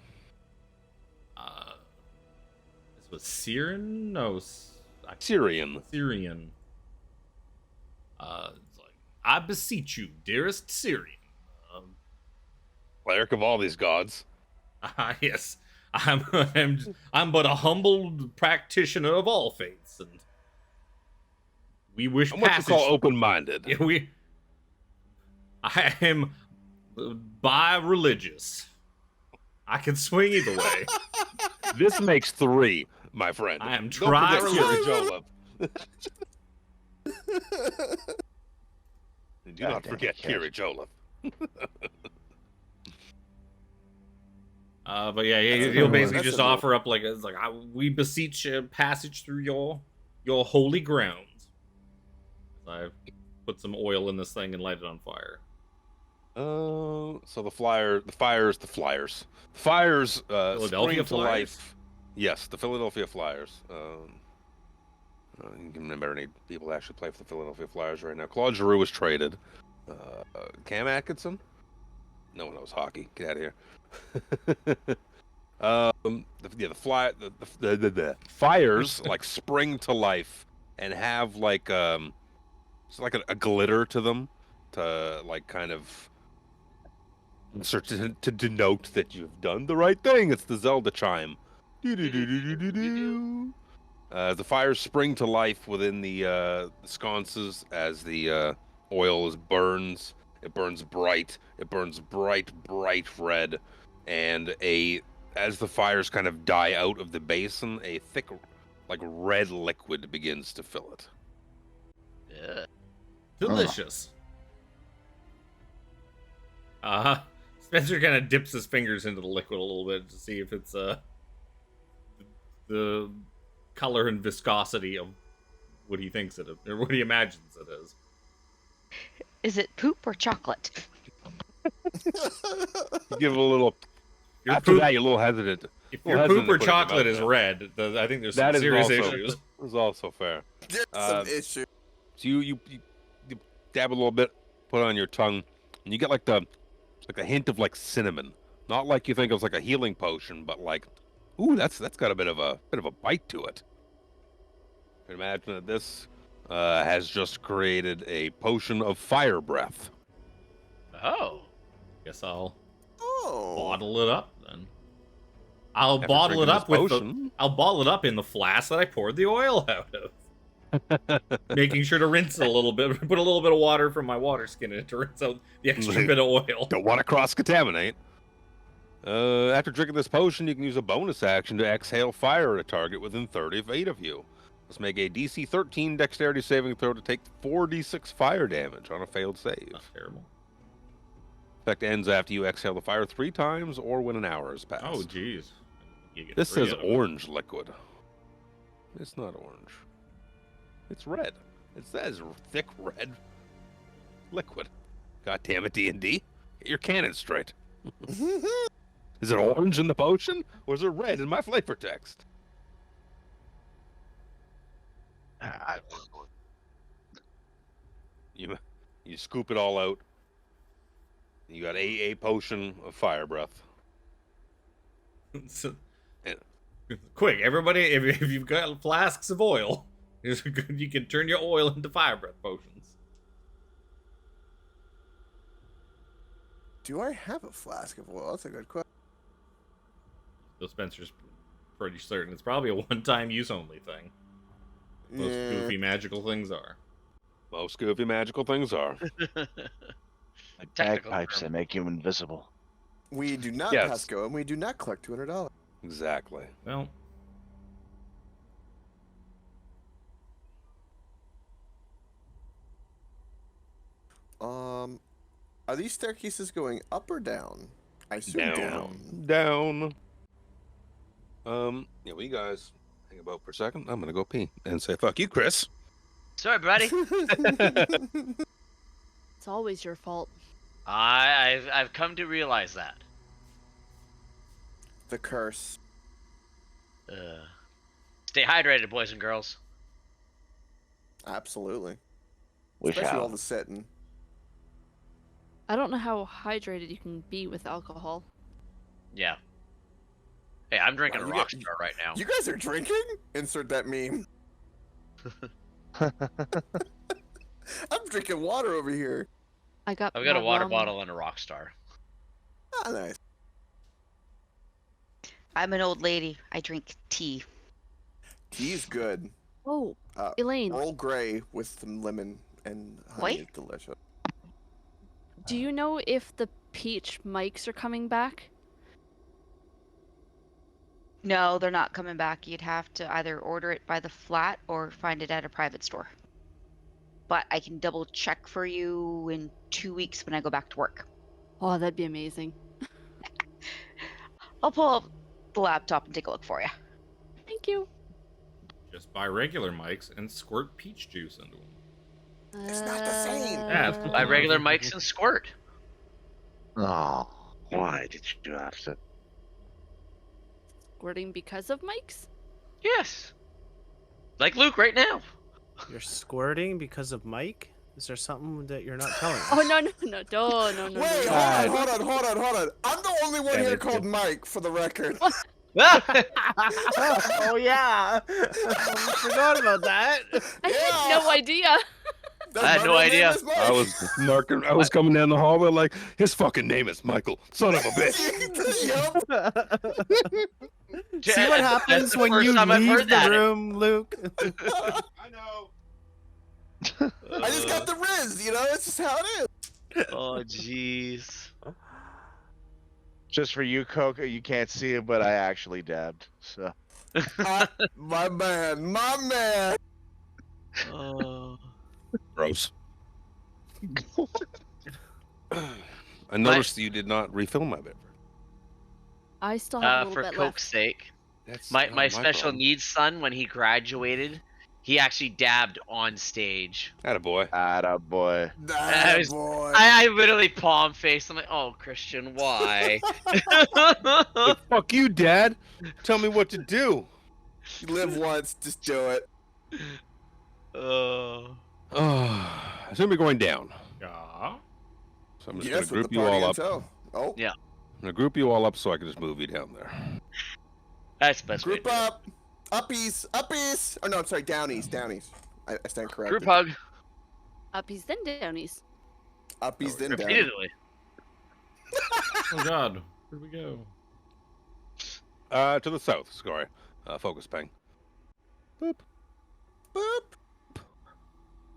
This was Syrian? No, Syrian. Syrian. It's like, I beseech you, dearest Syrian. Cleric of all these gods. Yes, I'm but a humble practitioner of all faiths, and we wish And what you passage. call open-minded. Yeah, I am bi-religious. I can swing either way. This makes 3, my friend. I am Don't forget tri-religious. Kirij. Do not forget Kirij Olaf. But yeah, he'll basically just offer up like, it's like, we beseech passage through your holy grounds. I put some oil in this thing and light it on fire. So the flyers Philadelphia spring to Flyers? life. Yes, the Philadelphia Flyers. You can remember any people that actually play for the Philadelphia Flyers right now. Claude Giroux was traded. Cam Atkinson? No one knows hockey. Get out of here. The flyers like spring to life and have like it's like a glitter to them to like kind of to denote that you've done the right thing. It's the Zelda chime. Do-do-do-do-do-do-do. The fires spring to life within the sconces as the oil burns. It burns bright. It burns bright red, and as the fires kind of die out of the basin, a thick, like red liquid begins to fill it. Yeah. Delicious. Spencer kind of dips his fingers into the liquid a little bit to see if it's the color and viscosity of what he thinks it is, or what he imagines it is. Is it poop or chocolate? You give it a little. Your After poop- that, you're a little hesitant. If Well, your hesitant poop to or put it in your chocolate mouth is now. red, I think there's some That is serious also issues. is also fair. There's some issue. So you dab a little bit, put it on your tongue, and you get like a hint of like cinnamon. Not like you think it was like a healing potion, but like, ooh, that's got a bit of a bite to it. You can imagine that this has just created a potion of fire breath. Oh. Guess I'll Oh. bottle it up then. I'll After bottle it drinking up this with potion. I'll bottle it up in the flask that I poured the oil out of. Making sure to rinse it a little bit. Put a little bit of water from my water skin in it to rinse out the extra bit of oil. Don't want to cross-contaminate. After drinking this potion, you can use a bonus action to exhale fire at a target within 30 feet of you. Let's make a DC 13 dexterity saving throw to take 4d6 fire damage on a failed save. Not terrible. Effect ends after you exhale the fire 3 times or when an hour has passed. Oh, jeez. You get This 3 says out of it. orange liquid. It's not orange. It's red. It says thick red liquid. God damn it, D&D. Get your cannon straight. Is it orange in the potion, or is it red in my flavor text? You scoop it all out. You got a potion of fire breath. So- Yeah. Quick, everybody! If you've got flasks of oil, you can turn your oil into fire breath potions. Do I have a flask of oil? That's a good question. So Spencer's pretty certain it's probably a one-time use only thing. Most Yeah. goofy magical things are. Most goofy magical things are. Like Technical bagpipes term. that make you invisible. We do not Yes. pass go, and we do not collect $200. Exactly. Well, Are these staircases going up or down? I assume down. Down. Yeah, well, you guys hang about for a second. I'm gonna go pee and say fuck you, Chris. Sorry, buddy. It's always your fault. I've come to realize that. The curse. Stay hydrated, boys and girls. Absolutely. We Especially all shall. the sitting. I don't know how hydrated you can be with alcohol. Yeah. Hey, I'm drinking Wow, a you rock got- star right now. You guys are drinking? Insert that meme. I'm drinking water over here. I've got a my water rum. bottle and a rock star. Ah, nice. I'm an old lady. I drink tea. Tea's good. Oh, Uh, Elaine, Earl Grey with some lemon and honey What? is delicious. do you know if the peach mics are coming back? No, they're not coming back. You'd have to either order it by the flat or find it at a private store. But I can double check for you in 2 weeks when I go back to work. Oh, that'd be amazing. I'll pull up the laptop and take a look for you. Thank you. just buy regular mics and squirt peach juice into them. It's not the same. Yeah, it's Buy regular mics and squirt. Oh, why did you have to? Squirting because of mics? Yes. Like Luke right now. You're squirting because of Mike? Is there something that you're not telling us? Oh no no no no no no! Wait, no. hold on. I'm the only one Damn here it, called dude. Mike, for the record. Oh yeah. I forgot about that. I had no idea. I had no idea. I was marking. I was coming down the hallway like his fucking name is Michael, son of a bitch. See what That's happens the when first you time I've leave heard the that. room, Luke. I know. I just got the Riz, you know, it's just how it is. Oh jeez. Just for you, Coco, you can't see it, but I actually dabbed. So My man. Oh. Gross. I noticed you did not refill my beverage. I still have a little For bit Coke's left. sake. That's My not special problem. needs son, when he graduated, he actually dabbed on stage. Attaboy. attaboy. I was- Boy. I literally palm faced. I'm like, oh Christian, why? Like, fuck you, Dad. Tell me what to do. You live once, just do it. Oh, it's gonna be going down. Yeah. So I'm just Yes, gonna with the group you all party up. and Oh, Yeah. I'm gonna group you all up so I can just move you down there. That's the best way to group do it. up. Uppies. Oh no, I'm sorry, downies. I stand corrected. Group hug Uppies then downies. Uppies then downies. repeatedly. Oh God. Where'd we go? To the south, sorry. Focus ping. Boop. Boop.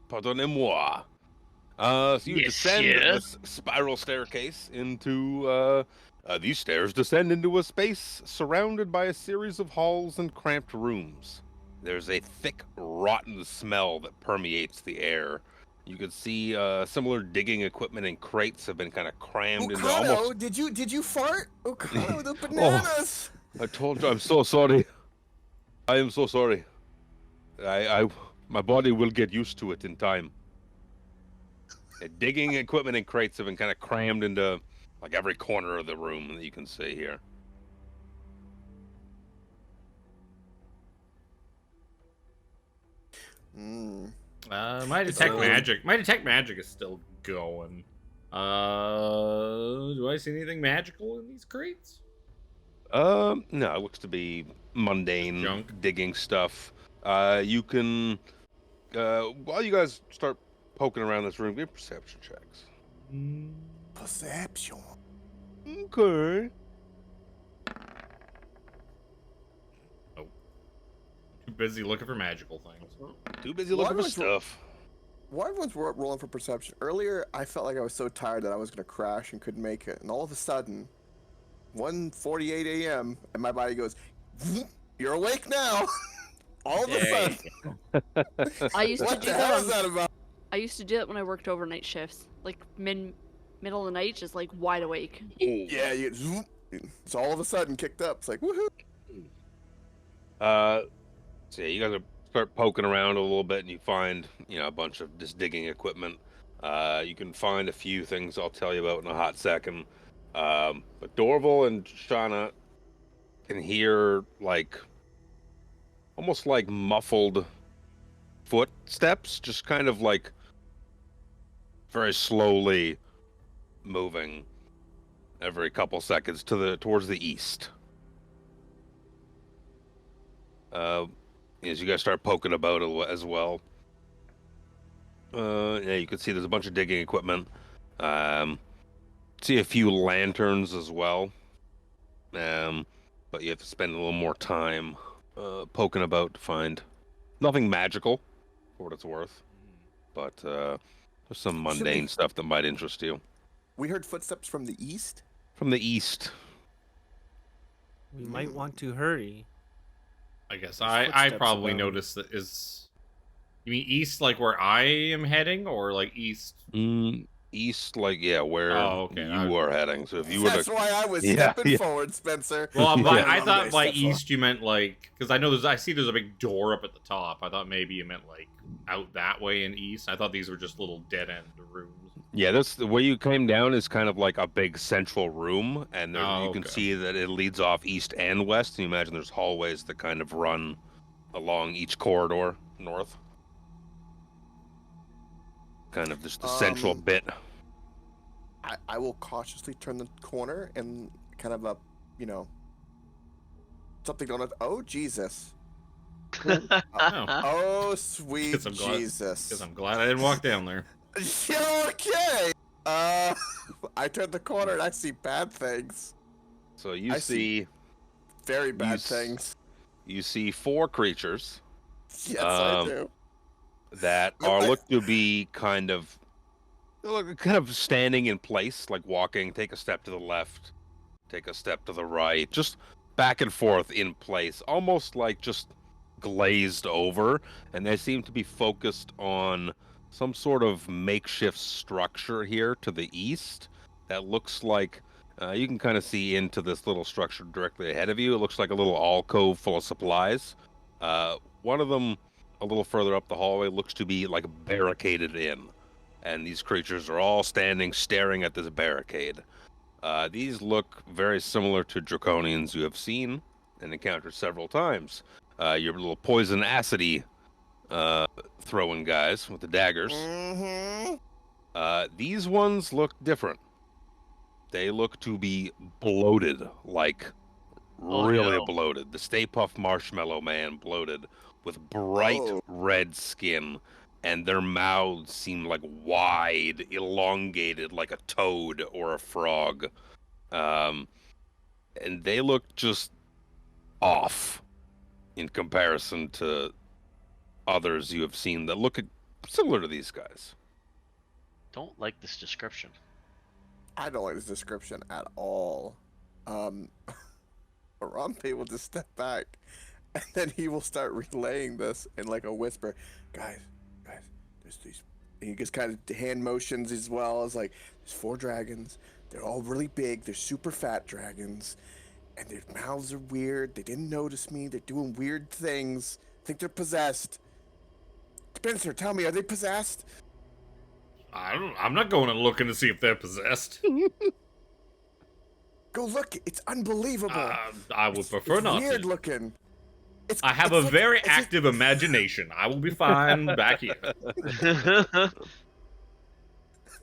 Pardonnez-moi. So you Yes, descend yes. this spiral staircase into, these stairs descend into a space surrounded by a series of halls and cramped rooms. There's a thick, rotten smell that permeates the air. You can see similar digging equipment and crates have been kind of crammed into Okano, almost. did you fart? Okano, the bananas. I told you, I'm so sorry. I am so sorry. My body will get used to it in time. Digging equipment and crates have been kind of crammed into like every corner of the room that you can see here. Mm. My detect So- magic. My detect magic is still going. Do I see anything magical in these crates? No, it looks to be mundane Junk. digging stuff. You can, while you guys start poking around this room, give perception checks. Perception. Okay. Too busy looking for magical things. Too busy looking for was- stuff. Why everyone's rolling for perception? Earlier, I felt like I was so tired that I was gonna crash and couldn't make it, and all of a sudden, 1:48 a.m. and my body goes, "You're awake now." All of a There you sudden. I used to What do the that. hell is that about? I used to do it when I worked overnight shifts, like middle of the night, just like wide awake. Yeah, it's all of a sudden kicked up. It's like woohoo. So yeah, you guys start poking around a little bit, and you find, a bunch of just digging equipment. You can find a few things I'll tell you about in a hot second. But Dorval and Shauna can hear almost like muffled footsteps, just kind of like very slowly moving every couple seconds towards the east. As you guys start poking about as well, yeah, you can see there's a bunch of digging equipment. See a few lanterns as well. But you have to spend a little more time poking about to find nothing magical, for what it's worth. But there's some mundane stuff that might interest you. We heard footsteps from the east. From the east. We might want to hurry. I guess There's I footsteps probably above. noticed that is. You mean east, like where I am heading, or like east? East, where Oh, okay. you are heading. So if you were That's to, why I was Yeah, stepping yeah. forward, Spencer. Well, I Yeah. thought by Steps east you meant like, because I know I see there's a big door up at the top. I thought maybe you meant like out that way in east. I thought these were just little dead end rooms. yeah, the way you came down is kind of like a big central room, and there, Oh, you can okay. see that it leads off east and west. And you imagine there's hallways that kind of run along each corridor north. Kind of just the central bit. I will cautiously turn the corner and kind of something on it. Oh Jesus! Oh. Oh sweet Because I'm glad- Jesus! Because I'm glad I didn't walk down there. Okay. I turn the corner and I see bad things. So you I see see very you bad s- things. you see 4 creatures Yes, I um, do. that are looked to be kind of standing in place, like walking. Take a step to the left, take a step to the right, just back and forth in place, almost like just glazed over. And they seem to be focused on some sort of makeshift structure here to the east that looks like you can kind of see into this little structure directly ahead of you. It looks like a little alcove full of supplies. One of them, a little further up the hallway, looks to be like barricaded in. And these creatures are all standing, staring at this barricade. These look very similar to draconians you have seen and encountered several times. Your little poison acidy throwing guys with the daggers. Mm-hmm. These ones look different. They look to be bloated, like Oh, really no. bloated. The Stay Puft Marshmallow Man bloated with bright Oh. red skin, and their mouths seem like wide, elongated, like a toad or a frog. And they look just off in comparison to others you have seen that look similar to these guys. Don't like this description. I don't like this description at all. Harambe will just step back, and then he will start relaying this in like a whisper. Guys, there's these. And he just kind of hand motions as well as like, there's 4 dragons. They're all really big. They're super fat dragons, and their mouths are weird. They didn't notice me. They're doing weird things. I think they're possessed. Spencer, tell me, are they possessed? I'm not going and looking to see if they're possessed. Go look. It's unbelievable. I would prefer not weird to. looking. I have a very active imagination. I will be fine back here.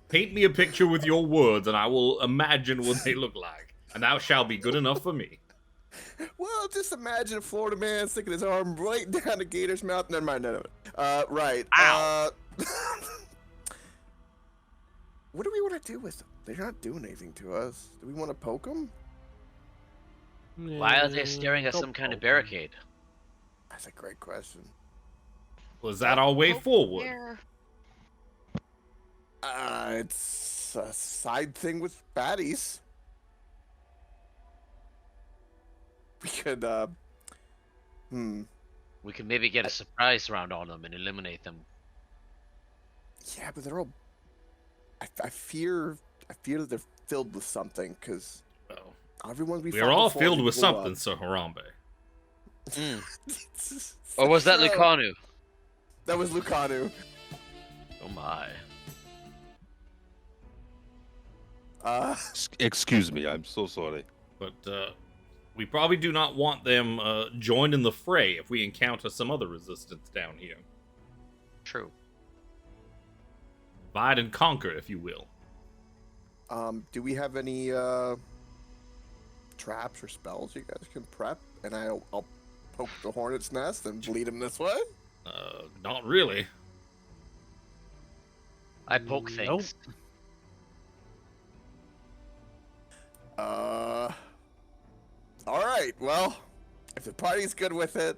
Paint me a picture with your words, and I will imagine what they look like. And that shall be good enough for me. Well, just imagine a Florida man sticking his arm right down a gator's mouth. Never mind, none of it. Right. Ow. What do we want to do with them? They're not doing anything to us. Do we want to poke them? Why are they staring at some kind of barricade? That's a great question. Was that our way forward? There. It's a side thing with baddies. We could, We could maybe get a surprise round on them and eliminate them. Yeah, but they're all. I fear that they're filled with something because Well, everyone we we are all filled with something, Sir Harambe. Or was that So- Lucanu? That was Lucanu. Oh my. Excuse me, I'm so sorry. But we probably do not want them joined in the fray if we encounter some other resistance down here. True. Divide and conquer, if you will. Do we have any traps or spells you guys can prep? And I'll poke the hornet's nest and lead him this way. Not really. I poke Nope. things. All right. Well, if the party's good with it,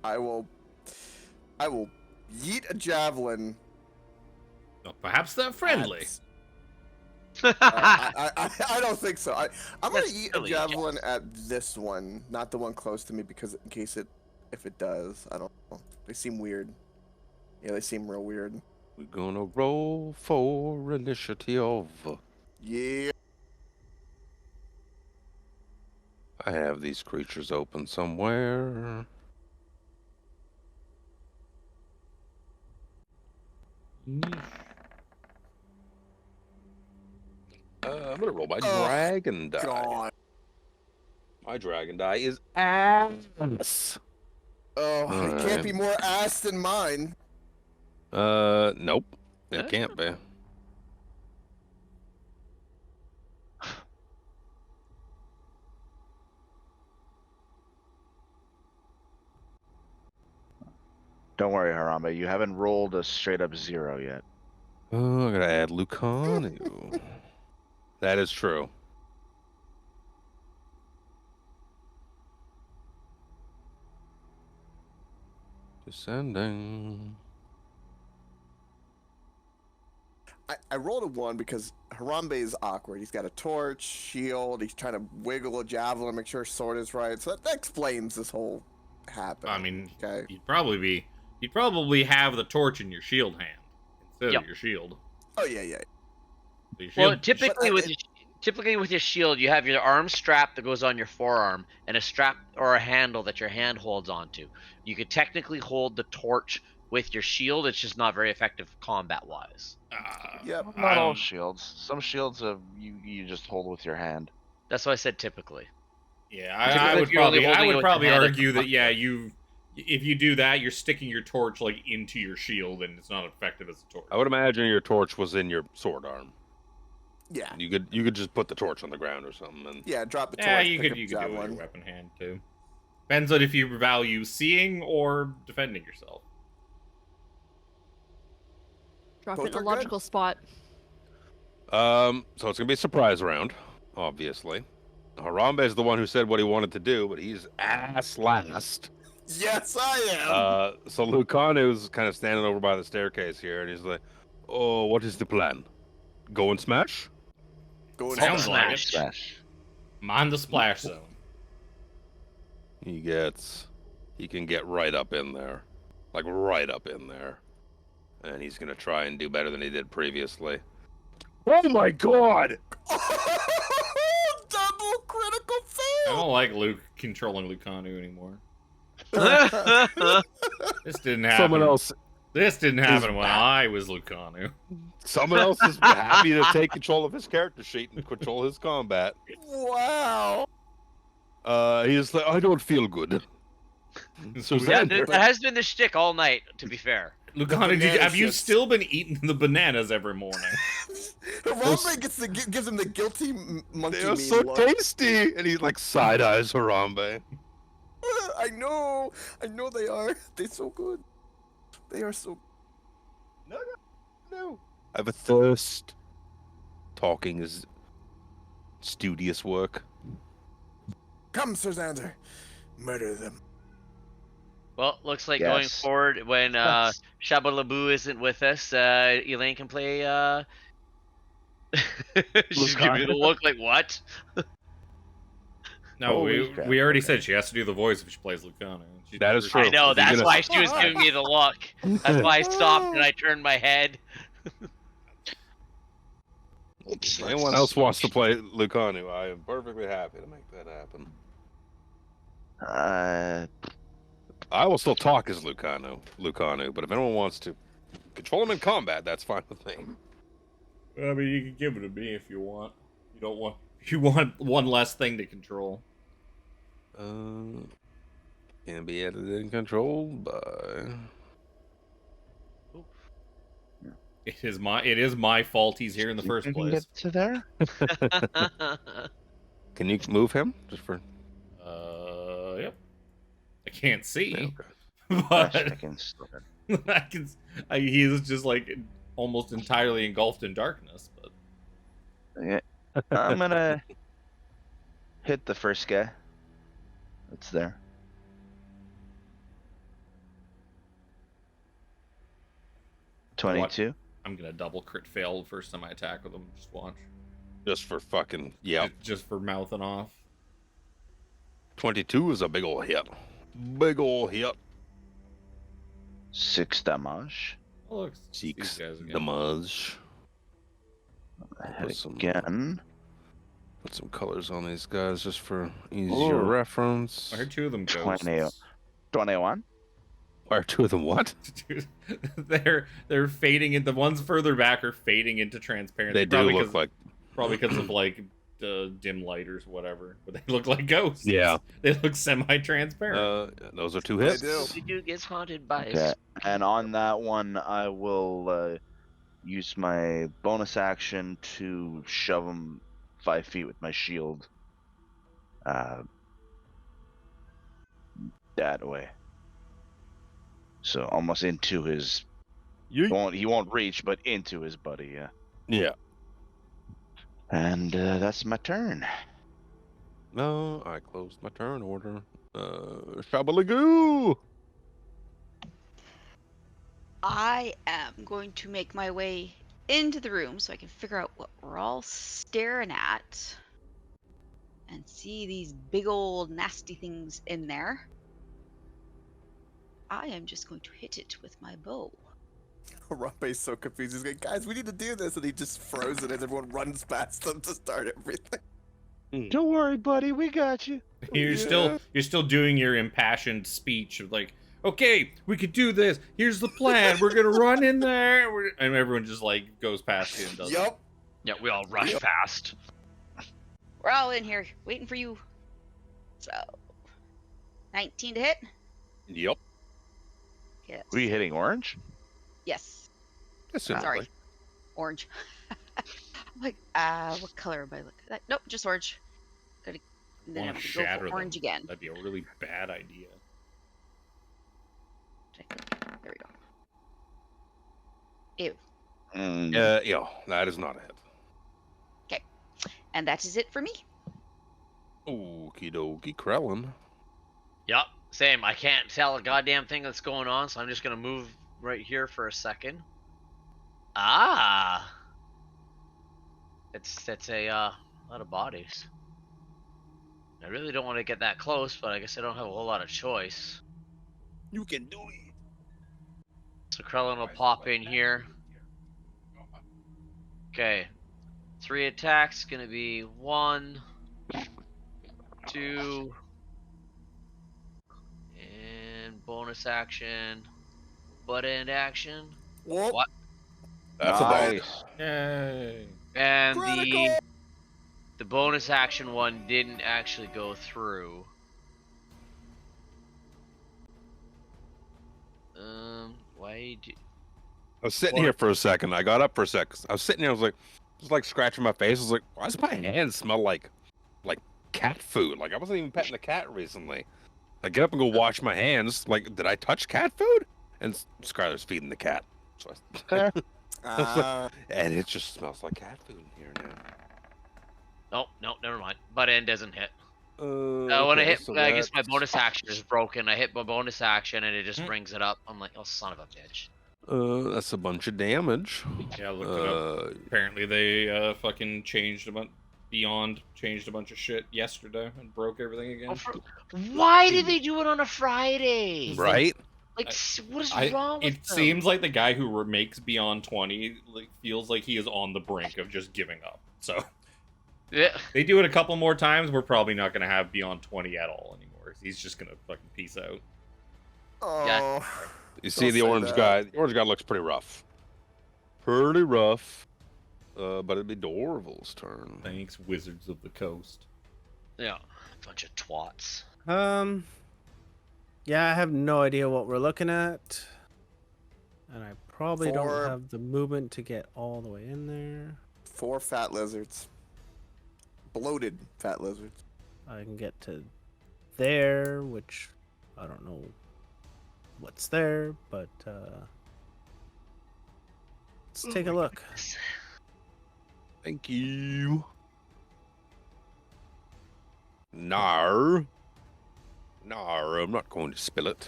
I will yeet a javelin. Well, perhaps they're friendly. I don't think so. I'm gonna That's eat silly, a javelin at this one, not the one close to me, because in case if it does, I don't know. They seem weird. Yeah, they seem real weird. We're gonna roll for initiative. Yeah. I have these creatures open somewhere. I'm gonna roll my dragon die. God. My dragon die is ass. Oh, it Alright. can't be more ass than mine. Nope. It can't be. Don't worry, Harambe. You haven't rolled a straight up 0 yet. Oh, I gotta add Lucanu. That is true. Descending. I rolled a 1 because Harambe is awkward. He's got a torch, shield. He's trying to wiggle a javelin, make sure his sword is right. So that explains this whole happening. I mean, okay. you'd probably have the torch in your shield hand instead of your shield. Oh yeah. So your Well, shield- typically with your shield, you have your arm strap that goes on your forearm and a strap or a handle that your hand holds onto. You could technically hold the torch with your shield. It's just not very effective combat-wise. Yep. Not all shields. Some shields you just hold with your hand. That's why I said typically. Yeah, Typically, I would if you're only probably holding it with your hand, argue it's that if you do that, you're sticking your torch like into your shield, and it's not effective as a torch. I would imagine your torch was in your sword arm. Yeah. You could just put the torch on the ground or something. And Yeah, drop the torch. Yeah, you pick could up do it javelin. with your weapon hand too. Depends on if you value seeing or defending yourself. Drop Both it in are a good. logical spot. So it's gonna be a surprise round, obviously. Harambe is the one who said what he wanted to do, but he's ass last. Yes, I am. So Lucanu's kind of standing over by the staircase here, and he's like, "Oh, what is the plan? Go and smash?" Go and Sounds smash. like it. Smash. Mind the splash zone. He can get right up in there, like right up in there, and he's gonna try and do better than he did previously. Oh my god! Double critical I fail. don't like Luke controlling Lucanu anymore. This didn't happen. Someone else This didn't happen when back. I was Lucanu. Someone else is happy to take control of his character sheet and control his combat. Wow. He's like, I don't feel good. So Yeah, Xander, that has been the shtick all night, to be fair. Lucanu, banana have you chips. still been eating the bananas every morning? Harambe gives him the guilty monkey they are meme so look. tasty, and he like side eyes Harambe. I know they are. They're so good. They are so. No. I have a thirst. Talking is studious work. Come, Sir Xander, murder them. Well, looks like going Yes. forward, when Yes. Shabalabu isn't with us, Elaine can play. She's giving me the look like, what? No, Holy crap, we already okay. said she has to do the voice if she plays Lucanu. That is true. I know, Is he that's gonna- why she was giving me the look. That's why I stopped and I turned my head. If anyone else wants to play Lucanu, I am perfectly happy to make that happen. I will still talk as Lucanu, but if anyone wants to control him in combat, that's fine with me. I mean, you can give it to me if you want. You want one less thing to control. Can be edited and controlled by. It is my fault he's here in the You first can place. get to there? Can you move him just for? Yep. I can't see, Okay. but Gosh, I can still- he's just like almost entirely engulfed in darkness. But Yeah. I'm gonna hit the first guy. That's there. What? 22. I'm gonna double crit fail the first time I attack with him. Just watch. Just for fucking yeah. Just for mouthing off. 22 is a big ol' hit. Big ol' hit. 6 damage. Oh, look, Six these guys again. damage. Hit some- again. Put some colors on these guys just for Ooh. easier reference. I heard two of them ghosts. 21. Why are two of them what? Dude, they're fading in. The ones further back are fading into transparency. They do probably look 'cause- like. probably because of like dim light or whatever. But they look like ghosts. Yeah. They look semi-transparent. Those are two They hits. do. The dude gets haunted by Okay. And on that one, I will use my bonus action to shove him 5 feet with my shield. That way. So almost into his. Yeet. He won't reach, but into his buddy. Yeah. Yeah. And that's my turn. No, I closed my turn order. Shabalagoo! I am going to make my way into the room so I can figure out what we're all staring at and see these big old nasty things in there. I am just going to hit it with my bow. Harambe's so confused. He's like, guys, we need to do this. And he just froze it as everyone runs past them to start everything. Don't worry, buddy. We got you. You're still doing your impassioned speech of like, okay, we could do this. Here's the plan. We're gonna run in there, and everyone just like goes past you and does. Yup. Yeah, we all rush fast. We're all in here waiting for you. So, 19 to hit? Yep. Yes. Were you hitting orange? Yes. Sorry. Sorry. Orange. I'm like, what color am I looking at? Nope, just orange. Gotta, then Want I'm to gonna go shatter for orange them. again. That'd be a really bad idea. There we go. Ew. Yeah, that is not a hit. Okay. And that is it for me. Okie dokie, Krellin. Yep, same. I can't tell a goddamn thing that's going on, so I'm just gonna move right here for a second. Ah, it's a lot of bodies. I really don't want to get that close, but I guess I don't have a whole lot of choice. You can do it. So Krellin will pop in here. Okay, 3 attacks. Gonna be 1, 2, and bonus action, butt end action. Whoop. What? That's a bad. Nice. Yay! And Critical! the bonus action one didn't actually go through. Why do? I was sitting here for a second. I got up for a second. I was sitting here. I was like, just like scratching my face. I was like, why does my hand smell like cat food? Like I wasn't even petting the cat recently. I get up and go wash my hands. Like, did I touch cat food? And Skylar's feeding the cat. So and it just smells like cat food in here now. No, never mind. Butt end doesn't hit. When I Okay, hit, so I guess my that's- bonus action is broken. I hit my bonus action and it just brings it up. I'm like, oh son of a bitch. That's a bunch of damage. Yeah, I looked it up. Apparently they fucking changed changed a bunch of shit yesterday and broke everything again. Why did they do it on a Friday? Right? Like, what is wrong with It them? seems like the guy who makes Beyond 20 feels like he is on the brink of just giving up. So Yeah. they do it a couple more times, we're probably not going to have Beyond 20 at all anymore. He's just going to fucking peace out. Oh. You see Don't the say orange that. guy. The orange guy looks pretty rough. Pretty rough. But it'd be Dorval's turn. Thanks, Wizards of the Coast. Yeah. Bunch of twats. Yeah, I have no idea what we're looking at. And I probably don't have the movement to get all the way in there. 4 fat lizards. Bloated fat lizards. I can get to there, which I don't know what's there, but let's take a look. Thank you. Nar. I'm not going to spill it.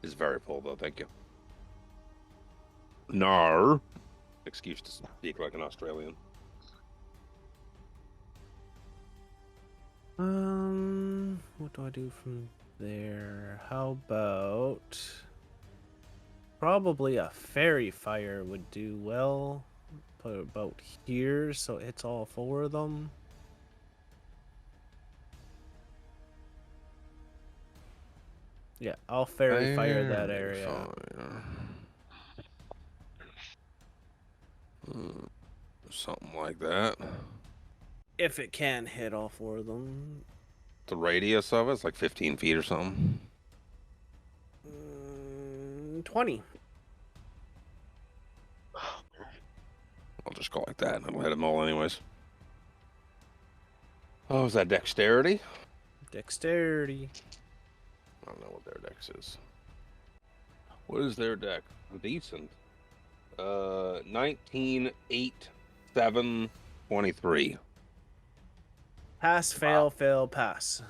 It's very full though, thank you. Nar. Excuse to speak like an Australian. What do I do from there? How about probably a fairy fire would do well. Put it about here so it's all 4 of them. Yeah, I'll fairy fire that area. Something like that. If it can hit all 4 of them. The radius of it's like 15 feet or something. 20. I'll just go like that and it'll hit them all anyways. Oh, is that dexterity? Dexterity. I don't know what their dex is. What is their deck? Decent. 19, 8, 7, 23. Pass, fail, fail, pass.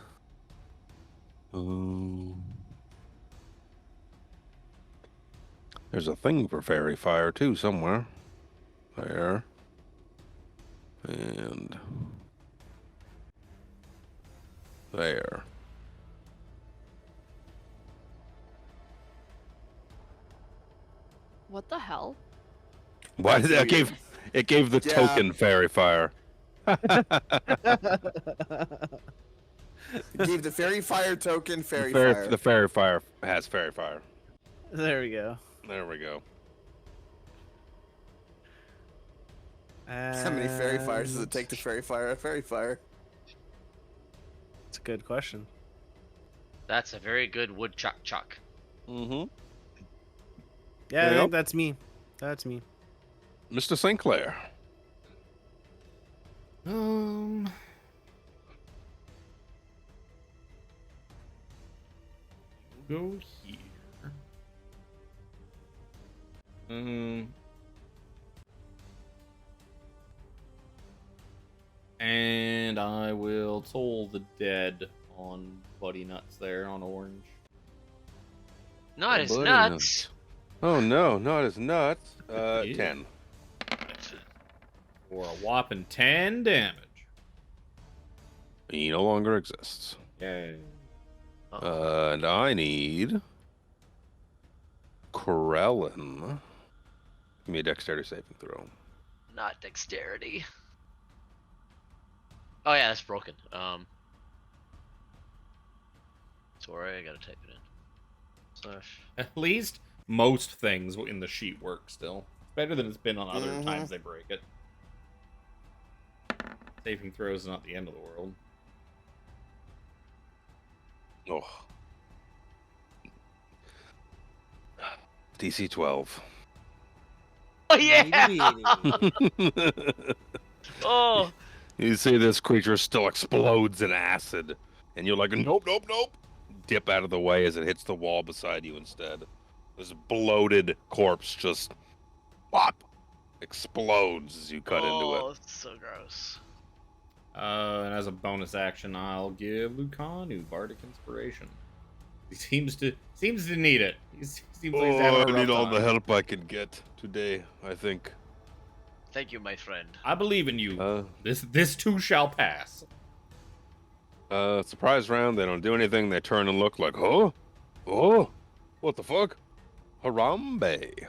There's a thing for fairy fire too somewhere. There. And there. What the hell? Why did that Weird. it gave the Yeah. token fairy fire? Gave the fairy fire token fairy fire. The fairy fire has fairy fire. There we go. There we go. How many fairy fires does it take to fairy fire a fairy fire? It's a good question. That's a very good woodchuck chuck. Mm-hmm. Yeah, I Yep. think that's me. That's me. Mr. Sinclair. Go here. And I will toll the dead on Buddy Nuts there on orange. Not as Bloody nuts. Oh no, not as nuts. Yeah. 10. For a whopping 10 damage. He no longer exists. Yay. And I need Krellin. Give me a dexterity saving throw. Not dexterity. Oh yeah, that's broken. Sorry, I gotta type it in. Slash. At least most things in the sheet work still. Better than it's been on other Mhm. times they break it. Saving throws is not the end of the world. Oh. DC 12. Oh yeah! Oh, You see this creature still explodes in acid, and you're like, nope, nope, nope. Dip out of the way as it hits the wall beside you instead. This bloated corpse just pop explodes as you cut into it. it's so gross. And as a bonus action, I'll give Lucanu Bardic Inspiration. He seems to need it. He seems like he's having a I rough need all the time. help I can get today, I think. Thank you, my friend. I believe in you. This too shall pass. Surprise round, they don't do anything, they turn and look like, huh? Oh, what the fuck? Harambe.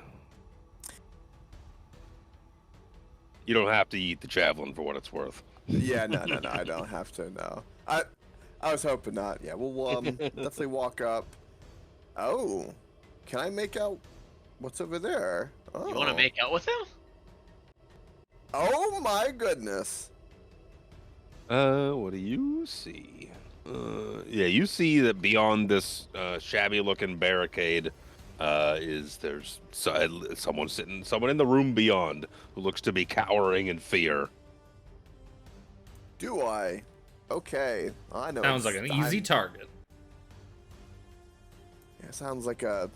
You don't have to eat the javelin for what it's worth. Yeah, no, I don't have to. No, I was hoping not. Yeah, we'll definitely walk up. Oh, can I make out what's over there? Oh. You want to make out with him? Oh my goodness! What do you see? Yeah, you see that beyond this shabby-looking barricade there's someone in the room beyond who looks to be cowering in fear. Do I? Okay, I know. Sounds like an easy target. Yeah, sounds like a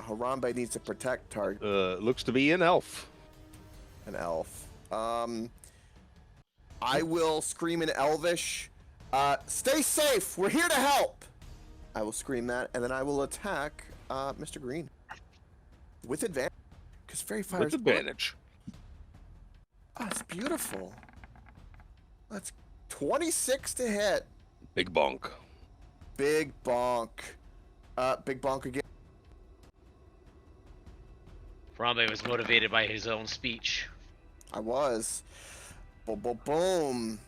Harambe needs to protect target. Looks to be an elf. An elf. I will scream in Elvish. Stay safe. We're here to help. I will scream that, and then I will attack Mr. Green with advantage, because fairy fire With advantage. Oh, it's beautiful. That's 26 to hit. Big bonk. Big bonk. Big bonk again. Harambe was motivated by his own speech. I was. Boom, boom, boom.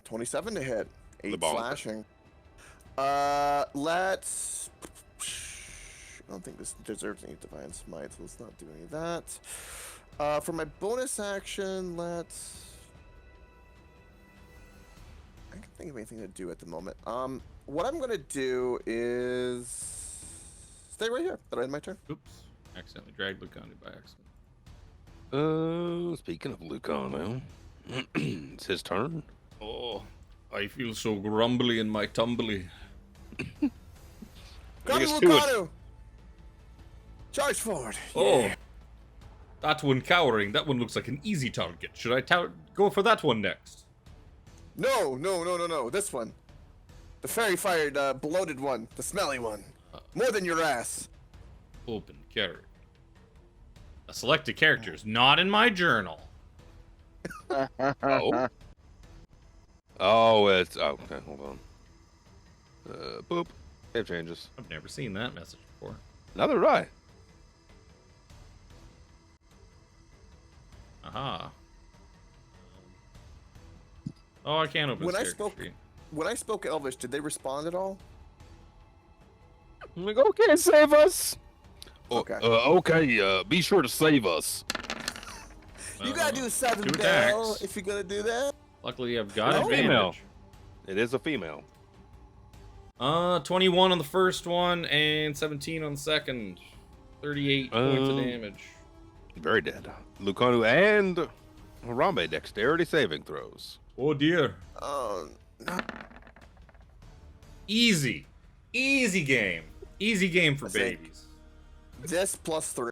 27 to hit. 8 bonk. slashing. Let's... I don't think this deserves any Divine Smite, so let's not do any of that. For my bonus action, let's... I can't think of anything to do at the moment. What I'm going to do is... Stay right here. That'll end my turn. Oops. Accidentally dragged Lucanu by accident. Speaking of Lucano, it's his turn. Oh, I feel so grumbly in my tumbly. Grab guess him, two Lucanu! Charge forward. Oh, Yeah. that one cowering. That one looks like an easy target. Should I go for that one next? No. This one. The fairy fired, bloated one. The smelly one. More than your ass. Open character. A selected characters, not in my journal. Oh. Oh, it's okay. Hold on. Boop. Save changes. I've never seen that message before. Neither did I. Aha. Oh, I can't open When this I character spoke- screen. When I spoke Elvish, did they respond at all? I'm like, okay, save us. Okay. Okay. Be sure to save us. You gotta do 7 two bell attacks. if you're gonna do that. Luckily, I've got No, advantage. female. It is a female. 21 on the first one and 17 on the second. 38 points of damage. Very dead. Lucanu and Harambe dexterity saving throws. Oh dear. Oh, no. Easy. Easy game. Easy game for I think- babies. This plus 3.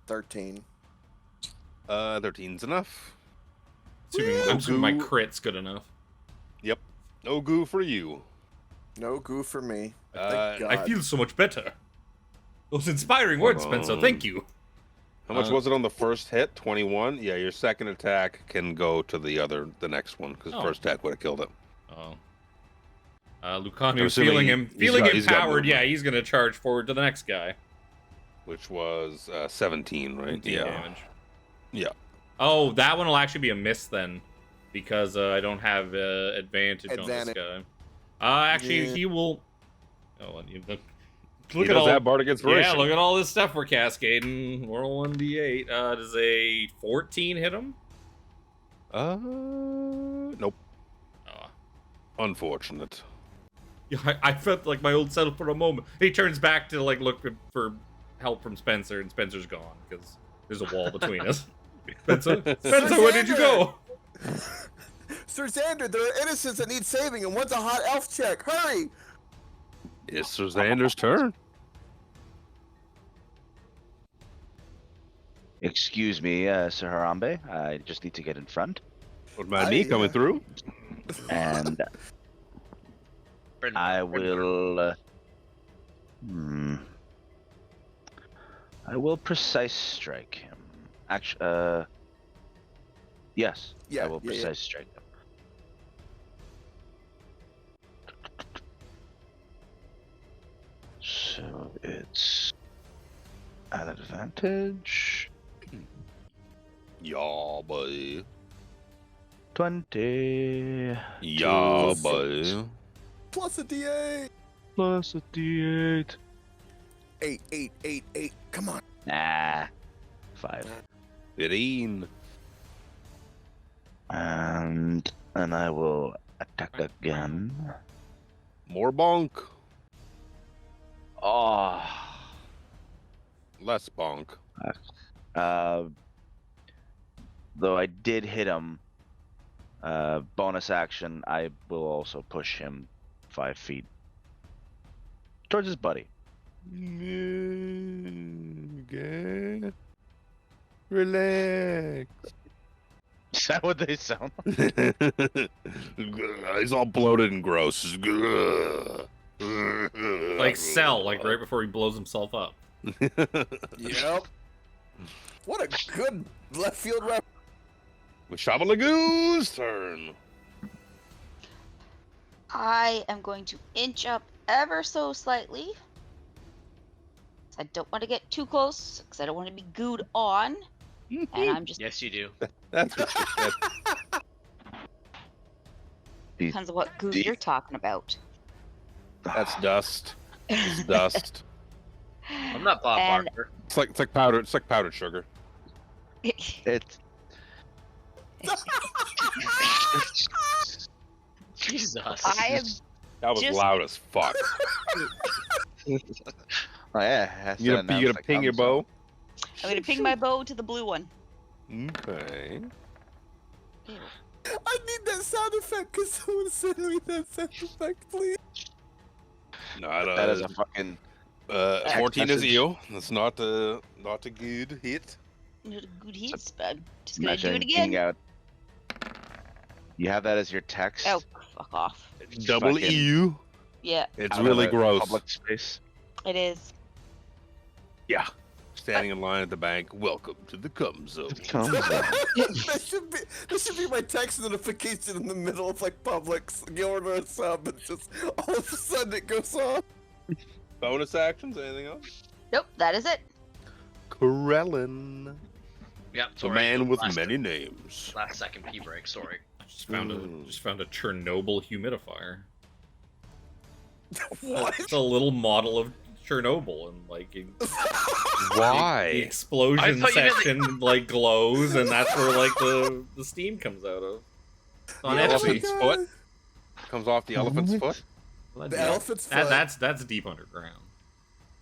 13. 13's enough. I'm assuming my Goo. crit's good enough. Yep. No goo for you. No goo for me. Uh, Thank God. I feel so much better. Those inspiring words, Spencer. Thank you. How much was it on the first hit? 21? Yeah, your second attack can go to the next one, because Oh. first attack would have killed it. Oh. I'm Lucanu assuming feeling he's got empowered. Yeah, movement. he's gonna charge forward to the next guy. Which was 17, right? 17 Yeah. damage. Yeah. Oh, that one will actually be a miss then, because I don't have advantage on this Advantage. guy. Actually, Yeah. he will. Oh, look He at does all. have Bardic Inspiration. Yeah, look at all this stuff we're cascading. Roll 1d8. Does a 14 hit him? Nope. Oh. Unfortunate. Yeah, I felt like my old self for a moment. He turns back to like look for help from Spencer, and Spencer's gone because there's a wall between us. Spencer, where did you go? Sir Xander, there are innocents that need saving, and one's a hot elf check. Hurry! It's Sir Xander's turn. Excuse me, Sir Harambe. I just need to get in front. What about me coming through? And I will. I will precise strike him. Actually, yes. Yeah, I will yeah, yeah. precise strike him. So it's at advantage. Yeah, boy. 20 Yeah, boy. Plus a D8. plus a D8. 8. Come on. Nah. 5. 15. And I will attack again. More bonk. Oh. Less bonk. Though I did hit him, bonus action, I will also push him 5 feet towards his buddy. Okay. Relax. Is that what they sound He's all bloated and gross. Like Cell, like right before he blows himself up. Yep. What a good left field rep. With Shabalagoo's turn. I am going to inch up ever so slightly. I don't want to get too close because I don't want to be gooed on. And I'm just Yes, you do. That's what she said. depends on what goo D- you're talking about. That's dust. It's dust. I'm not Bob And- Barker. It's like powdered. It's like powdered sugar. It's Jesus. I am That was Just- loud as fuck. Oh, yeah, that's You an gonna announcement ping your comes bow? up. I'm gonna ping my bow to the blue one. Okay. I need that sound effect. Can someone send me that sound effect, please? Not That is a fucking 14 is message. EO. That's not a good hit. Not a good hit, but just gonna do Imagine it being again. out. You have that as your text. Oh, fuck off. Double Fucking EU. Yeah, It's out really of a gross. Public space. it is. Yeah. Standing in line at the bank. Welcome to the cum zone. Comes out. That should be my text notification in the middle of like Publix. You order a sub, and just all of a sudden it goes off. Bonus actions? Anything else? Nope, that is it. Krellin. Yep. The sorry, man with last- many names. Last second pee break. Sorry. I just found a Chernobyl humidifier. What? It's a little model of Chernobyl, and like the Why? explosion I thought you meant, like- section like glows, and that's where like the steam comes out of. It's on The Etsy. elephant's foot? Comes off the elephant's foot? Well, The yeah. elephant's foot. That's deep underground.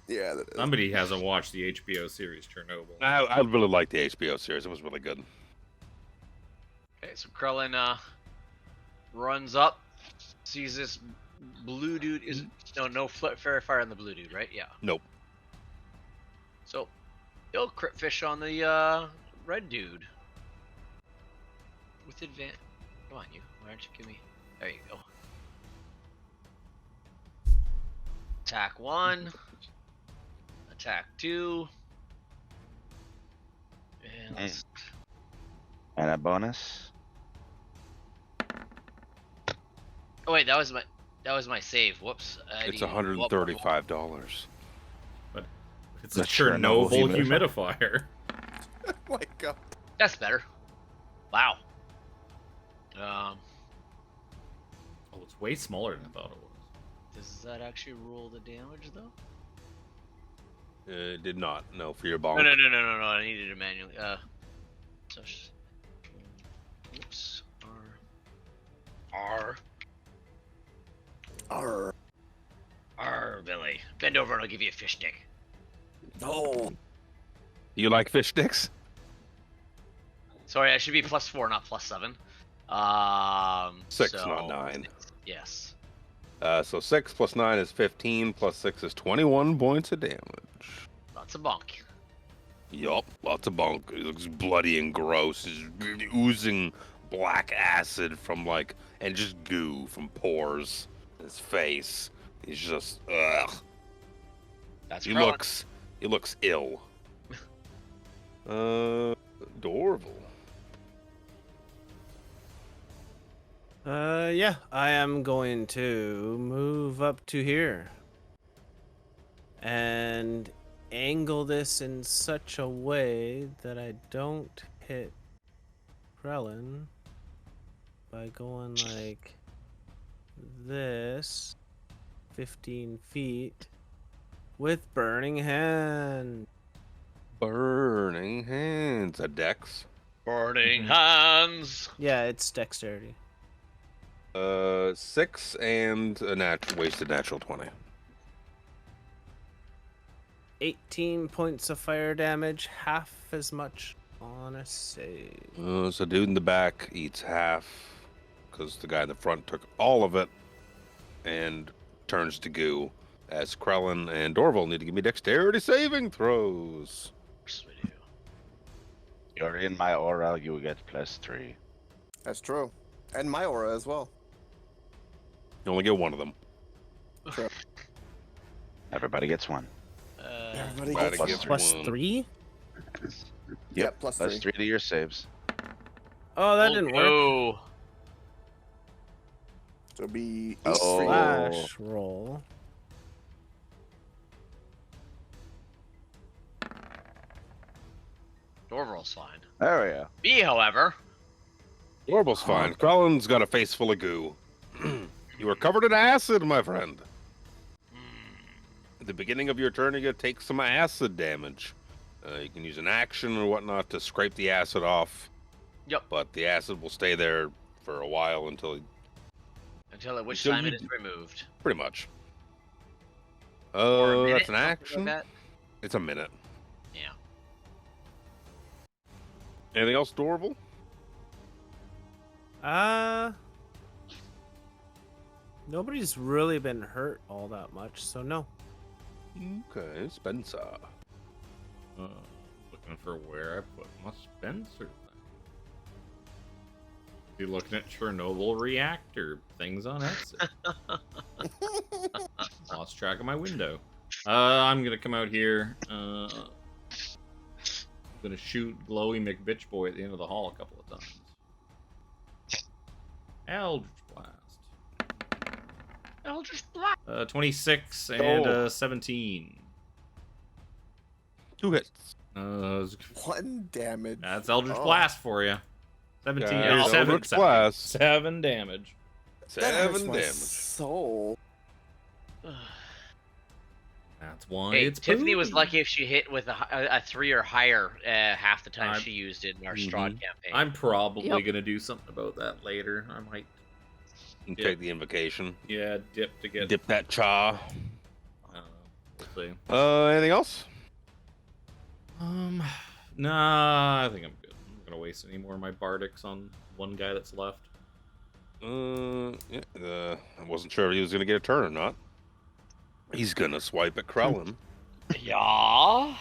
Yeah, that is. Somebody hasn't watched the HBO series Chernobyl. I really like the HBO series. It was really good. Okay, so Krellin runs up, sees this blue dude. Is no fairy fire on the blue dude, right? Yeah. Nope. So he'll crit fish on the red dude with advantage. Come on, you. Why don't you give me? There you go. Attack 1. Attack 2. And let's- And a bonus. oh wait, that was my save. Whoops. It's $135. It's a The Chernobyl Chernobyl humidifier. Oh my god. That's better. Wow. Oh, it's way smaller than I thought it was. Does that actually roll the damage though? It did not. No, for your bonk. No. I needed it manually. So, oops. R. Billy. Bend over and I'll give you a fish stick. No. You like fish sticks? Sorry, I should be +4, not +7. 6, so, not 9. Yes. So 6 plus 9 is 15, plus 6 is 21 points of damage. Lots of bonk. Yup, lots of bonk. It looks bloody and gross. It's oozing black acid from and just goo from pores in his face. He's just, ugh. That's He Krellin. looks ill. Dorval. Yeah, I am going to move up to here and angle this in such a way that I don't hit Krellin by going like this 15 feet with Burning Hand. Burning hands. A dex. Burning hands. Yeah, it's dexterity. 6 and a wasted natural 20. 18 points of fire damage, half as much on a save. So dude in the back eats half because the guy in the front took all of it and turns to goo. As Krellin and Dorval need to give me dexterity saving throws. Of course we do. You're in my aura, you get +3. That's true. And my aura as well. You only get one of them. Everybody gets one. Everybody Everybody gets gets Plus one. 3? Yep, plus Plus 3. 3 to your saves. Oh, that didn't work. Oh, So it'll be Oh. Flash roll. Dorval's fine. There we go. Me, however, Dorval's fine. Krellin's got a face full of goo. You are covered in acid, my friend. At the beginning of your turn, you get to take some acid damage. You can use an action or whatnot to scrape the acid off. Yep. But the acid will stay there for a while until until at which Until time you it is removed. pretty much. Or a minute, That's an something like action. that. It's a minute. Yeah. Anything else, Dorval? Nobody's really been hurt all that much, so no. Okay, Spencer. Looking for where I put my Spencer thing. You looking at Chernobyl reactor things on Etsy. Lost track of my window. I'm gonna come out here. I'm gonna shoot Glowy McBitch Boy at the end of the hall a couple of times. Eldritch Blast. Eldritch Blast. 26 and 17. 2 hits. 1 damage. That's Eldritch Blast for you. 17 Yeah, or 7. Eldritch Blast. 7 damage. That hurts 7 my damage. soul. That's why Hey, it's Tiffany was poopy. lucky if she hit with a 3 or higher half the time she used it in our Strahd campaign. I'm probably Yep. gonna do something about that later. I might, And take the invocation. yeah, dip to get. Dip that cha. I don't know. We'll see. Anything else? Nah, I think I'm good. I'm not gonna waste any more of my bardics on one guy that's left. Yeah, I wasn't sure if he was gonna get a turn or not. He's gonna swipe at Krellin. Yeah. I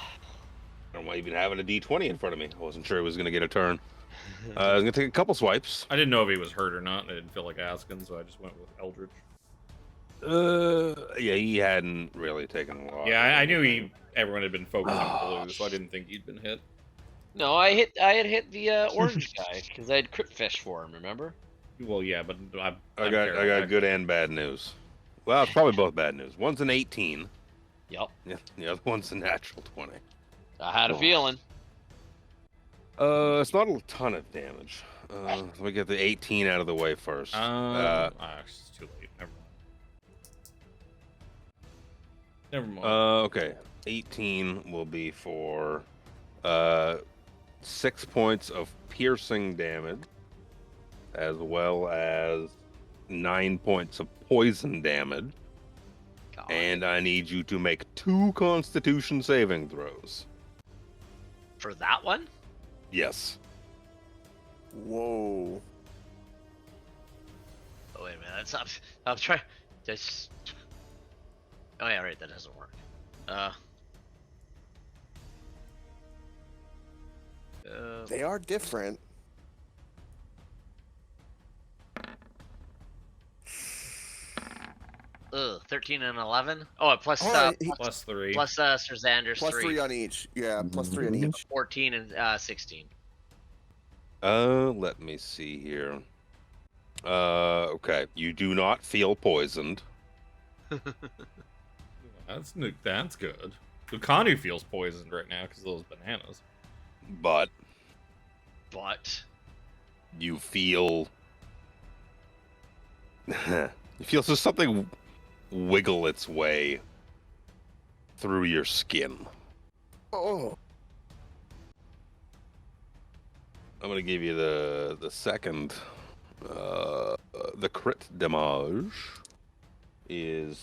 don't mind even having a D20 in front of me. I wasn't sure he was gonna get a turn. I was gonna take a couple swipes. I didn't know if he was hurt or not. I didn't feel like asking, so I just went with Eldritch. Yeah, he hadn't really taken a lot. Yeah, I knew everyone had been focused on blue, so I didn't think he'd been hit. No, I had hit the orange guy because I had crit fish for him. Remember? Well, yeah, but I got good and bad news. Well, it's probably both bad news. One's an 18. Yep. Yeah, the other one's a natural 20. I had a feeling. It's not a ton of damage. Let me get the 18 out of the way first. It's too late. Never mind. Okay. 18 will be for 6 points of piercing damage, as well as 9 points of poison damage. God. And I need you to make 2 Constitution saving throws. For that one? Yes. Whoa. Oh wait a minute. That's not. I'm trying. Just. Oh yeah, right. That doesn't work. They are different. 13 and 11. Oh, plus Plus 3. plus Sir Xander's Plus 3 on each. Yeah, plus 3 on each. 14 and 16. Let me see here. Okay. You do not feel poisoned. That's good. Lucanu feels poisoned right now because of those bananas. But you feel just something wiggle its way through your skin. Oh. I'm gonna give you the second. The crit damage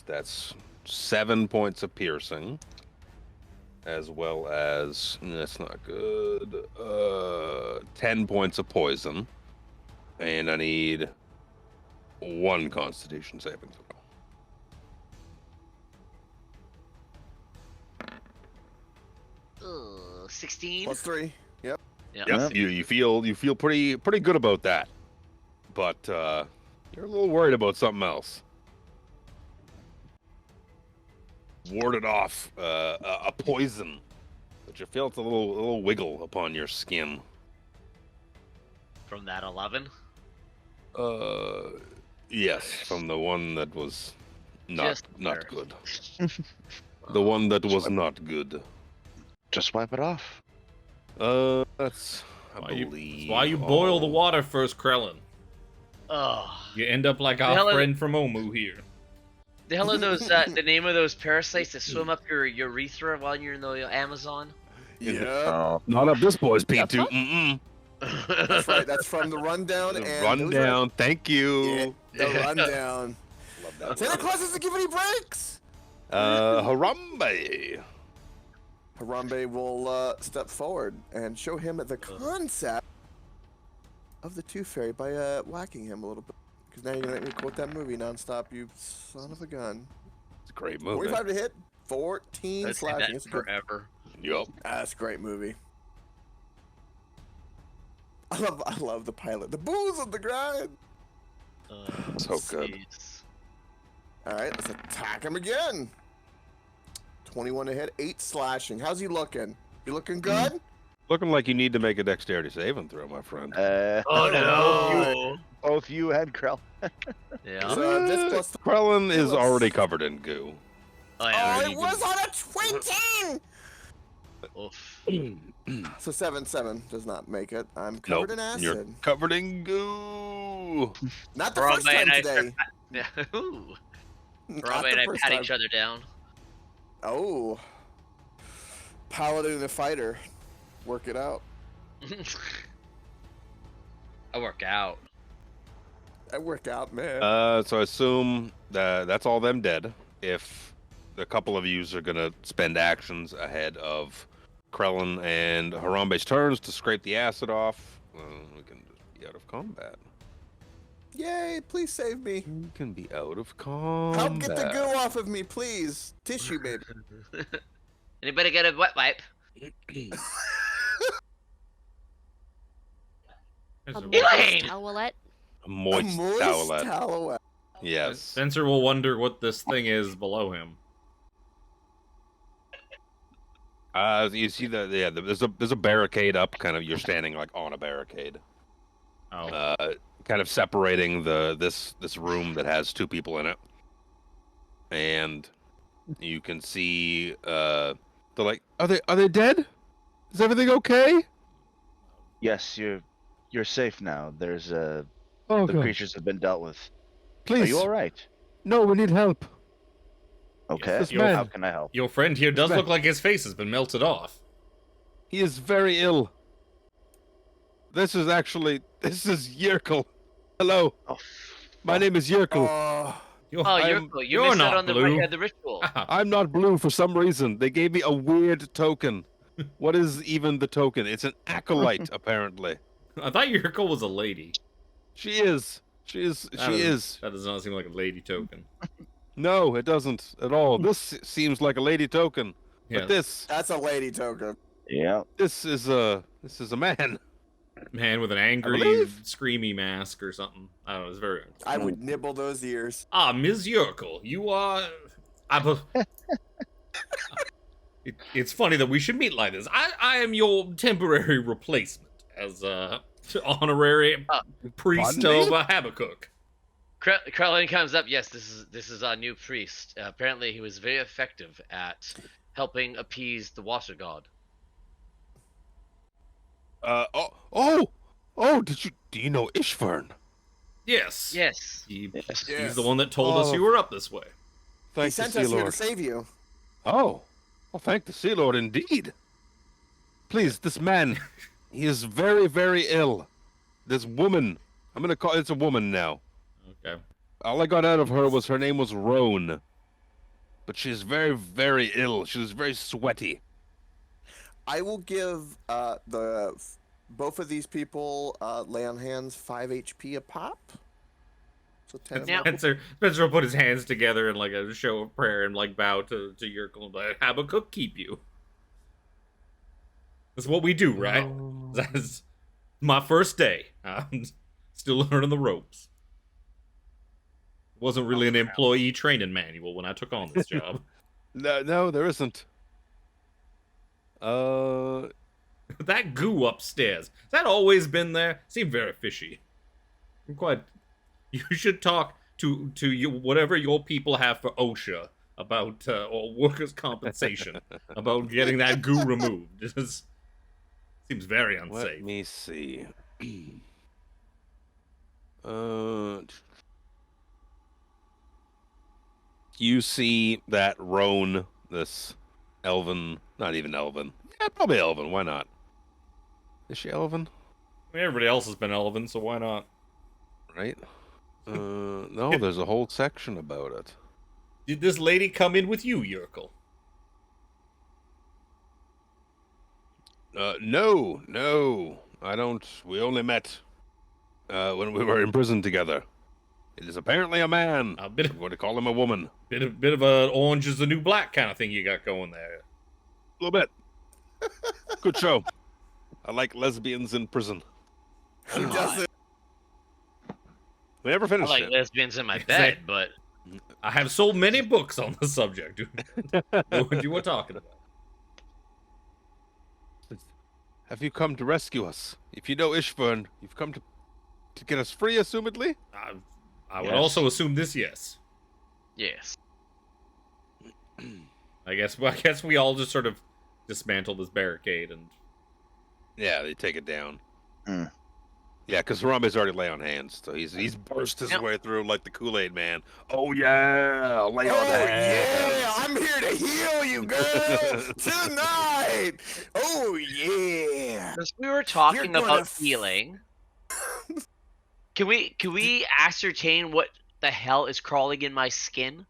that's 7 points of piercing, as well as that's not good. 10 points of poison, and I need 1 Constitution saving throw. 16. Plus 3. Yep. Yeah. Yep. You feel pretty good about that, but you're a little worried about something else. Warded off a poison, but you feel it's a little wiggle upon your skin. From that 11. Yes, from the one that was not Just there. good. The one that was not good. Just wipe it off. That's I believe. That's why you boil the water first, Krellin. Oh. You end up like our hell are- friend from Omu here. The hell are those? The name of those parasites that swim up your urethra while you're in the Amazon? Yeah. Oh, Not up this boy's P2. Mm-mm. That's right. That's from the rundown. The and rundown. Thank you. The rundown. Love that. Santa Claus doesn't give any breaks. Harambe. Harambe will step forward and show him the concept of the Tooth Fairy by whacking him a little bit. Because now you're gonna let me quote that movie nonstop, you son of a gun. It's a great movie. 45 to hit. 14 Let's do slashing. that It's a good. forever. Yup. That's a great movie. I love the pilot. The booze on the grind. So good. Jeez. All right, let's attack him again. 21 to hit, 8 slashing. How's he looking? You looking good? Looking like you need to make a dexterity saving throw, my friend. Oh no! Both you and Krell. Yeah. So this plus Krellin is plus- already covered in goo. Oh, yeah. Oh, it was on a 20! Oof. So 7 does not make it. I'm covered Nope, in acid. you're covered in goo. Not the Rob first time and I today. Yeah. Ooh. Not Rob the and I first pat time. each other down. Oh. Paladin and the fighter. Work it out. I work out. I work out, man. So I assume that that's all them dead. If a couple of yous are gonna spend actions ahead of Krellin and Harambe's turns to scrape the acid off, we can just be out of combat. Yay, please save me. We can be out of combat. Help get the goo off of me, please. Tissue, baby. Anybody get a wet wipe? A Elaine! towelette. A moist, towelette. towelette. Yes. Spencer will wonder what this thing is below him. You see there's a barricade up. Kind of, you're standing like on a barricade. Oh. Kind of separating this room that has 2 people in it, and you can see they're like, are they dead? Is everything okay? Yes, you're safe now. There's the God. creatures have been dealt with. Please. Are you all right? No, we need help. Okay. This man. How can I help? Your friend here does look like his face has been melted off. He is very ill. This is Yerkel. Hello. Oh, My name is Yerkel. You're, Oh, I'm- you missed out on blue. the ritual. I'm not blue for some reason. They gave me a weird token. What is even the token? It's an acolyte, apparently. I thought Yurko was a lady. She is. She is. That does not seem like a lady token. No, it doesn't at all. This seems like a lady token. Yeah. But this That's a lady token. yeah. is a man. Man with an angry, believe- screamy mask or something. I don't know. It's very. I would nibble those ears. Ah, Ms. Yurkel, you are. It's funny that we should meet like this. I am your temporary replacement as honorary priest pardon of me? Habakkuk. Krellin comes up. Yes, this is our new priest. Apparently, he was very effective at helping appease the water god. Do you know Ishvern? Yes. Yes. He's the one that told us you were up this way. He Thank the sent Sea us here to Lord. save you. Oh, well, thank the Sea Lord indeed. Please, this man, he is very, very ill. This woman, I'm gonna call it's a woman now. Okay. All I got out of her name was Roan. But she's very, very ill. She was very sweaty. I will give both of these people lay on hands 5 HP a pop. So 10. Now- Spencer will put his hands together in like a show of prayer and like bow to Yurkel and be like, Habakkuk keep you. That's what we do, right? That's my first day. I'm still learning the ropes. Wasn't really an employee training manual when I took on this job. No, there isn't. That goo upstairs, has that always been there? Seemed very fishy. I'm quite. You should talk to you, whatever your people have for OSHA about or workers' compensation about getting that goo removed. It just seems very unsafe. Let me see. You see that Roan, this elven, not even elven. Yeah, probably elven. Why not? Is she elven? I mean, everybody else has been elven, so why not? Right? No, there's a whole section about it. Did this lady come in with you, Yurkel? No, I don't. We only met when we were in prison together. It is apparently a man. A bit I'm going to call him a woman. bit of a orange is the new black kind of thing you got going there. A little bit. Good show. I like lesbians in prison. Who doesn't? We never I finished like it. lesbians in my Exact- bed, but I have so many books on the subject. Know what you were talking about. Have you come to rescue us? If you know Ishburn, you've come to get us free, assumedly? I would Yes. also assume this, yes. yes. I guess we all just sort of dismantle this barricade and Yeah, they take it down. Hmm. Yeah, because Harambe's already lay on hands, so he's burst his Yep. way through like the Kool-Aid man. Oh yeah, lay on hands. yeah, I'm here to heal you, girl, tonight. Oh yeah. Since we were talking gonna about f- healing, can we ascertain what the hell is crawling in my skin?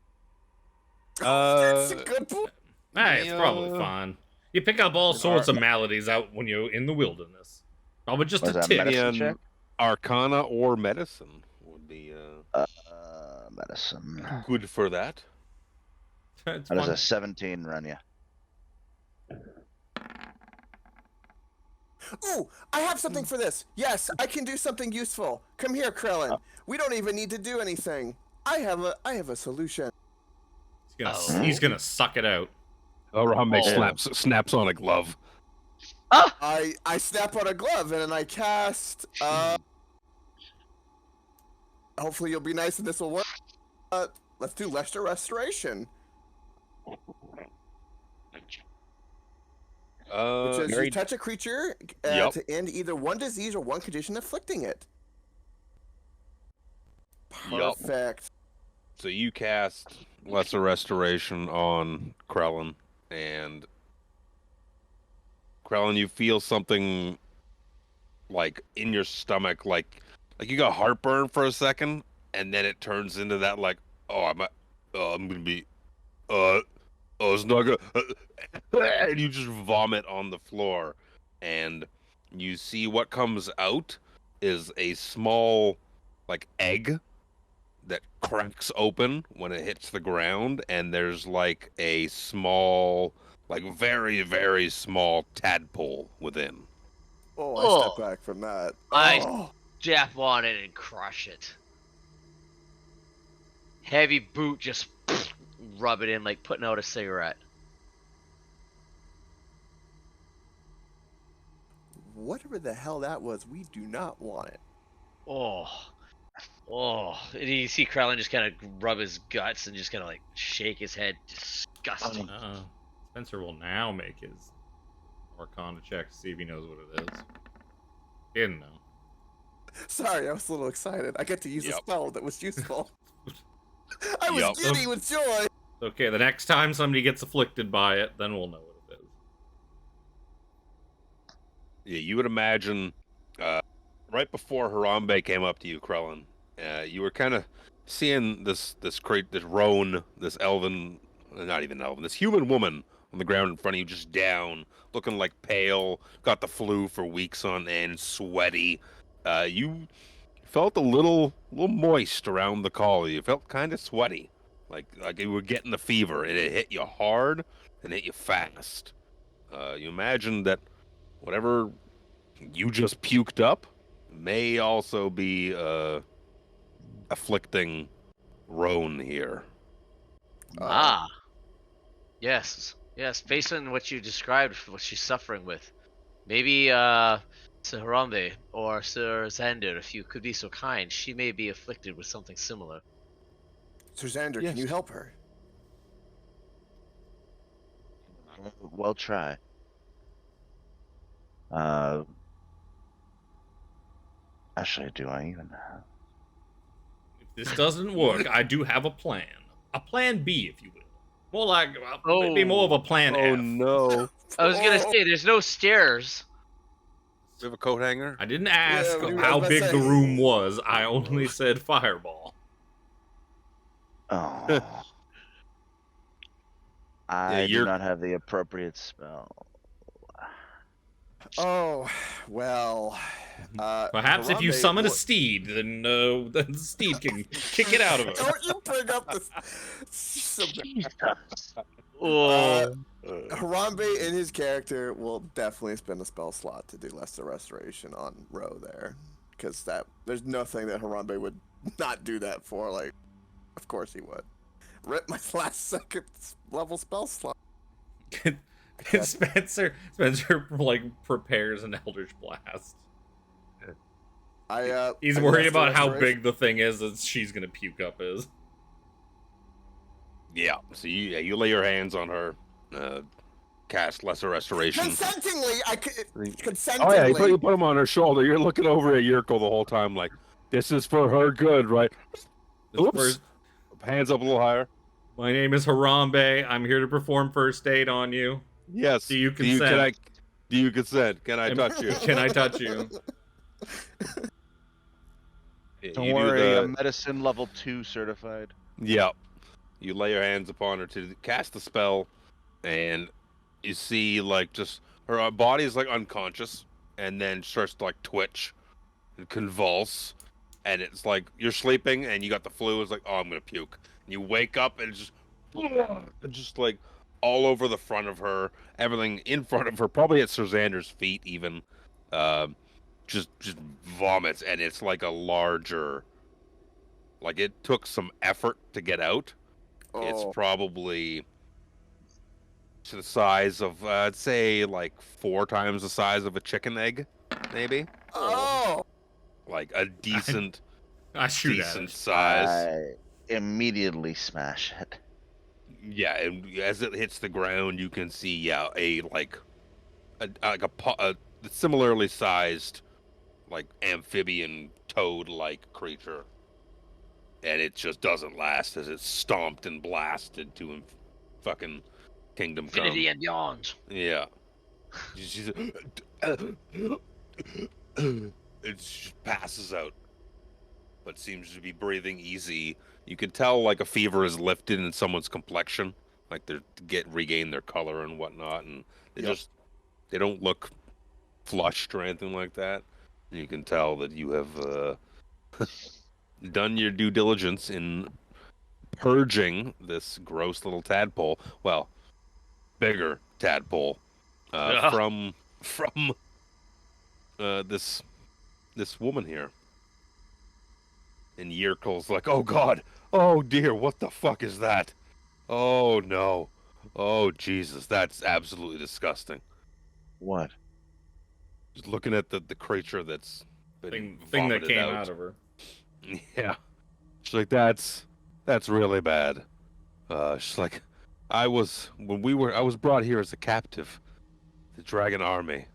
That's a good point. it's probably fine. You pick up all sorts of maladies out when you're in the wilderness. Probably just Was a that tip. medicine And check? Arcana or medicine would be Medicine. good for that. It's How does fine. a 17 run you? Ooh, I have something for this. Yes, I can do something useful. Come here, Krellin. We don't even need to do anything. I have a solution. He's gonna suck it out. Oh, Harambe Oh. snaps on a glove. Ah! I snap on a glove and then I cast. Hopefully you'll be nice and this will work. Let's do Lester Restoration, which is you Very- touch a creature Yup. to end either one disease or one condition afflicting it. Yup. Perfect. So you cast Lesser Restoration on Krellin, and Krellin, you feel something like in your stomach, like you got heartburn for a second, and then it turns into that like, I'm gonna be, it's not good, and you just vomit on the floor, and you see what comes out is a small, like egg that cracks open when it hits the ground, and there's like a small, like very, very small tadpole within. Oh, I Oh. step back from that. I- Oh. Jap on it and crush it. Heavy boot, just rub it in like putting out a cigarette. Whatever the hell that was, we do not want it. Oh. And you see Krellin just kind of rub his guts and just kind of like shake his head. Disgusting. Spencer will now make his Arcana check to see if he knows what it is. He didn't know. Sorry, I was a little excited. I get to use a Yep. spell that was useful. I was Yep. giddy with joy. Okay, the next time somebody gets afflicted by it, then we'll know what it is. Yeah, you would imagine right before Harambe came up to you, Krellin, you were kind of seeing this roan, this elven, not even elven, this human woman on the ground in front of you, just down, looking like pale, got the flu for weeks on end, sweaty. You felt a little moist around the collar. You felt kind of sweaty, like you were getting the fever, and it hit you hard and hit you fast. You imagine that whatever you just puked up may also be afflicting Roan here. Yes. Based on what you described, what she's suffering with, maybe Sir Harambe or Sir Xander, if you could be so kind, she may be afflicted with something similar. Sir Xander, Yes. can you help her? Well, try. Actually, do I even have? If this doesn't work, I do have a plan. A plan B, if you will. More like, maybe more of a plan F. no! I was gonna say, there's no stairs. We have a coat hanger. I didn't ask Yeah, I was how about to big say. the room was. I only said fireball. Oh. I do you're- not have the appropriate spell. Oh, well, Perhaps if you Harambe, summon a what- steed, then the steed can kick it out of him. Don't you bring up this? Oh, Harambe in his character will definitely spend a spell slot to do Lesser Restoration on Ro there, because there's nothing that Harambe would not do that for. Like, of course he would. Rip my last second level spell slot. Spencer like prepares an Eldritch Blast. He's I worried Lesser about how Restoration. big the thing is that she's gonna puke up is. Yeah. So you lay your hands on her, cast Lesser Restoration. Consentingly, consentingly. Oh yeah, you put him on her shoulder. You're looking over at Yurko the whole time, like, this is for her good, right? Oops. First, Hands up a little higher. my name is Harambe. I'm here to perform first aid on you. Yes. Do you consent? Do you consent? Can I touch you? Can I touch you? Don't You do worry, I'm medicine level 2 certified. Yep. You lay your hands upon her to cast the spell, and you see, like, just her body is like unconscious, and then starts to like twitch and convulse, and it's like you're sleeping and you got the flu. It's like, oh, I'm gonna puke. And you wake up and it's just like all over the front of her, everything in front of her, probably at Surzander's feet even. Just vomits, and it's like a larger. Like, it took some effort to get out. It's Oh. probably to the size of, I'd say, like 4 times the size of a chicken egg, maybe. Oh. Like a decent, I shoot at decent it. size. I immediately smash it. Yeah, and as it hits the ground, you can see, a similarly sized, like amphibian toad-like creature. And it just doesn't last as it's stomped and blasted to fucking Kingdom Come. infinity and beyond. Yeah. It just passes out, but seems to be breathing easy. You can tell like a fever is lifted in someone's complexion, like they're regain their color and whatnot, and they don't look flushed or anything like that. And you can tell that you have done your due diligence in purging this gross little tadpole. Well, bigger tadpole from this woman here. And Yurkel's like, oh god, oh dear, what the fuck is that? Oh no, oh Jesus, that's absolutely disgusting. What? Just looking at the creature that's been Thing that vomited came out of her. Yeah, she's like, that's really bad. She's like, I was brought here as a captive. The dragon army.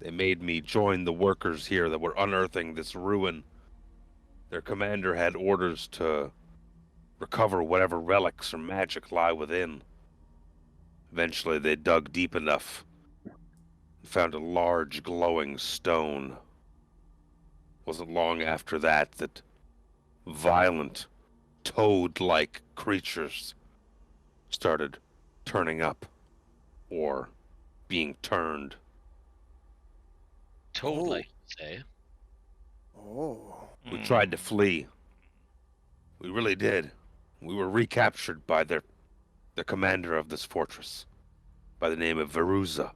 They made me join the workers here that were unearthing this ruin. Their commander had orders to recover whatever relics or magic lie within. Eventually, they dug deep enough and found a large glowing stone. Wasn't long after that violent, toad-like creatures started turning up, or being turned. Toad-like, say. Oh. We tried to flee. We really did. We were recaptured by the commander of this fortress, by the name of Veruza.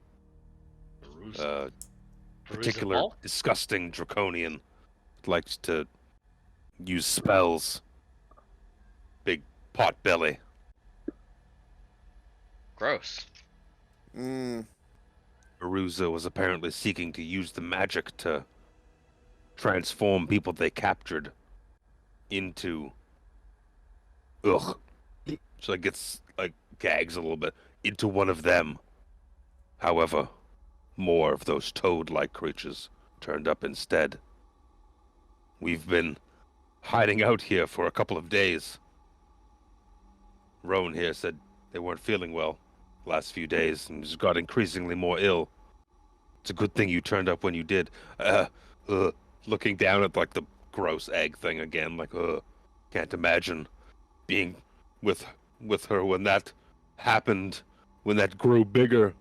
Particular Ball? disgusting draconian, likes to use spells. Big pot belly. Gross. Veruza was apparently seeking to use the magic to transform people they captured into. Ugh. So it gets like gags a little bit into one of them. However, more of those toad-like creatures turned up instead. We've been hiding out here for a couple of days. Roan here said they weren't feeling well last few days and just got increasingly more ill. It's a good thing you turned up when you did. Looking down at like the gross egg thing again, like, can't imagine being with her when that happened, when that grew bigger.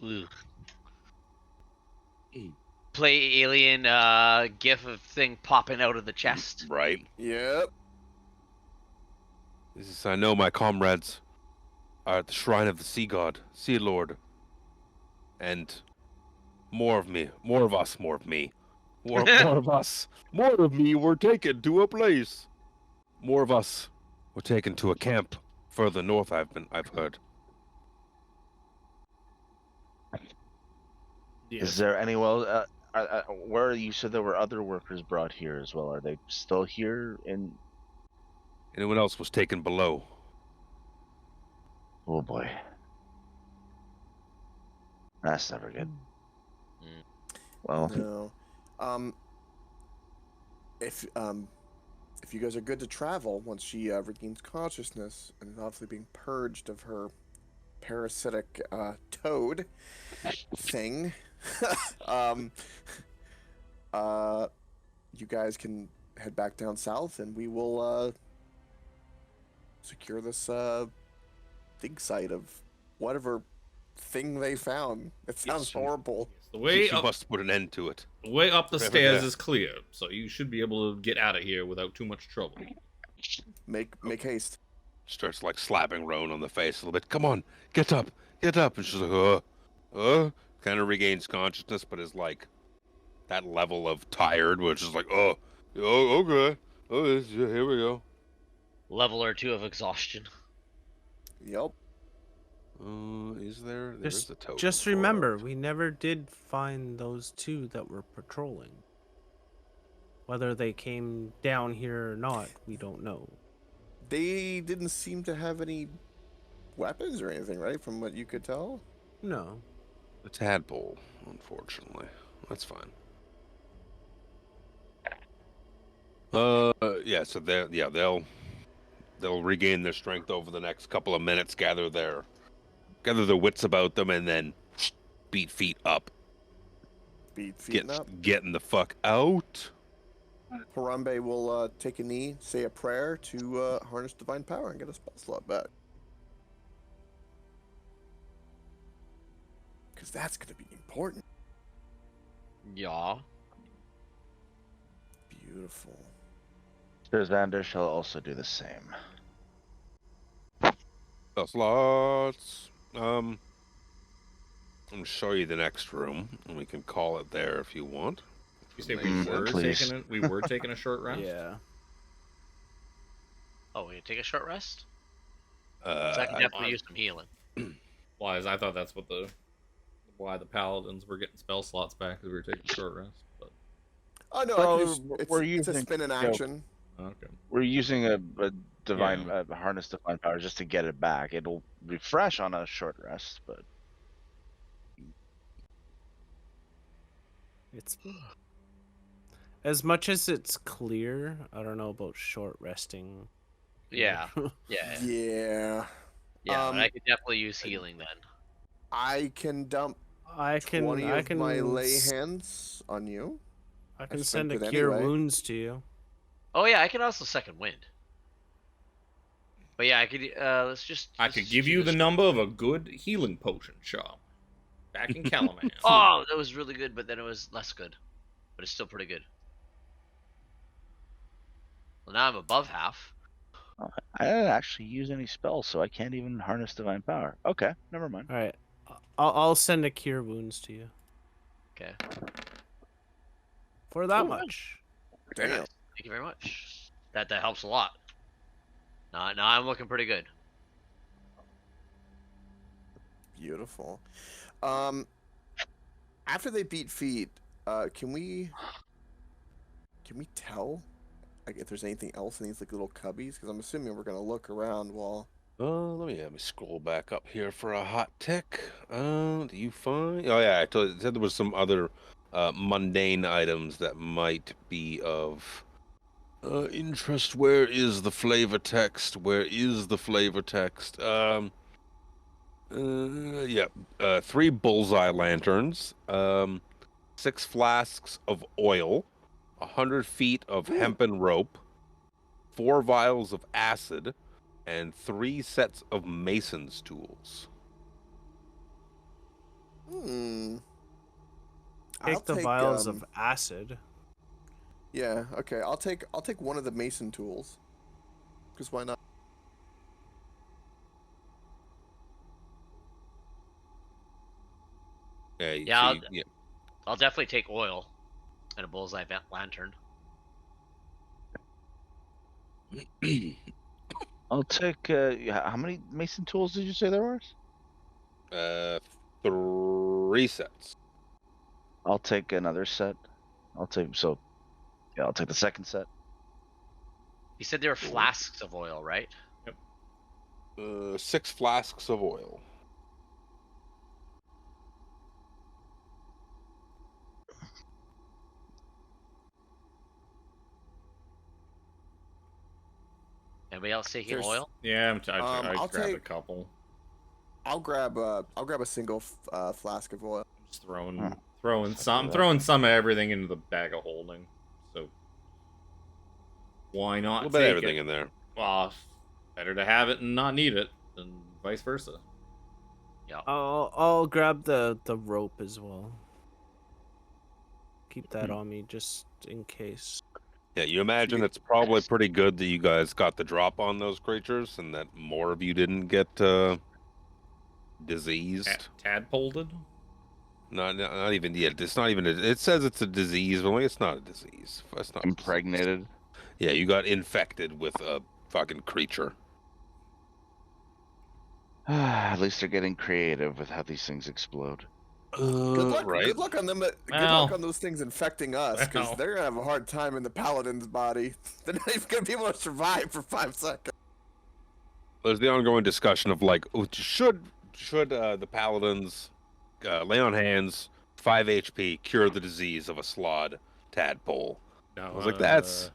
Ugh. play alien gif of thing popping out of the chest. Right. Yep. This is, I know my comrades are at the shrine of the sea god, sea lord. And more of me, more of us, more of me. More of us, more of me were taken to a place. More of us were taken to a camp further north, I've heard. Yes. Is there any where you said there were other workers brought here as well? Are they still here in? Anyone else was taken below. Oh boy, that's never good. Well, No. If you guys are good to travel once she regains consciousness and is obviously being purged of her parasitic toad thing, you guys can head back down south, and we will secure this dig site of whatever thing they found. It sounds horrible. The way She up, must put an end to it. the way up the Whatever stairs that- is clear, so you should be able to get out of here without too much trouble. Make haste. Starts like slapping Roan on the face a little bit. Come on, get up. And she's like, kind of regains consciousness, but is like that level of tired, which is like, okay. Here we go. Level or two of exhaustion. Yep. Is there? There is a token. Just for it. remember, we never did find those two that were patrolling. Whether they came down here or not, we don't know. They didn't seem to have any weapons or anything, right? From what you could tell. No. The tadpole, unfortunately. That's fine. Yeah. So they'll regain their strength over the next couple of minutes, gather their wits about them, and then beat feet up. Getting the fuck out. Harambe will take a knee, say a prayer to harness divine power and get a spell slot back. Because that's going to be important. Yeah. Beautiful. Sir Xander shall also do the same. Spell slots. I'm gonna show you the next room, and we can call it there if you want. You say Please. we were taking a short rest? Yeah. Oh, we can take a short rest? Uh, 'Cause I can definitely use some healing. Why? I thought that's what why the paladins were getting spell slots back, because we were taking a short rest. But Oh no, So, I can just, we're it's a using- spin in yeah. action. okay. We're using a divine harness divine power just to get it back. It'll refresh on a short rest, but It's as much as it's clear, I don't know about short resting. Yeah. Yeah. Yeah. Yeah, but I could definitely use healing then. I can dump I can 20 I of can my lay hands on you. I can spent send a it cure anyway. wounds to you. Oh yeah, I can also second wind. But yeah, I could. Let's just. I let's could just give do you this. the number of a good healing potion shop back in Calaman. Oh, that was really good, but then it was less good. But it's still pretty good. Well, now I'm above half. I didn't actually use any spells, so I can't even harness divine power. Okay, never mind. All right. I'll send a cure wounds to you Okay. for that Cool. much. Very nice. Thank you very much. That helps a lot. Now I'm looking pretty good. Beautiful. After they beat feet, can we tell like if there's anything else in these like little cubbies? Because I'm assuming we're gonna look around while. let me scroll back up here for a hot tick. Do you find? Oh yeah, I said there was some other mundane items that might be of interest. Where is the flavor text? Yeah, 3 bullseye lanterns, 6 flasks of oil, 100 feet of hempen rope, 4 vials of acid, and 3 sets of mason's tools. Take the vials of acid. Yeah. Okay. I'll take one of the mason tools. Because why not? Yeah. Yeah, So yeah. I'll definitely take oil and a bullseye lantern. I'll take. How many mason tools did you say there was? 3 sets. I'll take another set. I'll take I'll take the second set. You said there were flasks of oil, right? 6 flasks of oil. Anybody else taking There's- oil? Yeah, I I'll grabbed a take- couple. I'll grab a single flask of oil. Just throwing Huh. some of everything into the bag of holding. So why A not little bit of take everything it? in there. Well, better to have it and not need it than vice versa. I'll grab the rope as well. Keep that Hmm. on me just in case. Yeah, you imagine it's probably pretty good that you guys got the drop on those creatures and that more of you didn't get diseased. Tadpolded? Not even yet. It's not even. It says it's a disease, but it's not a disease. It's not Impregnated. Yeah, you got infected with a fucking creature. At least they're getting creative with how these things explode. Good luck. Right? Good luck on them. Good Well- luck on those things infecting us, because Well. they're gonna have a hard time in the paladin's body. They're not even gonna be able to survive for 5 seconds. There's the ongoing discussion of like, should the paladins lay on hands, 5 HP, cure the disease of a slod tadpole? No, I was like, it's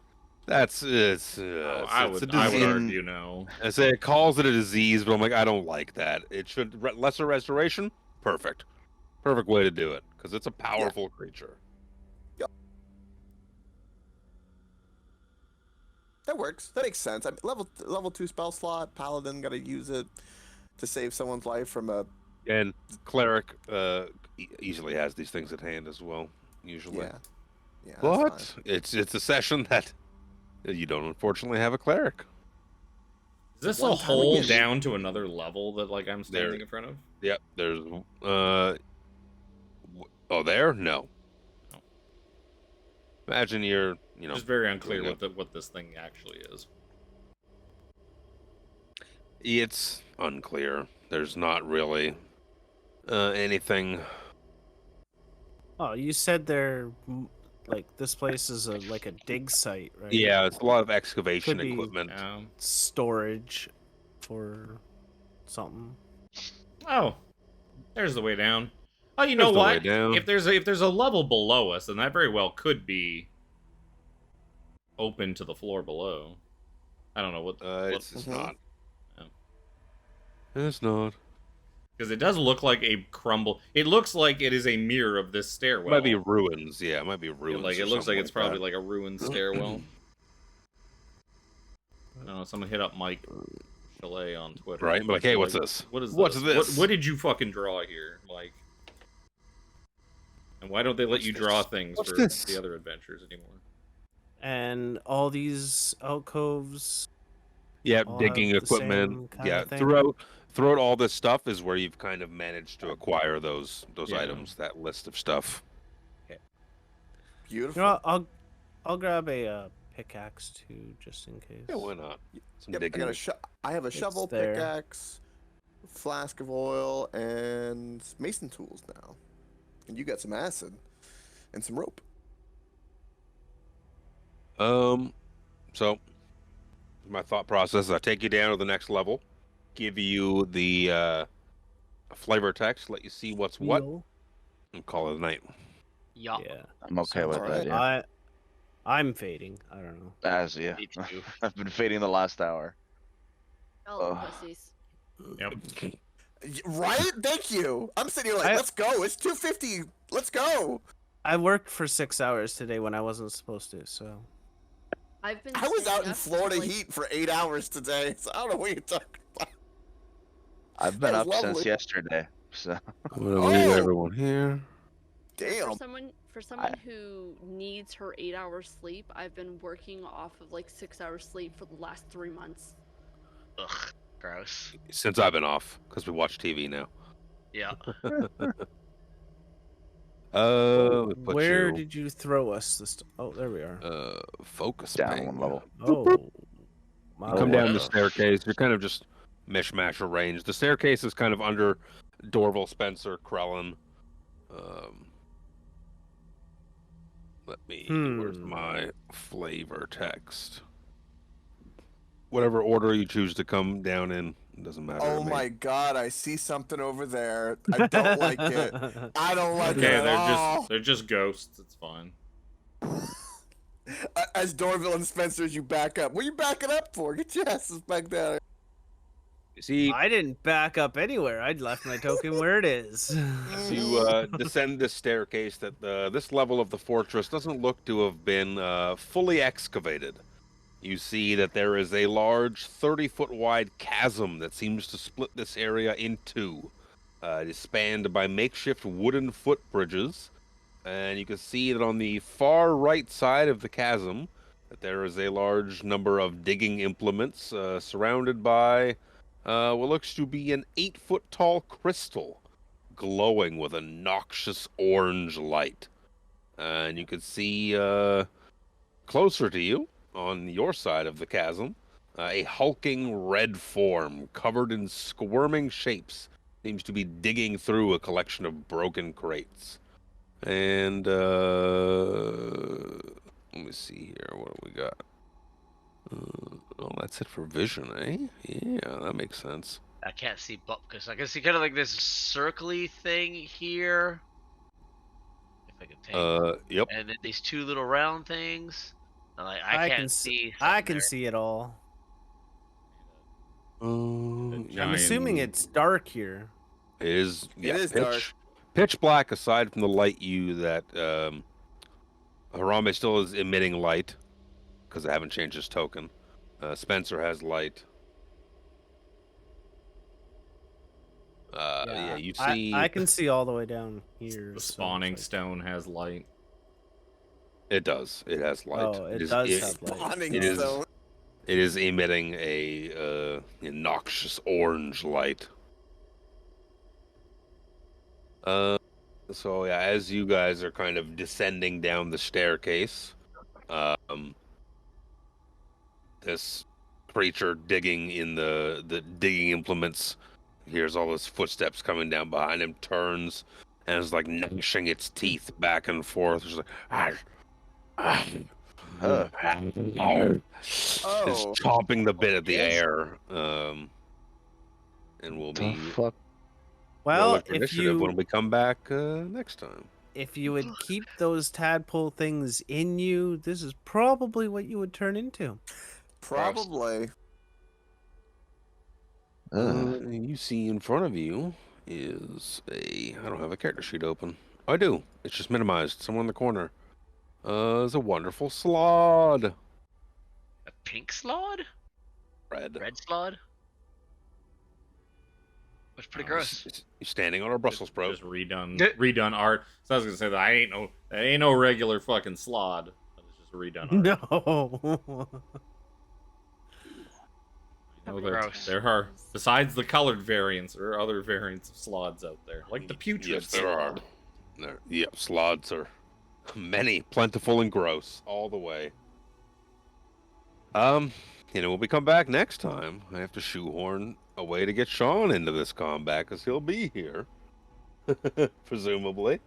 I it's would a disease. argue no. I say it calls it a disease, but I'm like, I don't like that. It should lesser restoration. Perfect way to do it because it's a powerful creature. That works. That makes sense. I mean, level 2 spell slot. Paladin got to use it to save someone's life from a. And cleric easily has these things at hand as well. Usually, Yeah. Yeah. that's but fine. it's a session that you don't unfortunately have a cleric. Is this One a time hole again- down to another level that like I'm standing in front of? Yep. There's oh, there? No. Oh. Imagine you're, Just very unclear doing what this thing actually is. it's unclear. There's not really anything. Oh, you said like this place is like a dig site, right? Yeah, it's a lot of excavation Could be- equipment. Storage for something. Oh, there's the way down. Oh, you There's know the way what? down. If there's a level below us, then that very well could be open to the floor below. I don't know what It's Mhm. not. Oh. It's not. because it does look like a crumble. It looks like it is a mirror of this stairwell. Might be ruins. Yeah, it might be Yeah, ruins. like or it looks like something it's probably that. like a ruined stairwell. I don't know. Someone hit up Mike Chalet on Twitter. Right, but like, hey, what's Like, this? What is What's this? this? What did you fucking draw here, Mike? And why don't they let What's you this? draw things What's for this? the other adventures anymore? And all these alcoves. Yeah, all digging have the equipment. same kinda Yeah, thing? throughout all this stuff is where you've kind of managed to acquire those Yeah. items, that list of stuff. Beautiful. You know what? I'll grab a pickaxe too, just in case. Yeah, why not? Some Yep, digging. I have a It's shovel, there. pickaxe, flask of oil, and mason tools now. And you got some acid and some rope. So my thought process is I take you down to the next level, give you the flavor text, let you see what's what, Wheel. and call it a night. Yeah. Yeah. I'm okay Sounds with alright. that. Yeah. I'm fading. I don't know. As yeah, Me too. I've been fading the last hour. Oh, Oh. pussies. Yep. Right? Thank you. I'm sitting here like, I- let's go. It's 2:50. Let's go. I worked for 6 hours today when I wasn't supposed to, so. I've been. I was staying out in up Florida till, like, heat for 8 hours today, so I don't know what you're talking about. I've been That up was since lovely. yesterday. So I'm gonna leave Oh! everyone here. Damn. For someone who needs her 8 hours sleep, I've been working off of like 6 hours sleep for the last 3 months. Ugh, gross. Since I've been off, because we watch TV now. Yeah. Put Where you, did you throw us? Oh, there we are. focus Down ping. one level. Oh, You my come what down the the staircase. You're kind of just mishmash arranged. The staircase is kind of under Dorval, Spencer, Krellin. Let me. Where's my flavor text? Whatever order you choose to come down in, it doesn't matter. Oh to me. my god, I see something over there. I don't like it. I don't like it Okay, at all. they're just ghosts. It's fine. As Dorville and Spencer, as you back up. What are you backing up for? Get your asses back down. See, I didn't back up anywhere. I'd left my token where it is. as you descend this staircase, that this level of the fortress doesn't look to have been fully excavated. You see that there is a large 30-foot wide chasm that seems to split this area in two. It is spanned by makeshift wooden footbridges, and you can see that on the far right side of the chasm that there is a large number of digging implements surrounded by what looks to be an 8-foot tall crystal glowing with a noxious orange light. And you can see closer to you, on your side of the chasm, a hulking red form covered in squirming shapes seems to be digging through a collection of broken crates. And let me see here. What do we got? Oh, that's it for vision, eh? Yeah, that makes sense. I can't see because I can see kind of like this circly thing here. If I can take. Yep. And then these two little round things. And like I can't see. I can there. see it all. I'm Giant- assuming it's dark here. It is. Yeah, It is pitch, dark. pitch black. Aside from the light, that Harambe still is emitting light because I haven't changed his token. Spencer has light. Yeah, you see. I can see all the way down here. The so spawning it's like- stone has light. It does. It has light. Oh, it is- does it- have light. Spawning It is- zone. It is emitting a noxious orange light. So yeah, as you guys are kind of descending down the staircase, this creature digging in the digging implements hears all his footsteps coming down behind him, turns, and is like gnashing its teeth back and forth. It's like, it's Oh. chomping the bit of the Yes. air, and we'll be fuck? Well, rolling for if initiative when you we come back next time. would keep those tadpole things in you, this is probably what you would turn into. Probably. You see in front of you is I don't have a character sheet open. I do. It's just minimized. Somewhere in the corner. Is a wonderful slod. A pink slod? Red. Red slod? That's pretty gross. You're standing on our Brussels sprout. Just redone art. So I was gonna say that ain't no regular fucking slod. It's just redone art. No. You know, Gross. there are, besides the colored variants, there are other variants of slods out there, like the putrid Yes, there are. slod. Yep, slods are many, plentiful and gross, all the way. When we come back next time, I have to shoehorn a way to get Sean into this combat because he'll be here, presumably.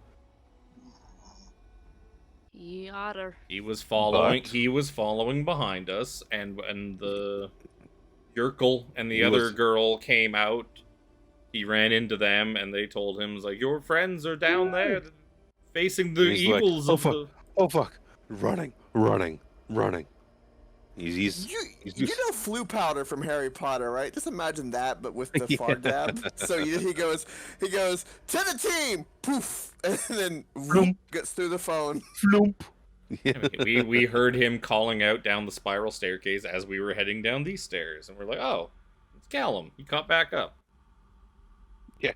Yatter. He was following. But- He was following behind us, and the Yerkel and the He other was- girl came out. He ran into them, and they told him, "Like your friends are down there, facing the He's like, evils "Oh, of fuck. the." Oh fuck! Running. He's You know flu powder from Harry Potter, right? Just imagine that, but with the far dab. So he goes to the team, poof, and then Floomp. gets through the phone. floomp. we heard him calling out down the spiral staircase as we were heading down these stairs, and we're like, "Oh, it's Callum. He caught back up." Yeah.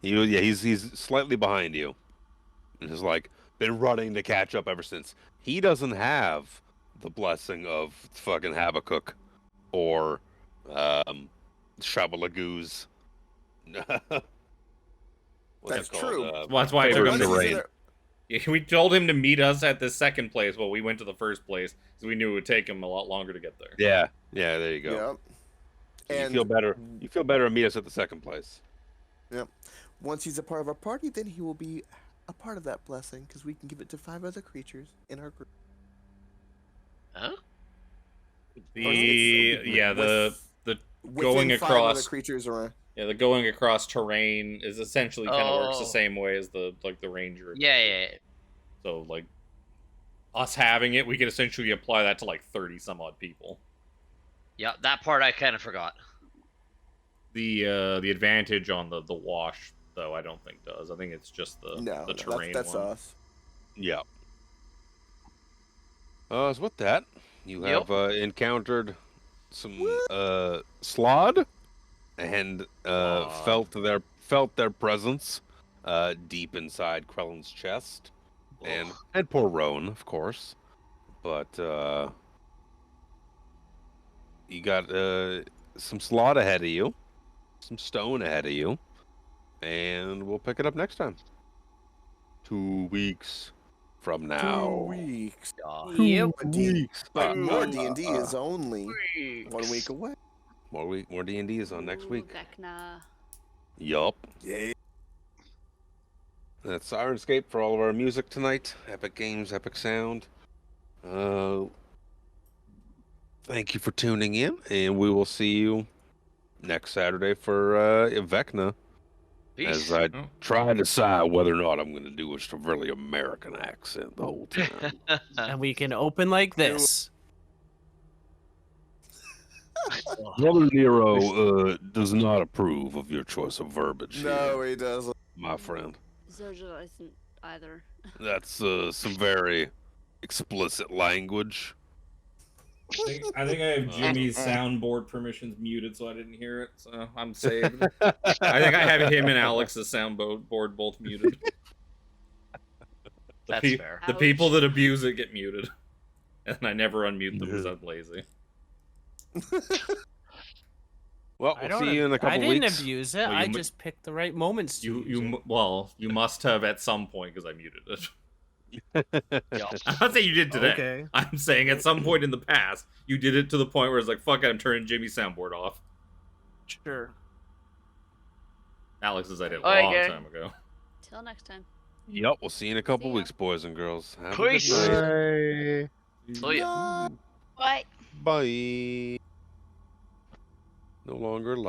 He's slightly behind you, and has like been running to catch up ever since. He doesn't have the blessing of fucking Habakkuk or Shabalagoose. That's true. Well, that's why I took Favorite him to Once he's in terrain. a- Yeah, we told him to meet us at the second place. Well, we went to the first place because we knew it would take him a lot longer to get there. Yeah, there you go. Yep. So you And feel better. You feel better to meet us at the second place. Yep. Once he's a part of our party, then he will be a part of that blessing because we can give it to 5 other creatures in our group. Huh? The going Within 5 other across creatures around. the going across terrain is essentially kind of works the Oh. same way as the ranger. Yeah. So like us having it, we could essentially apply that to like 30 some odd people. Yeah, that part I kind of forgot. The advantage on the wash though, I don't think does. I think it's just the terrain that's one. us. Yeah. So with that, you Yep. have encountered some Slod, and felt their presence deep inside Krellin's chest, and poor Roan, of course. But you got some Slod ahead of you, some stone ahead of you, and we'll pick it up next time. 2 weeks from now. 2 weeks. Yep. But more Two D&D is only 1 weeks. week away. More D&D is on next Ooh, week. Vecna. Yup. Yeah. That's Sirenscape for all of our music tonight. Epic Games, Epic Sound. Thank you for tuning in, and we will see you next Saturday for Vecna. Peace. As I Oh. try to decide whether or not I'm going to do a severely American accent the whole time. And we can open like this. Brother Nero does not approve of your choice of verbiage No, here, he doesn't. my friend. Zoja isn't either. That's some very explicit language. I think I have Jimmy's soundboard permissions muted, so I didn't hear it. So I'm saved. I think I have him and Alex's soundboard both muted. That's fair. The people that abuse it get muted, and I never unmute them because I'm lazy. Well, I we'll see you in a couple I didn't weeks. abuse it. Well, you I m- just picked the right moments to use it. You must have at some point because I muted it. Yeah. I'm not saying you did today. Okay. I'm saying at some point in the past you did it to the point where it's like, fuck it, I'm turning Jimmy's soundboard off. Sure. Alex's I did a Alright, long gang. time ago. Till next time. Yep, we'll see you in a couple See ya. weeks, boys and girls. Have Peace. a good night. So yeah. Bye. Bye. No longer live.